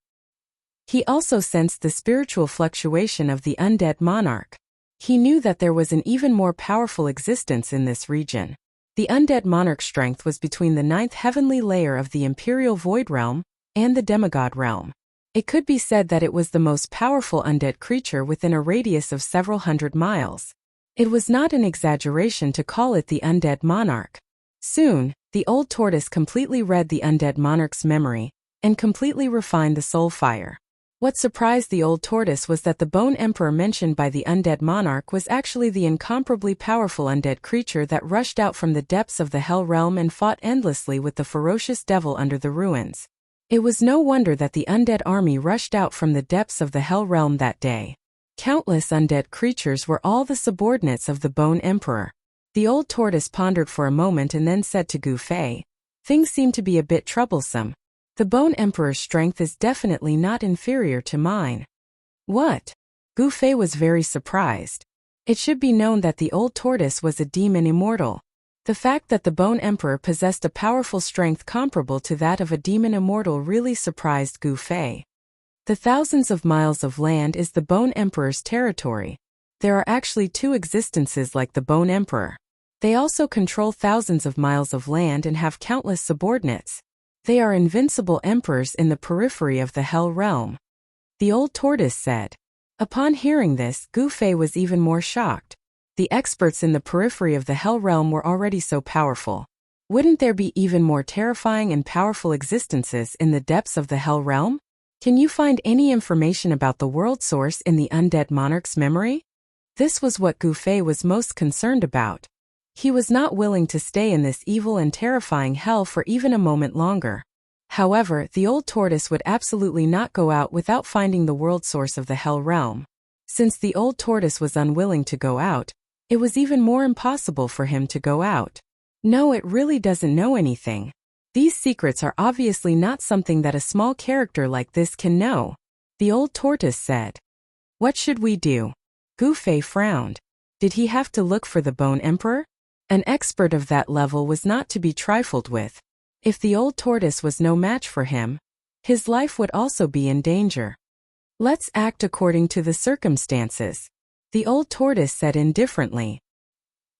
He also sensed the spiritual fluctuation of the undead monarch. He knew that there was an even more powerful existence in this region. The undead monarch's strength was between the 9th heavenly layer of the Imperial Void Realm and the Demigod Realm. It could be said that it was the most powerful undead creature within a radius of several hundred miles. It was not an exaggeration to call it the undead monarch. Soon, the old tortoise completely read the undead monarch's memory and completely refined the soul fire. What surprised the old tortoise was that the Bone Emperor mentioned by the undead monarch was actually the incomparably powerful undead creature that rushed out from the depths of the Hell Realm and fought endlessly with the ferocious devil under the ruins. It was no wonder that the undead army rushed out from the depths of the Hell Realm that day. Countless undead creatures were all the subordinates of the Bone Emperor. The old tortoise pondered for a moment and then said to Gufei, "Things seem to be a bit troublesome. The Bone Emperor's strength is definitely not inferior to mine." What? Gufei was very surprised. It should be known that the old tortoise was a demon immortal. The fact that the Bone Emperor possessed a powerful strength comparable to that of a demon immortal really surprised Gufei. The thousands of miles of land is the Bone Emperor's territory. There are actually two existences like the Bone Emperor. They also control thousands of miles of land and have countless subordinates. They are invincible emperors in the periphery of the Hell Realm. The old tortoise said. Upon hearing this, Gufei was even more shocked. The experts in the periphery of the Hell Realm were already so powerful. Wouldn't there be even more terrifying and powerful existences in the depths of the Hell Realm? Can you find any information about the world source in the undead monarch's memory? This was what Gu Fei was most concerned about. He was not willing to stay in this evil and terrifying hell for even a moment longer. However, the old tortoise would absolutely not go out without finding the world source of the hell realm. Since the old tortoise was unwilling to go out, it was even more impossible for him to go out. No, it really doesn't know anything. These secrets are obviously not something that a small character like this can know, the old tortoise said. What should we do? Gu Fei frowned. Did he have to look for the Bone Emperor? An expert of that level was not to be trifled with. If the old tortoise was no match for him, his life would also be in danger. Let's act according to the circumstances, the old tortoise said indifferently.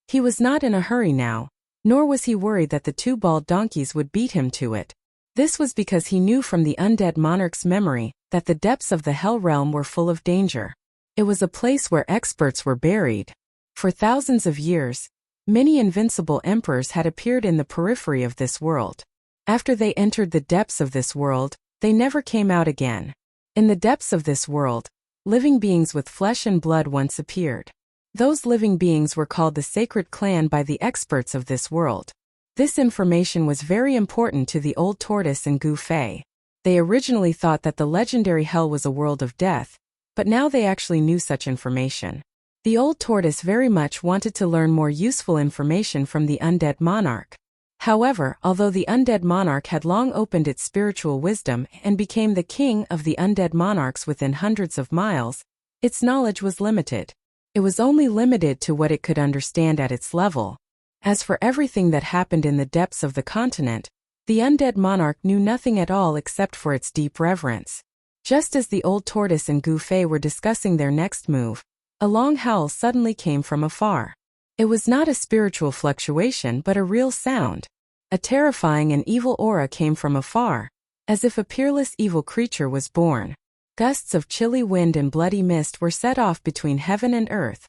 He was not in a hurry now, nor was he worried that the two bald donkeys would beat him to it. This was because he knew from the undead monarch's memory that the depths of the hell realm were full of danger. It was a place where experts were buried. For thousands of years, many invincible emperors had appeared in the periphery of this world. After they entered the depths of this world, they never came out again. In the depths of this world, living beings with flesh and blood once appeared. Those living beings were called the Sacred Clan by the experts of this world. This information was very important to the old tortoise and Gu Fei. They originally thought that the legendary hell was a world of death, but now they actually knew such information. The old tortoise very much wanted to learn more useful information from the undead monarch. However, although the undead monarch had long opened its spiritual wisdom and became the king of the undead monarchs within hundreds of miles, its knowledge was limited. It was only limited to what it could understand at its level. As for everything that happened in the depths of the continent, the undead monarch knew nothing at all except for its deep reverence. Just as the old tortoise and Gu Fei were discussing their next move, a long howl suddenly came from afar. It was not a spiritual fluctuation but a real sound. A terrifying and evil aura came from afar, as if a peerless evil creature was born. Gusts of chilly wind and bloody mist were set off between heaven and earth.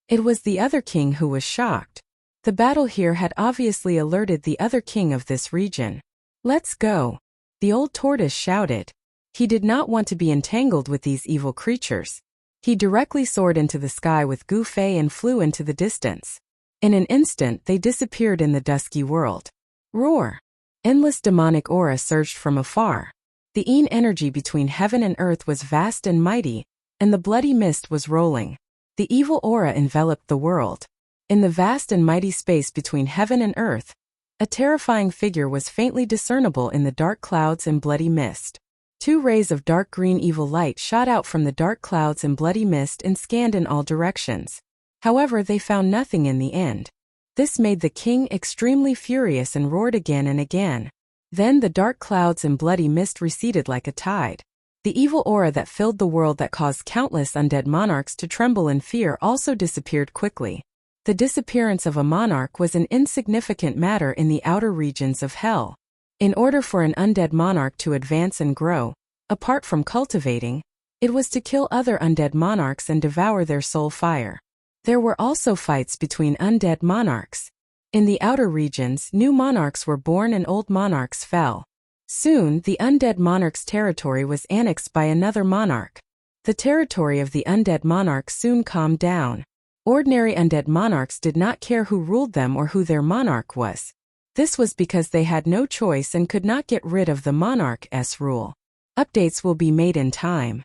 It was the other king who was shocked. The battle here had obviously alerted the other king of this region. Let's go, the old tortoise shouted. He did not want to be entangled with these evil creatures. He directly soared into the sky with Gu Fei and flew into the distance. In an instant they disappeared in the dusky world. Roar! Endless demonic aura surged from afar. The Een energy between heaven and earth was vast and mighty, and the bloody mist was rolling. The evil aura enveloped the world. In the vast and mighty space between heaven and earth, a terrifying figure was faintly discernible in the dark clouds and bloody mist. Two rays of dark green evil light shot out from the dark clouds and bloody mist and scanned in all directions. However, they found nothing in the end. This made the king extremely furious and roared again and again. Then the dark clouds and bloody mist receded like a tide. The evil aura that filled the world that caused countless undead monarchs to tremble in fear also disappeared quickly. The disappearance of a monarch was an insignificant matter in the outer regions of hell. In order for an undead monarch to advance and grow, apart from cultivating, it was to kill other undead monarchs and devour their soul fire. There were also fights between undead monarchs. In the outer regions, new monarchs were born and old monarchs fell. Soon, the undead monarch's territory was annexed by another monarch. The territory of the undead monarch soon calmed down. Ordinary undead monarchs did not care who ruled them or who their monarch was. This was because they had no choice and could not get rid of the monarch's rule. Updates will be made in time.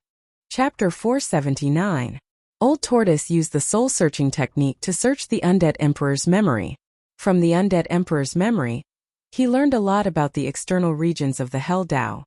Chapter 479. Old Tortoise used the soul-searching technique to search the undead emperor's memory. From the undead emperor's memory, he learned a lot about the external regions of the Hell Dao.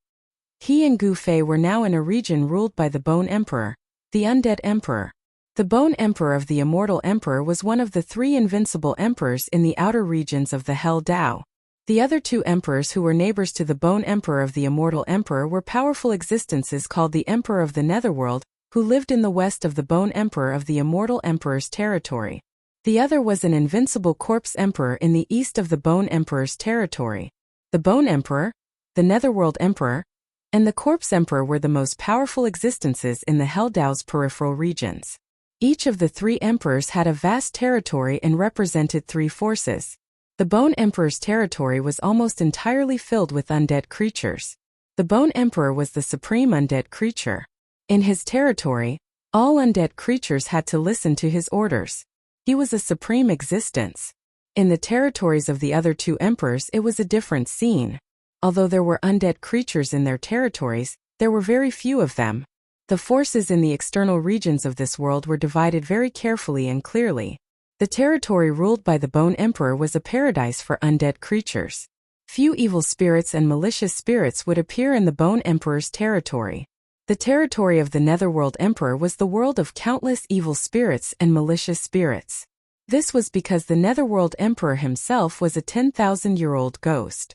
He and Gu Fei were now in a region ruled by the Bone Emperor, the undead emperor. The Bone Emperor of the Immortal Emperor was one of the three invincible emperors in the outer regions of the Hell Dao. The other two emperors who were neighbors to the Bone Emperor of the Immortal Emperor were powerful existences called the Emperor of the Netherworld, who lived in the west of the Bone Emperor of the Immortal Emperor's territory. The other was an invincible Corpse Emperor in the east of the Bone Emperor's territory. The Bone Emperor, the Netherworld Emperor, and the Corpse Emperor were the most powerful existences in the Hell Dao's peripheral regions. Each of the three emperors had a vast territory and represented three forces. The Bone Emperor's territory was almost entirely filled with undead creatures. The Bone Emperor was the supreme undead creature. In his territory, All undead creatures had to listen to his orders. He was a supreme existence. In the territories of the other two emperors it was a different scene. Although there were undead creatures in their territories, there were very few of them. The forces in the external regions of this world were divided very carefully and clearly. The territory ruled by the Bone Emperor was a paradise for undead creatures. Few evil spirits and malicious spirits would appear in the Bone Emperor's territory. The territory of the Netherworld Emperor was the world of countless evil spirits and malicious spirits. This was because the Netherworld Emperor himself was a 10,000-year-old ghost.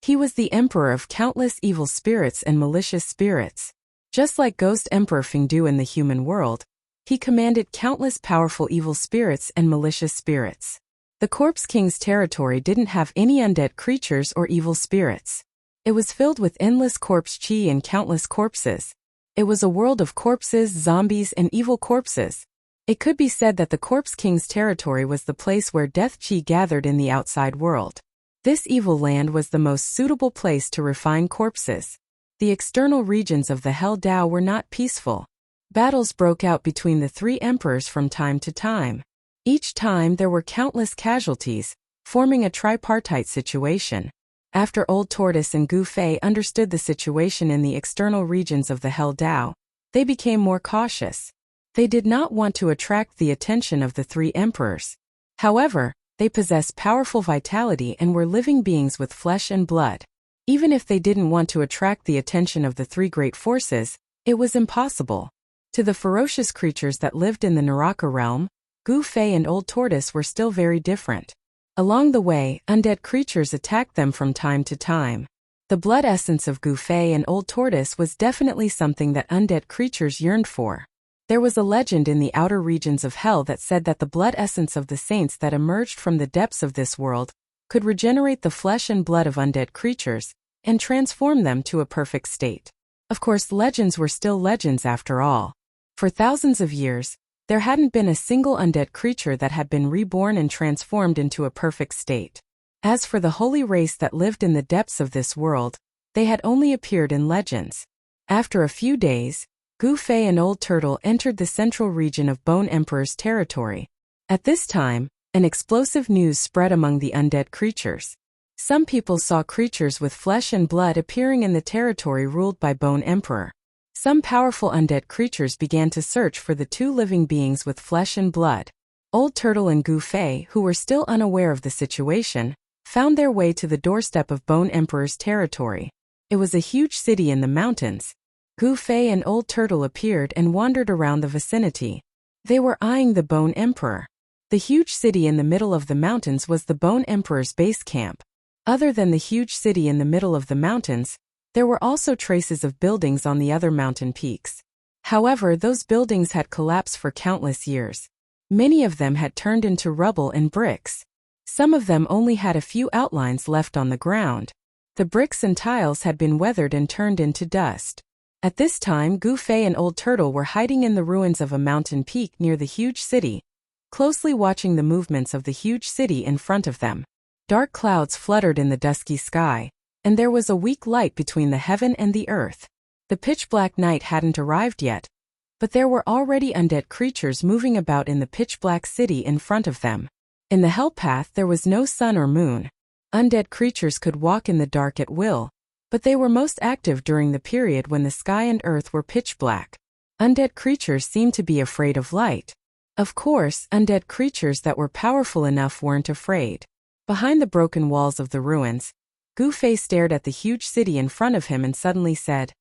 He was the emperor of countless evil spirits and malicious spirits. Just like Ghost Emperor Fengdu in the human world, he commanded countless powerful evil spirits and malicious spirits. The Corpse King's territory didn't have any undead creatures or evil spirits. It was filled with endless corpse chi and countless corpses. It was a world of corpses, zombies, and evil corpses. It could be said that the Corpse King's territory was the place where death chi gathered in the outside world. This evil land was the most suitable place to refine corpses. The external regions of the Hell Dao were not peaceful. Battles broke out between the three emperors from time to time. Each time there were countless casualties, forming a tripartite situation. After Old Tortoise and Gu Fei understood the situation in the external regions of the Hell Dao, they became more cautious. They did not want to attract the attention of the three emperors. However, they possessed powerful vitality and were living beings with flesh and blood. Even if they didn't want to attract the attention of the three great forces, it was impossible. To the ferocious creatures that lived in the Naraka realm, Gu Fei and Old Tortoise were still very different. Along the way, undead creatures attacked them from time to time. The blood essence of Gu Fei and Old Tortoise was definitely something that undead creatures yearned for. There was a legend in the outer regions of hell that said that the blood essence of the saints that emerged from the depths of this world could regenerate the flesh and blood of undead creatures and transform them to a perfect state. Of course, legends were still legends after all. For thousands of years, there hadn't been a single undead creature that had been reborn and transformed into a perfect state. As for the holy race that lived in the depths of this world, they had only appeared in legends. After a few days, Gu Fei and Old Turtle entered the central region of Bone Emperor's territory. At this time, an explosive news spread among the undead creatures. Some people saw creatures with flesh and blood appearing in the territory ruled by Bone Emperor. Some powerful undead creatures began to search for the two living beings with flesh and blood. Old Turtle and Gu Fei, who were still unaware of the situation, found their way to the doorstep of Bone Emperor's territory. It was a huge city in the mountains. Gu Fei and Old Turtle appeared and wandered around the vicinity. They were eyeing the Bone Emperor. The huge city in the middle of the mountains was the Bone Emperor's base camp. Other than the huge city in the middle of the mountains, there were also traces of buildings on the other mountain peaks. However, those buildings had collapsed for countless years. Many of them had turned into rubble and bricks. Some of them only had a few outlines left on the ground. The bricks and tiles had been weathered and turned into dust. At this time, Gu Fei and Old Turtle were hiding in the ruins of a mountain peak near the huge city, closely watching the movements of the huge city in front of them. Dark clouds fluttered in the dusky sky, and there was a weak light between the heaven and the earth. The pitch-black night hadn't arrived yet, but there were already undead creatures moving about in the pitch-black city in front of them. In the hell path there was no sun or moon. Undead creatures could walk in the dark at will, but they were most active during the period when the sky and earth were pitch black. Undead creatures seemed to be afraid of light. Of course, undead creatures that were powerful enough weren't afraid. Behind the broken walls of the ruins, Gu Fei stared at the huge city in front of him and suddenly said,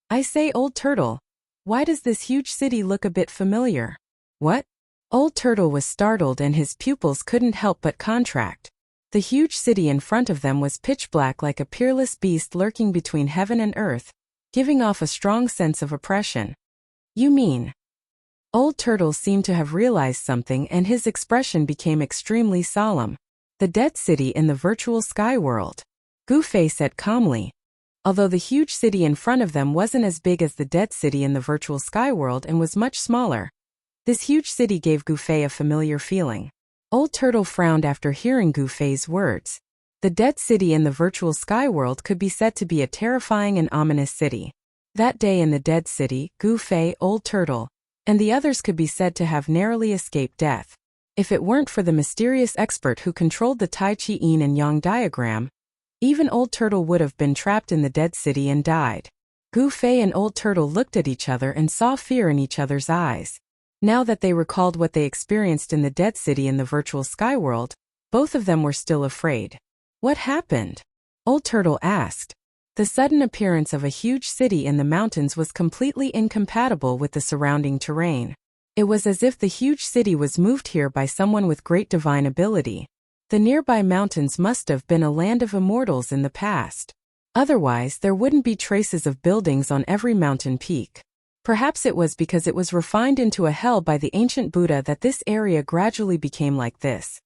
"I say, Old Turtle, why does this huge city look a bit familiar?" "What?" Old Turtle was startled and his pupils couldn't help but contract. The huge city in front of them was pitch black like a peerless beast lurking between heaven and earth, giving off a strong sense of oppression. "You mean?" Old Turtle seemed to have realized something and his expression became extremely solemn. "The dead city in the virtual sky world," Gu Fei said calmly. Although the huge city in front of them wasn't as big as the dead city in the virtual sky world and was much smaller, this huge city gave Gu Fei a familiar feeling. Old Turtle frowned after hearing Gu Fei's words. The dead city in the virtual sky world could be said to be a terrifying and ominous city. That day in the dead city, Gu Fei, Old Turtle, and the others could be said to have narrowly escaped death. If it weren't for the mysterious expert who controlled the Tai Chi Yin and Yang diagram, even Old Turtle would have been trapped in the dead city and died. Gu Fei and Old Turtle looked at each other and saw fear in each other's eyes. Now that they recalled what they experienced in the dead city in the virtual sky world, both of them were still afraid. What happened? Old Turtle asked. The sudden appearance of a huge city in the mountains was completely incompatible with the surrounding terrain. It was as if the huge city was moved here by someone with great divine ability. The nearby mountains must have been a land of immortals in the past. Otherwise, there wouldn't be traces of buildings on every mountain peak. Perhaps it was because it was refined into a hell by the ancient Buddha that this area gradually became like this.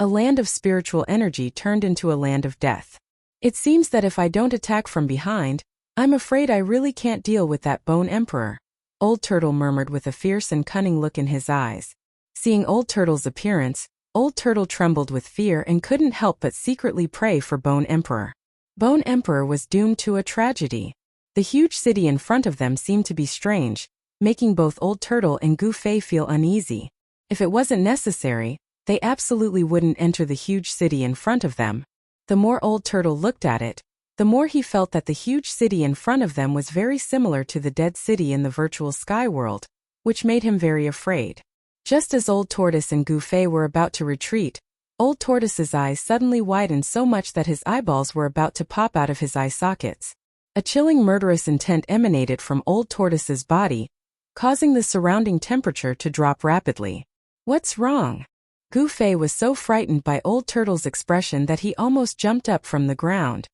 A land of spiritual energy turned into a land of death. It seems that if I don't attack from behind, I'm afraid I really can't deal with that Bone Emperor. Old Turtle murmured with a fierce and cunning look in his eyes. Seeing Old Turtle's appearance, Old Turtle trembled with fear and couldn't help but secretly pray for Bone Emperor. Bone Emperor was doomed to a tragedy. The huge city in front of them seemed to be strange, making both Old Turtle and Gu Fei feel uneasy. If it wasn't necessary, they absolutely wouldn't enter the huge city in front of them. The more Old Turtle looked at it, the more he felt that the huge city in front of them was very similar to the dead city in the virtual sky world, which made him very afraid. Just as Old Tortoise and Gu Fei were about to retreat, Old Tortoise's eyes suddenly widened so much that his eyeballs were about to pop out of his eye sockets. A chilling murderous intent emanated from Old Tortoise's body, causing the surrounding temperature to drop rapidly. What's wrong? Gu Fei was so frightened by Old Turtle's expression that he almost jumped up from the ground.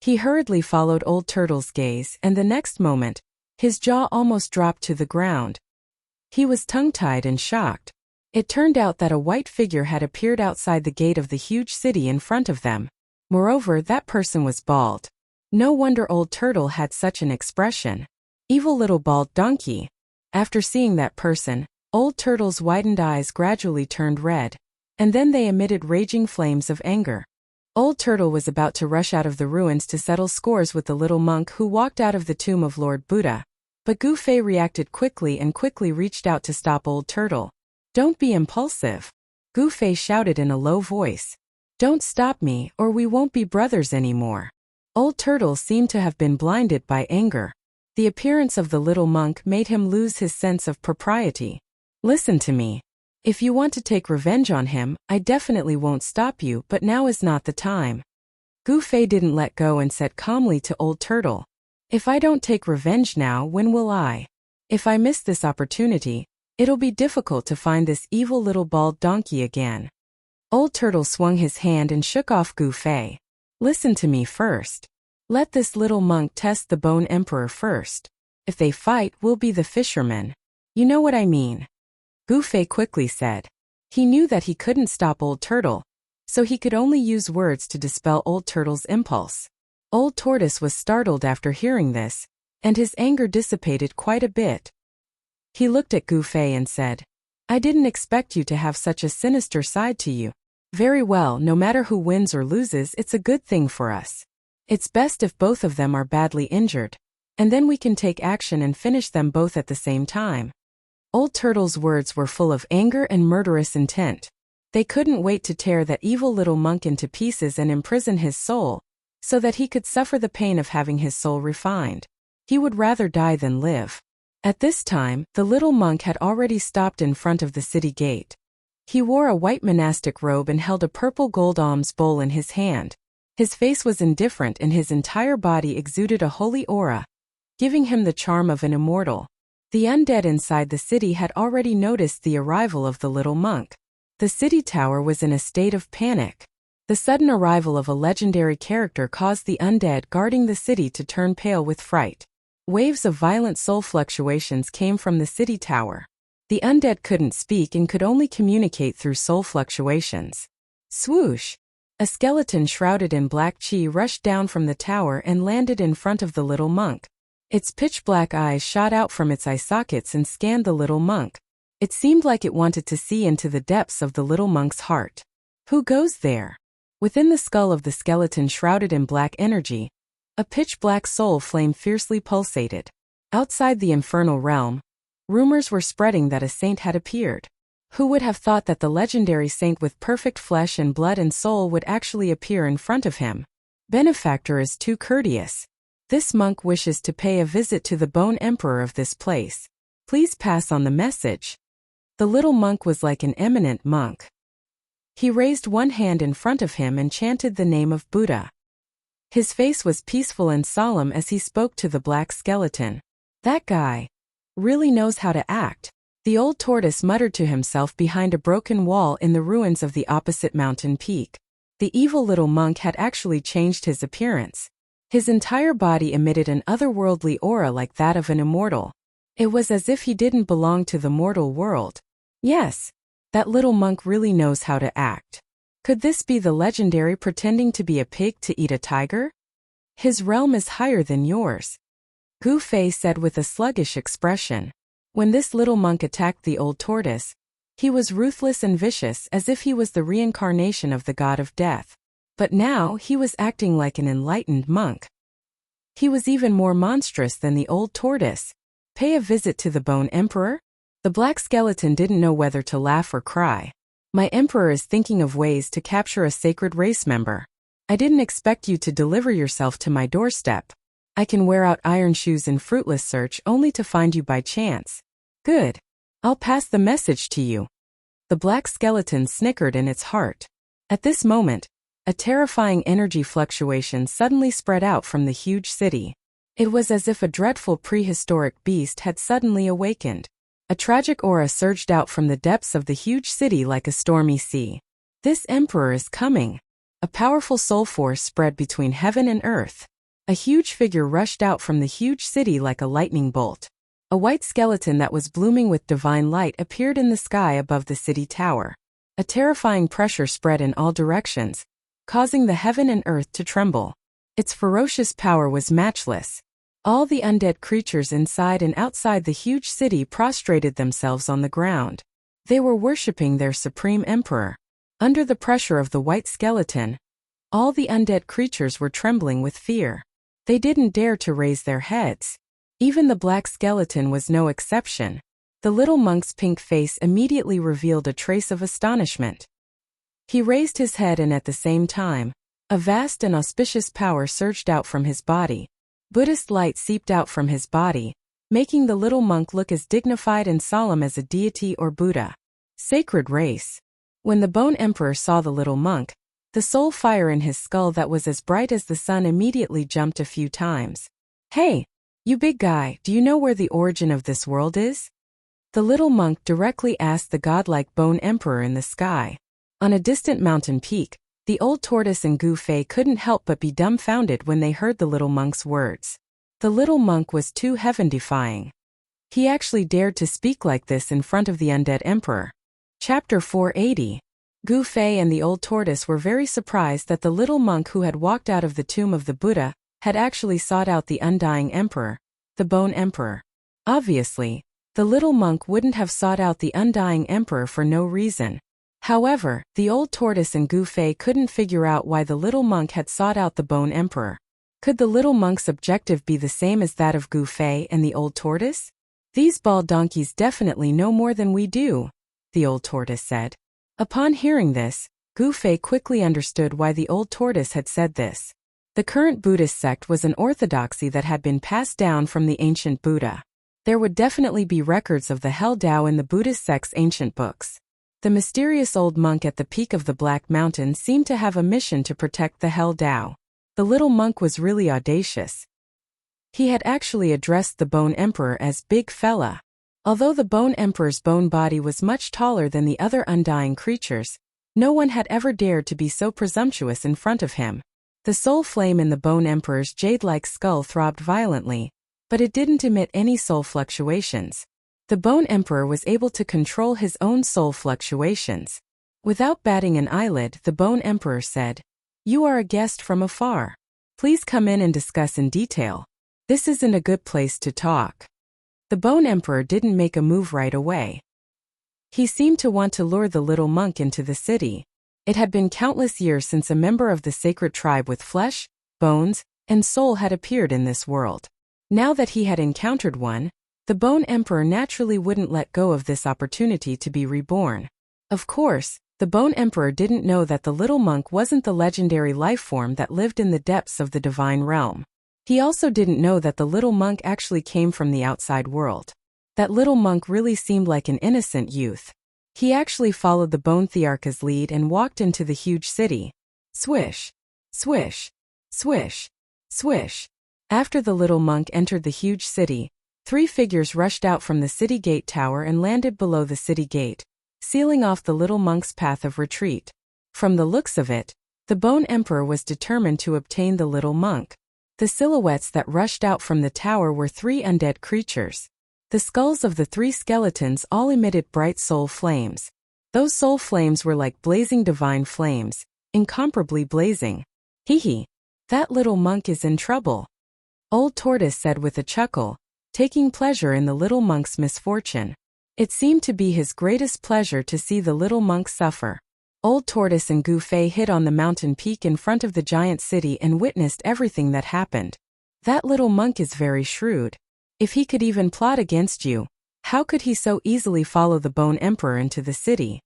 He hurriedly followed Old Turtle's gaze, and the next moment, his jaw almost dropped to the ground. He was tongue-tied and shocked. It turned out that a white figure had appeared outside the gate of the huge city in front of them. Moreover, that person was bald. No wonder Old Turtle had such an expression. Evil little bald donkey. After seeing that person, Old Turtle's widened eyes gradually turned red, and then they emitted raging flames of anger. Old Turtle was about to rush out of the ruins to settle scores with the little monk who walked out of the tomb of Lord Buddha, but Gu Fei reacted quickly and quickly reached out to stop Old Turtle. Don't be impulsive. Gu Fei shouted in a low voice. Don't stop me, or we won't be brothers anymore. Old Turtle seemed to have been blinded by anger. The appearance of the little monk made him lose his sense of propriety. Listen to me. If you want to take revenge on him, I definitely won't stop you, but now is not the time. Gu Fei didn't let go and said calmly to Old Turtle. If I don't take revenge now, when will I? If I miss this opportunity, it'll be difficult to find this evil little bald donkey again. Old Turtle swung his hand and shook off Gu Fei. Listen to me first. Let this little monk test the Bone Emperor first. If they fight, we'll be the fishermen. You know what I mean. Gu Fei quickly said. He knew that he couldn't stop Old Turtle, so he could only use words to dispel Old Turtle's impulse. Old Tortoise was startled after hearing this, and his anger dissipated quite a bit. He looked at Gu Fei and said, I didn't expect you to have such a sinister side to you. Very well, no matter who wins or loses, it's a good thing for us. It's best if both of them are badly injured, and then we can take action and finish them both at the same time. Old Turtle's words were full of anger and murderous intent. They couldn't wait to tear that evil little monk into pieces and imprison his soul, so that he could suffer the pain of having his soul refined. He would rather die than live. At this time, the little monk had already stopped in front of the city gate. He wore a white monastic robe and held a purple gold alms bowl in his hand. His face was indifferent and his entire body exuded a holy aura, giving him the charm of an immortal. The undead inside the city had already noticed the arrival of the little monk. The city tower was in a state of panic. The sudden arrival of a legendary character caused the undead guarding the city to turn pale with fright. Waves of violent soul fluctuations came from the city tower. The undead couldn't speak and could only communicate through soul fluctuations. Swoosh! A skeleton shrouded in black chi rushed down from the tower and landed in front of the little monk. Its pitch-black eyes shot out from its eye sockets and scanned the little monk. It seemed like it wanted to see into the depths of the little monk's heart. Who goes there? Within the skull of the skeleton shrouded in black energy, a pitch-black soul flame fiercely pulsated. Outside the infernal realm, Rumors were spreading that a saint had appeared. Who would have thought that the legendary saint with perfect flesh and blood and soul would actually appear in front of him? Benefactor is too courteous. This monk wishes to pay a visit to the Bone Emperor of this place. Please pass on the message. The little monk was like an eminent monk. He raised one hand in front of him and chanted the name of Buddha. His face was peaceful and solemn as he spoke to the black skeleton. That guy really knows how to act. The old tortoise muttered to himself behind a broken wall in the ruins of the opposite mountain peak. The evil little monk had actually changed his appearance. His entire body emitted an otherworldly aura like that of an immortal. It was as if he didn't belong to the mortal world. Yes, that little monk really knows how to act. Could this be the legendary pretending to be a pig to eat a tiger? His realm is higher than yours, Gu Fei said with a sluggish expression. When this little monk attacked the old tortoise, he was ruthless and vicious as if he was the reincarnation of the god of death. But now he was acting like an enlightened monk. He was even more monstrous than the old tortoise. Pay a visit to the Bone Emperor? The black skeleton didn't know whether to laugh or cry. My emperor is thinking of ways to capture a sacred race member. I didn't expect you to deliver yourself to my doorstep. I can wear out iron shoes in fruitless search only to find you by chance. Good. I'll pass the message to you. The black skeleton snickered in its heart. At this moment, a terrifying energy fluctuation suddenly spread out from the huge city. It was as if a dreadful prehistoric beast had suddenly awakened. A tragic aura surged out from the depths of the huge city like a stormy sea. This emperor is coming. A powerful soul force spread between heaven and earth. A huge figure rushed out from the huge city like a lightning bolt. A white skeleton that was blooming with divine light appeared in the sky above the city tower. A terrifying pressure spread in all directions, causing the heaven and earth to tremble. Its ferocious power was matchless. All the undead creatures inside and outside the huge city prostrated themselves on the ground. They were worshipping their supreme emperor. Under the pressure of the white skeleton, all the undead creatures were trembling with fear. They didn't dare to raise their heads. Even the black skeleton was no exception. The little monk's pink face immediately revealed a trace of astonishment. He raised his head and at the same time, a vast and auspicious power surged out from his body. Buddhist light seeped out from his body, making the little monk look as dignified and solemn as a deity or Buddha. Sacred race. When the Bone Emperor saw the little monk, the soul fire in his skull that was as bright as the sun immediately jumped a few times. Hey, you big guy, do you know where the origin of this world is? The little monk directly asked the godlike Bone Emperor in the sky. On a distant mountain peak, the old tortoise and Gu Fei couldn't help but be dumbfounded when they heard the little monk's words. The little monk was too heaven-defying. He actually dared to speak like this in front of the undead emperor. Chapter 480. Gu Fei and the old tortoise were very surprised that the little monk who had walked out of the tomb of the Buddha had actually sought out the Undying Emperor, the Bone Emperor. Obviously, the little monk wouldn't have sought out the Undying Emperor for no reason. However, the old tortoise and Gu Fei couldn't figure out why the little monk had sought out the Bone Emperor. Could the little monk's objective be the same as that of Gu Fei and the old tortoise? These bald donkeys definitely know more than we do, the old tortoise said. Upon hearing this, Gu Fei quickly understood why the old tortoise had said this. The current Buddhist sect was an orthodoxy that had been passed down from the ancient Buddha. There would definitely be records of the Hell Tao in the Buddhist sect's ancient books. The mysterious old monk at the peak of the Black Mountain seemed to have a mission to protect the Hell Tao. The little monk was really audacious. He had actually addressed the Bone Emperor as Big Fella. Although the Bone Emperor's bone body was much taller than the other undying creatures, no one had ever dared to be so presumptuous in front of him. The soul flame in the Bone Emperor's jade-like skull throbbed violently, but it didn't emit any soul fluctuations. The Bone Emperor was able to control his own soul fluctuations. Without batting an eyelid, the Bone Emperor said, "You are a guest from afar. Please come in and discuss in detail. This isn't a good place to talk." The Bone Emperor didn't make a move right away. He seemed to want to lure the little monk into the city. It had been countless years since a member of the sacred tribe with flesh, bones, and soul had appeared in this world. Now that he had encountered one, The Bone Emperor naturally wouldn't let go of this opportunity to be reborn. Of course, the Bone Emperor didn't know that the little monk wasn't the legendary life form that lived in the depths of the divine realm. He also didn't know that the little monk actually came from the outside world. That little monk really seemed like an innocent youth. He actually followed the Bone Thearcha's lead and walked into the huge city. Swish, swish, swish, swish. After the little monk entered the huge city, 3 figures rushed out from the city gate tower and landed below the city gate, sealing off the little monk's path of retreat. From the looks of it, the Bone Emperor was determined to obtain the little monk. The silhouettes that rushed out from the tower were 3 undead creatures. The skulls of the 3 skeletons all emitted bright soul flames. Those soul flames were like blazing divine flames, incomparably blazing. Hee, that little monk is in trouble. Old Tortoise said with a chuckle, taking pleasure in the little monk's misfortune. It seemed to be his greatest pleasure to see the little monk suffer. Old Tortoise and Gufei hid on the mountain peak in front of the giant city and witnessed everything that happened. That little monk is very shrewd. If he could even plot against you, how could he so easily follow the Bone Emperor into the city?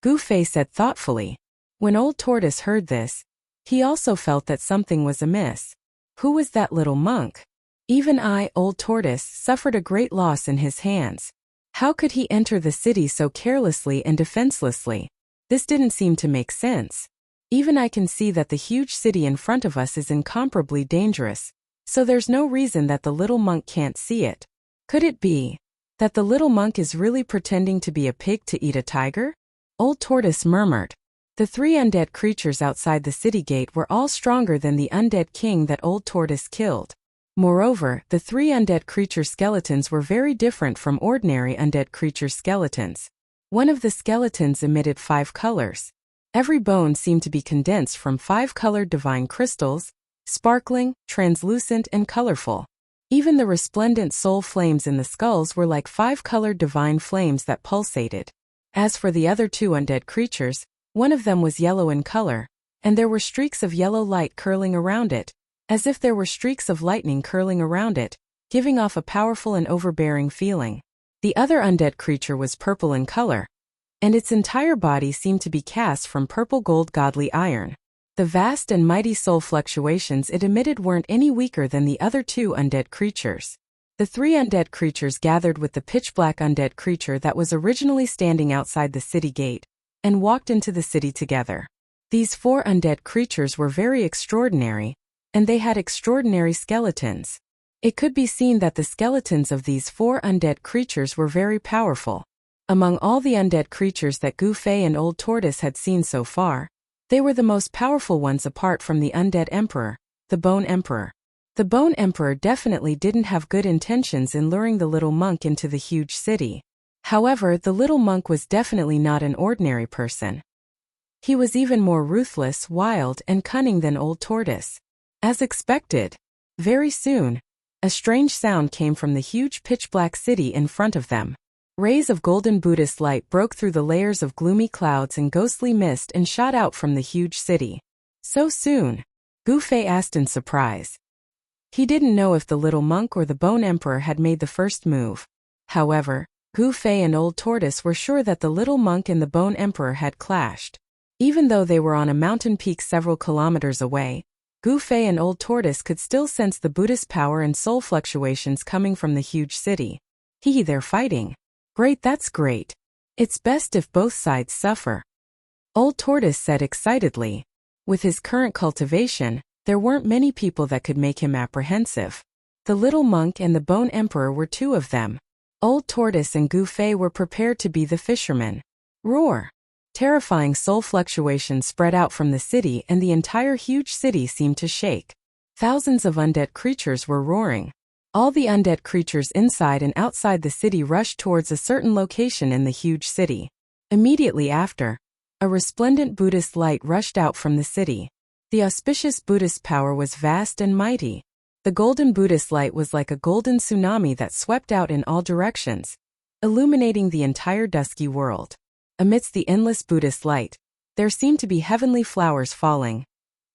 Gufei said thoughtfully. When Old Tortoise heard this, he also felt that something was amiss. Who was that little monk? Even I, Old Tortoise, suffered a great loss in his hands. How could he enter the city so carelessly and defenselessly? This didn't seem to make sense. Even I can see that the huge city in front of us is incomparably dangerous, so there's no reason that the little monk can't see it. Could it be that the little monk is really pretending to be a pig to eat a tiger? Old Tortoise murmured. The 3 undead creatures outside the city gate were all stronger than the undead king that Old Tortoise killed. Moreover, the 3 undead creature skeletons were very different from ordinary undead creature skeletons. One of the skeletons emitted 5 colors. Every bone seemed to be condensed from 5 colored divine crystals, sparkling, translucent, and colorful. Even the resplendent soul flames in the skulls were like 5 colored divine flames that pulsated. As for the other 2 undead creatures, one of them was yellow in color, and there were streaks of yellow light curling around it, as if there were streaks of lightning curling around it, giving off a powerful and overbearing feeling. The other undead creature was purple in color, and its entire body seemed to be cast from purple gold godly iron. The vast and mighty soul fluctuations it emitted weren't any weaker than the other 2 undead creatures. The 3 undead creatures gathered with the pitch-black undead creature that was originally standing outside the city gate, and walked into the city together. These 4 undead creatures were very extraordinary, and they had extraordinary skeletons. It could be seen that the skeletons of these 4 undead creatures were very powerful. Among all the undead creatures that Gufei and Old Tortoise had seen so far, they were the most powerful ones apart from the undead emperor, the Bone Emperor. The Bone Emperor definitely didn't have good intentions in luring the little monk into the huge city. However, the little monk was definitely not an ordinary person. He was even more ruthless, wild, and cunning than Old Tortoise. As expected, very soon, a strange sound came from the huge pitch-black city in front of them. Rays of golden Buddhist light broke through the layers of gloomy clouds and ghostly mist and shot out from the huge city. So soon? Gufei asked in surprise. He didn't know if the little monk or the Bone Emperor had made the first move. However, Gufei and Old Tortoise were sure that the little monk and the Bone Emperor had clashed. Even though they were on a mountain peak several kilometers away, Gufei and Old Tortoise could still sense the Buddhist power and soul fluctuations coming from the huge city. They're fighting. Great, that's great. It's best if both sides suffer. Old Tortoise said excitedly. With his current cultivation, there weren't many people that could make him apprehensive. The little monk and the Bone Emperor were 2 of them. Old Tortoise and Gufei were prepared to be the fishermen. Roar! Terrifying soul fluctuations spread out from the city and the entire huge city seemed to shake. Thousands of undead creatures were roaring. All the undead creatures inside and outside the city rushed towards a certain location in the huge city. Immediately after, a resplendent Buddhist light rushed out from the city. The auspicious Buddhist power was vast and mighty. The golden Buddhist light was like a golden tsunami that swept out in all directions, illuminating the entire dusky world. Amidst the endless Buddhist light, there seemed to be heavenly flowers falling,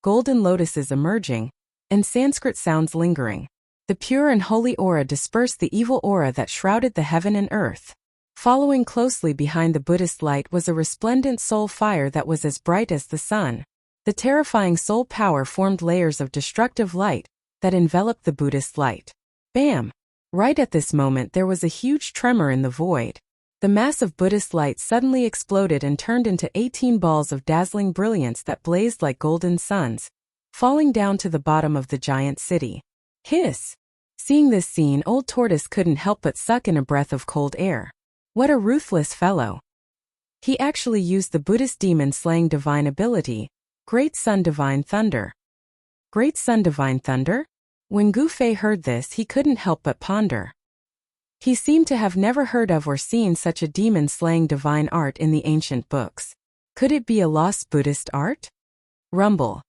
golden lotuses emerging, and Sanskrit sounds lingering. The pure and holy aura dispersed the evil aura that shrouded the heaven and earth. Following closely behind the Buddhist light was a resplendent soul fire that was as bright as the sun. The terrifying soul power formed layers of destructive light that enveloped the Buddhist light. Bam! Right at this moment there was a huge tremor in the void. The mass of Buddhist light suddenly exploded and turned into 18 balls of dazzling brilliance that blazed like golden suns, falling down to the bottom of the giant city. Hiss! Seeing this scene, Old Tortoise couldn't help but suck in a breath of cold air. What a ruthless fellow! He actually used the Buddhist demon-slaying divine ability, Great Sun Divine Thunder. Great Sun Divine Thunder? When Gu Fei heard this, he couldn't help but ponder. He seemed to have never heard of or seen such a demon-slaying divine art in the ancient books. Could it be a lost Buddhist art? Rumble.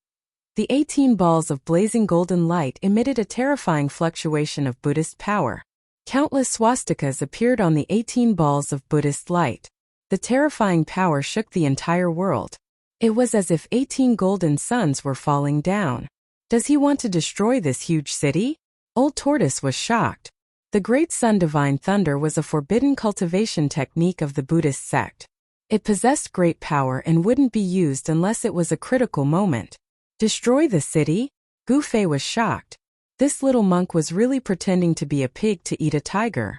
The 18 balls of blazing golden light emitted a terrifying fluctuation of Buddhist power. Countless swastikas appeared on the 18 balls of Buddhist light. The terrifying power shook the entire world. It was as if 18 golden suns were falling down. Does he want to destroy this huge city? Old Tortoise was shocked. The Great Sun Divine Thunder was a forbidden cultivation technique of the Buddhist sect. It possessed great power and wouldn't be used unless it was a critical moment. Destroy the city? Gu Fei was shocked. This little monk was really pretending to be a pig to eat a tiger.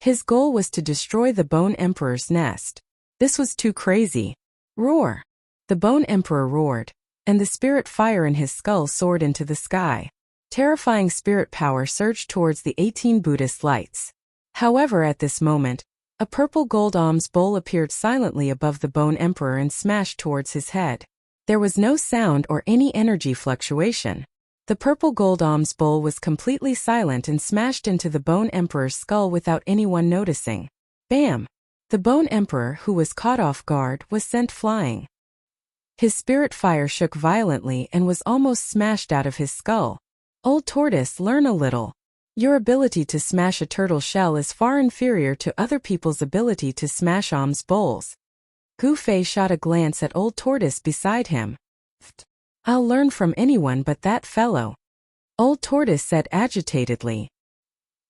His goal was to destroy the Bone Emperor's nest. This was too crazy. Roar! The Bone Emperor roared, and the spirit fire in his skull soared into the sky. Terrifying spirit power surged towards the 18 Buddhist lights. However, at this moment, a purple gold alms bowl appeared silently above the Bone Emperor and smashed towards his head. There was no sound or any energy fluctuation. The purple gold alms bowl was completely silent and smashed into the Bone Emperor's skull without anyone noticing. Bam! The Bone Emperor, who was caught off guard, was sent flying. His spirit fire shook violently and was almost smashed out of his skull. Old Tortoise, learn a little. Your ability to smash a turtle shell is far inferior to other people's ability to smash alms bowls. Gu Fei shot a glance at Old Tortoise beside him. I'll learn from anyone but that fellow, Old Tortoise said agitatedly.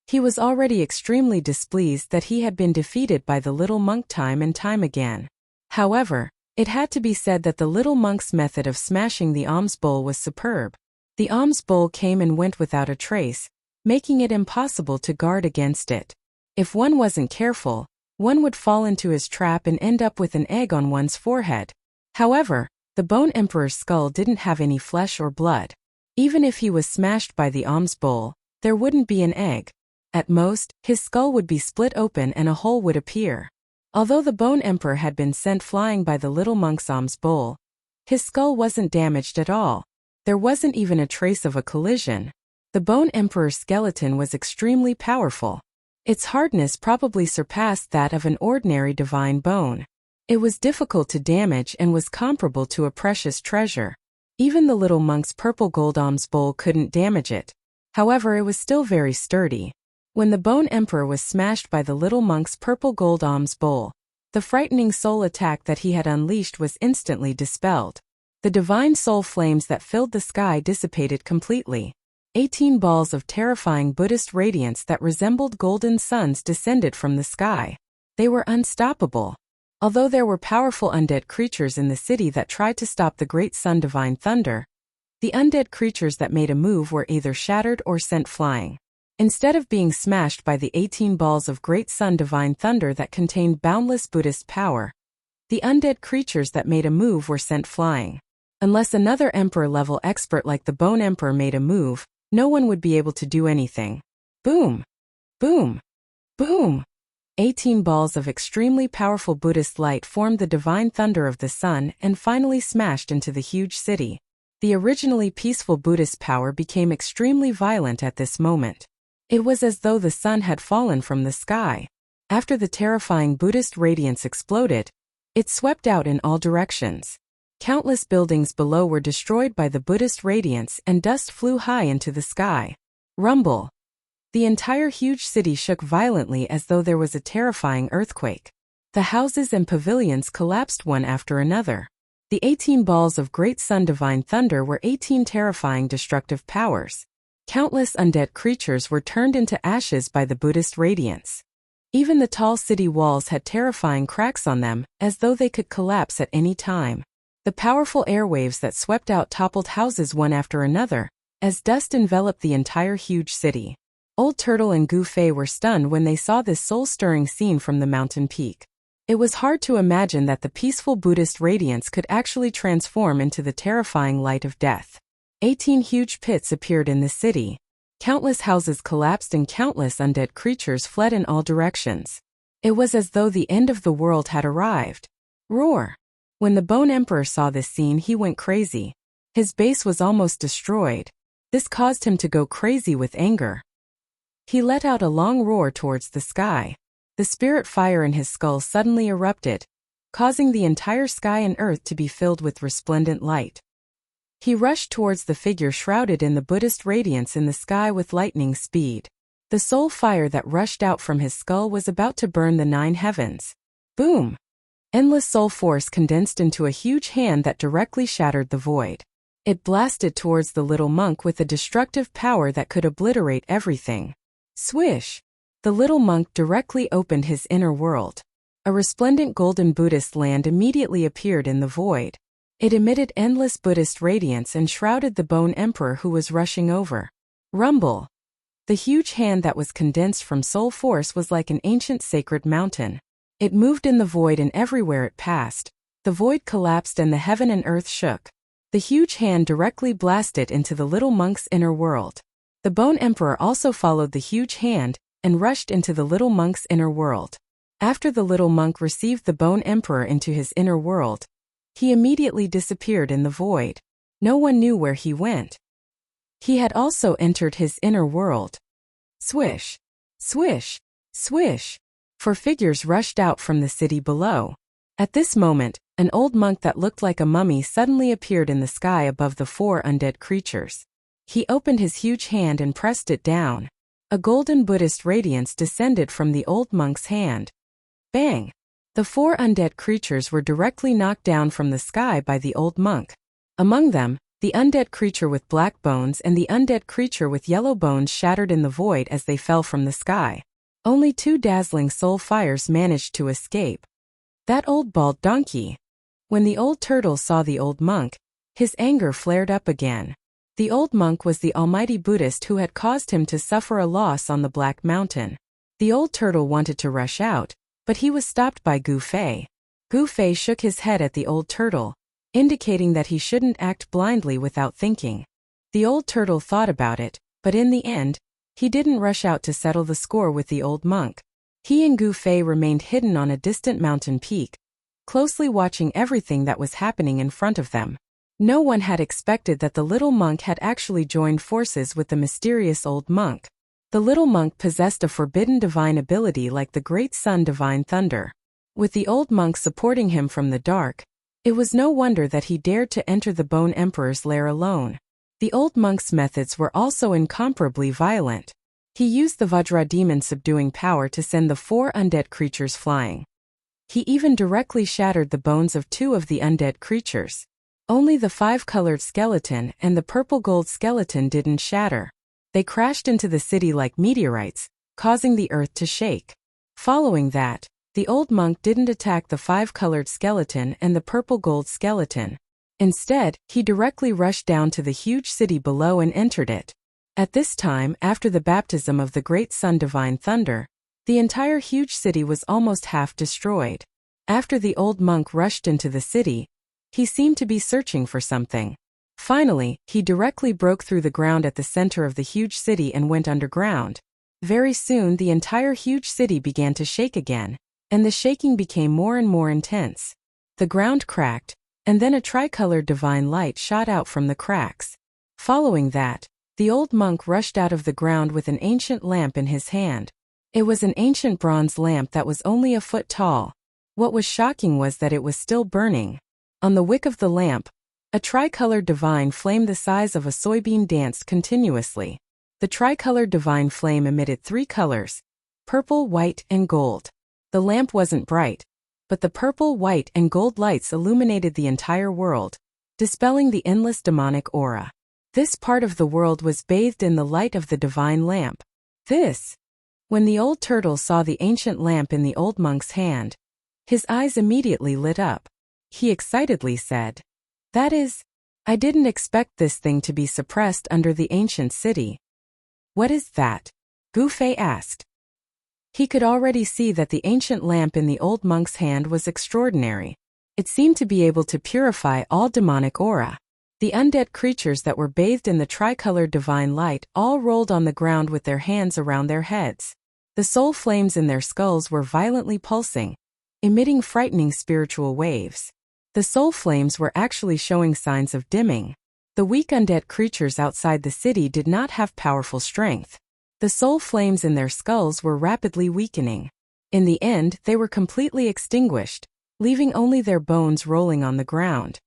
He was already extremely displeased that he had been defeated by the little monk time and time again. However, it had to be said that the little monk's method of smashing the alms bowl was superb. The alms bowl came and went without a trace, making it impossible to guard against it. If one wasn't careful, one would fall into his trap and end up with an egg on one's forehead. However, the Bone Emperor's skull didn't have any flesh or blood. Even if he was smashed by the alms bowl, there wouldn't be an egg. At most, his skull would be split open and a hole would appear. Although the Bone Emperor had been sent flying by the little monk's alms bowl, his skull wasn't damaged at all. There wasn't even a trace of a collision. The Bone Emperor's skeleton was extremely powerful. Its hardness probably surpassed that of an ordinary divine bone. It was difficult to damage and was comparable to a precious treasure. Even the little monk's purple gold alms bowl couldn't damage it. However, it was still very sturdy. When the Bone Emperor was smashed by the little monk's purple gold alms bowl, the frightening soul attack that he had unleashed was instantly dispelled. The divine soul flames that filled the sky dissipated completely. 18 balls of terrifying Buddhist radiance that resembled golden suns descended from the sky. They were unstoppable. Although there were powerful undead creatures in the city that tried to stop the Great Sun Divine Thunder, the undead creatures that made a move were either shattered or sent flying. Instead of being smashed by the 18 balls of Great Sun Divine Thunder that contained boundless Buddhist power, the undead creatures that made a move were sent flying. Unless another Emperor-level expert like the Bone Emperor made a move, no one would be able to do anything. Boom! Boom! Boom! 18 balls of extremely powerful Buddhist light formed the divine thunder of the sun and finally smashed into the huge city. The originally peaceful Buddhist power became extremely violent at this moment. It was as though the sun had fallen from the sky. After the terrifying Buddhist radiance exploded, it swept out in all directions. Countless buildings below were destroyed by the Buddhist radiance and dust flew high into the sky. Rumble. The entire huge city shook violently as though there was a terrifying earthquake. The houses and pavilions collapsed one after another. The 18 balls of Great Sun Divine Thunder were 18 terrifying destructive powers. Countless undead creatures were turned into ashes by the Buddhist radiance. Even the tall city walls had terrifying cracks on them, as though they could collapse at any time. The powerful airwaves that swept out toppled houses one after another, as dust enveloped the entire huge city. Old Turtle and Gu Fei were stunned when they saw this soul-stirring scene from the mountain peak. It was hard to imagine that the peaceful Buddhist radiance could actually transform into the terrifying light of death. 18 huge pits appeared in the city. Countless houses collapsed and countless undead creatures fled in all directions. It was as though the end of the world had arrived. Roar! When the Bone Emperor saw this scene, he went crazy. His base was almost destroyed. This caused him to go crazy with anger. He let out a long roar towards the sky. The spirit fire in his skull suddenly erupted, causing the entire sky and earth to be filled with resplendent light. He rushed towards the figure shrouded in the Buddhist radiance in the sky with lightning speed. The soul fire that rushed out from his skull was about to burn the 9 heavens. Boom! Endless soul force condensed into a huge hand that directly shattered the void. It blasted towards the little monk with a destructive power that could obliterate everything. Swish! The little monk directly opened his inner world. A resplendent golden Buddhist land immediately appeared in the void. It emitted endless Buddhist radiance and shrouded the Bone Emperor who was rushing over. Rumble! The huge hand that was condensed from soul force was like an ancient sacred mountain. It moved in the void, and everywhere it passed, the void collapsed and the heaven and earth shook. The huge hand directly blasted into the little monk's inner world. The Bone Emperor also followed the huge hand and rushed into the little monk's inner world. After the little monk received the Bone Emperor into his inner world, he immediately disappeared in the void. No one knew where he went. He had also entered his inner world. Swish! Swish! Swish! 4 figures rushed out from the city below. At this moment, an old monk that looked like a mummy suddenly appeared in the sky above the 4 undead creatures. He opened his huge hand and pressed it down. A golden Buddhist radiance descended from the old monk's hand. Bang! The 4 undead creatures were directly knocked down from the sky by the old monk. Among them, the undead creature with black bones and the undead creature with yellow bones shattered in the void as they fell from the sky. Only 2 dazzling soul fires managed to escape. That old bald donkey! When the old turtle saw the old monk, his anger flared up again. The old monk was the almighty Buddhist who had caused him to suffer a loss on the Black Mountain. The old turtle wanted to rush out, but he was stopped by Gu Fei. Gu Fei shook his head at the old turtle, indicating that he shouldn't act blindly without thinking. The old turtle thought about it, but in the end, he didn't rush out to settle the score with the old monk. He and Gu Fei remained hidden on a distant mountain peak, closely watching everything that was happening in front of them. No one had expected that the little monk had actually joined forces with the mysterious old monk. The little monk possessed a forbidden divine ability like the great sun divine thunder. With the old monk supporting him from the dark, it was no wonder that he dared to enter the Bone Emperor's lair alone. The old monk's methods were also incomparably violent. He used the Vajra demon subduing power to send the 4 undead creatures flying. He even directly shattered the bones of 2 of the undead creatures. Only the 5-colored skeleton and the purple gold skeleton didn't shatter. They crashed into the city like meteorites, causing the earth to shake. Following that, the old monk didn't attack the 5-colored skeleton and the purple gold skeleton. Instead, he directly rushed down to the huge city below and entered it. At this time, after the baptism of the great sun divine thunder, the entire huge city was almost half destroyed. After the old monk rushed into the city, he seemed to be searching for something. Finally, he directly broke through the ground at the center of the huge city and went underground. Very soon the entire huge city began to shake again, and the shaking became more and more intense. The ground cracked, and then a tricolored divine light shot out from the cracks. Following that, the old monk rushed out of the ground with an ancient lamp in his hand. It was an ancient bronze lamp that was only a foot tall. What was shocking was that it was still burning. On the wick of the lamp, a tricolored divine flame the size of a soybean danced continuously. The tricolored divine flame emitted 3 colors: purple, white, and gold. The lamp wasn't bright, but the purple, white, and gold lights illuminated the entire world, dispelling the endless demonic aura. This part of the world was bathed in the light of the divine lamp. When the old turtle saw the ancient lamp in the old monk's hand, his eyes immediately lit up. He excitedly said, "That is, I didn't expect this thing to be suppressed under the ancient city." "What is that?" Gu Fei asked. He could already see that the ancient lamp in the old monk's hand was extraordinary. It seemed to be able to purify all demonic aura. The undead creatures that were bathed in the tricolored divine light all rolled on the ground with their hands around their heads. The soul flames in their skulls were violently pulsing, emitting frightening spiritual waves. The soul flames were actually showing signs of dimming. The weak undead creatures outside the city did not have powerful strength. The soul flames in their skulls were rapidly weakening. In the end, they were completely extinguished, leaving only their bones rolling on the ground.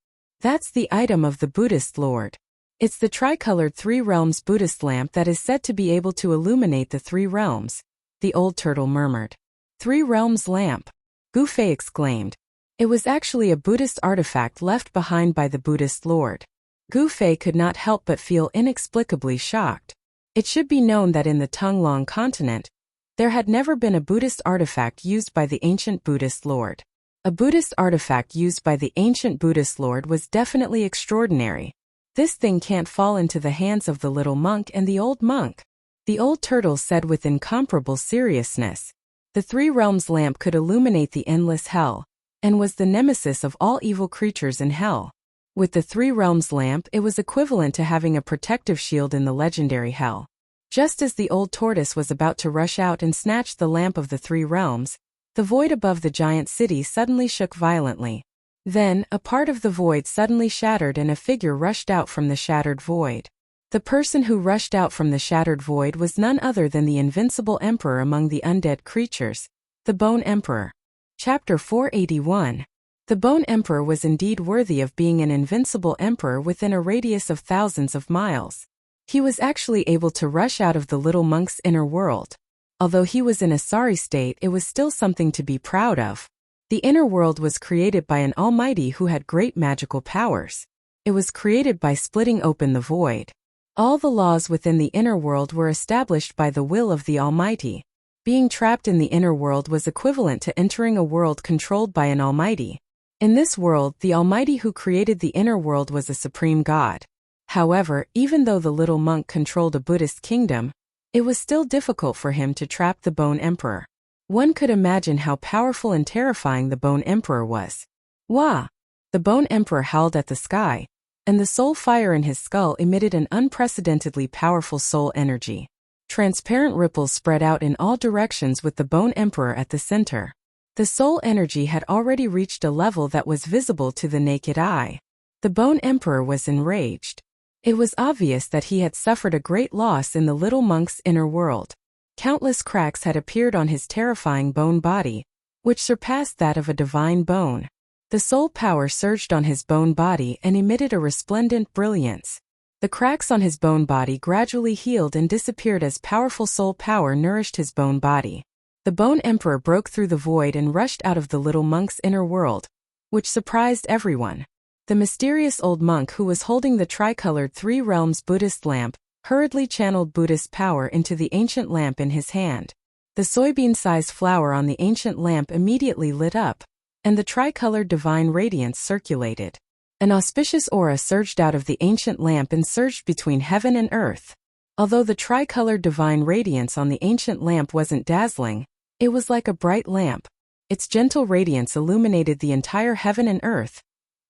That's the item of the Buddhist Lord. It's the tricolored Three Realms Buddhist lamp that is said to be able to illuminate the three realms, the old turtle murmured. Three Realms lamp, Gu Fei exclaimed. It was actually a Buddhist artifact left behind by the Buddhist Lord. Gu Fei could not help but feel inexplicably shocked. It should be known that in the Tunglong continent, there had never been a Buddhist artifact used by the ancient Buddhist Lord. A Buddhist artifact used by the ancient Buddhist Lord was definitely extraordinary. This thing can't fall into the hands of the little monk and the old monk, the old turtle said with incomparable seriousness. The Three Realms lamp could illuminate the endless hell, and was the nemesis of all evil creatures in hell. With the Three Realms lamp, it was equivalent to having a protective shield in the legendary hell. Just as the old tortoise was about to rush out and snatch the lamp of the Three Realms, the void above the giant city suddenly shook violently. Then, a part of the void suddenly shattered and a figure rushed out from the shattered void. The person who rushed out from the shattered void was none other than the invincible emperor among the undead creatures, the Bone Emperor. Chapter 481. The Bone Emperor was indeed worthy of being an invincible emperor within a radius of thousands of miles. He was actually able to rush out of the little monk's inner world. Although he was in a sorry state, it was still something to be proud of. The inner world was created by an almighty who had great magical powers. It was created by splitting open the void. All the laws within the inner world were established by the will of the Almighty. Being trapped in the inner world was equivalent to entering a world controlled by an almighty. In this world, the Almighty who created the inner world was a supreme god. However, even though the little monk controlled a Buddhist kingdom, it was still difficult for him to trap the Bone Emperor. One could imagine how powerful and terrifying the Bone Emperor was. Wah! The Bone Emperor howled at the sky, and the soul fire in his skull emitted an unprecedentedly powerful soul energy. Transparent ripples spread out in all directions with the Bone Emperor at the center. The soul energy had already reached a level that was visible to the naked eye. The Bone Emperor was enraged. It was obvious that he had suffered a great loss in the little monk's inner world. Countless cracks had appeared on his terrifying bone body, which surpassed that of a divine bone. The soul power surged on his bone body and emitted a resplendent brilliance. The cracks on his bone body gradually healed and disappeared as powerful soul power nourished his bone body. The Bone Emperor broke through the void and rushed out of the little monk's inner world, which surprised everyone. The mysterious old monk who was holding the tricolored Three Realms Buddhist lamp hurriedly channeled Buddhist power into the ancient lamp in his hand. The soybean-sized flower on the ancient lamp immediately lit up, and the tricolored divine radiance circulated. An auspicious aura surged out of the ancient lamp and surged between heaven and earth. Although the tricolored divine radiance on the ancient lamp wasn't dazzling, it was like a bright lamp. Its gentle radiance illuminated the entire heaven and earth,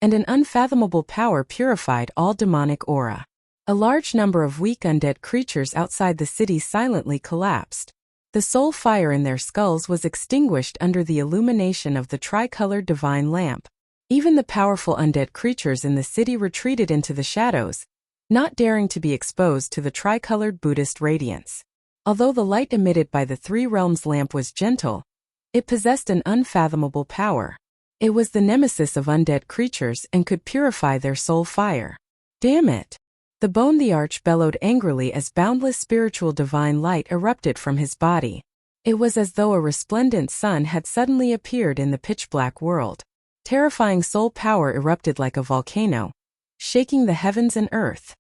and an unfathomable power purified all demonic aura. A large number of weak undead creatures outside the city silently collapsed. The soul fire in their skulls was extinguished under the illumination of the tricolored divine lamp. Even the powerful undead creatures in the city retreated into the shadows, not daring to be exposed to the tricolored Buddhist radiance. Although the light emitted by the Three Realms lamp was gentle, it possessed an unfathomable power. It was the nemesis of undead creatures and could purify their soul fire. Damn it! The Bone the Arch bellowed angrily as boundless spiritual divine light erupted from his body. It was as though a resplendent sun had suddenly appeared in the pitch-black world. Terrifying soul power erupted like a volcano, shaking the heavens and earth.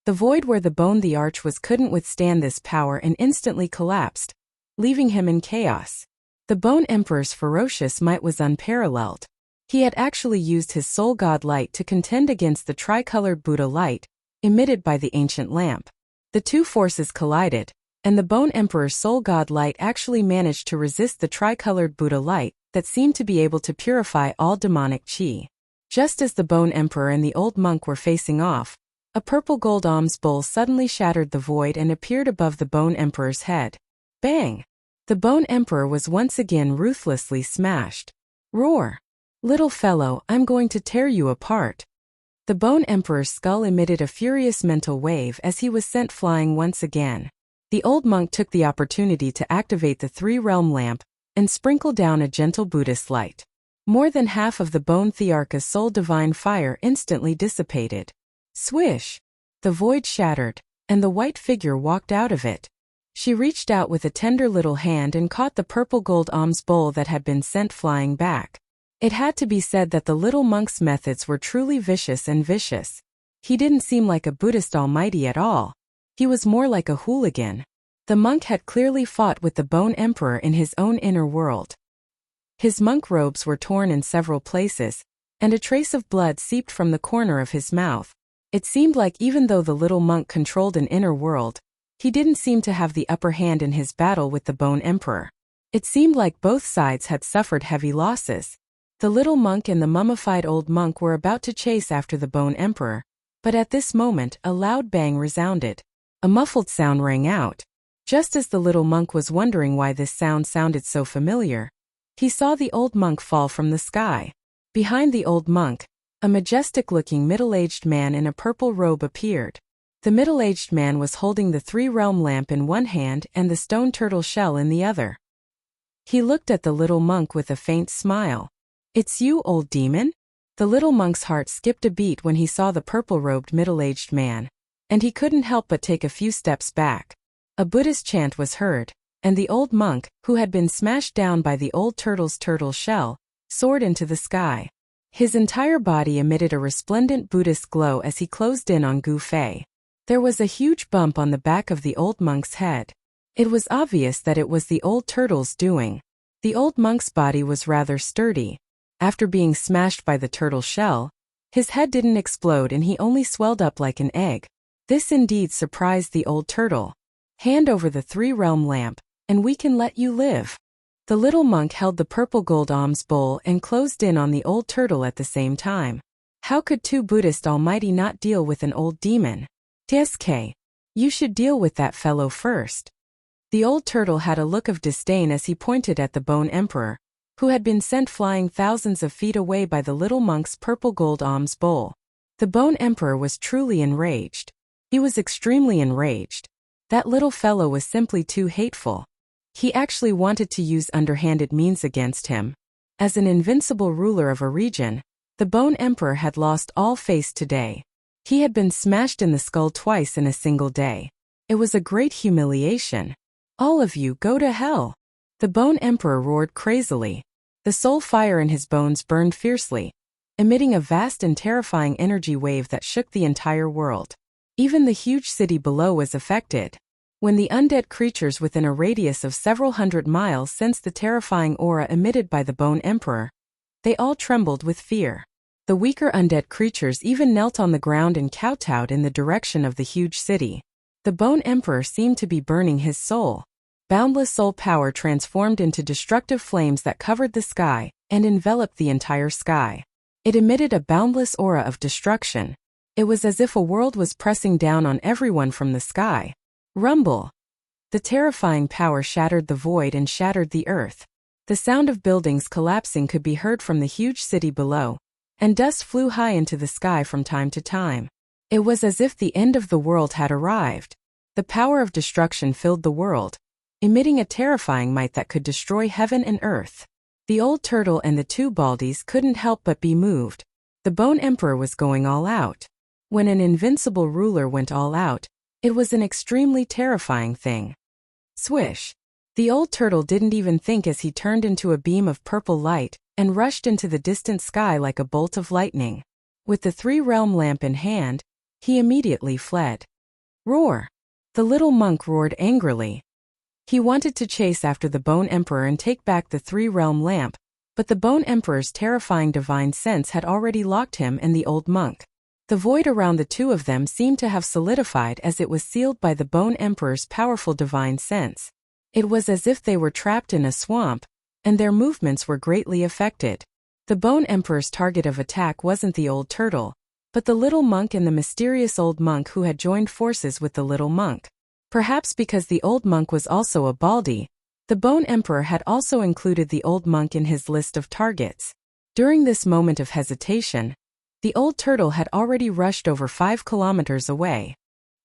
The void where the bone the arch was couldn't withstand this power and instantly collapsed, leaving him in chaos. The Bone Emperor's ferocious might was unparalleled. He had actually used his soul god light to contend against the tricolored Buddha light, emitted by the ancient lamp. The two forces collided, and the Bone Emperor's soul god light actually managed to resist the tricolored Buddha light that seemed to be able to purify all demonic qi. Just as the Bone Emperor and the old monk were facing off, a purple gold alms bowl suddenly shattered the void and appeared above the Bone Emperor's head. Bang! The Bone Emperor was once again ruthlessly smashed. Roar! Little fellow, I'm going to tear you apart. The Bone Emperor's skull emitted a furious mental wave as he was sent flying once again. The old monk took the opportunity to activate the three-realm lamp and sprinkle down a gentle Buddhist light. More than half of the Bone Thearcha's soul divine fire instantly dissipated. Swish! The void shattered, and the white figure walked out of it. She reached out with a tender little hand and caught the purple gold alms bowl that had been sent flying back. It had to be said that the little monk's methods were truly vicious and vicious. He didn't seem like a Buddhist almighty at all. He was more like a hooligan. The monk had clearly fought with the Bone Emperor in his own inner world. His monk robes were torn in several places, and a trace of blood seeped from the corner of his mouth. It seemed like even though the little monk controlled an inner world, he didn't seem to have the upper hand in his battle with the Bone Emperor. It seemed like both sides had suffered heavy losses. The little monk and the mummified old monk were about to chase after the Bone Emperor, but at this moment a loud bang resounded. A muffled sound rang out. Just as the little monk was wondering why this sound sounded so familiar, he saw the old monk fall from the sky. Behind the old monk, a majestic-looking middle-aged man in a purple robe appeared. The middle-aged man was holding the three-realm lamp in one hand and the stone turtle shell in the other. He looked at the little monk with a faint smile. "It's you, old demon?" The little monk's heart skipped a beat when he saw the purple-robed middle-aged man, and he couldn't help but take a few steps back. A Buddhist chant was heard, and the old monk, who had been smashed down by the old turtle's turtle shell, soared into the sky. His entire body emitted a resplendent Buddhist glow as he closed in on Gu Fei. There was a huge bump on the back of the old monk's head. It was obvious that it was the old turtle's doing. The old monk's body was rather sturdy. After being smashed by the turtle shell, his head didn't explode and he only swelled up like an egg. This indeed surprised the old turtle. "Hand over the three-realm lamp, and we can let you live." The little monk held the purple gold alms bowl and closed in on the old turtle at the same time. How could two Buddhist almighty not deal with an old demon? "TSK, you should deal with that fellow first." The old turtle had a look of disdain as he pointed at the Bone Emperor, who had been sent flying thousands of feet away by the little monk's purple gold alms bowl. The Bone Emperor was truly enraged. He was extremely enraged. That little fellow was simply too hateful. He actually wanted to use underhanded means against him. As an invincible ruler of a region, the Bone Emperor had lost all face today. He had been smashed in the skull twice in a single day. It was a great humiliation. "All of you go to hell!" The Bone Emperor roared crazily. The soul fire in his bones burned fiercely, emitting a vast and terrifying energy wave that shook the entire world. Even the huge city below was affected. When the undead creatures within a radius of several hundred miles sensed the terrifying aura emitted by the Bone Emperor, they all trembled with fear. The weaker undead creatures even knelt on the ground and kowtowed in the direction of the huge city. The Bone Emperor seemed to be burning his soul. Boundless soul power transformed into destructive flames that covered the sky and enveloped the entire sky. It emitted a boundless aura of destruction. It was as if a world was pressing down on everyone from the sky. Rumble! The terrifying power shattered the void and shattered the earth. The sound of buildings collapsing could be heard from the huge city below, and dust flew high into the sky from time to time. It was as if the end of the world had arrived. The power of destruction filled the world, emitting a terrifying might that could destroy heaven and earth. The old turtle and the two baldies couldn't help but be moved. The Bone Emperor was going all out. When an invincible ruler went all out, it was an extremely terrifying thing. Swish! The old turtle didn't even think as he turned into a beam of purple light and rushed into the distant sky like a bolt of lightning. With the three-realm lamp in hand, he immediately fled. Roar! The little monk roared angrily. He wanted to chase after the Bone Emperor and take back the three-realm lamp, but the Bone Emperor's terrifying divine sense had already locked him and the old monk. The void around the two of them seemed to have solidified as it was sealed by the Bone Emperor's powerful divine sense. It was as if they were trapped in a swamp, and their movements were greatly affected. The Bone Emperor's target of attack wasn't the old turtle, but the little monk and the mysterious old monk who had joined forces with the little monk. Perhaps because the old monk was also a Baldi, the Bone Emperor had also included the old monk in his list of targets. During this moment of hesitation, the old turtle had already rushed over 5 kilometers away.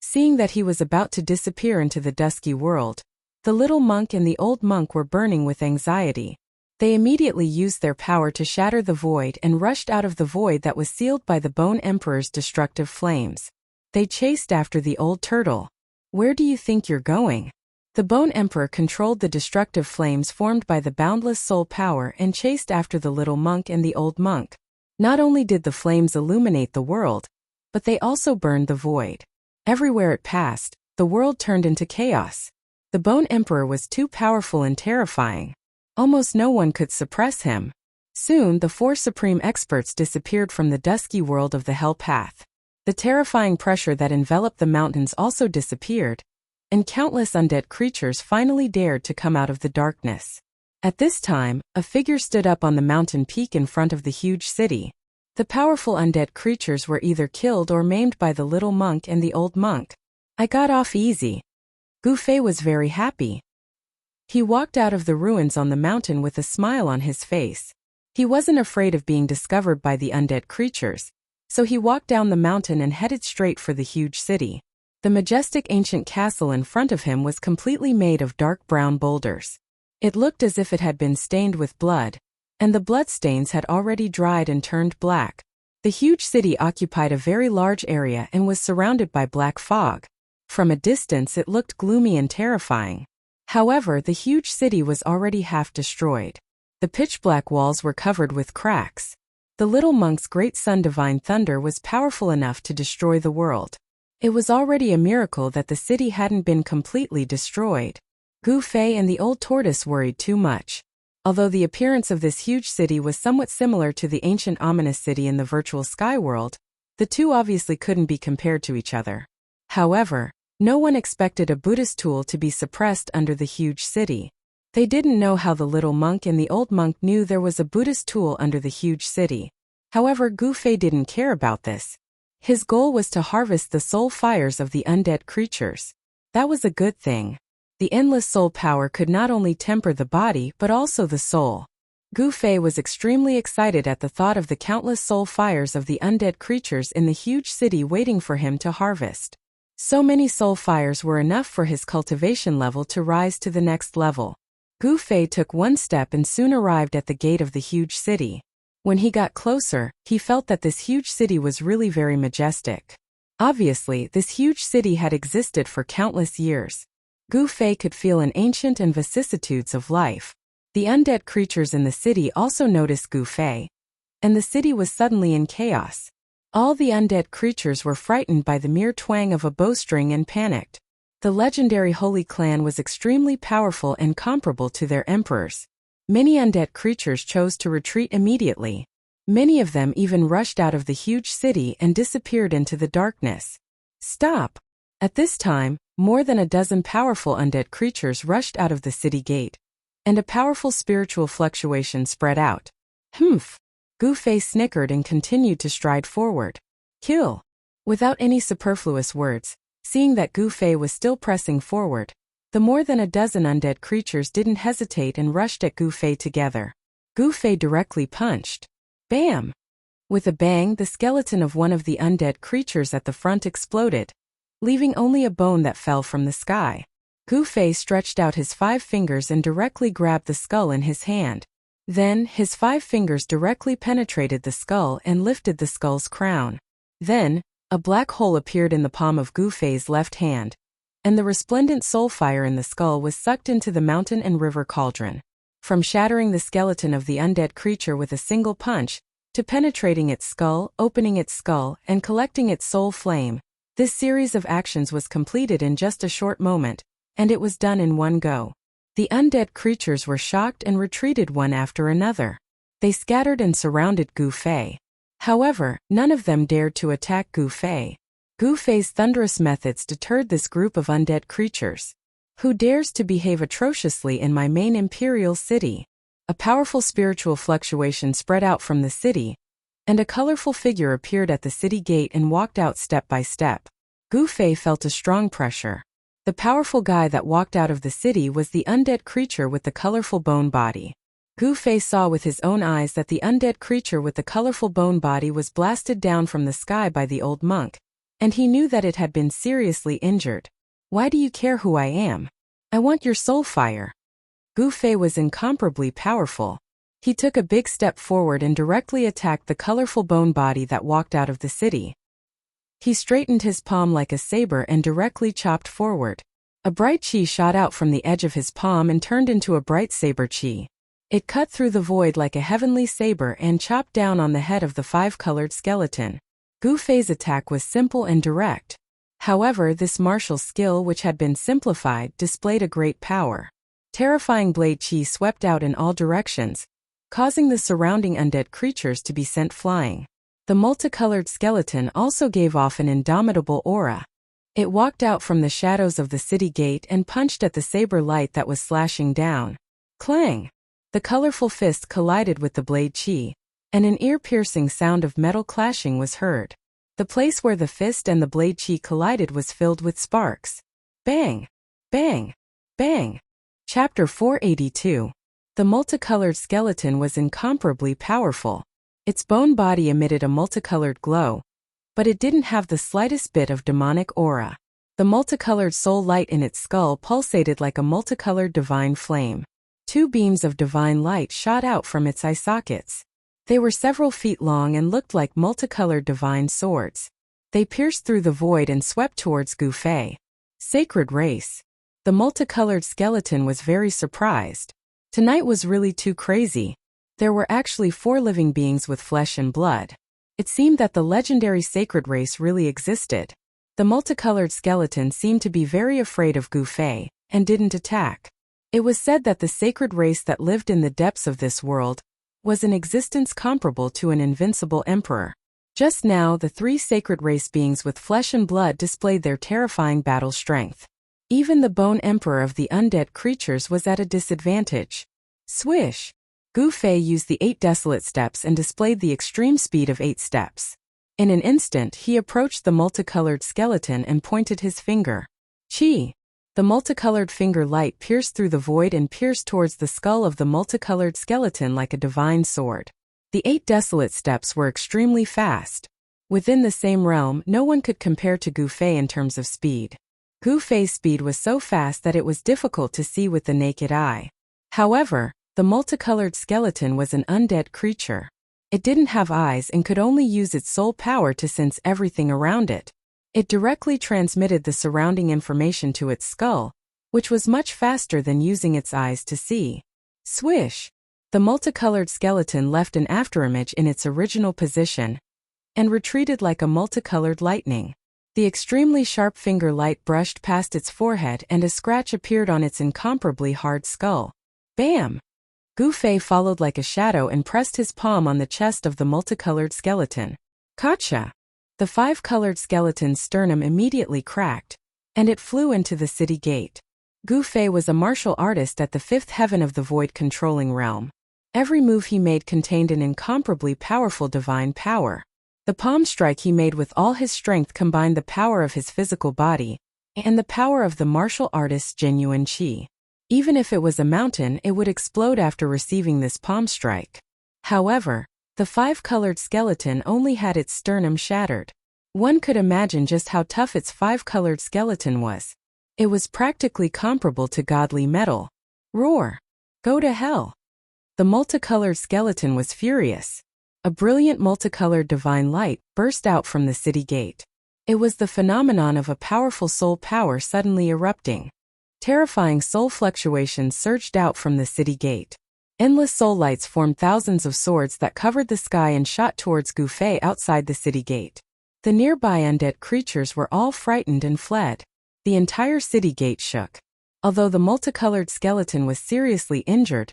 Seeing that he was about to disappear into the dusky world, the little monk and the old monk were burning with anxiety. They immediately used their power to shatter the void and rushed out of the void that was sealed by the Bone Emperor's destructive flames. They chased after the old turtle. Where do you think you're going? The Bone Emperor controlled the destructive flames formed by the boundless soul power and chased after the little monk and the old monk. Not only did the flames illuminate the world, but they also burned the void. Everywhere it passed, the world turned into chaos. The Bone Emperor was too powerful and terrifying. Almost no one could suppress him. Soon the 4 supreme experts disappeared from the dusky world of the Hell Path. The terrifying pressure that enveloped the mountains also disappeared, and countless undead creatures finally dared to come out of the darkness. At this time, a figure stood up on the mountain peak in front of the huge city. The powerful undead creatures were either killed or maimed by the little monk and the old monk. I got off easy. Gufei was very happy. He walked out of the ruins on the mountain with a smile on his face. He wasn't afraid of being discovered by the undead creatures, so he walked down the mountain and headed straight for the huge city. The majestic ancient castle in front of him was completely made of dark brown boulders. It looked as if it had been stained with blood, and the bloodstains had already dried and turned black. The huge city occupied a very large area and was surrounded by black fog. From a distance it looked gloomy and terrifying. However, the huge city was already half destroyed. The pitch-black walls were covered with cracks. The little monk's great son Divine Thunder was powerful enough to destroy the world. It was already a miracle that the city hadn't been completely destroyed. Gufei and the old tortoise worried too much. Although the appearance of this huge city was somewhat similar to the ancient ominous city in the virtual sky world, the two obviously couldn't be compared to each other. However, no one expected a Buddhist tool to be suppressed under the huge city. They didn't know how the little monk and the old monk knew there was a Buddhist tool under the huge city. However, Gufei didn't care about this. His goal was to harvest the soul fires of the undead creatures. That was a good thing. The endless soul power could not only temper the body but also the soul. Gufei was extremely excited at the thought of the countless soul fires of the undead creatures in the huge city waiting for him to harvest. So many soul fires were enough for his cultivation level to rise to the next level. Gufei took one step and soon arrived at the gate of the huge city. When he got closer, he felt that this huge city was really very majestic. Obviously, this huge city had existed for countless years. Gufei could feel an ancient and vicissitudes of life. The undead creatures in the city also noticed Gufei, and the city was suddenly in chaos. All the undead creatures were frightened by the mere twang of a bowstring and panicked. The legendary Holy Clan was extremely powerful and comparable to their emperors. Many undead creatures chose to retreat immediately. Many of them even rushed out of the huge city and disappeared into the darkness. Stop! At this time, more than a dozen powerful undead creatures rushed out of the city gate, and a powerful spiritual fluctuation spread out. Humph! Gufei snickered and continued to stride forward. Kill! Without any superfluous words, seeing that Gufei was still pressing forward, the more than a dozen undead creatures didn't hesitate and rushed at Gufei together. Gufei directly punched. Bam! With a bang, the skeleton of one of the undead creatures at the front exploded, leaving only a bone that fell from the sky. Gufei stretched out his 5 fingers and directly grabbed the skull in his hand. Then, his 5 fingers directly penetrated the skull and lifted the skull's crown. Then, a black hole appeared in the palm of Gufei's left hand, and the resplendent soul fire in the skull was sucked into the mountain and river cauldron. From shattering the skeleton of the undead creature with a single punch, to penetrating its skull, opening its skull, and collecting its soul flame, This series of actions was completed in just a short moment, and it was done in one go. The undead creatures were shocked and retreated one after another. They scattered and surrounded Gu Fei. However, none of them dared to attack Gu Fei. Gu Fei's thunderous methods deterred this group of undead creatures. Who dares to behave atrociously in my main imperial city? A powerful spiritual fluctuation spread out from the city, and a colorful figure appeared at the city gate and walked out step by step. Gu Fei felt a strong pressure. The powerful guy that walked out of the city was the undead creature with the colorful bone body. Gu Fei saw with his own eyes that the undead creature with the colorful bone body was blasted down from the sky by the old monk, and he knew that it had been seriously injured. Why do you care who I am? I want your soul fire. Gu Fei was incomparably powerful. He took a big step forward and directly attacked the colorful bone body that walked out of the city. He straightened his palm like a saber and directly chopped forward. A bright chi shot out from the edge of his palm and turned into a bright saber chi. It cut through the void like a heavenly saber and chopped down on the head of the five-colored skeleton. Gu Fei's attack was simple and direct. However, this martial skill, which had been simplified, displayed a great power. Terrifying blade chi swept out in all directions, causing the surrounding undead creatures to be sent flying. The multicolored skeleton also gave off an indomitable aura. It walked out from the shadows of the city gate and punched at the saber light that was slashing down. Clang! The colorful fist collided with the blade chi, and an ear-piercing sound of metal clashing was heard. The place where the fist and the blade chi collided was filled with sparks. Bang! Bang! Bang! Chapter 482. The multicolored skeleton was incomparably powerful. Its bone body emitted a multicolored glow, but it didn't have the slightest bit of demonic aura. The multicolored soul light in its skull pulsated like a multicolored divine flame. Two beams of divine light shot out from its eye sockets. They were several feet long and looked like multicolored divine swords. They pierced through the void and swept towards Gu Fei. Sacred race. The multicolored skeleton was very surprised. Tonight was really too crazy. There were actually 4 living beings with flesh and blood. It seemed that the legendary sacred race really existed. The multicolored skeleton seemed to be very afraid of Gu Fei, and didn't attack. It was said that the sacred race that lived in the depths of this world was an existence comparable to an invincible emperor. Just now, the 3 sacred race beings with flesh and blood displayed their terrifying battle strength. Even the bone emperor of the undead creatures was at a disadvantage. Swish! Gu Fei used the 8 desolate steps and displayed the extreme speed of 8 steps. In an instant, he approached the multicolored skeleton and pointed his finger. Chi! The multicolored finger light pierced through the void and pierced towards the skull of the multicolored skeleton like a divine sword. The 8 desolate steps were extremely fast. Within the same realm, no one could compare to Gu Fei in terms of speed. Gu Fei's speed was so fast that it was difficult to see with the naked eye. However, the multicolored skeleton was an undead creature. It didn't have eyes and could only use its soul power to sense everything around it. It directly transmitted the surrounding information to its skull, which was much faster than using its eyes to see. Swish! The multicolored skeleton left an afterimage in its original position and retreated like a multicolored lightning. The extremely sharp finger light brushed past its forehead and a scratch appeared on its incomparably hard skull. Bam! Gu Fei followed like a shadow and pressed his palm on the chest of the multicolored skeleton. Gotcha! The 5-colored skeleton's sternum immediately cracked, and it flew into the city gate. Gu Fei was a martial artist at the 5th heaven of the void controlling realm. Every move he made contained an incomparably powerful divine power. The palm strike he made with all his strength combined the power of his physical body and the power of the martial artist's genuine chi. Even if it was a mountain, it would explode after receiving this palm strike. However, the 5-colored skeleton only had its sternum shattered. One could imagine just how tough its 5-colored skeleton was. It was practically comparable to godly metal. Roar! Go to hell! The multicolored skeleton was furious. A brilliant multicolored divine light burst out from the city gate. It was the phenomenon of a powerful soul power suddenly erupting. Terrifying soul fluctuations surged out from the city gate. Endless soul lights formed thousands of swords that covered the sky and shot towards Gu Fei outside the city gate. The nearby undead creatures were all frightened and fled. The entire city gate shook. Although the multicolored skeleton was seriously injured,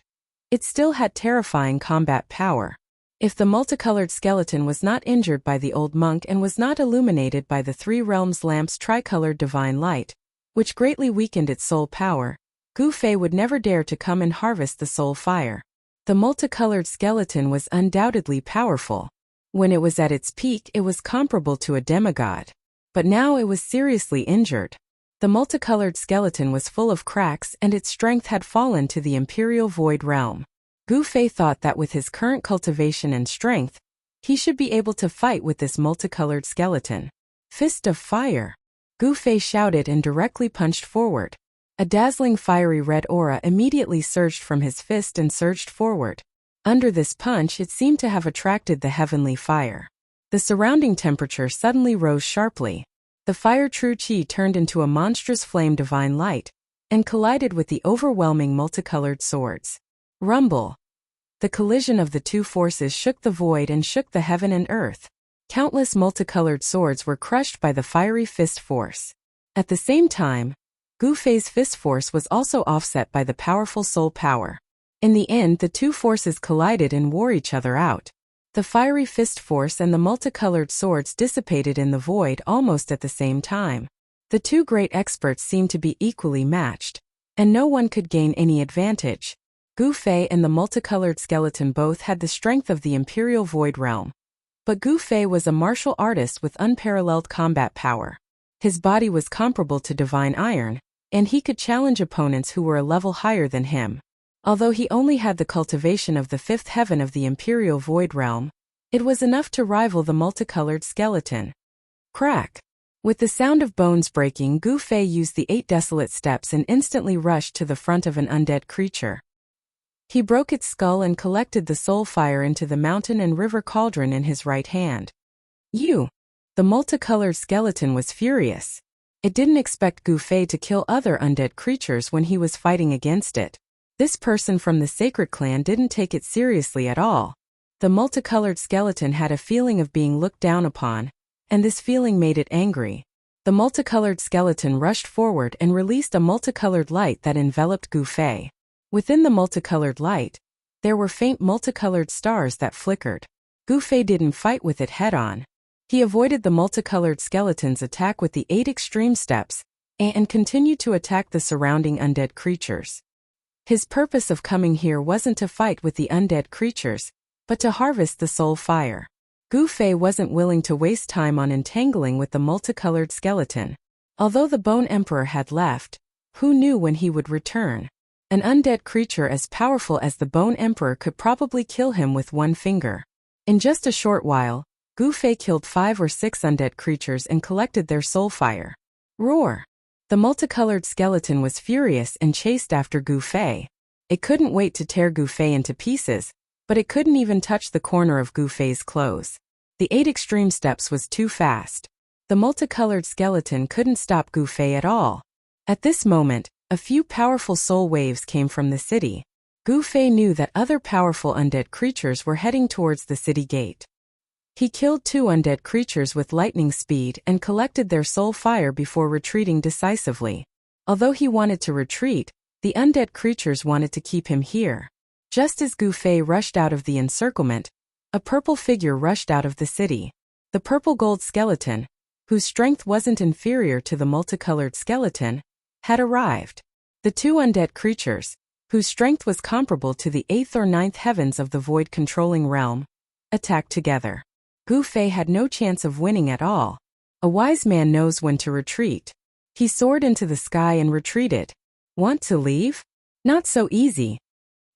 it still had terrifying combat power. If the multicolored skeleton was not injured by the old monk and was not illuminated by the three realms lamp's tricolored divine light, which greatly weakened its soul power, Gu Fei would never dare to come and harvest the soul fire. The multicolored skeleton was undoubtedly powerful. When it was at its peak, it was comparable to a demigod. But now it was seriously injured. The multicolored skeleton was full of cracks and its strength had fallen to the Imperial Void Realm. Gu Fei thought that with his current cultivation and strength, he should be able to fight with this multicolored skeleton. Fist of Fire! Gu Fei shouted and directly punched forward. A dazzling fiery red aura immediately surged from his fist and surged forward. Under this punch, it seemed to have attracted the heavenly fire. The surrounding temperature suddenly rose sharply. The fire true qi turned into a monstrous flame divine light and collided with the overwhelming multicolored swords. Rumble! The collision of the two forces shook the void and shook the heaven and earth. Countless multicolored swords were crushed by the fiery fist force. At the same time, Gu Fei's fist force was also offset by the powerful soul power. In the end, the two forces collided and wore each other out. The fiery fist force and the multicolored swords dissipated in the void almost at the same time. The two great experts seemed to be equally matched, and no one could gain any advantage. Gu Fei and the multicolored skeleton both had the strength of the Imperial Void Realm. But Gu Fei was a martial artist with unparalleled combat power. His body was comparable to divine iron, and he could challenge opponents who were a level higher than him. Although he only had the cultivation of the fifth heaven of the Imperial Void Realm, it was enough to rival the multicolored skeleton. Crack! With the sound of bones breaking, Gu Fei used the 8 desolate steps and instantly rushed to the front of an undead creature. He broke its skull and collected the soul fire into the mountain and river cauldron in his right hand. You! The multicolored skeleton was furious. It didn't expect Gu Fei to kill other undead creatures when he was fighting against it. This person from the sacred clan didn't take it seriously at all. The multicolored skeleton had a feeling of being looked down upon, and this feeling made it angry. The multicolored skeleton rushed forward and released a multicolored light that enveloped Gu Fei. Within the multicolored light, there were faint multicolored stars that flickered. Gu Fei didn't fight with it head-on. He avoided the multicolored skeleton's attack with the 8 extreme steps, and continued to attack the surrounding undead creatures. His purpose of coming here wasn't to fight with the undead creatures, but to harvest the soul fire. Gu Fei wasn't willing to waste time on entangling with the multicolored skeleton. Although the Bone Emperor had left, who knew when he would return? An undead creature as powerful as the Bone Emperor could probably kill him with one finger. In just a short while, Gu Fei killed 5 or 6 undead creatures and collected their soul fire. Roar! The multicolored skeleton was furious and chased after Gu Fei. It couldn't wait to tear Gu Fei into pieces, but it couldn't even touch the corner of Gu Fei's clothes. The 8 extreme steps was too fast. The multicolored skeleton couldn't stop Gu Fei at all. At this moment, a few powerful soul waves came from the city. Gu Fei knew that other powerful undead creatures were heading towards the city gate. He killed 2 undead creatures with lightning speed and collected their soul fire before retreating decisively. Although he wanted to retreat, the undead creatures wanted to keep him here. Just as Gu Fei rushed out of the encirclement, a purple figure rushed out of the city. The purple gold skeleton, whose strength wasn't inferior to the multicolored skeleton, had arrived. The 2 undead creatures, whose strength was comparable to the 8th or 9th heavens of the void-controlling realm, attacked together. Gu Fei had no chance of winning at all. A wise man knows when to retreat. He soared into the sky and retreated. Want to leave? Not so easy.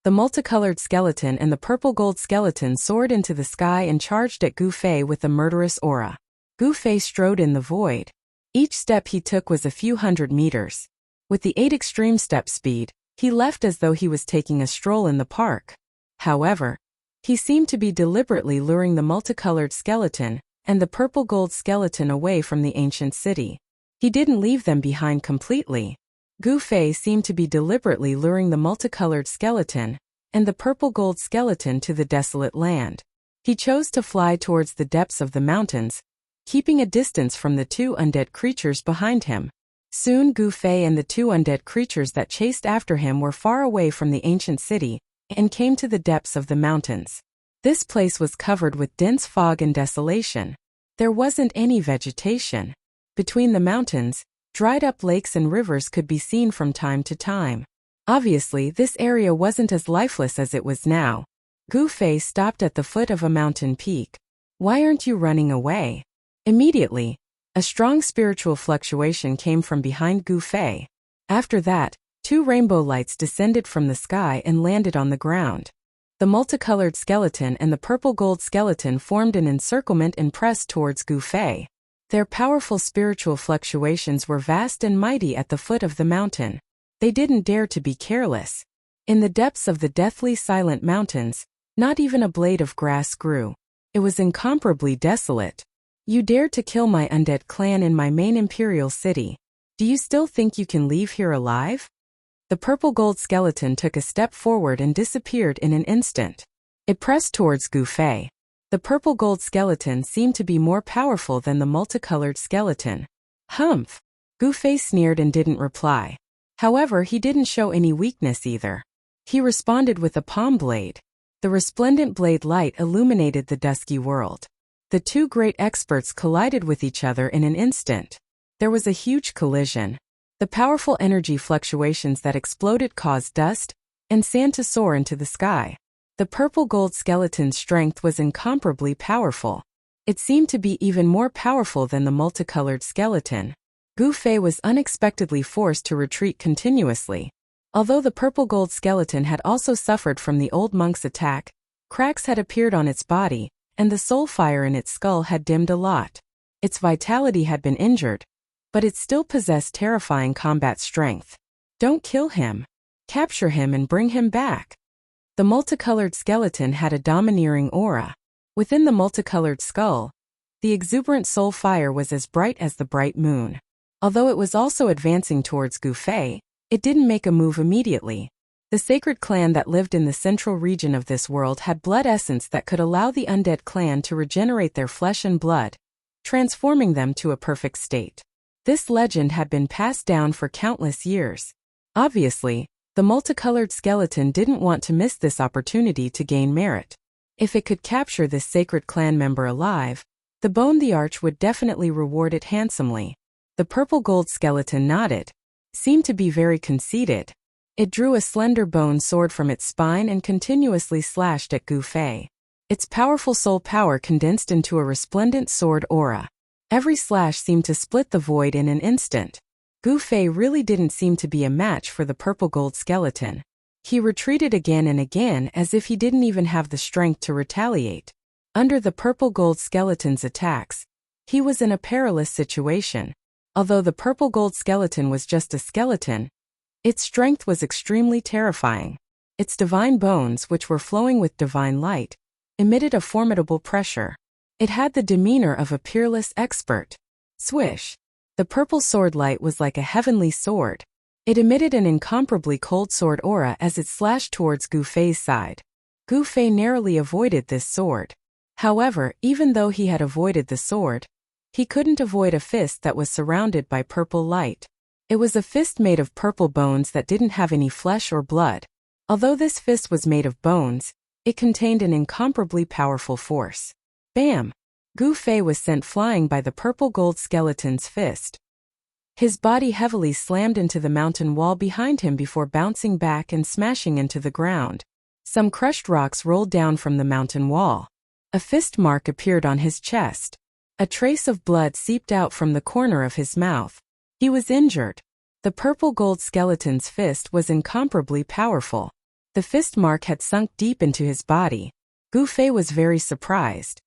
The multicolored skeleton and the purple gold skeleton soared into the sky and charged at Gu Fei with a murderous aura. Gu Fei strode in the void. Each step he took was a few hundred meters. With the 8 extreme step speed, he left as though he was taking a stroll in the park. However, he seemed to be deliberately luring the multicolored skeleton and the purple gold skeleton away from the ancient city. He didn't leave them behind completely. Gu Fei seemed to be deliberately luring the multicolored skeleton and the purple gold skeleton to the desolate land. He chose to fly towards the depths of the mountains, keeping a distance from the two undead creatures behind him. Soon Gu Fei and the two undead creatures that chased after him were far away from the ancient city and came to the depths of the mountains. This place was covered with dense fog and desolation. There wasn't any vegetation. Between the mountains, dried-up lakes and rivers could be seen from time to time. Obviously, this area wasn't as lifeless as it was now. Gu Fei stopped at the foot of a mountain peak. "Why aren't you running away?" Immediately, a strong spiritual fluctuation came from behind Gu Fei. After that, two rainbow lights descended from the sky and landed on the ground. The multicolored skeleton and the purple-gold skeleton formed an encirclement and pressed towards Gu Fei. Their powerful spiritual fluctuations were vast and mighty at the foot of the mountain. They didn't dare to be careless. In the depths of the deathly silent mountains, not even a blade of grass grew. It was incomparably desolate. "You dared to kill my undead clan in my main imperial city. Do you still think you can leave here alive?" The purple-gold skeleton took a step forward and disappeared in an instant. It pressed towards Gu Fei. The purple-gold skeleton seemed to be more powerful than the multicolored skeleton. "Humph!" Gu Fei sneered and didn't reply. However, he didn't show any weakness either. He responded with a palm blade. The resplendent blade light illuminated the dusky world. The two great experts collided with each other in an instant. There was a huge collision. The powerful energy fluctuations that exploded caused dust and sand to soar into the sky. The purple-gold skeleton's strength was incomparably powerful. It seemed to be even more powerful than the multicolored skeleton. Gu Fei was unexpectedly forced to retreat continuously. Although the purple-gold skeleton had also suffered from the old monk's attack, cracks had appeared on its body, and the soul fire in its skull had dimmed a lot. Its vitality had been injured, but it still possessed terrifying combat strength. "Don't kill him. Capture him and bring him back." The multicolored skeleton had a domineering aura. Within the multicolored skull, the exuberant soul fire was as bright as the bright moon. Although it was also advancing towards Gu Fei, it didn't make a move immediately. The sacred clan that lived in the central region of this world had blood essence that could allow the undead clan to regenerate their flesh and blood, transforming them to a perfect state. This legend had been passed down for countless years. Obviously, the multicolored skeleton didn't want to miss this opportunity to gain merit. If it could capture this sacred clan member alive, the Bone the Arch would definitely reward it handsomely. The purple-gold skeleton nodded, seemed to be very conceited. It drew a slender bone sword from its spine and continuously slashed at Gu Fei. Its powerful soul power condensed into a resplendent sword aura. Every slash seemed to split the void in an instant. Gu Fei really didn't seem to be a match for the purple-gold skeleton. He retreated again and again as if he didn't even have the strength to retaliate. Under the purple-gold skeleton's attacks, he was in a perilous situation. Although the purple-gold skeleton was just a skeleton, its strength was extremely terrifying. Its divine bones, which were flowing with divine light, emitted a formidable pressure. It had the demeanor of a peerless expert. Swish! The purple sword light was like a heavenly sword. It emitted an incomparably cold sword aura as it slashed towards Gu Fei's side. Gu Fei narrowly avoided this sword. However, even though he had avoided the sword, he couldn't avoid a fist that was surrounded by purple light. It was a fist made of purple bones that didn't have any flesh or blood. Although this fist was made of bones, it contained an incomparably powerful force. Bam! Gu Fei was sent flying by the purple-gold skeleton's fist. His body heavily slammed into the mountain wall behind him before bouncing back and smashing into the ground. Some crushed rocks rolled down from the mountain wall. A fist mark appeared on his chest. A trace of blood seeped out from the corner of his mouth. He was injured. The purple-gold skeleton's fist was incomparably powerful. The fist mark had sunk deep into his body. Gu Fei was very surprised.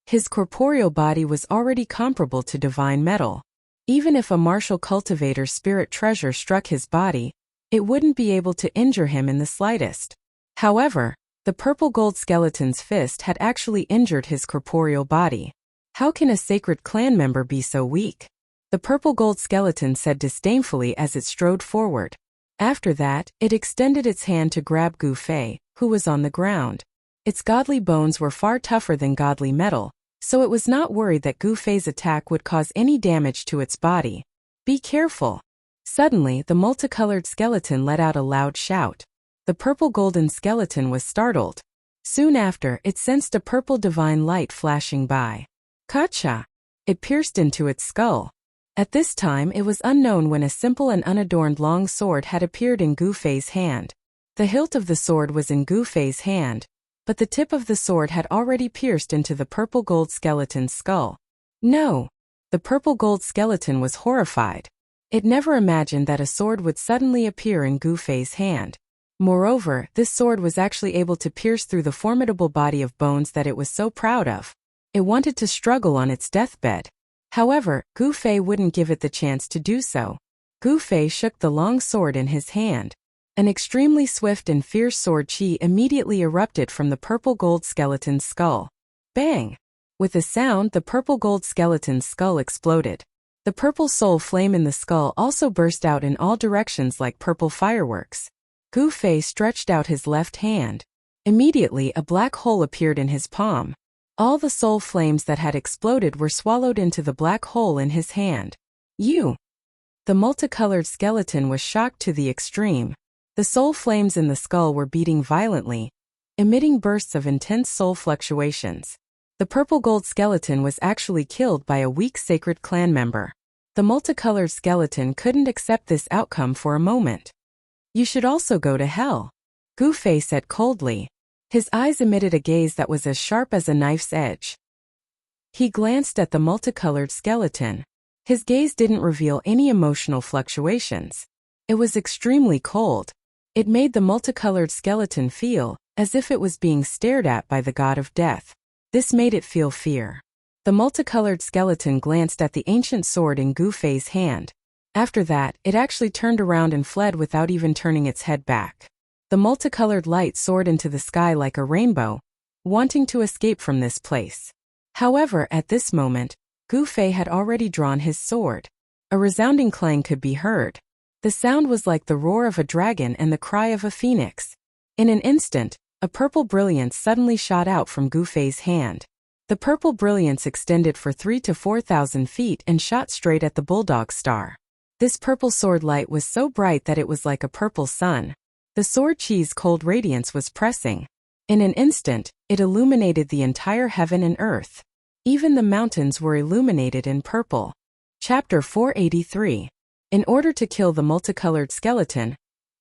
His corporeal body was already comparable to divine metal. Even if a martial cultivator's spirit treasure struck his body, it wouldn't be able to injure him in the slightest. However, the purple-gold skeleton's fist had actually injured his corporeal body. How can a sacred clan member be so weak? The purple-gold skeleton said disdainfully as it strode forward. After that, it extended its hand to grab Gu Fei, who was on the ground. Its godly bones were far tougher than godly metal, so it was not worried that Gu Fei's attack would cause any damage to its body. Be careful. Suddenly, the multicolored skeleton let out a loud shout. The purple-golden skeleton was startled. Soon after, it sensed a purple divine light flashing by. Kacha! It pierced into its skull. At this time it was unknown when a simple and unadorned long sword had appeared in Gu Fei's hand. The hilt of the sword was in Gu Fei's hand, but the tip of the sword had already pierced into the purple-gold skeleton's skull. No! The purple-gold skeleton was horrified. It never imagined that a sword would suddenly appear in Gu Fei's hand. Moreover, this sword was actually able to pierce through the formidable body of bones that it was so proud of. It wanted to struggle on its deathbed. However, Gu Fei wouldn't give it the chance to do so. Gu Fei shook the long sword in his hand. An extremely swift and fierce sword chi immediately erupted from the purple-gold skeleton's skull. Bang! With a sound, the purple-gold skeleton's skull exploded. The purple soul flame in the skull also burst out in all directions like purple fireworks. Gu Fei stretched out his left hand. Immediately, a black hole appeared in his palm. All the soul flames that had exploded were swallowed into the black hole in his hand. You! The multicolored skeleton was shocked to the extreme. The soul flames in the skull were beating violently, emitting bursts of intense soul fluctuations. The purple-gold skeleton was actually killed by a weak sacred clan member. The multicolored skeleton couldn't accept this outcome for a moment. You should also go to hell, Gu Fei said coldly. His eyes emitted a gaze that was as sharp as a knife's edge. He glanced at the multicolored skeleton. His gaze didn't reveal any emotional fluctuations. It was extremely cold. It made the multicolored skeleton feel as if it was being stared at by the god of death. This made it feel fear. The multicolored skeleton glanced at the ancient sword in Gu Fei's hand. After that, it actually turned around and fled without even turning its head back. The multicolored light soared into the sky like a rainbow, wanting to escape from this place. However, at this moment, Gu Fei had already drawn his sword. A resounding clang could be heard. The sound was like the roar of a dragon and the cry of a phoenix. In an instant, a purple brilliance suddenly shot out from Gu Fei's hand. The purple brilliance extended for 3,000 to 4,000 feet and shot straight at the bulldog star. This purple sword light was so bright that it was like a purple sun. The sword chi's cold radiance was pressing. In an instant, it illuminated the entire heaven and earth. Even the mountains were illuminated in purple. Chapter 483. In order to kill the multicolored skeleton,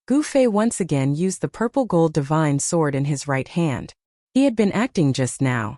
Gu Fei once again used the purple-gold divine sword in his right hand. He had been acting just now.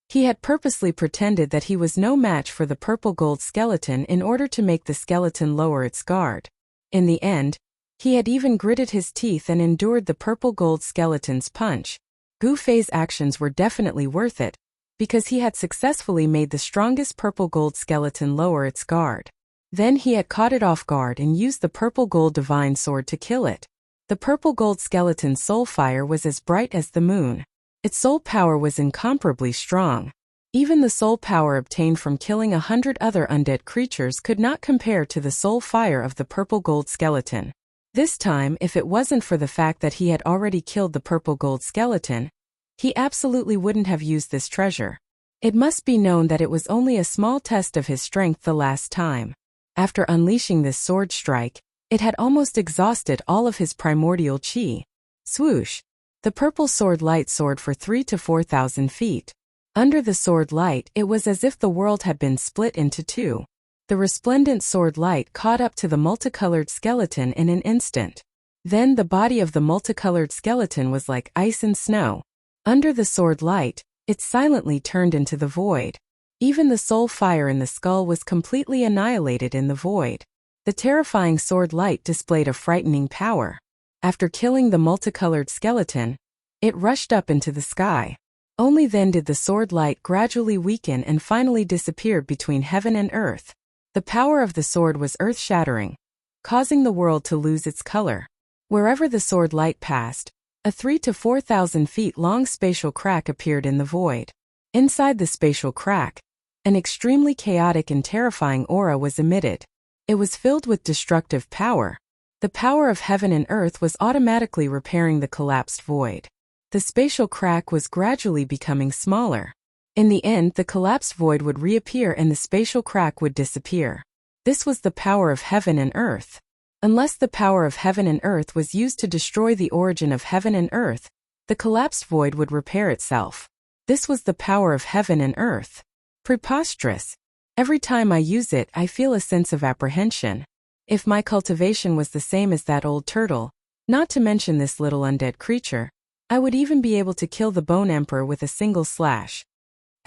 He had purposely pretended that he was no match for the purple-gold skeleton in order to make the skeleton lower its guard. In the end, he had even gritted his teeth and endured the purple-gold skeleton's punch. Gu Fei's actions were definitely worth it, because he had successfully made the strongest purple-gold skeleton lower its guard. Then he had caught it off guard and used the purple-gold divine sword to kill it. The purple-gold skeleton's soul fire was as bright as the moon. Its soul power was incomparably strong. Even the soul power obtained from killing 100 other undead creatures could not compare to the soul fire of the purple-gold skeleton. This time, if it wasn't for the fact that he had already killed the purple-gold skeleton, he absolutely wouldn't have used this treasure. It must be known that it was only a small test of his strength the last time. After unleashing this sword strike, it had almost exhausted all of his primordial chi. Swoosh! The purple sword light soared for 3,000 to 4,000 feet. Under the sword light, it was as if the world had been split into two. The resplendent sword light caught up to the multicolored skeleton in an instant. Then the body of the multicolored skeleton was like ice and snow. Under the sword light, it silently turned into the void. Even the soul fire in the skull was completely annihilated in the void. The terrifying sword light displayed a frightening power. After killing the multicolored skeleton, it rushed up into the sky. Only then did the sword light gradually weaken and finally disappeared between heaven and earth. The power of the sword was earth-shattering, causing the world to lose its color. Wherever the sword light passed, a 3,000 to 4,000 feet long spatial crack appeared in the void. Inside the spatial crack, an extremely chaotic and terrifying aura was emitted. It was filled with destructive power. The power of heaven and earth was automatically repairing the collapsed void. The spatial crack was gradually becoming smaller. In the end, the collapsed void would reappear and the spatial crack would disappear. This was the power of heaven and earth. Unless the power of heaven and earth was used to destroy the origin of heaven and earth, the collapsed void would repair itself. This was the power of heaven and earth. Preposterous. Every time I use it, I feel a sense of apprehension. If my cultivation was the same as that old turtle, not to mention this little undead creature, I would even be able to kill the Bone Emperor with a single slash.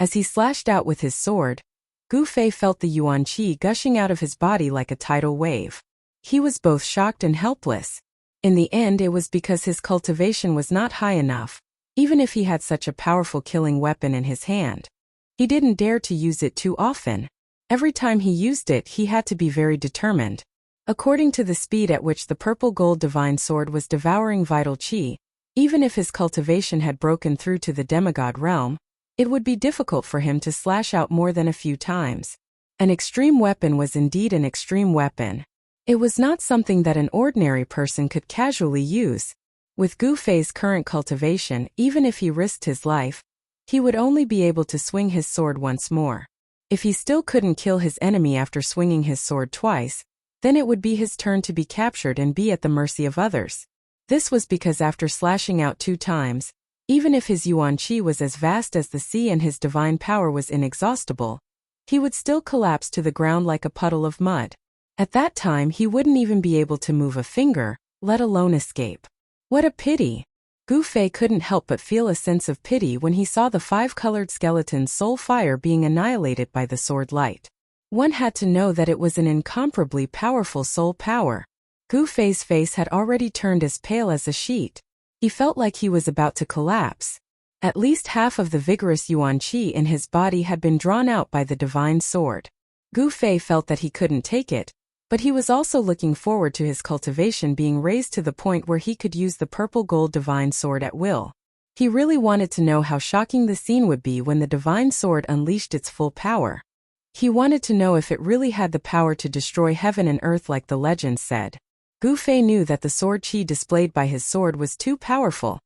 As he slashed out with his sword, Gu Fei felt the yuan qi gushing out of his body like a tidal wave. He was both shocked and helpless. In the end, it was because his cultivation was not high enough, even if he had such a powerful killing weapon in his hand. He didn't dare to use it too often. Every time he used it, he had to be very determined. According to the speed at which the purple gold divine sword was devouring vital qi, even if his cultivation had broken through to the demigod realm, it would be difficult for him to slash out more than a few times. An extreme weapon was indeed an extreme weapon. It was not something that an ordinary person could casually use. With Gu Fei's current cultivation, even if he risked his life, he would only be able to swing his sword once more. If he still couldn't kill his enemy after swinging his sword twice, then it would be his turn to be captured and be at the mercy of others. This was because after slashing out 2 times, even if his yuan qi was as vast as the sea and his divine power was inexhaustible, he would still collapse to the ground like a puddle of mud. At that time, he wouldn't even be able to move a finger, let alone escape. What a pity! Gu Fei couldn't help but feel a sense of pity when he saw the 5-colored skeleton's soul fire being annihilated by the sword light. One had to know that it was an incomparably powerful soul power. Gu Fei's face had already turned as pale as a sheet. He felt like he was about to collapse. At least half of the vigorous yuan qi in his body had been drawn out by the divine sword. Gu Fei felt that he couldn't take it, but he was also looking forward to his cultivation being raised to the point where he could use the purple gold divine sword at will. He really wanted to know how shocking the scene would be when the divine sword unleashed its full power. He wanted to know if it really had the power to destroy heaven and earth like the legends said. Gu Fei knew that the sword qi displayed by his sword was too powerful,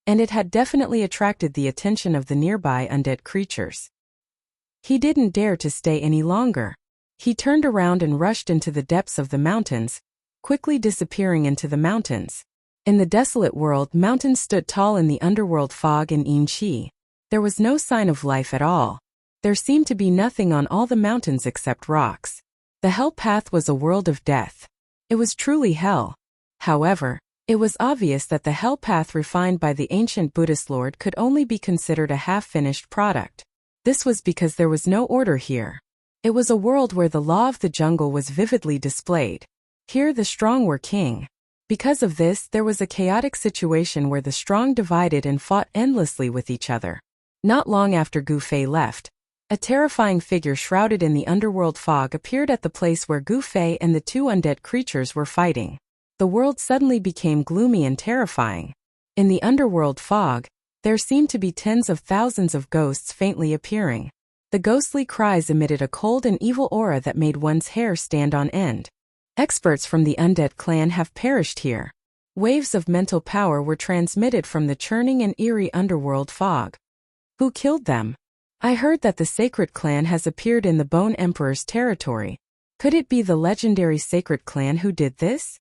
and it had definitely attracted the attention of the nearby undead creatures. He didn't dare to stay any longer. He turned around and rushed into the depths of the mountains, quickly disappearing into the mountains. In the desolate world, mountains stood tall in the underworld fog and yin qi. There was no sign of life at all. There seemed to be nothing on all the mountains except rocks. The hell path was a world of death. It was truly hell. However, it was obvious that the hell path refined by the ancient Buddhist lord could only be considered a half-finished product. This was because there was no order here. It was a world where the law of the jungle was vividly displayed. Here the strong were king. Because of this, there was a chaotic situation where the strong divided and fought endlessly with each other. Not long after Gu Fei left, a terrifying figure shrouded in the underworld fog appeared at the place where Gu Fei and the 2 undead creatures were fighting. The world suddenly became gloomy and terrifying. In the underworld fog, there seemed to be tens of thousands of ghosts faintly appearing. The ghostly cries emitted a cold and evil aura that made one's hair stand on end. Experts from the undead clan have perished here. Waves of mental power were transmitted from the churning and eerie underworld fog. Who killed them? I heard that the Sacred Clan has appeared in the Bone Emperor's territory. Could it be the legendary Sacred Clan who did this?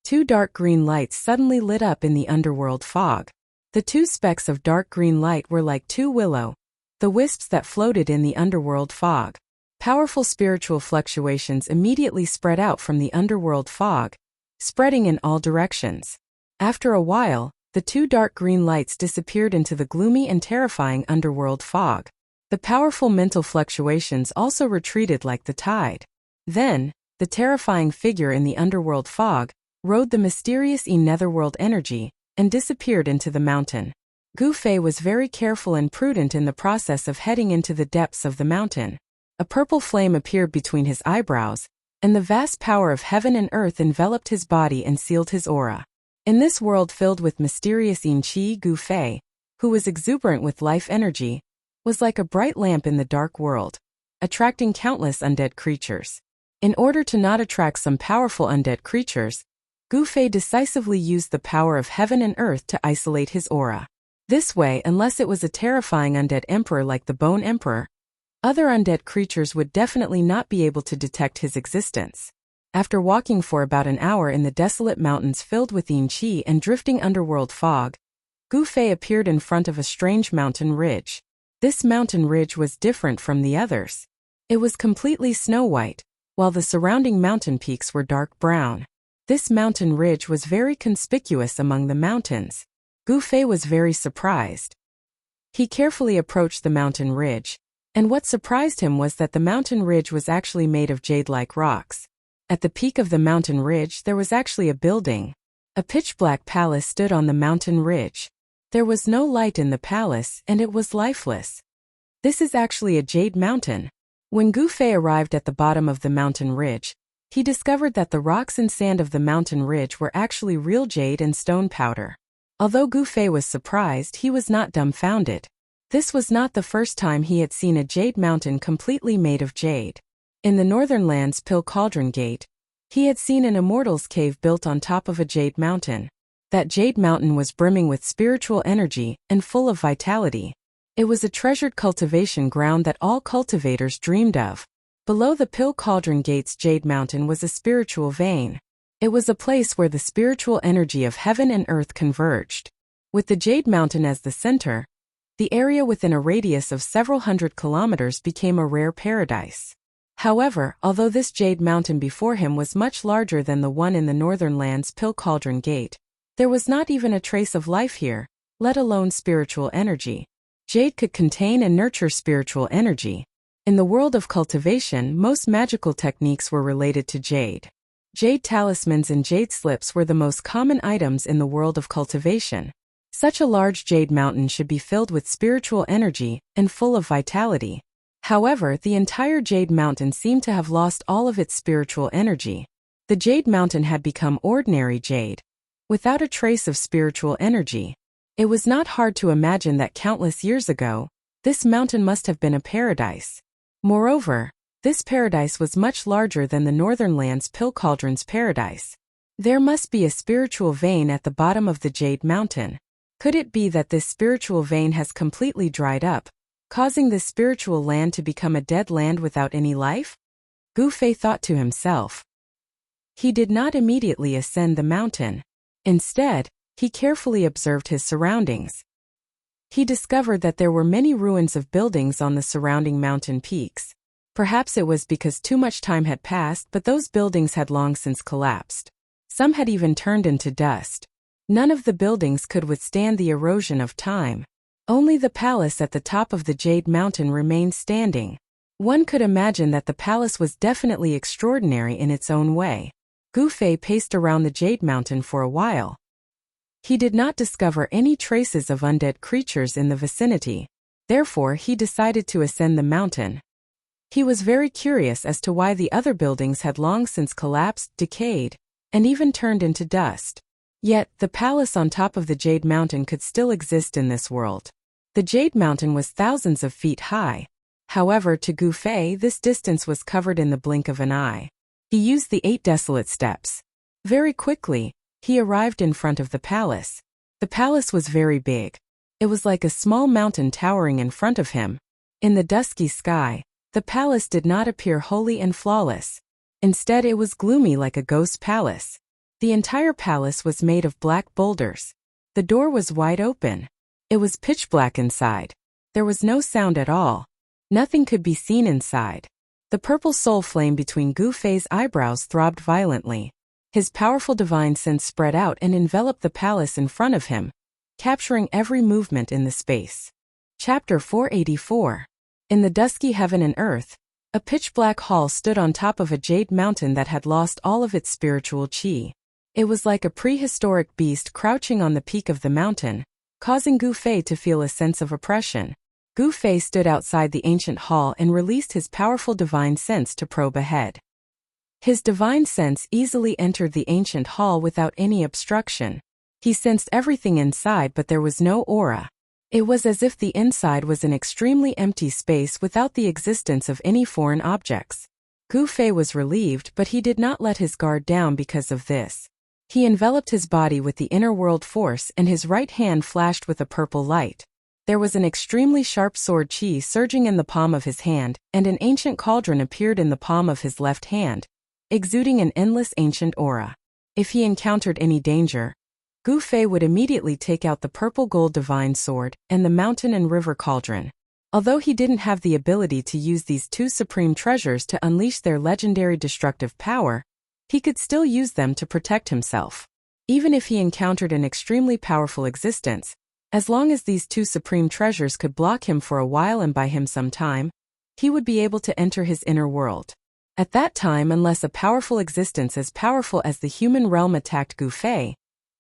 2 dark green lights suddenly lit up in the underworld fog. The 2 specks of dark green light were like 2 willow, the wisps that floated in the underworld fog. Powerful spiritual fluctuations immediately spread out from the underworld fog, spreading in all directions. After a while, the 2 dark green lights disappeared into the gloomy and terrifying underworld fog. The powerful mental fluctuations also retreated like the tide. Then, the terrifying figure in the underworld fog rode the mysterious netherworld energy and disappeared into the mountain. Gu Fei was very careful and prudent in the process of heading into the depths of the mountain. A purple flame appeared between his eyebrows, and the vast power of heaven and earth enveloped his body and sealed his aura. In this world filled with mysterious yin qi, Gu Fei, who was exuberant with life energy, was like a bright lamp in the dark world, attracting countless undead creatures. In order to not attract some powerful undead creatures, Gu Fei decisively used the power of heaven and earth to isolate his aura. This way, unless it was a terrifying undead emperor like the Bone Emperor, other undead creatures would definitely not be able to detect his existence. After walking for about an hour in the desolate mountains filled with yin qi and drifting underworld fog, Gu Fei appeared in front of a strange mountain ridge. This mountain ridge was different from the others. It was completely snow-white, while the surrounding mountain peaks were dark brown. This mountain ridge was very conspicuous among the mountains. Gu Fei was very surprised. He carefully approached the mountain ridge, and what surprised him was that the mountain ridge was actually made of jade-like rocks. At the peak of the mountain ridge there was actually a building. A pitch-black palace stood on the mountain ridge. There was no light in the palace, and it was lifeless. This is actually a jade mountain. When Gu Fei arrived at the bottom of the mountain ridge, he discovered that the rocks and sand of the mountain ridge were actually real jade and stone powder. Although Gu Fei was surprised, he was not dumbfounded. This was not the first time he had seen a jade mountain completely made of jade. In the Northern Lands Pill Cauldron Gate, he had seen an immortal's cave built on top of a jade mountain. That jade mountain was brimming with spiritual energy and full of vitality. It was a treasured cultivation ground that all cultivators dreamed of. Below the Pill Cauldron Gate's jade mountain was a spiritual vein. It was a place where the spiritual energy of heaven and earth converged. With the jade mountain as the center, the area within a radius of several hundred kilometers became a rare paradise. However, although this jade mountain before him was much larger than the one in the Northern Lands Pill Cauldron Gate, there was not even a trace of life here, let alone spiritual energy. Jade could contain and nurture spiritual energy. In the world of cultivation, most magical techniques were related to jade. Jade talismans and jade slips were the most common items in the world of cultivation. Such a large jade mountain should be filled with spiritual energy and full of vitality. However, the entire jade mountain seemed to have lost all of its spiritual energy. The jade mountain had become ordinary jade, without a trace of spiritual energy. It was not hard to imagine that countless years ago, this mountain must have been a paradise. Moreover, this paradise was much larger than the Northern Lands Pill Cauldron's paradise. There must be a spiritual vein at the bottom of the jade mountain. Could it be that this spiritual vein has completely dried up, causing this spiritual land to become a dead land without any life? Gu Fei thought to himself. He did not immediately ascend the mountain. Instead, he carefully observed his surroundings. He discovered that there were many ruins of buildings on the surrounding mountain peaks. Perhaps it was because too much time had passed, but those buildings had long since collapsed. Some had even turned into dust. None of the buildings could withstand the erosion of time. Only the palace at the top of the jade mountain remained standing. One could imagine that the palace was definitely extraordinary in its own way. Gu Fei paced around the jade mountain for a while. He did not discover any traces of undead creatures in the vicinity. Therefore, he decided to ascend the mountain. He was very curious as to why the other buildings had long since collapsed, decayed, and even turned into dust. Yet, the palace on top of the jade mountain could still exist in this world. The jade mountain was thousands of feet high. However, to Gu Fei, this distance was covered in the blink of an eye. He used the 8 desolate steps. Very quickly, he arrived in front of the palace. The palace was very big. It was like a small mountain towering in front of him. In the dusky sky, the palace did not appear holy and flawless. Instead, it was gloomy like a ghost palace. The entire palace was made of black boulders. The door was wide open. It was pitch black inside. There was no sound at all. Nothing could be seen inside. The purple soul flame between Gu Fei's eyebrows throbbed violently. His powerful divine sense spread out and enveloped the palace in front of him, capturing every movement in the space. Chapter 484. In the dusky heaven and earth, a pitch-black hall stood on top of a jade mountain that had lost all of its spiritual qi. It was like a prehistoric beast crouching on the peak of the mountain, causing Gu Fei to feel a sense of oppression. Gu Fei stood outside the ancient hall and released his powerful divine sense to probe ahead. His divine sense easily entered the ancient hall without any obstruction. He sensed everything inside, but there was no aura. It was as if the inside was an extremely empty space without the existence of any foreign objects. Gu Fei was relieved, but he did not let his guard down because of this. He enveloped his body with the inner world force and his right hand flashed with a purple light. There was an extremely sharp sword chi surging in the palm of his hand, and an ancient cauldron appeared in the palm of his left hand, exuding an endless ancient aura. If he encountered any danger, Gu Fei would immediately take out the purple gold divine sword and the mountain and river cauldron. Although he didn't have the ability to use these two supreme treasures to unleash their legendary destructive power, he could still use them to protect himself. Even if he encountered an extremely powerful existence, as long as these two supreme treasures could block him for a while and buy him some time, he would be able to enter his inner world. At that time, unless a powerful existence as powerful as the human realm attacked Gu Fei,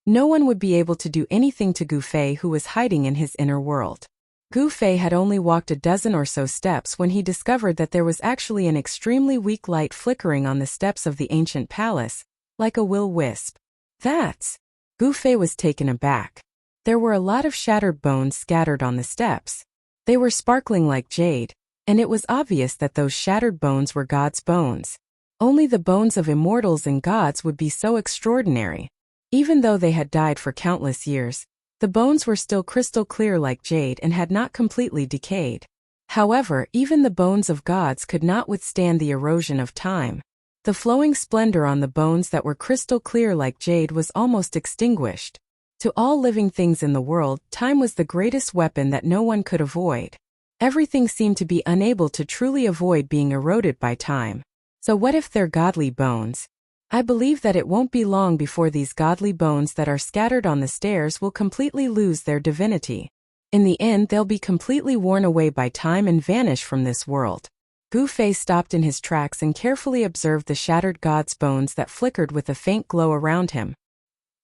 no one would be able to do anything to Gu Fei who was hiding in his inner world. Gu Fei had only walked a dozen or so steps when he discovered that there was actually an extremely weak light flickering on the steps of the ancient palace, like a will-wisp. That's... Gu Fei was taken aback. There were a lot of shattered bones scattered on the steps. They were sparkling like jade, and it was obvious that those shattered bones were gods' bones. Only the bones of immortals and gods would be so extraordinary. Even though they had died for countless years, the bones were still crystal clear like jade and had not completely decayed. However, even the bones of gods could not withstand the erosion of time. The flowing splendor on the bones that were crystal clear like jade was almost extinguished. To all living things in the world, time was the greatest weapon that no one could avoid. Everything seemed to be unable to truly avoid being eroded by time. So what if they're godly bones? I believe that it won't be long before these godly bones that are scattered on the stairs will completely lose their divinity. In the end, they'll be completely worn away by time and vanish from this world. Gu Fei stopped in his tracks and carefully observed the shattered god's bones that flickered with a faint glow around him.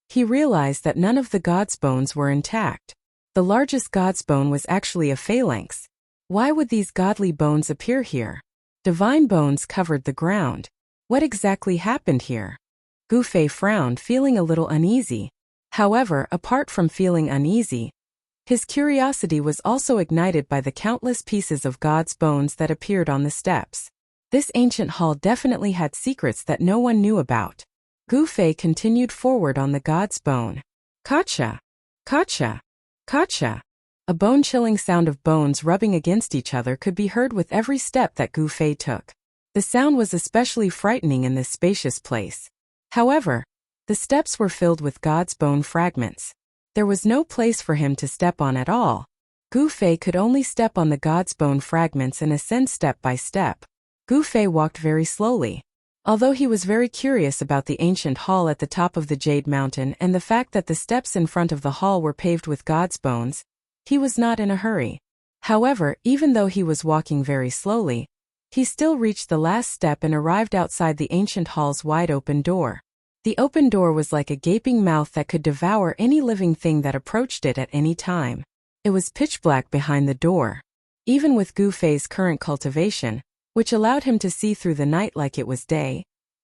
He realized that none of the god's bones were intact. The largest god's bone was actually a phalanx. Why would these godly bones appear here? Divine bones covered the ground. What exactly happened here? Gu Fei frowned, feeling a little uneasy. However, apart from feeling uneasy, his curiosity was also ignited by the countless pieces of God's bones that appeared on the steps. This ancient hall definitely had secrets that no one knew about. Gu Fei continued forward on the God's bone. Kacha! Kacha! Kacha! A bone-chilling sound of bones rubbing against each other could be heard with every step that Gu Fei took. The sound was especially frightening in this spacious place. However, the steps were filled with God's bone fragments. There was no place for him to step on at all. Gu Fei could only step on the God's bone fragments and ascend step by step. Gu Fei walked very slowly. Although he was very curious about the ancient hall at the top of the Jade Mountain and the fact that the steps in front of the hall were paved with God's bones, he was not in a hurry. However, even though he was walking very slowly, he still reached the last step and arrived outside the ancient hall's wide-open door. The open door was like a gaping mouth that could devour any living thing that approached it at any time. It was pitch black behind the door. Even with Gu Fei's current cultivation, which allowed him to see through the night like it was day,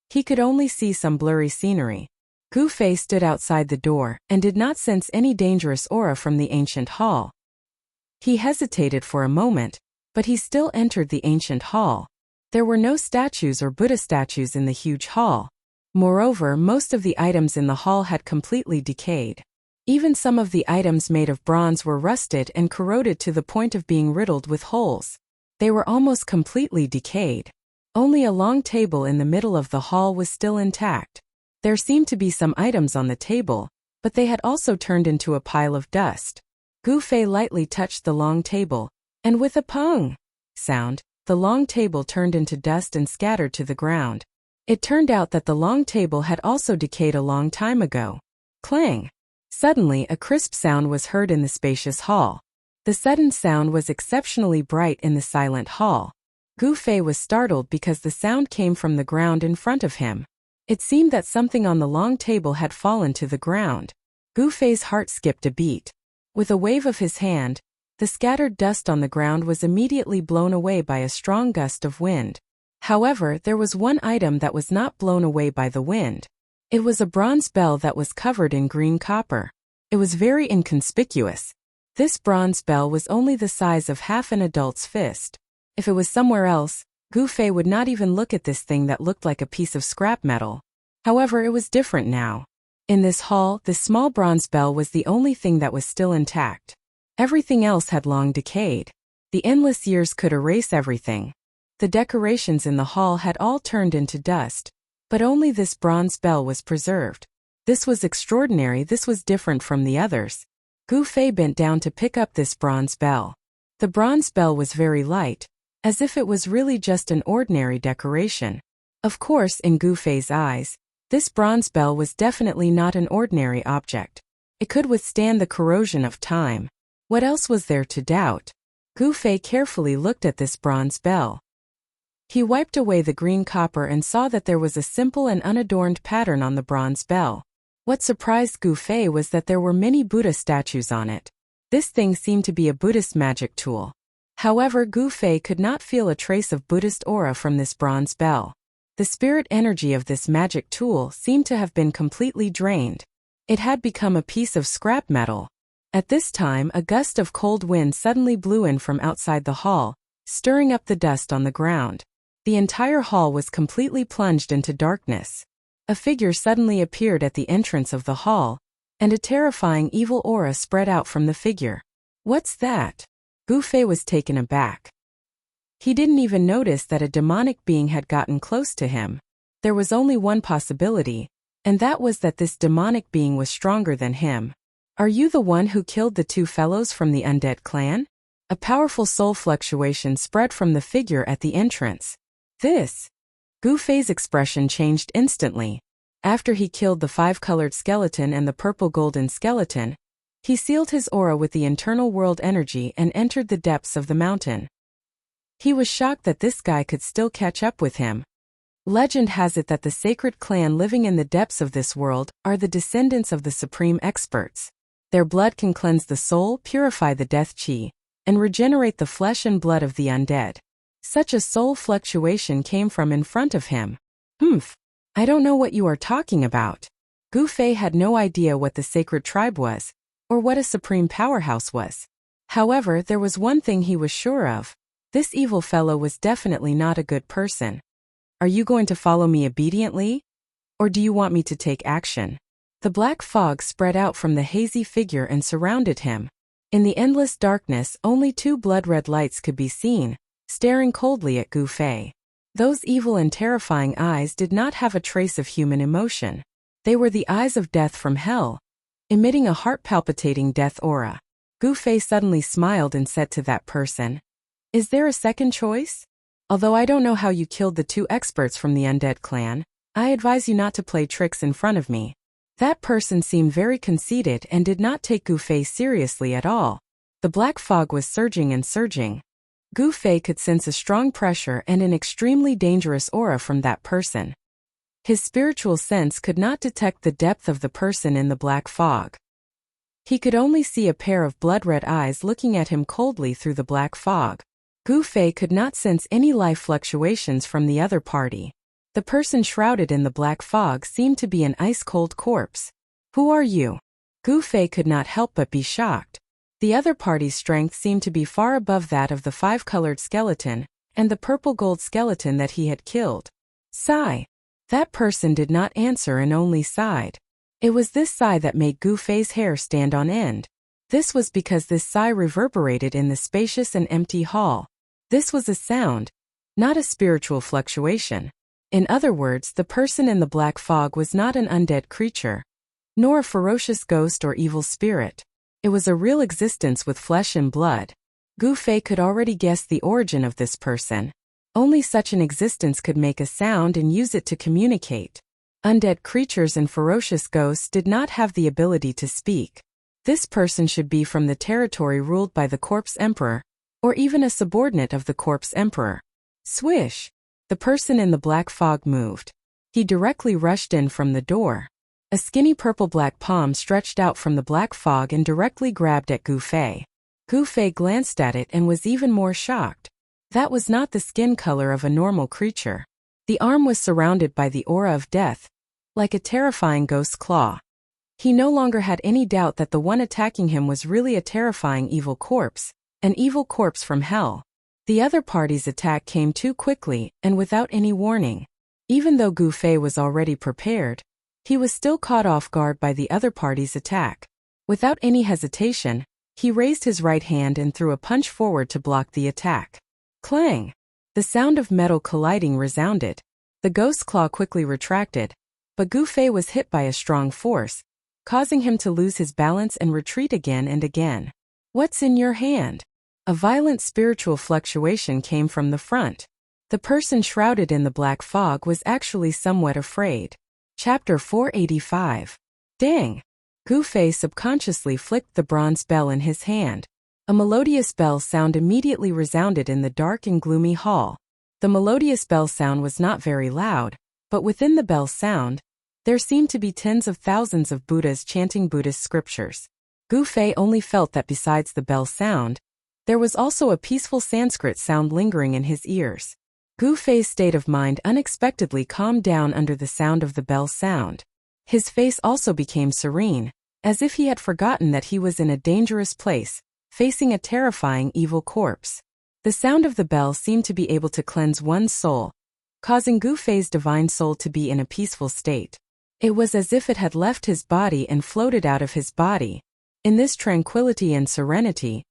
he could only see some blurry scenery. Gu Fei stood outside the door and did not sense any dangerous aura from the ancient hall. He hesitated for a moment, but he still entered the ancient hall. There were no statues or Buddha statues in the huge hall. Moreover, most of the items in the hall had completely decayed. Even some of the items made of bronze were rusted and corroded to the point of being riddled with holes. They were almost completely decayed. Only a long table in the middle of the hall was still intact. There seemed to be some items on the table, but they had also turned into a pile of dust. Gu Fei lightly touched the long table, and with a pong sound, the long table turned into dust and scattered to the ground. It turned out that the long table had also decayed a long time ago. Clang! Suddenly, a crisp sound was heard in the spacious hall. The sudden sound was exceptionally bright in the silent hall. Gu Fei was startled because the sound came from the ground in front of him. It seemed that something on the long table had fallen to the ground. Gu Fei's heart skipped a beat. With a wave of his hand, the scattered dust on the ground was immediately blown away by a strong gust of wind. However, there was one item that was not blown away by the wind. It was a bronze bell that was covered in green copper. It was very inconspicuous. This bronze bell was only the size of half an adult's fist. If it was somewhere else, Gu Fei would not even look at this thing that looked like a piece of scrap metal. However, it was different now. In this hall, the small bronze bell was the only thing that was still intact. Everything else had long decayed. The endless years could erase everything. The decorations in the hall had all turned into dust, but only this bronze bell was preserved. This was extraordinary, this was different from the others. Gu Fei bent down to pick up this bronze bell. The bronze bell was very light, as if it was really just an ordinary decoration. Of course, in Gu Fei's eyes, this bronze bell was definitely not an ordinary object. It could withstand the corrosion of time. What else was there to doubt? Gu Fei carefully looked at this bronze bell. He wiped away the green copper and saw that there was a simple and unadorned pattern on the bronze bell. What surprised Gu Fei was that there were many Buddha statues on it. This thing seemed to be a Buddhist magic tool. However, Gu Fei could not feel a trace of Buddhist aura from this bronze bell. The spirit energy of this magic tool seemed to have been completely drained. It had become a piece of scrap metal. At this time, a gust of cold wind suddenly blew in from outside the hall, stirring up the dust on the ground. The entire hall was completely plunged into darkness. A figure suddenly appeared at the entrance of the hall, and a terrifying evil aura spread out from the figure. What's that? Gu Fei was taken aback. He didn't even notice that a demonic being had gotten close to him. There was only one possibility, and that was that this demonic being was stronger than him. Are you the one who killed the two fellows from the undead clan? A powerful soul fluctuation spread from the figure at the entrance. This. Gu Fei's expression changed instantly. After he killed the five-colored skeleton and the purple-golden skeleton, he sealed his aura with the internal world energy and entered the depths of the mountain. He was shocked that this guy could still catch up with him. Legend has it that the sacred clan living in the depths of this world are the descendants of the supreme experts. Their blood can cleanse the soul, purify the death chi, and regenerate the flesh and blood of the undead. Such a soul fluctuation came from in front of him. I don't know what you are talking about. Gu Fei had no idea what the sacred tribe was, or what a supreme powerhouse was. However, there was one thing he was sure of. This evil fellow was definitely not a good person. Are you going to follow me obediently? Or do you want me to take action? The black fog spread out from the hazy figure and surrounded him. In the endless darkness, only two blood-red lights could be seen, staring coldly at Gu Fei. Those evil and terrifying eyes did not have a trace of human emotion. They were the eyes of death from hell, emitting a heart-palpitating death aura. Gu Fei suddenly smiled and said to that person, "Is there a second choice? Although I don't know how you killed the two experts from the undead clan, I advise you not to play tricks in front of me." That person seemed very conceited and did not take Gu Fei seriously at all. The black fog was surging and surging. Gu Fei could sense a strong pressure and an extremely dangerous aura from that person. His spiritual sense could not detect the depth of the person in the black fog. He could only see a pair of blood-red eyes looking at him coldly through the black fog. Gu Fei could not sense any life fluctuations from the other party. The person shrouded in the black fog seemed to be an ice-cold corpse. Who are you? Gu Fei could not help but be shocked. The other party's strength seemed to be far above that of the five-colored skeleton and the purple-gold skeleton that he had killed. Sigh. That person did not answer and only sighed. It was this sigh that made Gu Fei's hair stand on end. This was because this sigh reverberated in the spacious and empty hall. This was a sound, not a spiritual fluctuation. In other words, the person in the black fog was not an undead creature, nor a ferocious ghost or evil spirit. It was a real existence with flesh and blood. Gu Fei could already guess the origin of this person. Only such an existence could make a sound and use it to communicate. Undead creatures and ferocious ghosts did not have the ability to speak. This person should be from the territory ruled by the Corpse Emperor, or even a subordinate of the Corpse Emperor. Swish! The person in the black fog moved. He directly rushed in from the door. A skinny purple-black palm stretched out from the black fog and directly grabbed at Gu Fei. Gu Fei glanced at it and was even more shocked. That was not the skin color of a normal creature. The arm was surrounded by the aura of death, like a terrifying ghost claw. He no longer had any doubt that the one attacking him was really a terrifying evil corpse, an evil corpse from hell. The other party's attack came too quickly and without any warning. Even though Gu Fei was already prepared, He was still caught off guard by the other party's attack. Without any hesitation, he raised his right hand and threw a punch forward to block the attack. Clang! The sound of metal colliding resounded. The ghost's claw quickly retracted, but Gu Fei was hit by a strong force, causing him to lose his balance and retreat again and again. What's in your hand? A violent spiritual fluctuation came from the front. The person shrouded in the black fog was actually somewhat afraid. Chapter 485. Dang! Gu Fei subconsciously flicked the bronze bell in his hand. A melodious bell sound immediately resounded in the dark and gloomy hall. The melodious bell sound was not very loud, but within the bell sound, there seemed to be tens of thousands of Buddhas chanting Buddhist scriptures. Gu Fei only felt that besides the bell sound, there was also a peaceful Sanskrit sound lingering in his ears. Gu Fei's state of mind unexpectedly calmed down under the sound of the bell sound. His face also became serene, as if he had forgotten that he was in a dangerous place, facing a terrifying evil corpse. The sound of the bell seemed to be able to cleanse one's soul, causing Gu Fei's divine soul to be in a peaceful state. It was as if it had left his body and floated out of his body. In this tranquility and serenity,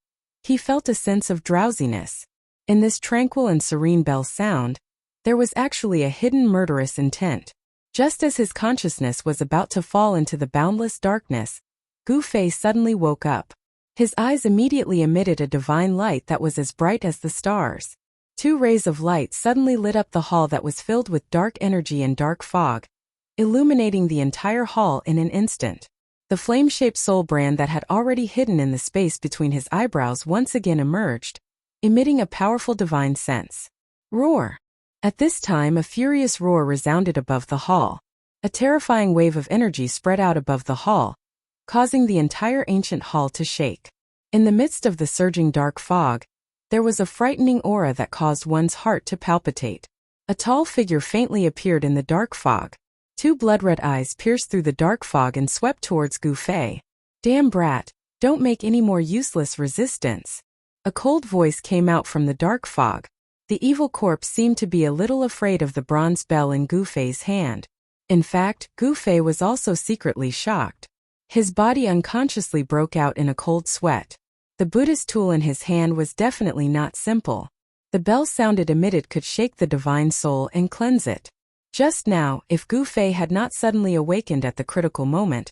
he felt a sense of drowsiness. In this tranquil and serene bell sound, there was actually a hidden murderous intent. Just as his consciousness was about to fall into the boundless darkness, Gu Fei suddenly woke up. His eyes immediately emitted a divine light that was as bright as the stars. Two rays of light suddenly lit up the hall that was filled with dark energy and dark fog, illuminating the entire hall in an instant. The flame-shaped soul brand that had already hidden in the space between his eyebrows once again emerged, emitting a powerful divine sense. Roar! At this time a furious roar resounded above the hall. A terrifying wave of energy spread out above the hall, causing the entire ancient hall to shake. In the midst of the surging dark fog, there was a frightening aura that caused one's heart to palpitate. A tall figure faintly appeared in the dark fog. Two blood-red eyes pierced through the dark fog and swept towards Gu Fei. Damn brat, don't make any more useless resistance. A cold voice came out from the dark fog. The evil corpse seemed to be a little afraid of the bronze bell in Gu Fei's hand. In fact, Gu Fei was also secretly shocked. His body unconsciously broke out in a cold sweat. The Buddhist tool in his hand was definitely not simple. The bell sound it emitted could shake the divine soul and cleanse it. Just now, if Gu Fei had not suddenly awakened at the critical moment,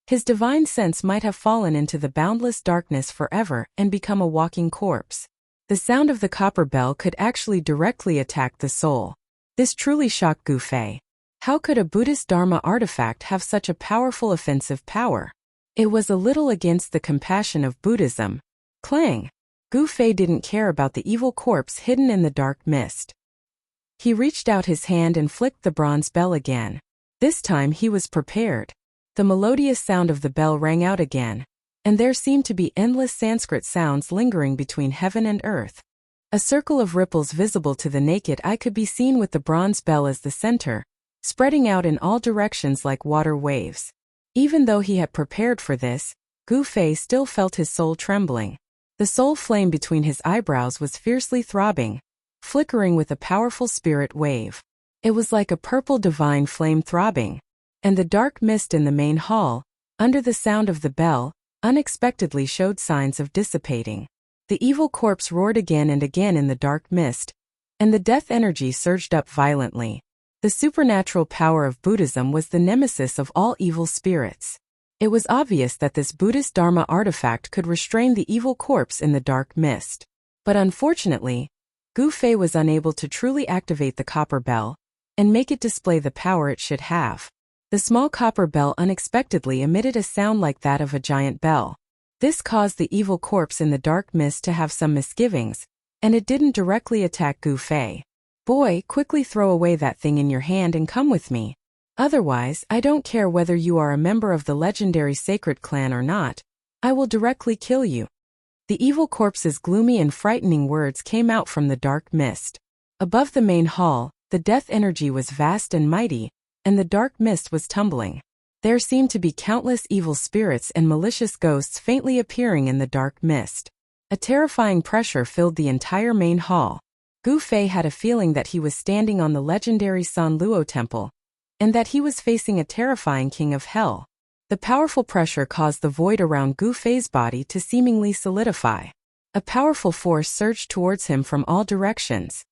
his divine sense might have fallen into the boundless darkness forever and become a walking corpse. The sound of the copper bell could actually directly attack the soul. This truly shocked Gu Fei. How could a Buddhist Dharma artifact have such a powerful offensive power? It was a little against the compassion of Buddhism. Clang! Gu Fei didn't care about the evil corpse hidden in the dark mist. He reached out his hand and flicked the bronze bell again. This time he was prepared. The melodious sound of the bell rang out again, and there seemed to be endless Sanskrit sounds lingering between heaven and earth. A circle of ripples visible to the naked eye could be seen with the bronze bell as the center, spreading out in all directions like water waves. Even though he had prepared for this, Gu Fei still felt his soul trembling. The soul flame between his eyebrows was fiercely throbbing, flickering with a powerful spirit wave. It was like a purple divine flame throbbing, and the dark mist in the main hall, under the sound of the bell, unexpectedly showed signs of dissipating. The evil corpse roared again and again in the dark mist, and the death energy surged up violently. The supernatural power of Buddhism was the nemesis of all evil spirits. It was obvious that this Buddhist Dharma artifact could restrain the evil corpse in the dark mist. But unfortunately, Gu Fei was unable to truly activate the copper bell and make it display the power it should have. The small copper bell unexpectedly emitted a sound like that of a giant bell. This caused the evil corpse in the dark mist to have some misgivings, and it didn't directly attack Gu Fei. Boy, quickly throw away that thing in your hand and come with me. Otherwise, I don't care whether you are a member of the legendary sacred clan or not, I will directly kill you. The evil corpse's gloomy and frightening words came out from the dark mist. Above the main hall, the death energy was vast and mighty, and the dark mist was tumbling. There seemed to be countless evil spirits and malicious ghosts faintly appearing in the dark mist. A terrifying pressure filled the entire main hall. Gu Fei had a feeling that he was standing on the legendary San Luo temple, and that he was facing a terrifying king of hell. The powerful pressure caused the void around Gu Fei's body to seemingly solidify. A powerful force surged towards him from all directions.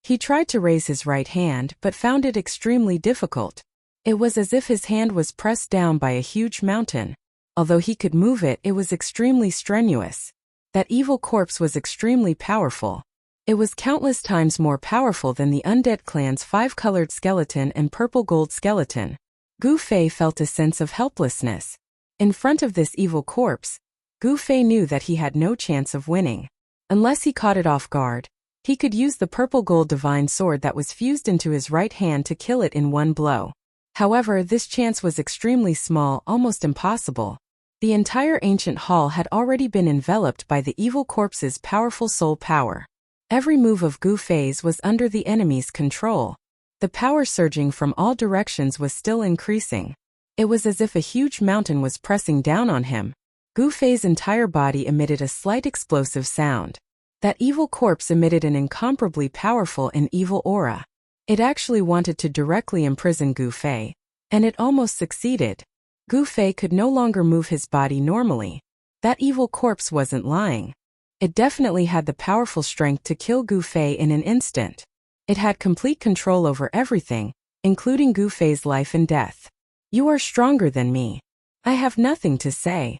He tried to raise his right hand but found it extremely difficult. It was as if his hand was pressed down by a huge mountain. Although he could move it, it was extremely strenuous. That evil corpse was extremely powerful. It was countless times more powerful than the undead clan's 5-colored skeleton and purple gold skeleton. Gu Fei felt a sense of helplessness. In front of this evil corpse, Gu Fei knew that he had no chance of winning. Unless he caught it off guard, he could use the purple gold divine sword that was fused into his right hand to kill it in one blow. However, this chance was extremely small, almost impossible. The entire ancient hall had already been enveloped by the evil corpse's powerful soul power. Every move of Gu Fei's was under the enemy's control. The power surging from all directions was still increasing. It was as if a huge mountain was pressing down on him. Gu Fei's entire body emitted a slight explosive sound. That evil corpse emitted an incomparably powerful and evil aura. It actually wanted to directly imprison Gu Fei, and it almost succeeded. Gu Fei could no longer move his body normally. That evil corpse wasn't lying. It definitely had the powerful strength to kill Gu Fei in an instant. It had complete control over everything, including Gu Fei's life and death. "You are stronger than me. I have nothing to say."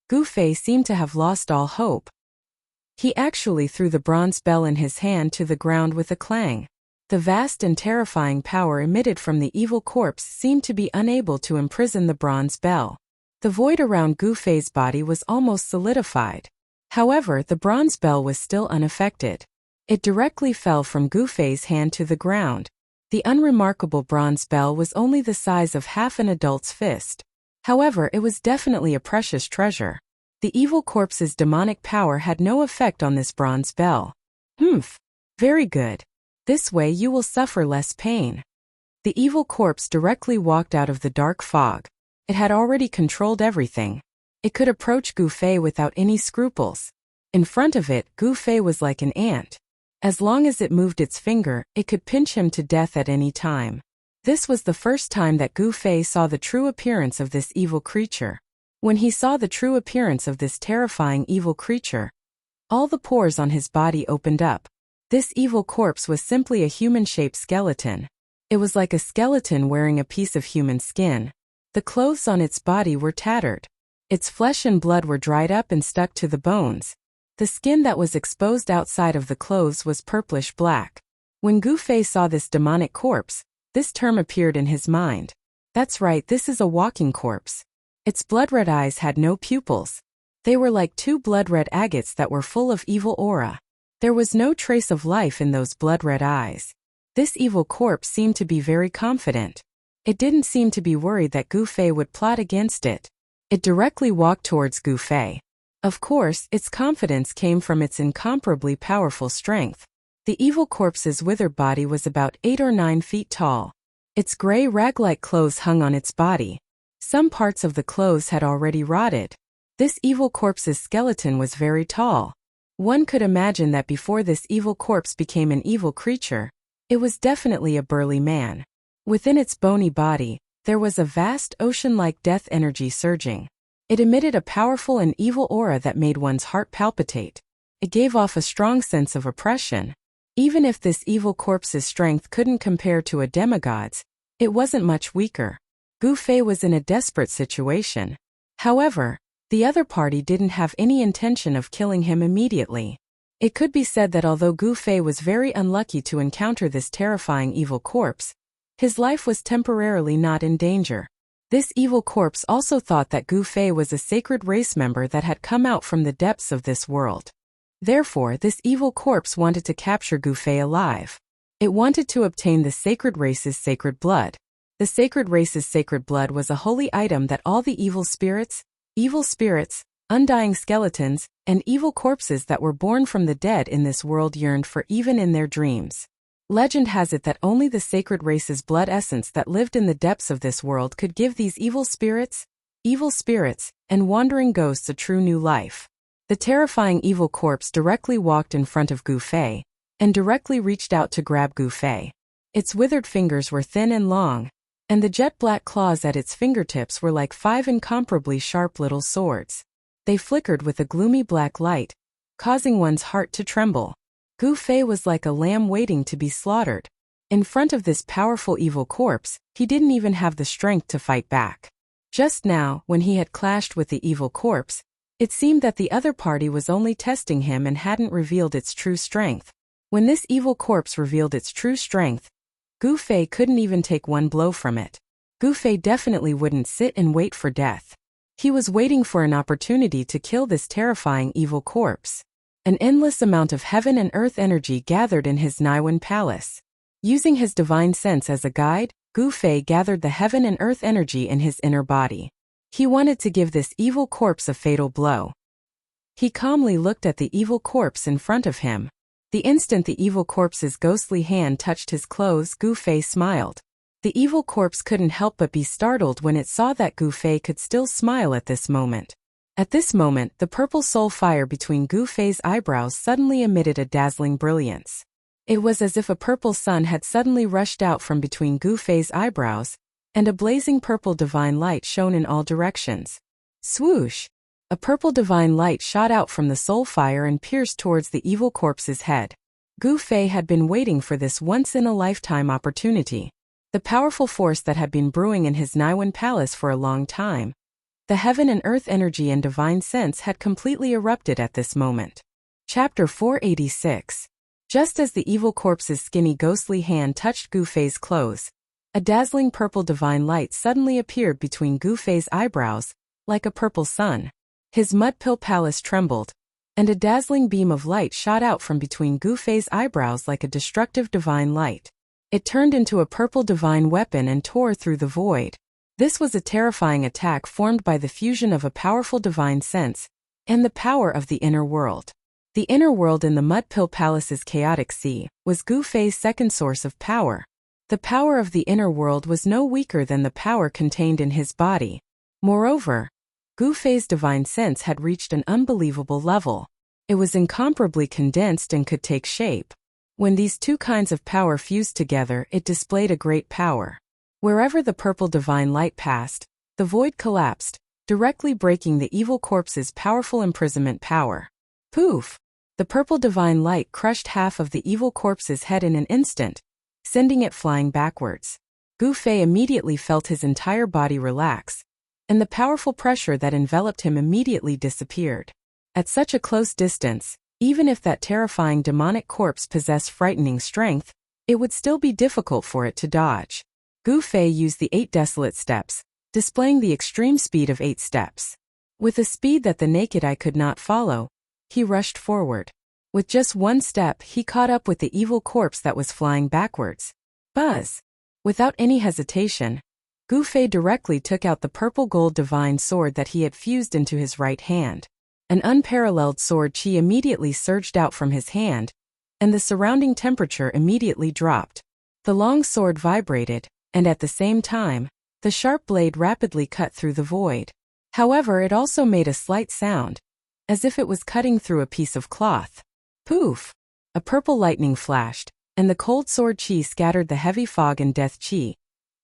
Gu Fei seemed to have lost all hope. He actually threw the bronze bell in his hand to the ground with a clang. The vast and terrifying power emitted from the evil corpse seemed to be unable to imprison the bronze bell. The void around Gu Fei's body was almost solidified. However, the bronze bell was still unaffected. It directly fell from Gu Fei's hand to the ground. The unremarkable bronze bell was only the size of half an adult's fist. However, it was definitely a precious treasure. The evil corpse's demonic power had no effect on this bronze bell. Very good. This way you will suffer less pain. The evil corpse directly walked out of the dark fog. It had already controlled everything. It could approach Gu Fei without any scruples. In front of it, Gu Fei was like an ant. As long as it moved its finger, it could pinch him to death at any time. This was the first time that Gu Fei saw the true appearance of this evil creature. When he saw the true appearance of this terrifying evil creature, all the pores on his body opened up. This evil corpse was simply a human-shaped skeleton. It was like a skeleton wearing a piece of human skin. The clothes on its body were tattered. Its flesh and blood were dried up and stuck to the bones. The skin that was exposed outside of the clothes was purplish-black. When Gu Fei saw this demonic corpse, this term appeared in his mind. That's right, this is a walking corpse. Its blood-red eyes had no pupils. They were like two blood-red agates that were full of evil aura. There was no trace of life in those blood-red eyes. This evil corpse seemed to be very confident. It didn't seem to be worried that Gu Fei would plot against it. It directly walked towards Gu Fei. Of course, its confidence came from its incomparably powerful strength. The evil corpse's withered body was about 8 or 9 feet tall. Its gray rag-like clothes hung on its body. Some parts of the clothes had already rotted. This evil corpse's skeleton was very tall. One could imagine that before this evil corpse became an evil creature, it was definitely a burly man. Within its bony body, there was a vast ocean-like death energy surging. It emitted a powerful and evil aura that made one's heart palpitate. It gave off a strong sense of oppression. Even if this evil corpse's strength couldn't compare to a demigod's, it wasn't much weaker. Gu Fei was in a desperate situation. However, the other party didn't have any intention of killing him immediately. It could be said that although Gu Fei was very unlucky to encounter this terrifying evil corpse, his life was temporarily not in danger. This evil corpse also thought that Gu Fei was a sacred race member that had come out from the depths of this world. Therefore, this evil corpse wanted to capture Gu Fei alive. It wanted to obtain the sacred race's sacred blood. The sacred race's sacred blood was a holy item that all the evil spirits, undying skeletons, and evil corpses that were born from the dead in this world yearned for even in their dreams. Legend has it that only the sacred race's blood essence that lived in the depths of this world could give these evil spirits, and wandering ghosts a true new life. The terrifying evil corpse directly walked in front of Gu Fei, and directly reached out to grab Gu Fei. Its withered fingers were thin and long, and the jet-black claws at its fingertips were like 5 incomparably sharp little swords. They flickered with a gloomy black light, causing one's heart to tremble. Gu Fei was like a lamb waiting to be slaughtered. In front of this powerful evil corpse, he didn't even have the strength to fight back. Just now, when he had clashed with the evil corpse, it seemed that the other party was only testing him and hadn't revealed its true strength. When this evil corpse revealed its true strength, Gu Fei couldn't even take one blow from it. Gu Fei definitely wouldn't sit and wait for death. He was waiting for an opportunity to kill this terrifying evil corpse. An endless amount of heaven and earth energy gathered in his Niwen palace. Using his divine sense as a guide, Gu Fei gathered the heaven and earth energy in his inner body. He wanted to give this evil corpse a fatal blow. He calmly looked at the evil corpse in front of him. The instant the evil corpse's ghostly hand touched his clothes, Gu Fei smiled. The evil corpse couldn't help but be startled when it saw that Gu Fei could still smile at this moment. At this moment, the purple soul fire between Gu Fei's eyebrows suddenly emitted a dazzling brilliance. It was as if a purple sun had suddenly rushed out from between Gu Fei's eyebrows, and a blazing purple divine light shone in all directions. Swoosh! A purple divine light shot out from the soul fire and pierced towards the evil corpse's head. Gu Fei had been waiting for this once-in-a-lifetime opportunity. The powerful force that had been brewing in his Niwen palace for a long time. The heaven and earth energy and divine sense had completely erupted at this moment. Chapter 486. Just as the evil corpse's skinny ghostly hand touched Gu Fei's clothes, a dazzling purple divine light suddenly appeared between Gu Fei's eyebrows, like a purple sun. His mud-pill palace trembled, and a dazzling beam of light shot out from between Gu Fei's eyebrows like a destructive divine light. It turned into a purple divine weapon and tore through the void. This was a terrifying attack formed by the fusion of a powerful divine sense and the power of the inner world. The inner world in the mud-pill palace's chaotic sea was Gu Fei's second source of power. The power of the inner world was no weaker than the power contained in his body. Moreover, Gu Fei's divine sense had reached an unbelievable level. It was incomparably condensed and could take shape. When these two kinds of power fused together, it displayed a great power. Wherever the purple divine light passed, the void collapsed, directly breaking the evil corpse's powerful imprisonment power. Poof! The purple divine light crushed half of the evil corpse's head in an instant, sending it flying backwards. Gu Fei immediately felt his entire body relax, and the powerful pressure that enveloped him immediately disappeared. At such a close distance, even if that terrifying demonic corpse possessed frightening strength, it would still be difficult for it to dodge. Gu Fei used the 8 desolate steps, displaying the extreme speed of 8 steps. With a speed that the naked eye could not follow, he rushed forward. With just one step, he caught up with the evil corpse that was flying backwards. Buzz! Without any hesitation, Gu Fei directly took out the purple gold divine sword that he had fused into his right hand. An unparalleled sword chi immediately surged out from his hand, and the surrounding temperature immediately dropped. The long sword vibrated, and at the same time, the sharp blade rapidly cut through the void. However, it also made a slight sound, as if it was cutting through a piece of cloth. Poof! A purple lightning flashed, and the cold sword chi scattered the heavy fog and death chi,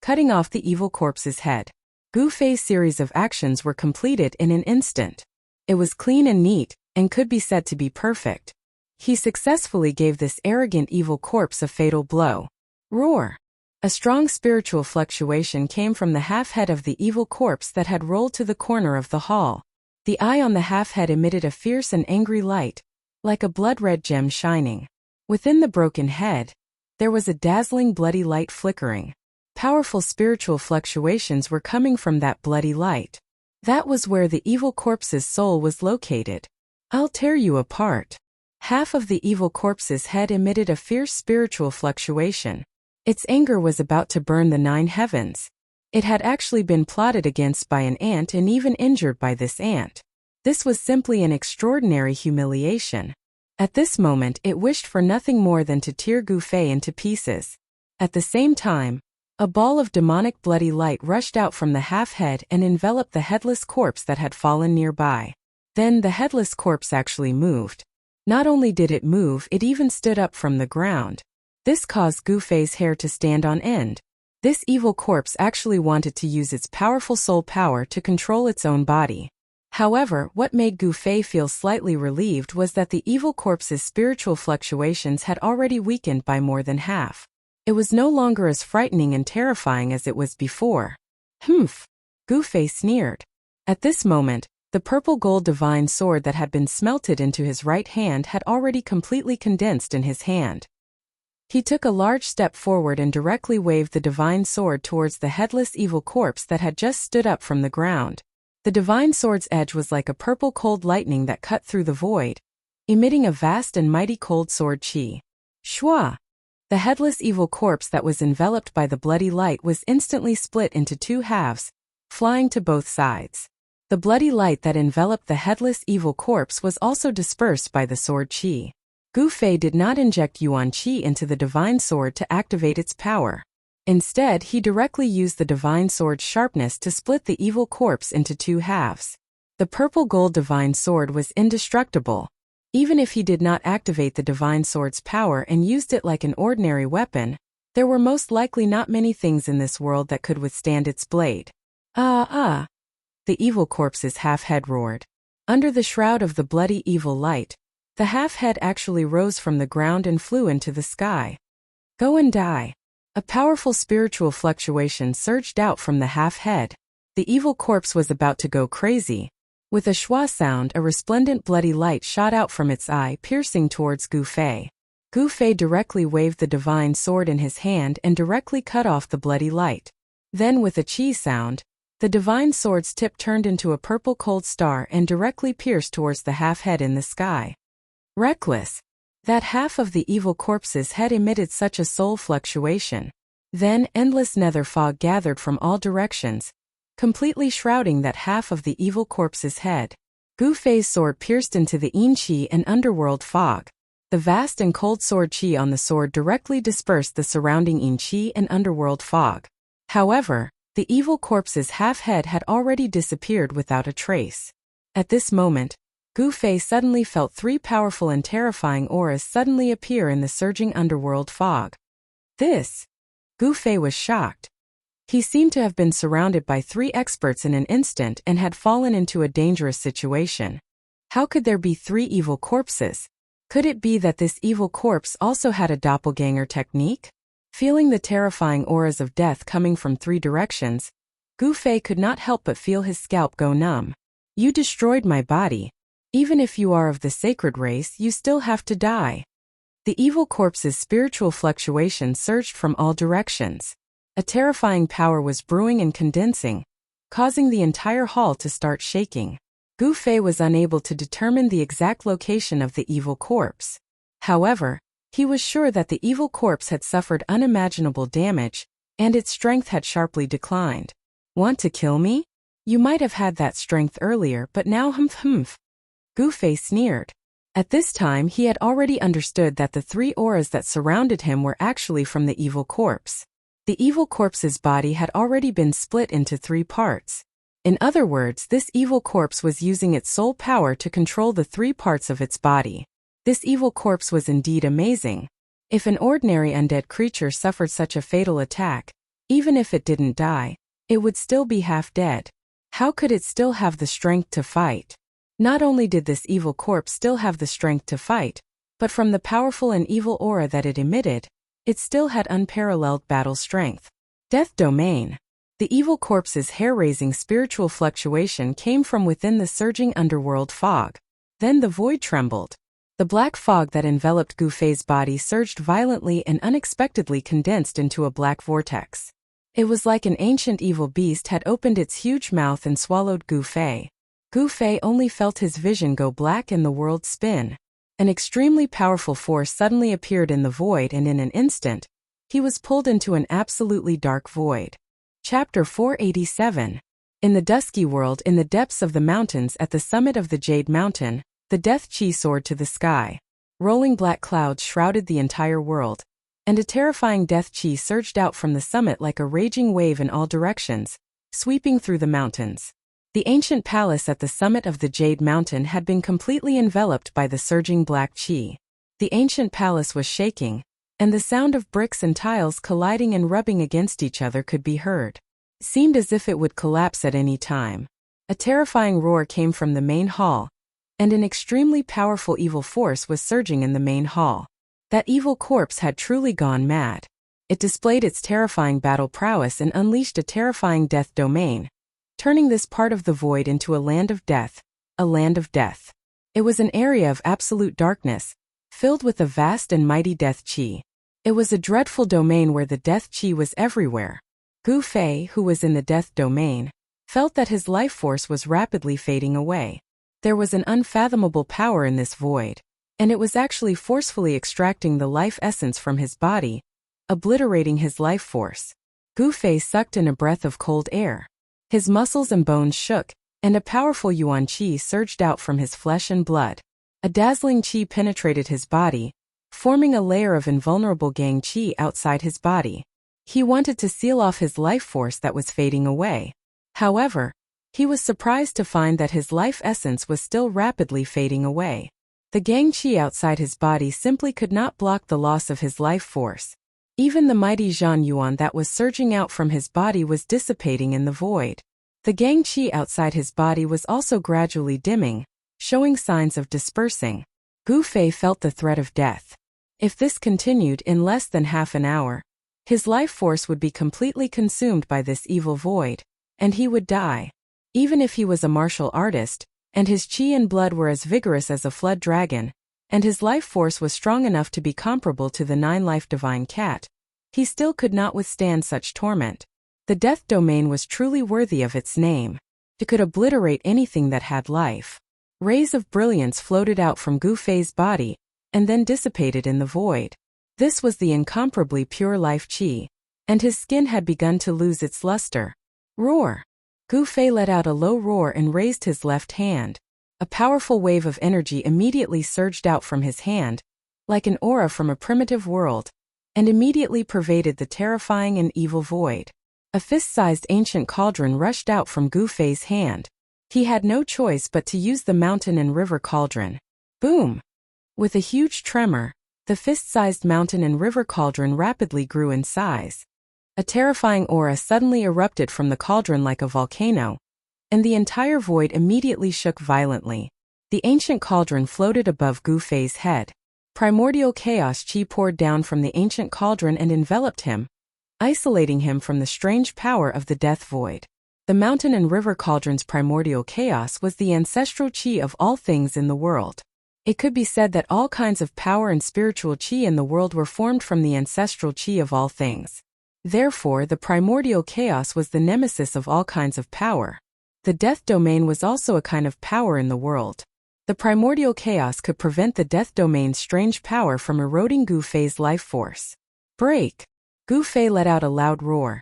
cutting off the evil corpse's head. Gu Fei's series of actions were completed in an instant. It was clean and neat, and could be said to be perfect. He successfully gave this arrogant evil corpse a fatal blow. Roar! A strong spiritual fluctuation came from the half-head of the evil corpse that had rolled to the corner of the hall. The eye on the half-head emitted a fierce and angry light, like a blood-red gem shining. Within the broken head, there was a dazzling bloody light flickering. Powerful spiritual fluctuations were coming from that bloody light. That was where the evil corpse's soul was located. I'll tear you apart. Half of the evil corpse's head emitted a fierce spiritual fluctuation. Its anger was about to burn the 9 heavens. It had actually been plotted against by an ant and even injured by this ant. This was simply an extraordinary humiliation. At this moment it wished for nothing more than to tear Gu Fei into pieces. At the same time, a ball of demonic bloody light rushed out from the half-head and enveloped the headless corpse that had fallen nearby. Then the headless corpse actually moved. Not only did it move, it even stood up from the ground. This caused Gu Fei's hair to stand on end. This evil corpse actually wanted to use its powerful soul power to control its own body. However, what made Gu Fei feel slightly relieved was that the evil corpse's spiritual fluctuations had already weakened by more than half. It was no longer as frightening and terrifying as it was before. Humph! Gu Fei sneered. At this moment, the purple-gold divine sword that had been smelted into his right hand had already completely condensed in his hand. He took a large step forward and directly waved the divine sword towards the headless evil corpse that had just stood up from the ground. The divine sword's edge was like a purple cold lightning that cut through the void, emitting a vast and mighty cold sword chi. Shua! The headless evil corpse that was enveloped by the bloody light was instantly split into two halves, flying to both sides. The bloody light that enveloped the headless evil corpse was also dispersed by the sword chi. Gu Fei did not inject Yuan Qi into the divine sword to activate its power. Instead, he directly used the divine sword's sharpness to split the evil corpse into two halves. The purple-gold divine sword was indestructible. Even if he did not activate the divine sword's power and used it like an ordinary weapon, there were most likely not many things in this world that could withstand its blade. The evil corpse's half-head roared. Under the shroud of the bloody evil light, the half-head actually rose from the ground and flew into the sky. Go and die. A powerful spiritual fluctuation surged out from the half-head. The evil corpse was about to go crazy. With a schwa sound, a resplendent bloody light shot out from its eye, piercing towards Gu Fei. Gu Fei directly waved the divine sword in his hand and directly cut off the bloody light. Then with a chi sound, the divine sword's tip turned into a purple cold star and directly pierced towards the half-head in the sky. Reckless! That half of the evil corpse's head emitted such a soul fluctuation. Then endless nether fog gathered from all directions, completely shrouding that half of the evil corpse's head. Gu Fei's sword pierced into the yin qi and underworld fog. The vast and cold sword qi on the sword directly dispersed the surrounding yin qi and underworld fog. However, the evil corpse's half-head had already disappeared without a trace. At this moment, Gu Fei suddenly felt three powerful and terrifying auras suddenly appear in the surging underworld fog. This! Gu Fei was shocked. He seemed to have been surrounded by three experts in an instant and had fallen into a dangerous situation. How could there be three evil corpses? Could it be that this evil corpse also had a doppelganger technique? Feeling the terrifying auras of death coming from three directions, Gu Fei could not help but feel his scalp go numb. You destroyed my body. Even if you are of the sacred race, you still have to die. The evil corpse's spiritual fluctuation surged from all directions. A terrifying power was brewing and condensing, causing the entire hall to start shaking. Gu Fei was unable to determine the exact location of the evil corpse. However, he was sure that the evil corpse had suffered unimaginable damage, and its strength had sharply declined. Want to kill me? You might have had that strength earlier, but now humph. Gu Fei sneered. At this time he had already understood that the three auras that surrounded him were actually from the evil corpse. The evil corpse's body had already been split into three parts. In other words, this evil corpse was using its soul power to control the three parts of its body. This evil corpse was indeed amazing. If an ordinary undead creature suffered such a fatal attack, even if it didn't die, it would still be half dead. How could it still have the strength to fight? Not only did this evil corpse still have the strength to fight, but from the powerful and evil aura that it emitted, it still had unparalleled battle strength. Death Domain. The evil corpse's hair-raising spiritual fluctuation came from within the surging underworld fog. Then the void trembled. The black fog that enveloped Gu Fei's body surged violently and unexpectedly condensed into a black vortex. It was like an ancient evil beast had opened its huge mouth and swallowed Gu Fei. Gu Fei only felt his vision go black and the world spin. An extremely powerful force suddenly appeared in the void, and in an instant, he was pulled into an absolutely dark void. Chapter 487. In the dusky world, in the depths of the mountains at the summit of the Jade Mountain, the death chi soared to the sky. Rolling black clouds shrouded the entire world, and a terrifying death chi surged out from the summit like a raging wave in all directions, sweeping through the mountains. The ancient palace at the summit of the Jade Mountain had been completely enveloped by the surging black chi. The ancient palace was shaking, and the sound of bricks and tiles colliding and rubbing against each other could be heard. It seemed as if it would collapse at any time. A terrifying roar came from the main hall, and an extremely powerful evil force was surging in the main hall. That evil corpse had truly gone mad. It displayed its terrifying battle prowess and unleashed a terrifying death domain, turning this part of the void into a land of death, a land of death. It was an area of absolute darkness, filled with a vast and mighty death chi. It was a dreadful domain where the death chi was everywhere. Gu Fei, who was in the death domain, felt that his life force was rapidly fading away. There was an unfathomable power in this void, and it was actually forcefully extracting the life essence from his body, obliterating his life force. Gu Fei sucked in a breath of cold air. His muscles and bones shook, and a powerful yuan qi surged out from his flesh and blood. A dazzling qi penetrated his body, forming a layer of invulnerable gang qi outside his body. He wanted to seal off his life force that was fading away. However, he was surprised to find that his life essence was still rapidly fading away. The gang qi outside his body simply could not block the loss of his life force. Even the mighty Zhan Yuan that was surging out from his body was dissipating in the void. The gang qi outside his body was also gradually dimming, showing signs of dispersing. Gu Fei felt the threat of death. If this continued in less than half an hour, his life force would be completely consumed by this evil void, and he would die. Even if he was a martial artist, and his qi and blood were as vigorous as a flood dragon, and his life force was strong enough to be comparable to the 9-life divine cat, he still could not withstand such torment. The death domain was truly worthy of its name. It could obliterate anything that had life. Rays of brilliance floated out from Gu Fei's body, and then dissipated in the void. This was the incomparably pure life qi, and his skin had begun to lose its luster. Roar! Gu Fei let out a low roar and raised his left hand. A powerful wave of energy immediately surged out from his hand, like an aura from a primitive world, and immediately pervaded the terrifying and evil void. A fist-sized ancient cauldron rushed out from Gu Fei's hand. He had no choice but to use the mountain and river cauldron. Boom! With a huge tremor, the fist-sized mountain and river cauldron rapidly grew in size. A terrifying aura suddenly erupted from the cauldron like a volcano, and the entire void immediately shook violently. The ancient cauldron floated above Gu Fei's head. Primordial chaos qi poured down from the ancient cauldron and enveloped him, isolating him from the strange power of the death void. The mountain and river cauldron's primordial chaos was the ancestral qi of all things in the world. It could be said that all kinds of power and spiritual qi in the world were formed from the ancestral qi of all things. Therefore, the primordial chaos was the nemesis of all kinds of power. The death domain was also a kind of power in the world. The primordial chaos could prevent the death domain's strange power from eroding Gu Fei's life force. Break! Gu Fei let out a loud roar,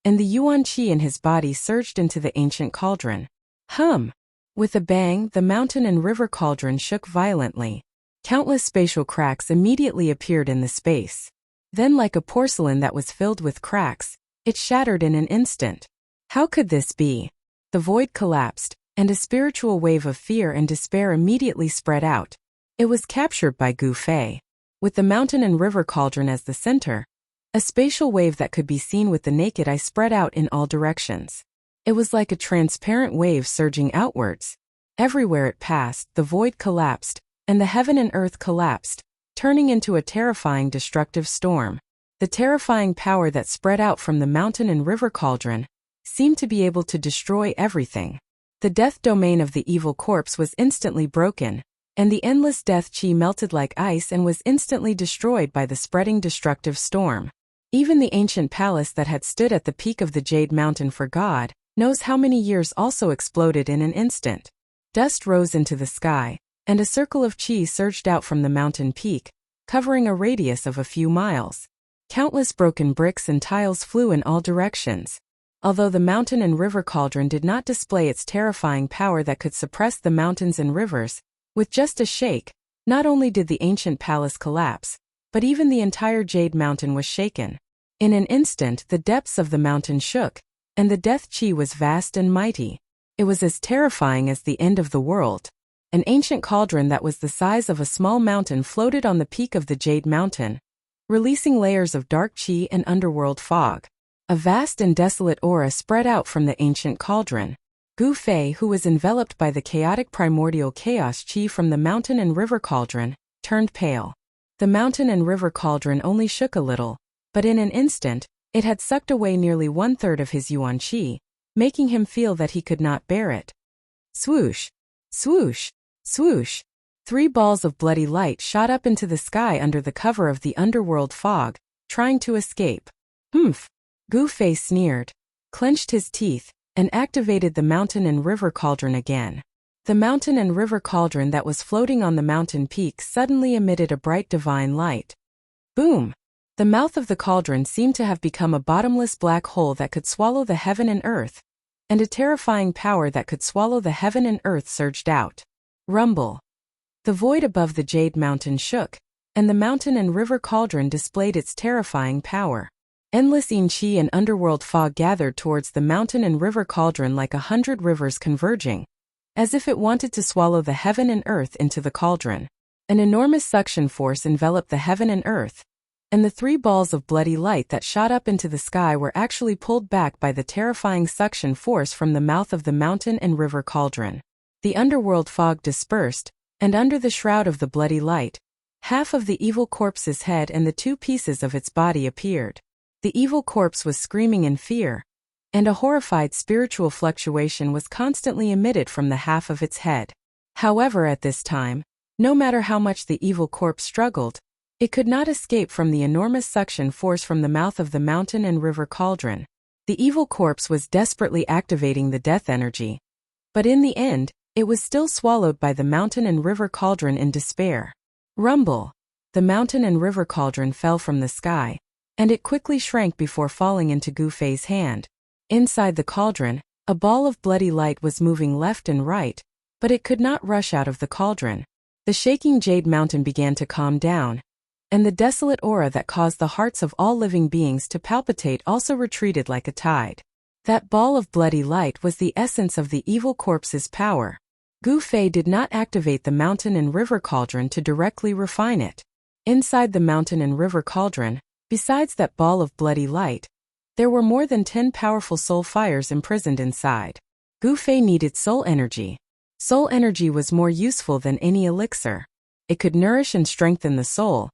and the yuan qi in his body surged into the ancient cauldron. Hum! With a bang, the mountain and river cauldron shook violently. Countless spatial cracks immediately appeared in the space. Then, like a porcelain that was filled with cracks, it shattered in an instant. How could this be? The void collapsed, and a spiritual wave of fear and despair immediately spread out. It was captured by Gu Fei. With the mountain and river cauldron as the center, a spatial wave that could be seen with the naked eye spread out in all directions. It was like a transparent wave surging outwards. Everywhere it passed, the void collapsed, and the heaven and earth collapsed, turning into a terrifying destructive storm. The terrifying power that spread out from the mountain and river cauldron seemed to be able to destroy everything. The death domain of the evil corpse was instantly broken, and the endless death chi melted like ice and was instantly destroyed by the spreading destructive storm. Even the ancient palace that had stood at the peak of the Jade Mountain for God knows how many years also exploded in an instant. Dust rose into the sky, and a circle of chi surged out from the mountain peak, covering a radius of a few miles. Countless broken bricks and tiles flew in all directions. Although the mountain and river cauldron did not display its terrifying power that could suppress the mountains and rivers, with just a shake, not only did the ancient palace collapse, but even the entire Jade Mountain was shaken. In an instant, the depths of the mountain shook, and the death chi was vast and mighty. It was as terrifying as the end of the world. An ancient cauldron that was the size of a small mountain floated on the peak of the Jade Mountain, releasing layers of dark qi and underworld fog. A vast and desolate aura spread out from the ancient cauldron. Gu Fei, who was enveloped by the chaotic primordial chaos qi from the mountain and river cauldron, turned pale. The mountain and river cauldron only shook a little, but in an instant, it had sucked away nearly 1/3 of his yuan qi, making him feel that he could not bear it. Swoosh! Swoosh! Swoosh! 3 balls of bloody light shot up into the sky under the cover of the underworld fog, trying to escape. Humph! Gu Fei sneered, clenched his teeth, and activated the mountain and river cauldron again. The mountain and river cauldron that was floating on the mountain peak suddenly emitted a bright divine light. Boom! The mouth of the cauldron seemed to have become a bottomless black hole that could swallow the heaven and earth, and a terrifying power that could swallow the heaven and earth surged out. Rumble! The void above the Jade Mountain shook, and the mountain and river cauldron displayed its terrifying power. Endless yin qi and underworld fog gathered towards the mountain and river cauldron like 100 rivers converging, as if it wanted to swallow the heaven and earth into the cauldron. An enormous suction force enveloped the heaven and earth, and the 3 balls of bloody light that shot up into the sky were actually pulled back by the terrifying suction force from the mouth of the mountain and river cauldron. The underworld fog dispersed, and under the shroud of the bloody light, half of the evil corpse's head and the 2 pieces of its body appeared. The evil corpse was screaming in fear, and a horrified spiritual fluctuation was constantly emitted from the half of its head. However, at this time, no matter how much the evil corpse struggled, it could not escape from the enormous suction force from the mouth of the mountain and river cauldron. The evil corpse was desperately activating the death energy, but in the end, it was still swallowed by the mountain and river cauldron in despair. Rumble! The mountain and river cauldron fell from the sky, and it quickly shrank before falling into Gu Fei's hand. Inside the cauldron, a ball of bloody light was moving left and right, but it could not rush out of the cauldron. The shaking Jade Mountain began to calm down, and the desolate aura that caused the hearts of all living beings to palpitate also retreated like a tide. That ball of bloody light was the essence of the evil corpse's power. Gu Fei did not activate the mountain and river cauldron to directly refine it. Inside the mountain and river cauldron, besides that ball of bloody light, there were more than 10 powerful soul fires imprisoned inside. Gu Fei needed soul energy. Soul energy was more useful than any elixir. It could nourish and strengthen the soul,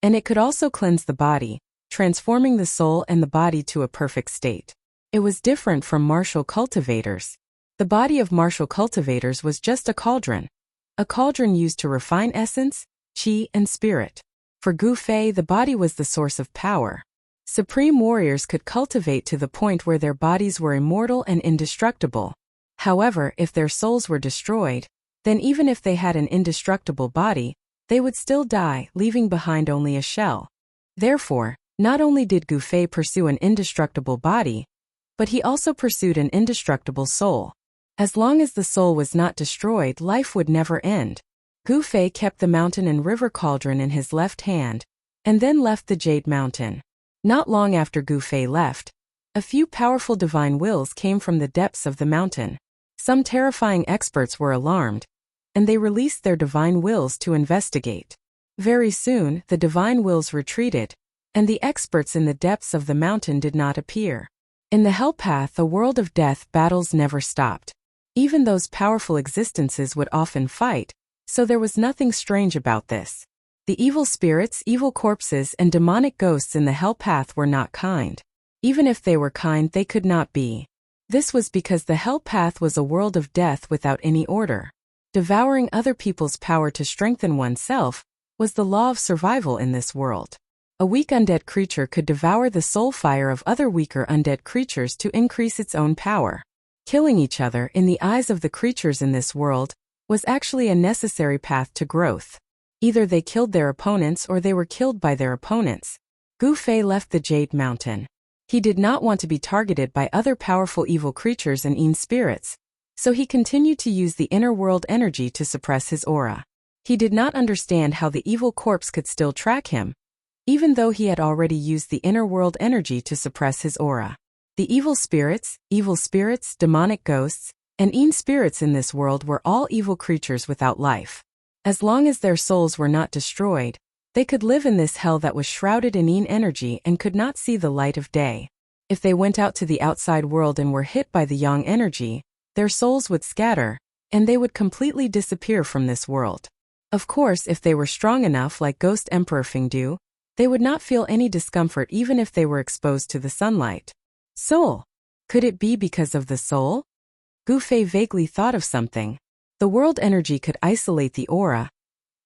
and it could also cleanse the body, transforming the soul and the body to a perfect state. It was different from martial cultivators. The body of martial cultivators was just a cauldron used to refine essence, qi, and spirit. For Gu Fei, the body was the source of power. Supreme warriors could cultivate to the point where their bodies were immortal and indestructible. However, if their souls were destroyed, then even if they had an indestructible body, they would still die, leaving behind only a shell. Therefore, not only did Gu Fei pursue an indestructible body, but he also pursued an indestructible soul. As long as the soul was not destroyed, life would never end. Gu Fei kept the mountain and river cauldron in his left hand, and then left the Jade Mountain. Not long after Gu Fei left, a few powerful divine wills came from the depths of the mountain. Some terrifying experts were alarmed, and they released their divine wills to investigate. Very soon, the divine wills retreated, and the experts in the depths of the mountain did not appear. In the Hell Path, a world of death, battles never stopped. Even those powerful existences would often fight, so there was nothing strange about this. The evil spirits, evil corpses, and demonic ghosts in the Hell Path were not kind. Even if they were kind, they could not be. This was because the Hell Path was a world of death without any order. Devouring other people's power to strengthen oneself was the law of survival in this world. A weak undead creature could devour the soul fire of other weaker undead creatures to increase its own power. Killing each other, in the eyes of the creatures in this world, was actually a necessary path to growth. Either they killed their opponents or they were killed by their opponents. Gu Fei left the Jade Mountain. He did not want to be targeted by other powerful evil creatures and yin spirits, so he continued to use the inner world energy to suppress his aura. He did not understand how the evil corpse could still track him, even though he had already used the inner world energy to suppress his aura. The evil spirits, demonic ghosts, and yin spirits in this world were all evil creatures without life. As long as their souls were not destroyed, They could live in this hell that was shrouded in yin energy and could not see the light of day. If they went out to the outside world and were hit by the yang energy, their souls would scatter, and they would completely disappear from this world. Of course, if they were strong enough like Ghost Emperor Fengdu, they would not feel any discomfort even if they were exposed to the sunlight. Soul. Could it be because of the soul? Gu Fei vaguely thought of something. The world energy could isolate the aura,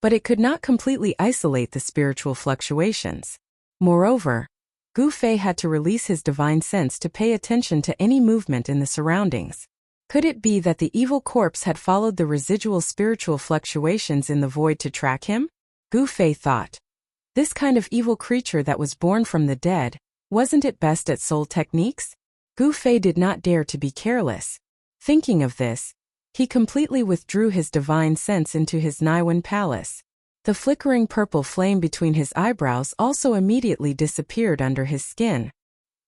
but it could not completely isolate the spiritual fluctuations. Moreover, Gu Fei had to release his divine sense to pay attention to any movement in the surroundings. Could it be that the evil corpse had followed the residual spiritual fluctuations in the void to track him? Gu Fei thought. This kind of evil creature that was born from the dead, wasn't it best at soul techniques? Gu Fei did not dare to be careless. Thinking of this, he completely withdrew his divine sense into his Niwen palace. The flickering purple flame between his eyebrows also immediately disappeared under his skin.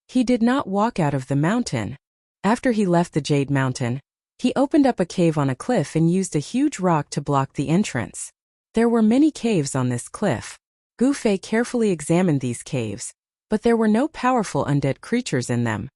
He did not walk out of the mountain. After he left the Jade Mountain, he opened up a cave on a cliff and used a huge rock to block the entrance. There were many caves on this cliff. Gu Fei carefully examined these caves, but there were no powerful undead creatures in them.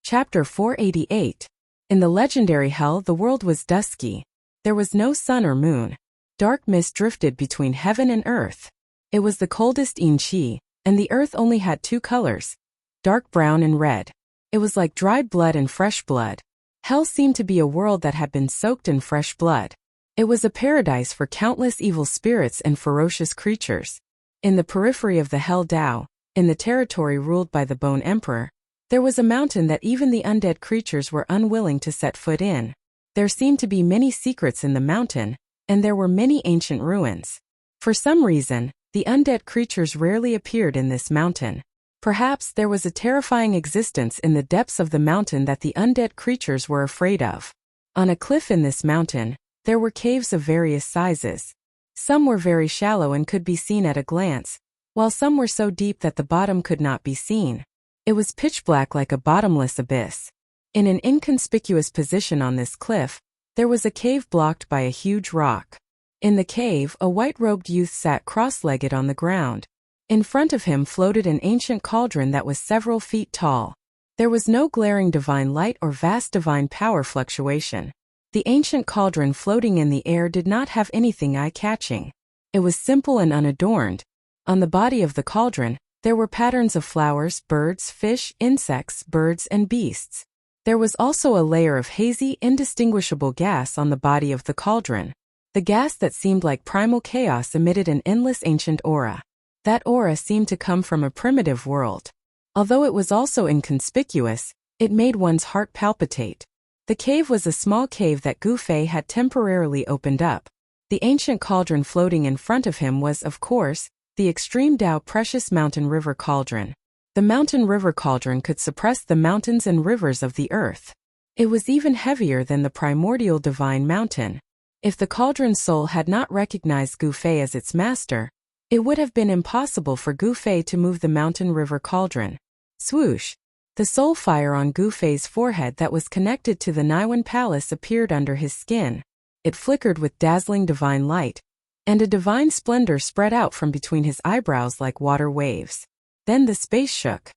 Chapter 488. In the legendary hell, the world was dusky. There was no sun or moon. Dark mist drifted between heaven and earth. It was the coldest yin qi, and the earth only had two colors, dark brown and red. It was like dried blood and fresh blood. Hell seemed to be a world that had been soaked in fresh blood. It was a paradise for countless evil spirits and ferocious creatures. In the periphery of the Hell Dao, in the territory ruled by the Bone Emperor, there was a mountain that even the undead creatures were unwilling to set foot in. There seemed to be many secrets in the mountain, and there were many ancient ruins. For some reason, the undead creatures rarely appeared in this mountain. Perhaps there was a terrifying existence in the depths of the mountain that the undead creatures were afraid of. On a cliff in this mountain, there were caves of various sizes. Some were very shallow and could be seen at a glance, while some were so deep that the bottom could not be seen. It was pitch black like a bottomless abyss. In an inconspicuous position on this cliff, there was a cave blocked by a huge rock. In the cave, a white-robed youth sat cross-legged on the ground. In front of him floated an ancient cauldron that was several feet tall. There was no glaring divine light or vast divine power fluctuation. The ancient cauldron floating in the air did not have anything eye-catching. It was simple and unadorned. On the body of the cauldron, there were patterns of flowers, birds, fish, insects, birds, and beasts. There was also a layer of hazy, indistinguishable gas on the body of the cauldron. The gas that seemed like primal chaos emitted an endless ancient aura. That aura seemed to come from a primitive world. Although it was also inconspicuous, it made one's heart palpitate. The cave was a small cave that Gu Fei had temporarily opened up. The ancient cauldron floating in front of him was, of course, the Extreme Dao Precious Mountain River Cauldron. The Mountain River Cauldron could suppress the mountains and rivers of the earth. It was even heavier than the primordial Divine Mountain. If the cauldron's soul had not recognized Gu Fei as its master, it would have been impossible for Gu Fei to move the Mountain River Cauldron. Swoosh! The soul fire on Gu Fei's forehead that was connected to the Niwen Palace appeared under his skin. It flickered with dazzling divine light, and a divine splendor spread out from between his eyebrows like water waves. Then the space shook.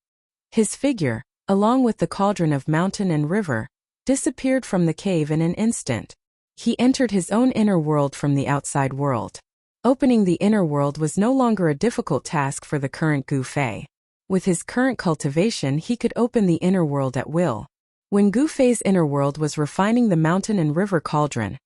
His figure, along with the cauldron of mountain and river, disappeared from the cave in an instant. He entered his own inner world from the outside world. Opening the inner world was no longer a difficult task for the current Gu Fei. With his current cultivation, he could open the inner world at will. When Gu Fei's inner world was refining the mountain and river cauldron,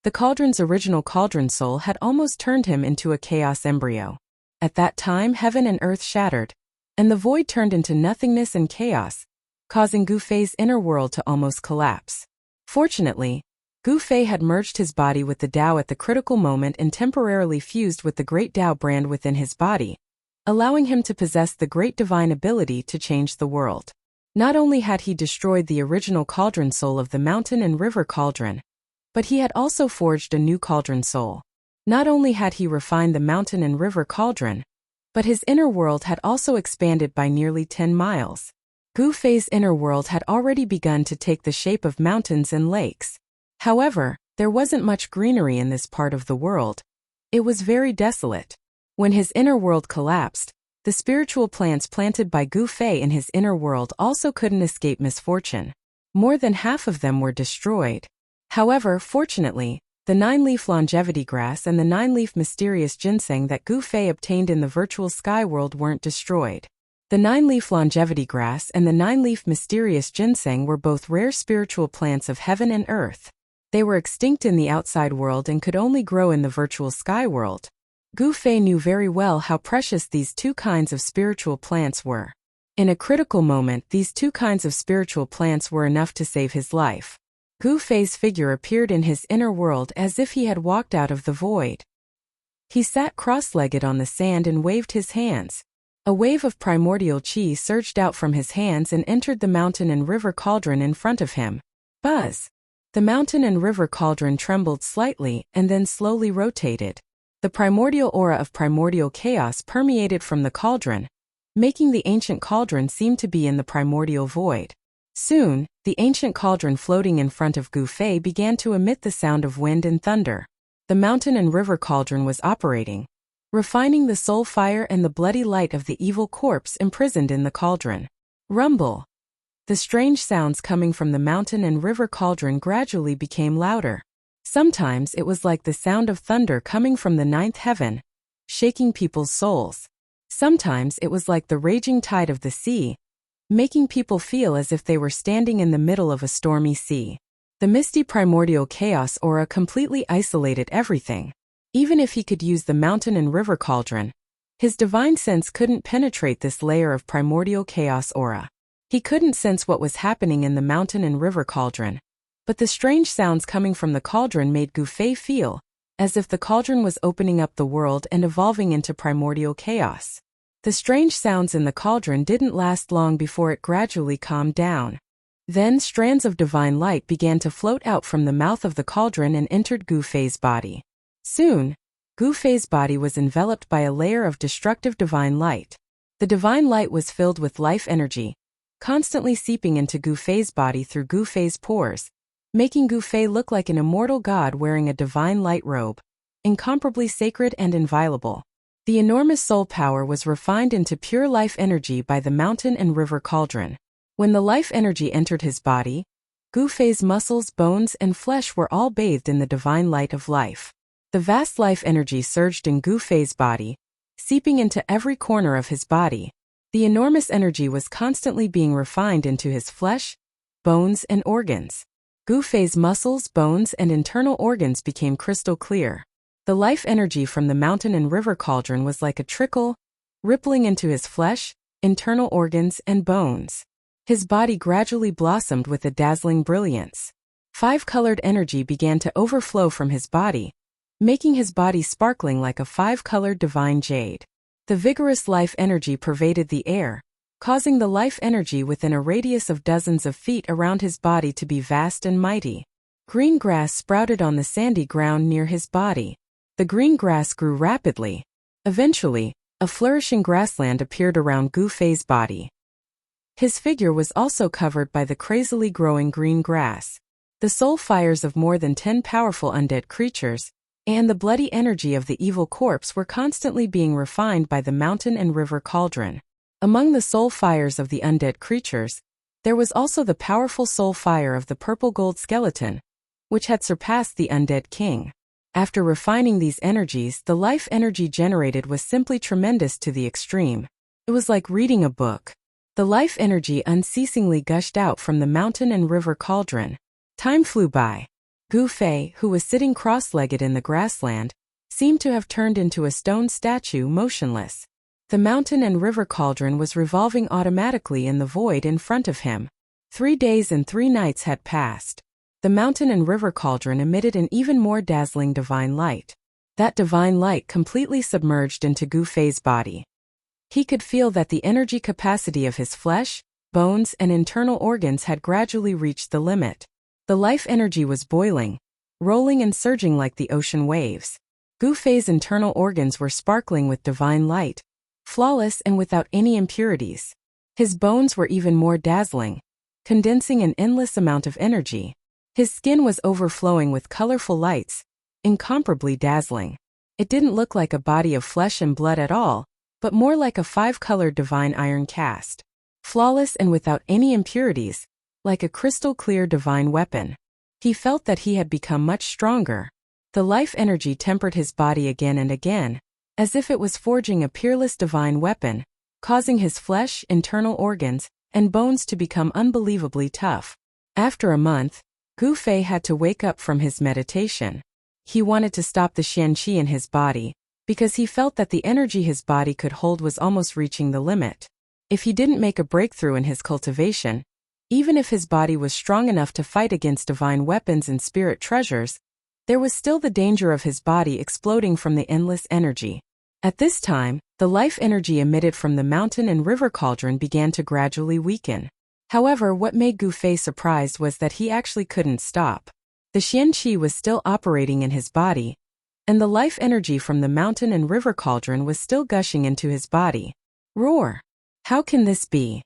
the cauldron's original cauldron soul had almost turned him into a chaos embryo. At that time, heaven and earth shattered, and the void turned into nothingness and chaos, causing Gu Fei's inner world to almost collapse. Fortunately, Gu Fei had merged his body with the Dao at the critical moment and temporarily fused with the great Dao brand within his body, allowing him to possess the great divine ability to change the world. Not only had he destroyed the original cauldron soul of the mountain and river cauldron, but he had also forged a new cauldron soul. Not only had he refined the mountain and river cauldron, but his inner world had also expanded by nearly 10 miles. Gu Fei's inner world had already begun to take the shape of mountains and lakes. However, there wasn't much greenery in this part of the world. It was very desolate. When his inner world collapsed, the spiritual plants planted by Gu Fei in his inner world also couldn't escape misfortune. More than half of them were destroyed. However, fortunately, the 9-leaf longevity grass and the 9-leaf mysterious ginseng that Gu Fei obtained in the virtual sky world weren't destroyed. The 9-leaf longevity grass and the 9-leaf mysterious ginseng were both rare spiritual plants of heaven and earth. They were extinct in the outside world and could only grow in the virtual sky world. Gu Fei knew very well how precious these two kinds of spiritual plants were. In a critical moment, these two kinds of spiritual plants were enough to save his life. Gu Fei's figure appeared in his inner world as if he had walked out of the void. He sat cross-legged on the sand and waved his hands. A wave of primordial qi surged out from his hands and entered the mountain and river cauldron in front of him. Buzz! The mountain and river cauldron trembled slightly and then slowly rotated. The primordial aura of primordial chaos permeated from the cauldron, making the ancient cauldron seem to be in the primordial void. Soon, the ancient cauldron floating in front of Gu Fei began to emit the sound of wind and thunder. The mountain and river cauldron was operating, refining the soul fire and the bloody light of the evil corpse imprisoned in the cauldron. Rumble! The strange sounds coming from the mountain and river cauldron gradually became louder. Sometimes it was like the sound of thunder coming from the 9th heaven, shaking people's souls. Sometimes it was like the raging tide of the sea, making people feel as if they were standing in the middle of a stormy sea. The misty primordial chaos aura completely isolated everything. Even if he could use the mountain and river cauldron, his divine sense couldn't penetrate this layer of primordial chaos aura. He couldn't sense what was happening in the mountain and river cauldron. But the strange sounds coming from the cauldron made Gu Fei feel as if the cauldron was opening up the world and evolving into primordial chaos. The strange sounds in the cauldron didn't last long before it gradually calmed down. Then strands of divine light began to float out from the mouth of the cauldron and entered Gu Fei's body. Soon, Gu Fei's body was enveloped by a layer of destructive divine light. The divine light was filled with life energy, constantly seeping into Gu Fei's body through Gu Fei's pores, making Gu Fei look like an immortal god wearing a divine light robe, incomparably sacred and inviolable. The enormous soul power was refined into pure life energy by the mountain and river cauldron. When the life energy entered his body, Gu Fei's muscles, bones, and flesh were all bathed in the divine light of life. The vast life energy surged in Gu Fei's body, seeping into every corner of his body. The enormous energy was constantly being refined into his flesh, bones, and organs. Gu Fei's muscles, bones, and internal organs became crystal clear. The life energy from the mountain and river cauldron was like a trickle, rippling into his flesh, internal organs, and bones. His body gradually blossomed with a dazzling brilliance. 5-colored energy began to overflow from his body, making his body sparkling like a 5-colored divine jade. The vigorous life energy pervaded the air, causing the life energy within a radius of dozens of feet around his body to be vast and mighty. Green grass sprouted on the sandy ground near his body. The green grass grew rapidly. Eventually, a flourishing grassland appeared around Gu Fei's body. His figure was also covered by the crazily growing green grass. The soul fires of more than 10 powerful undead creatures, and the bloody energy of the evil corpse were constantly being refined by the mountain and river cauldron. Among the soul fires of the undead creatures, there was also the powerful soul fire of the purple gold skeleton, which had surpassed the undead king. After refining these energies, the life energy generated was simply tremendous to the extreme. It was like reading a book. The life energy unceasingly gushed out from the mountain and river cauldron. Time flew by. Gu Fei, who was sitting cross-legged in the grassland, seemed to have turned into a stone statue, motionless. The mountain and river cauldron was revolving automatically in the void in front of him. 3 days and 3 nights had passed. The mountain and river cauldron emitted an even more dazzling divine light. That divine light completely submerged into Gu Fei's body. He could feel that the energy capacity of his flesh, bones, and internal organs had gradually reached the limit. The life energy was boiling, rolling and surging like the ocean waves. Gu Fei's internal organs were sparkling with divine light, flawless and without any impurities. His bones were even more dazzling, condensing an endless amount of energy. His skin was overflowing with colorful lights, incomparably dazzling. It didn't look like a body of flesh and blood at all, but more like a 5-colored divine iron cast. Flawless and without any impurities, like a crystal-clear divine weapon. He felt that he had become much stronger. The life energy tempered his body again and again, as if it was forging a peerless divine weapon, causing his flesh, internal organs, and bones to become unbelievably tough. After a month, Gu Fei had to wake up from his meditation. He wanted to stop the Qianqi in his body, because he felt that the energy his body could hold was almost reaching the limit. If he didn't make a breakthrough in his cultivation, even if his body was strong enough to fight against divine weapons and spirit treasures, there was still the danger of his body exploding from the endless energy. At this time, the life energy emitted from the mountain and river cauldron began to gradually weaken. However, what made Gu Fei surprised was that he actually couldn't stop. The Qianqi was still operating in his body, and the life energy from the mountain and river cauldron was still gushing into his body. Roar! How can this be?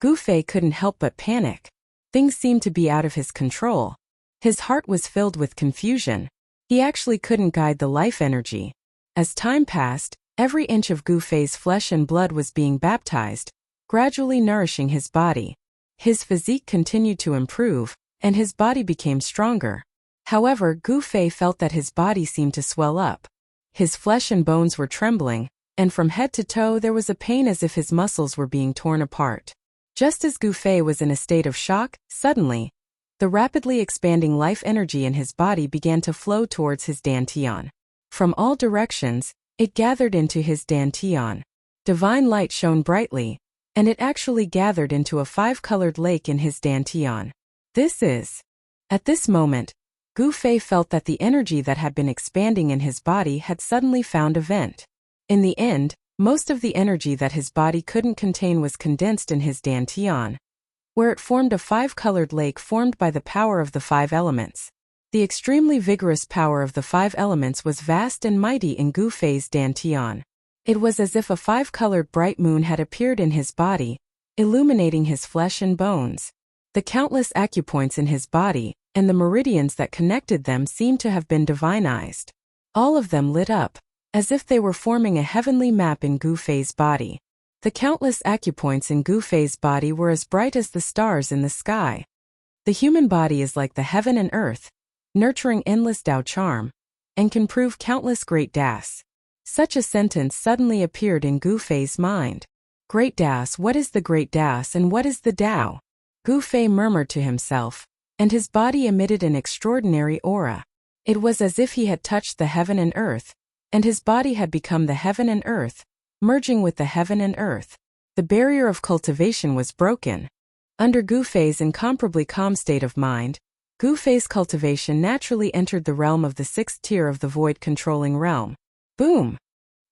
Gu Fei couldn't help but panic. Things seemed to be out of his control. His heart was filled with confusion. He actually couldn't guide the life energy. As time passed, every inch of Gu Fei's flesh and blood was being baptized, gradually nourishing his body. His physique continued to improve, and his body became stronger. However, Gu Fei felt that his body seemed to swell up. His flesh and bones were trembling, and from head to toe there was a pain as if his muscles were being torn apart. Just as Gu Fei was in a state of shock, suddenly, the rapidly expanding life energy in his body began to flow towards his dantian. From all directions, it gathered into his dantian. Divine light shone brightly, and it actually gathered into a 5-colored lake in his dantian. At this moment, Gu Fei felt that the energy that had been expanding in his body had suddenly found a vent. In the end, most of the energy that his body couldn't contain was condensed in his dantian, where it formed a 5-colored lake formed by the power of the 5 elements. The extremely vigorous power of the 5 elements was vast and mighty in Gu Fei's dantian. It was as if a 5-colored bright moon had appeared in his body, illuminating his flesh and bones. The countless acupoints in his body, and the meridians that connected them seemed to have been divinized. All of them lit up, as if they were forming a heavenly map in Gu Fei's body. The countless acupoints in Gu Fei's body were as bright as the stars in the sky. The human body is like the heaven and earth, nurturing endless Tao charm, and can prove countless great Das. Such a sentence suddenly appeared in Gu Fei's mind. Great Das, what is the great Das and what is the Tao? Gu Fei murmured to himself, and his body emitted an extraordinary aura. It was as if he had touched the heaven and earth, and his body had become the heaven and earth, merging with the heaven and earth. The barrier of cultivation was broken. Under Gu Fei's incomparably calm state of mind, Gu Fei's cultivation naturally entered the realm of the 6th tier of the void-controlling realm. Boom!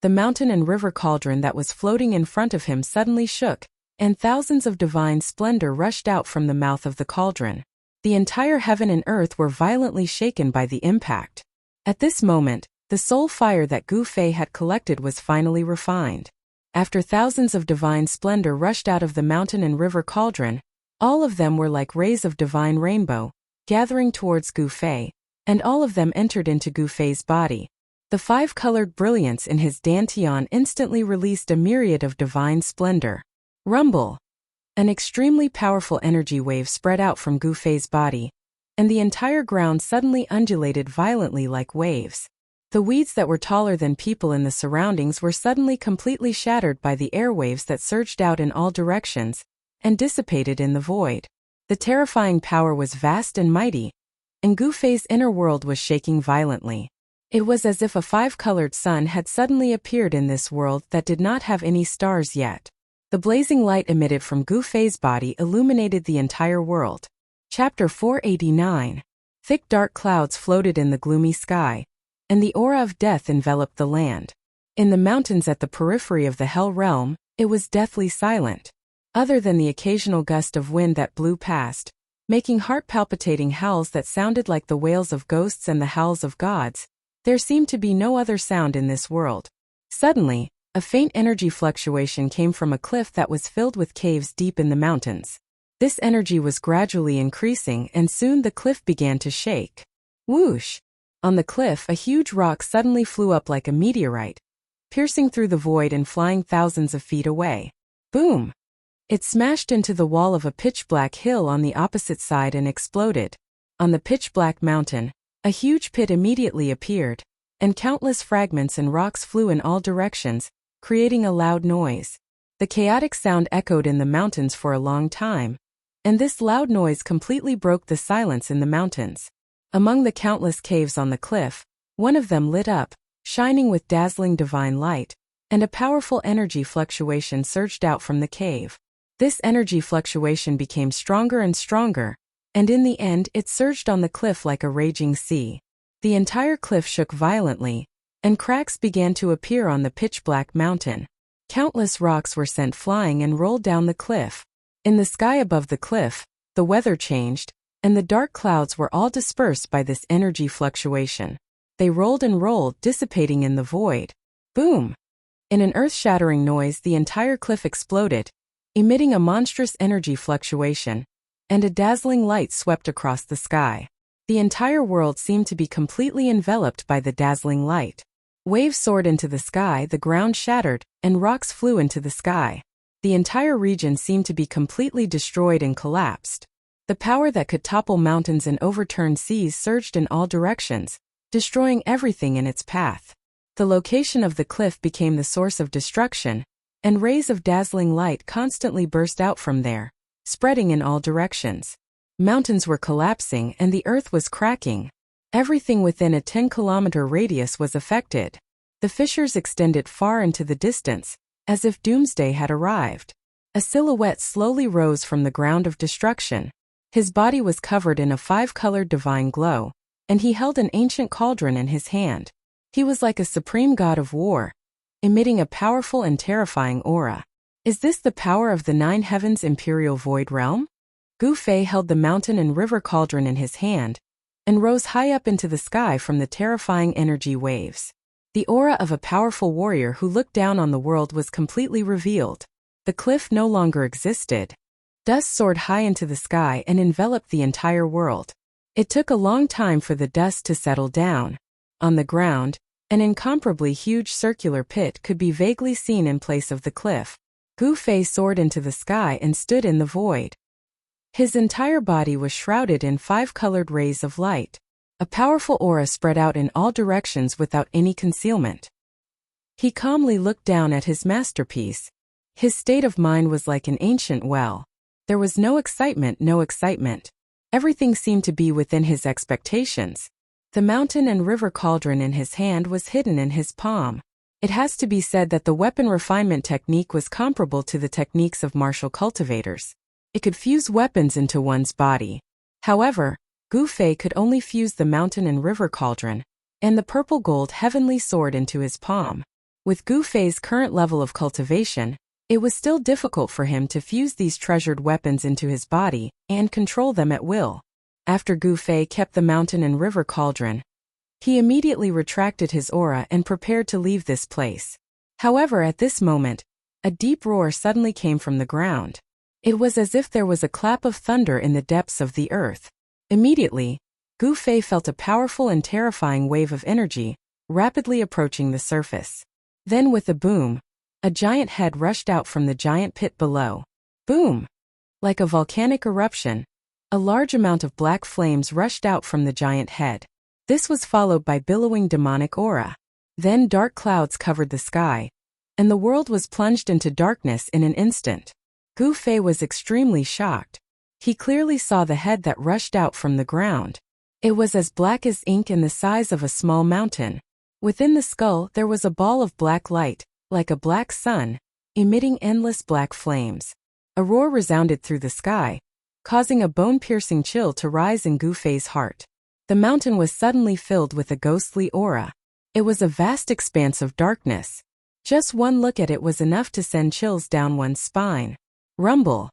The mountain and river cauldron that was floating in front of him suddenly shook, and thousands of divine splendor rushed out from the mouth of the cauldron. The entire heaven and earth were violently shaken by the impact. At this moment, the soul fire that Gu Fei had collected was finally refined. After thousands of divine splendor rushed out of the mountain and river cauldron, all of them were like rays of divine rainbow, gathering towards Gu Fei, and all of them entered into Gu Fei's body. The 5-colored brilliance in his dantian instantly released a myriad of divine splendor. Rumble! An extremely powerful energy wave spread out from Gu Fei's body, and the entire ground suddenly undulated violently like waves. The weeds that were taller than people in the surroundings were suddenly completely shattered by the airwaves that surged out in all directions and dissipated in the void. The terrifying power was vast and mighty, and Gu Fei's inner world was shaking violently. It was as if a 5-colored sun had suddenly appeared in this world that did not have any stars yet. The blazing light emitted from Gu Fei's body illuminated the entire world. Chapter 489. Thick dark clouds floated in the gloomy sky, and the aura of death enveloped the land. In the mountains at the periphery of the Hell Realm, it was deathly silent. Other than the occasional gust of wind that blew past, making heart-palpitating howls that sounded like the wails of ghosts and the howls of gods, there seemed to be no other sound in this world. Suddenly, a faint energy fluctuation came from a cliff that was filled with caves deep in the mountains. This energy was gradually increasing and soon the cliff began to shake. Whoosh! On the cliff, a huge rock suddenly flew up like a meteorite, piercing through the void and flying thousands of feet away. Boom! It smashed into the wall of a pitch-black hill on the opposite side and exploded. On the pitch-black mountain, a huge pit immediately appeared, and countless fragments and rocks flew in all directions, creating a loud noise. The chaotic sound echoed in the mountains for a long time, and this loud noise completely broke the silence in the mountains. Among the countless caves on the cliff, one of them lit up, shining with dazzling divine light, and a powerful energy fluctuation surged out from the cave. This energy fluctuation became stronger and stronger, and in the end it surged on the cliff like a raging sea. The entire cliff shook violently, and cracks began to appear on the pitch-black mountain. Countless rocks were sent flying and rolled down the cliff. In the sky above the cliff, the weather changed, and the dark clouds were all dispersed by this energy fluctuation. They rolled and rolled, dissipating in the void. Boom! In an earth-shattering noise, the entire cliff exploded, emitting a monstrous energy fluctuation, and a dazzling light swept across the sky. The entire world seemed to be completely enveloped by the dazzling light. Waves soared into the sky, the ground shattered, and rocks flew into the sky. The entire region seemed to be completely destroyed and collapsed. The power that could topple mountains and overturn seas surged in all directions, destroying everything in its path. The location of the cliff became the source of destruction, and rays of dazzling light constantly burst out from there, spreading in all directions. Mountains were collapsing and the earth was cracking. Everything within a 10-kilometer radius was affected. The fissures extended far into the distance, as if doomsday had arrived. A silhouette slowly rose from the ground of destruction. His body was covered in a 5-colored divine glow, and he held an ancient cauldron in his hand. He was like a supreme god of war, emitting a powerful and terrifying aura. Is this the power of the 9 heavens imperial void realm? Gu Fei held the mountain and river cauldron in his hand, and rose high up into the sky from the terrifying energy waves. The aura of a powerful warrior who looked down on the world was completely revealed. The cliff no longer existed. Dust soared high into the sky and enveloped the entire world. It took a long time for the dust to settle down. On the ground, an incomparably huge circular pit could be vaguely seen in place of the cliff. Gu Fei soared into the sky and stood in the void. His entire body was shrouded in 5-colored rays of light. A powerful aura spread out in all directions without any concealment. He calmly looked down at his masterpiece. His state of mind was like an ancient well. There was no excitement, no excitement. Everything seemed to be within his expectations. The mountain and river cauldron in his hand was hidden in his palm. It has to be said that the weapon refinement technique was comparable to the techniques of martial cultivators. It could fuse weapons into one's body. However, Gu Fei could only fuse the mountain and river cauldron, and the purple gold heavenly sword into his palm. With Gu Fei's current level of cultivation, it was still difficult for him to fuse these treasured weapons into his body and control them at will. After Gu Fei kept the mountain and river cauldron, he immediately retracted his aura and prepared to leave this place. However, at this moment, a deep roar suddenly came from the ground. It was as if there was a clap of thunder in the depths of the earth. Immediately, Gu Fei felt a powerful and terrifying wave of energy, rapidly approaching the surface. Then with a boom, a giant head rushed out from the giant pit below. Boom! Like a volcanic eruption, a large amount of black flames rushed out from the giant head. This was followed by billowing demonic aura. Then dark clouds covered the sky, and the world was plunged into darkness in an instant. Gu Fei was extremely shocked. He clearly saw the head that rushed out from the ground. It was as black as ink and the size of a small mountain. Within the skull there was a ball of black light, like a black sun, emitting endless black flames. A roar resounded through the sky, causing a bone-piercing chill to rise in Gu Fei's heart. The mountain was suddenly filled with a ghostly aura. It was a vast expanse of darkness. Just one look at it was enough to send chills down one's spine. Rumble.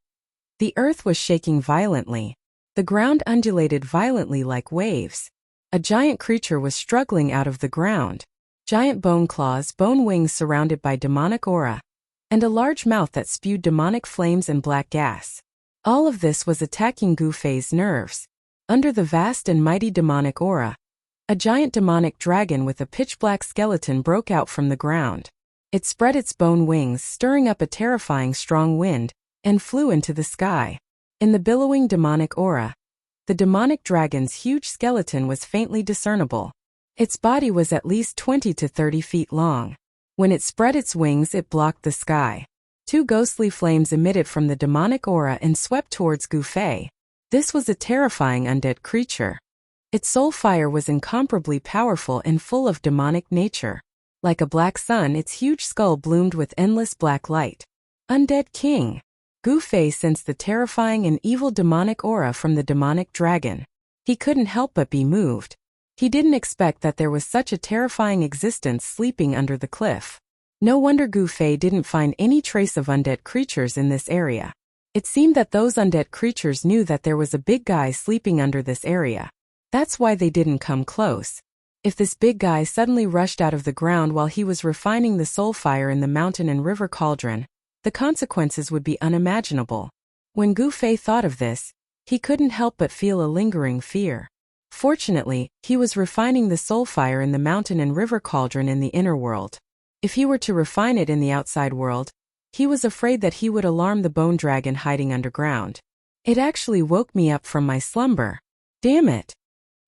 The earth was shaking violently. The ground undulated violently like waves. A giant creature was struggling out of the ground. Giant bone claws, bone wings surrounded by demonic aura, and a large mouth that spewed demonic flames and black gas. All of this was attacking Gu Fei's nerves. Under the vast and mighty demonic aura, A giant demonic dragon with a pitch-black skeleton broke out from the ground. It spread its bone wings, stirring up a terrifying strong wind, and flew into the sky. In the billowing demonic aura, the demonic dragon's huge skeleton was faintly discernible. Its body was at least 20 to 30 feet long. When it spread its wings, it blocked the sky. Two ghostly flames emitted from the demonic aura and swept towards Gu Fei. This was a terrifying undead creature. Its soul fire was incomparably powerful and full of demonic nature. Like a black sun, its huge skull bloomed with endless black light. Undead King. Gu Fei sensed the terrifying and evil demonic aura from the demonic dragon. He couldn't help but be moved. He didn't expect that there was such a terrifying existence sleeping under the cliff. No wonder Gu Fei didn't find any trace of undead creatures in this area. It seemed that those undead creatures knew that there was a big guy sleeping under this area. That's why they didn't come close. If this big guy suddenly rushed out of the ground while he was refining the soul fire in the mountain and river cauldron, the consequences would be unimaginable. When Gu Fei thought of this, he couldn't help but feel a lingering fear. Fortunately, he was refining the soul fire in the mountain and river cauldron in the inner world. If he were to refine it in the outside world, he was afraid that he would alarm the bone dragon hiding underground. It actually woke me up from my slumber. Damn it!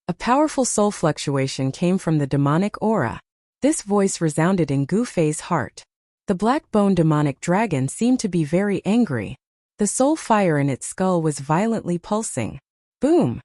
A powerful soul fluctuation came from the demonic aura. This voice resounded in Gu Fei's heart. The black bone demonic dragon seemed to be very angry. The soul fire in its skull was violently pulsing. Boom!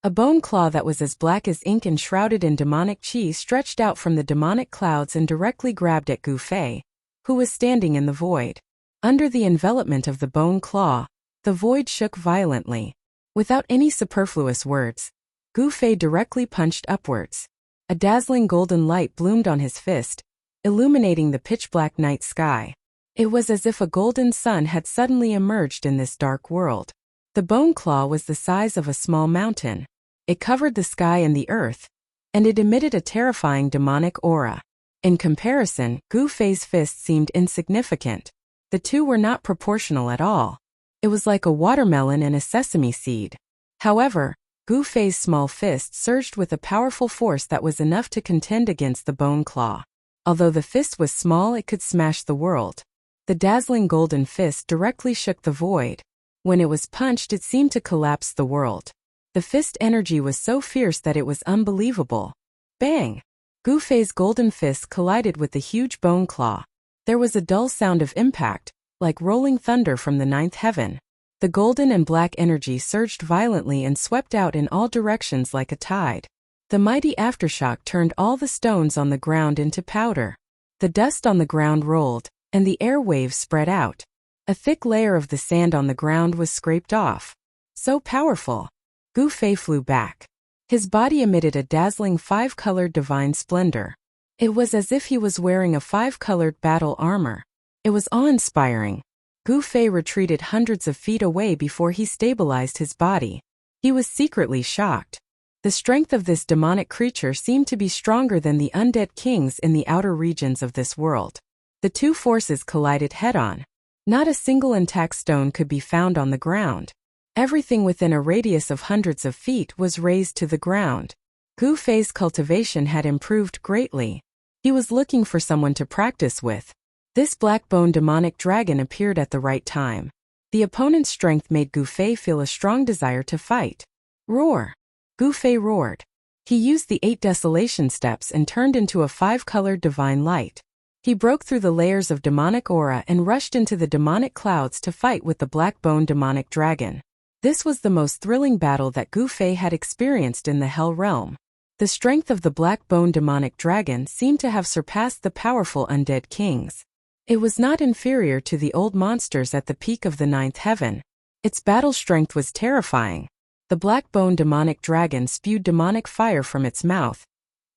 A bone claw that was as black as ink and shrouded in demonic chi stretched out from the demonic clouds and directly grabbed at Gu Fei, who was standing in the void. Under the envelopment of the bone claw, the void shook violently. Without any superfluous words, Gu Fei directly punched upwards. A dazzling golden light bloomed on his fist, illuminating the pitch-black night sky. It was as if a golden sun had suddenly emerged in this dark world. The bone claw was the size of a small mountain. It covered the sky and the earth, and it emitted a terrifying demonic aura. In comparison, Gu Fei's fist seemed insignificant. The two were not proportional at all. It was like a watermelon and a sesame seed. However, Gu Fei's small fist surged with a powerful force that was enough to contend against the bone claw. Although the fist was small, it could smash the world. The dazzling golden fist directly shook the void. When it was punched, it seemed to collapse the world. The fist energy was so fierce that it was unbelievable. Bang! Gu Fei's golden fist collided with the huge bone claw. There was a dull sound of impact, like rolling thunder from the ninth heaven. The golden and black energy surged violently and swept out in all directions like a tide. The mighty aftershock turned all the stones on the ground into powder. The dust on the ground rolled, and the air waves spread out. A thick layer of the sand on the ground was scraped off. So powerful! Gu Fei flew back. His body emitted a dazzling five-colored divine splendor. It was as if he was wearing a five-colored battle armor. It was awe-inspiring. Gu Fei retreated hundreds of feet away before he stabilized his body. He was secretly shocked. The strength of this demonic creature seemed to be stronger than the undead kings in the outer regions of this world. The two forces collided head-on. Not a single intact stone could be found on the ground. Everything within a radius of hundreds of feet was razed to the ground. Gu Fei's cultivation had improved greatly. He was looking for someone to practice with. This black-bone demonic dragon appeared at the right time. The opponent's strength made Gu Fei feel a strong desire to fight. Roar! Gu Fei roared. He used the 8 desolation steps and turned into a 5-colored divine light. He broke through the layers of demonic aura and rushed into the demonic clouds to fight with the black-bone demonic dragon. This was the most thrilling battle that Gu Fei had experienced in the Hell Realm. The strength of the black-bone demonic dragon seemed to have surpassed the powerful undead kings. It was not inferior to the old monsters at the peak of the ninth heaven. Its battle strength was terrifying. The black-bone demonic dragon spewed demonic fire from its mouth,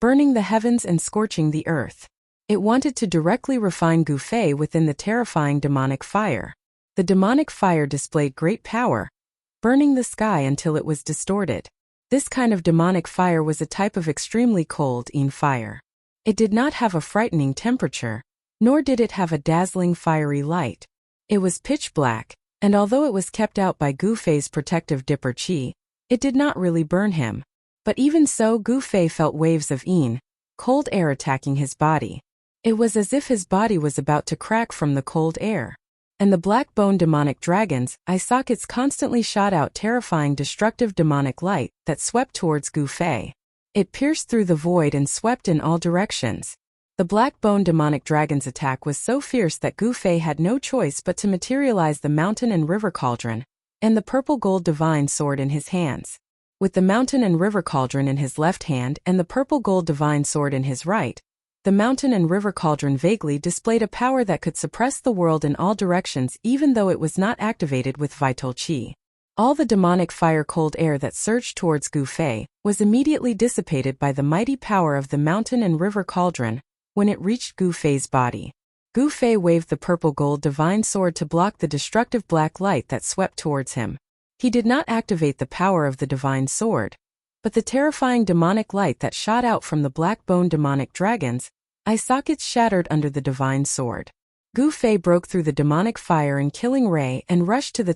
burning the heavens and scorching the earth. It wanted to directly refine Gu Fei within the terrifying demonic fire. The demonic fire displayed great power, burning the sky until it was distorted. This kind of demonic fire was a type of extremely cold fire. It did not have a frightening temperature, nor did it have a dazzling fiery light. It was pitch black, and although it was kept out by Gu Fei's protective dipper chi, it did not really burn him. But even so, Gu Fei felt waves of cold air attacking his body. It was as if his body was about to crack from the cold air. And the black bone demonic dragons, eye sockets constantly shot out terrifying destructive demonic light that swept towards Gu Fei. It pierced through the void and swept in all directions. The black bone demonic dragon's attack was so fierce that Gu Fei had no choice but to materialize the mountain and river cauldron, and the purple gold divine sword in his hands. With the mountain and river cauldron in his left hand and the purple gold divine sword in his right, the mountain and river cauldron vaguely displayed a power that could suppress the world in all directions even though it was not activated with vital qi. All the demonic fire cold air that surged towards Gu Fei was immediately dissipated by the mighty power of the mountain and river cauldron when it reached Gu Fei's body. Gu Fei waved the purple gold divine sword to block the destructive black light that swept towards him. He did not activate the power of the divine sword, but the terrifying demonic light that shot out from the black bone demonic dragons, eye sockets shattered under the divine sword. Gu Fei broke through the demonic fire and killing ray and rushed to the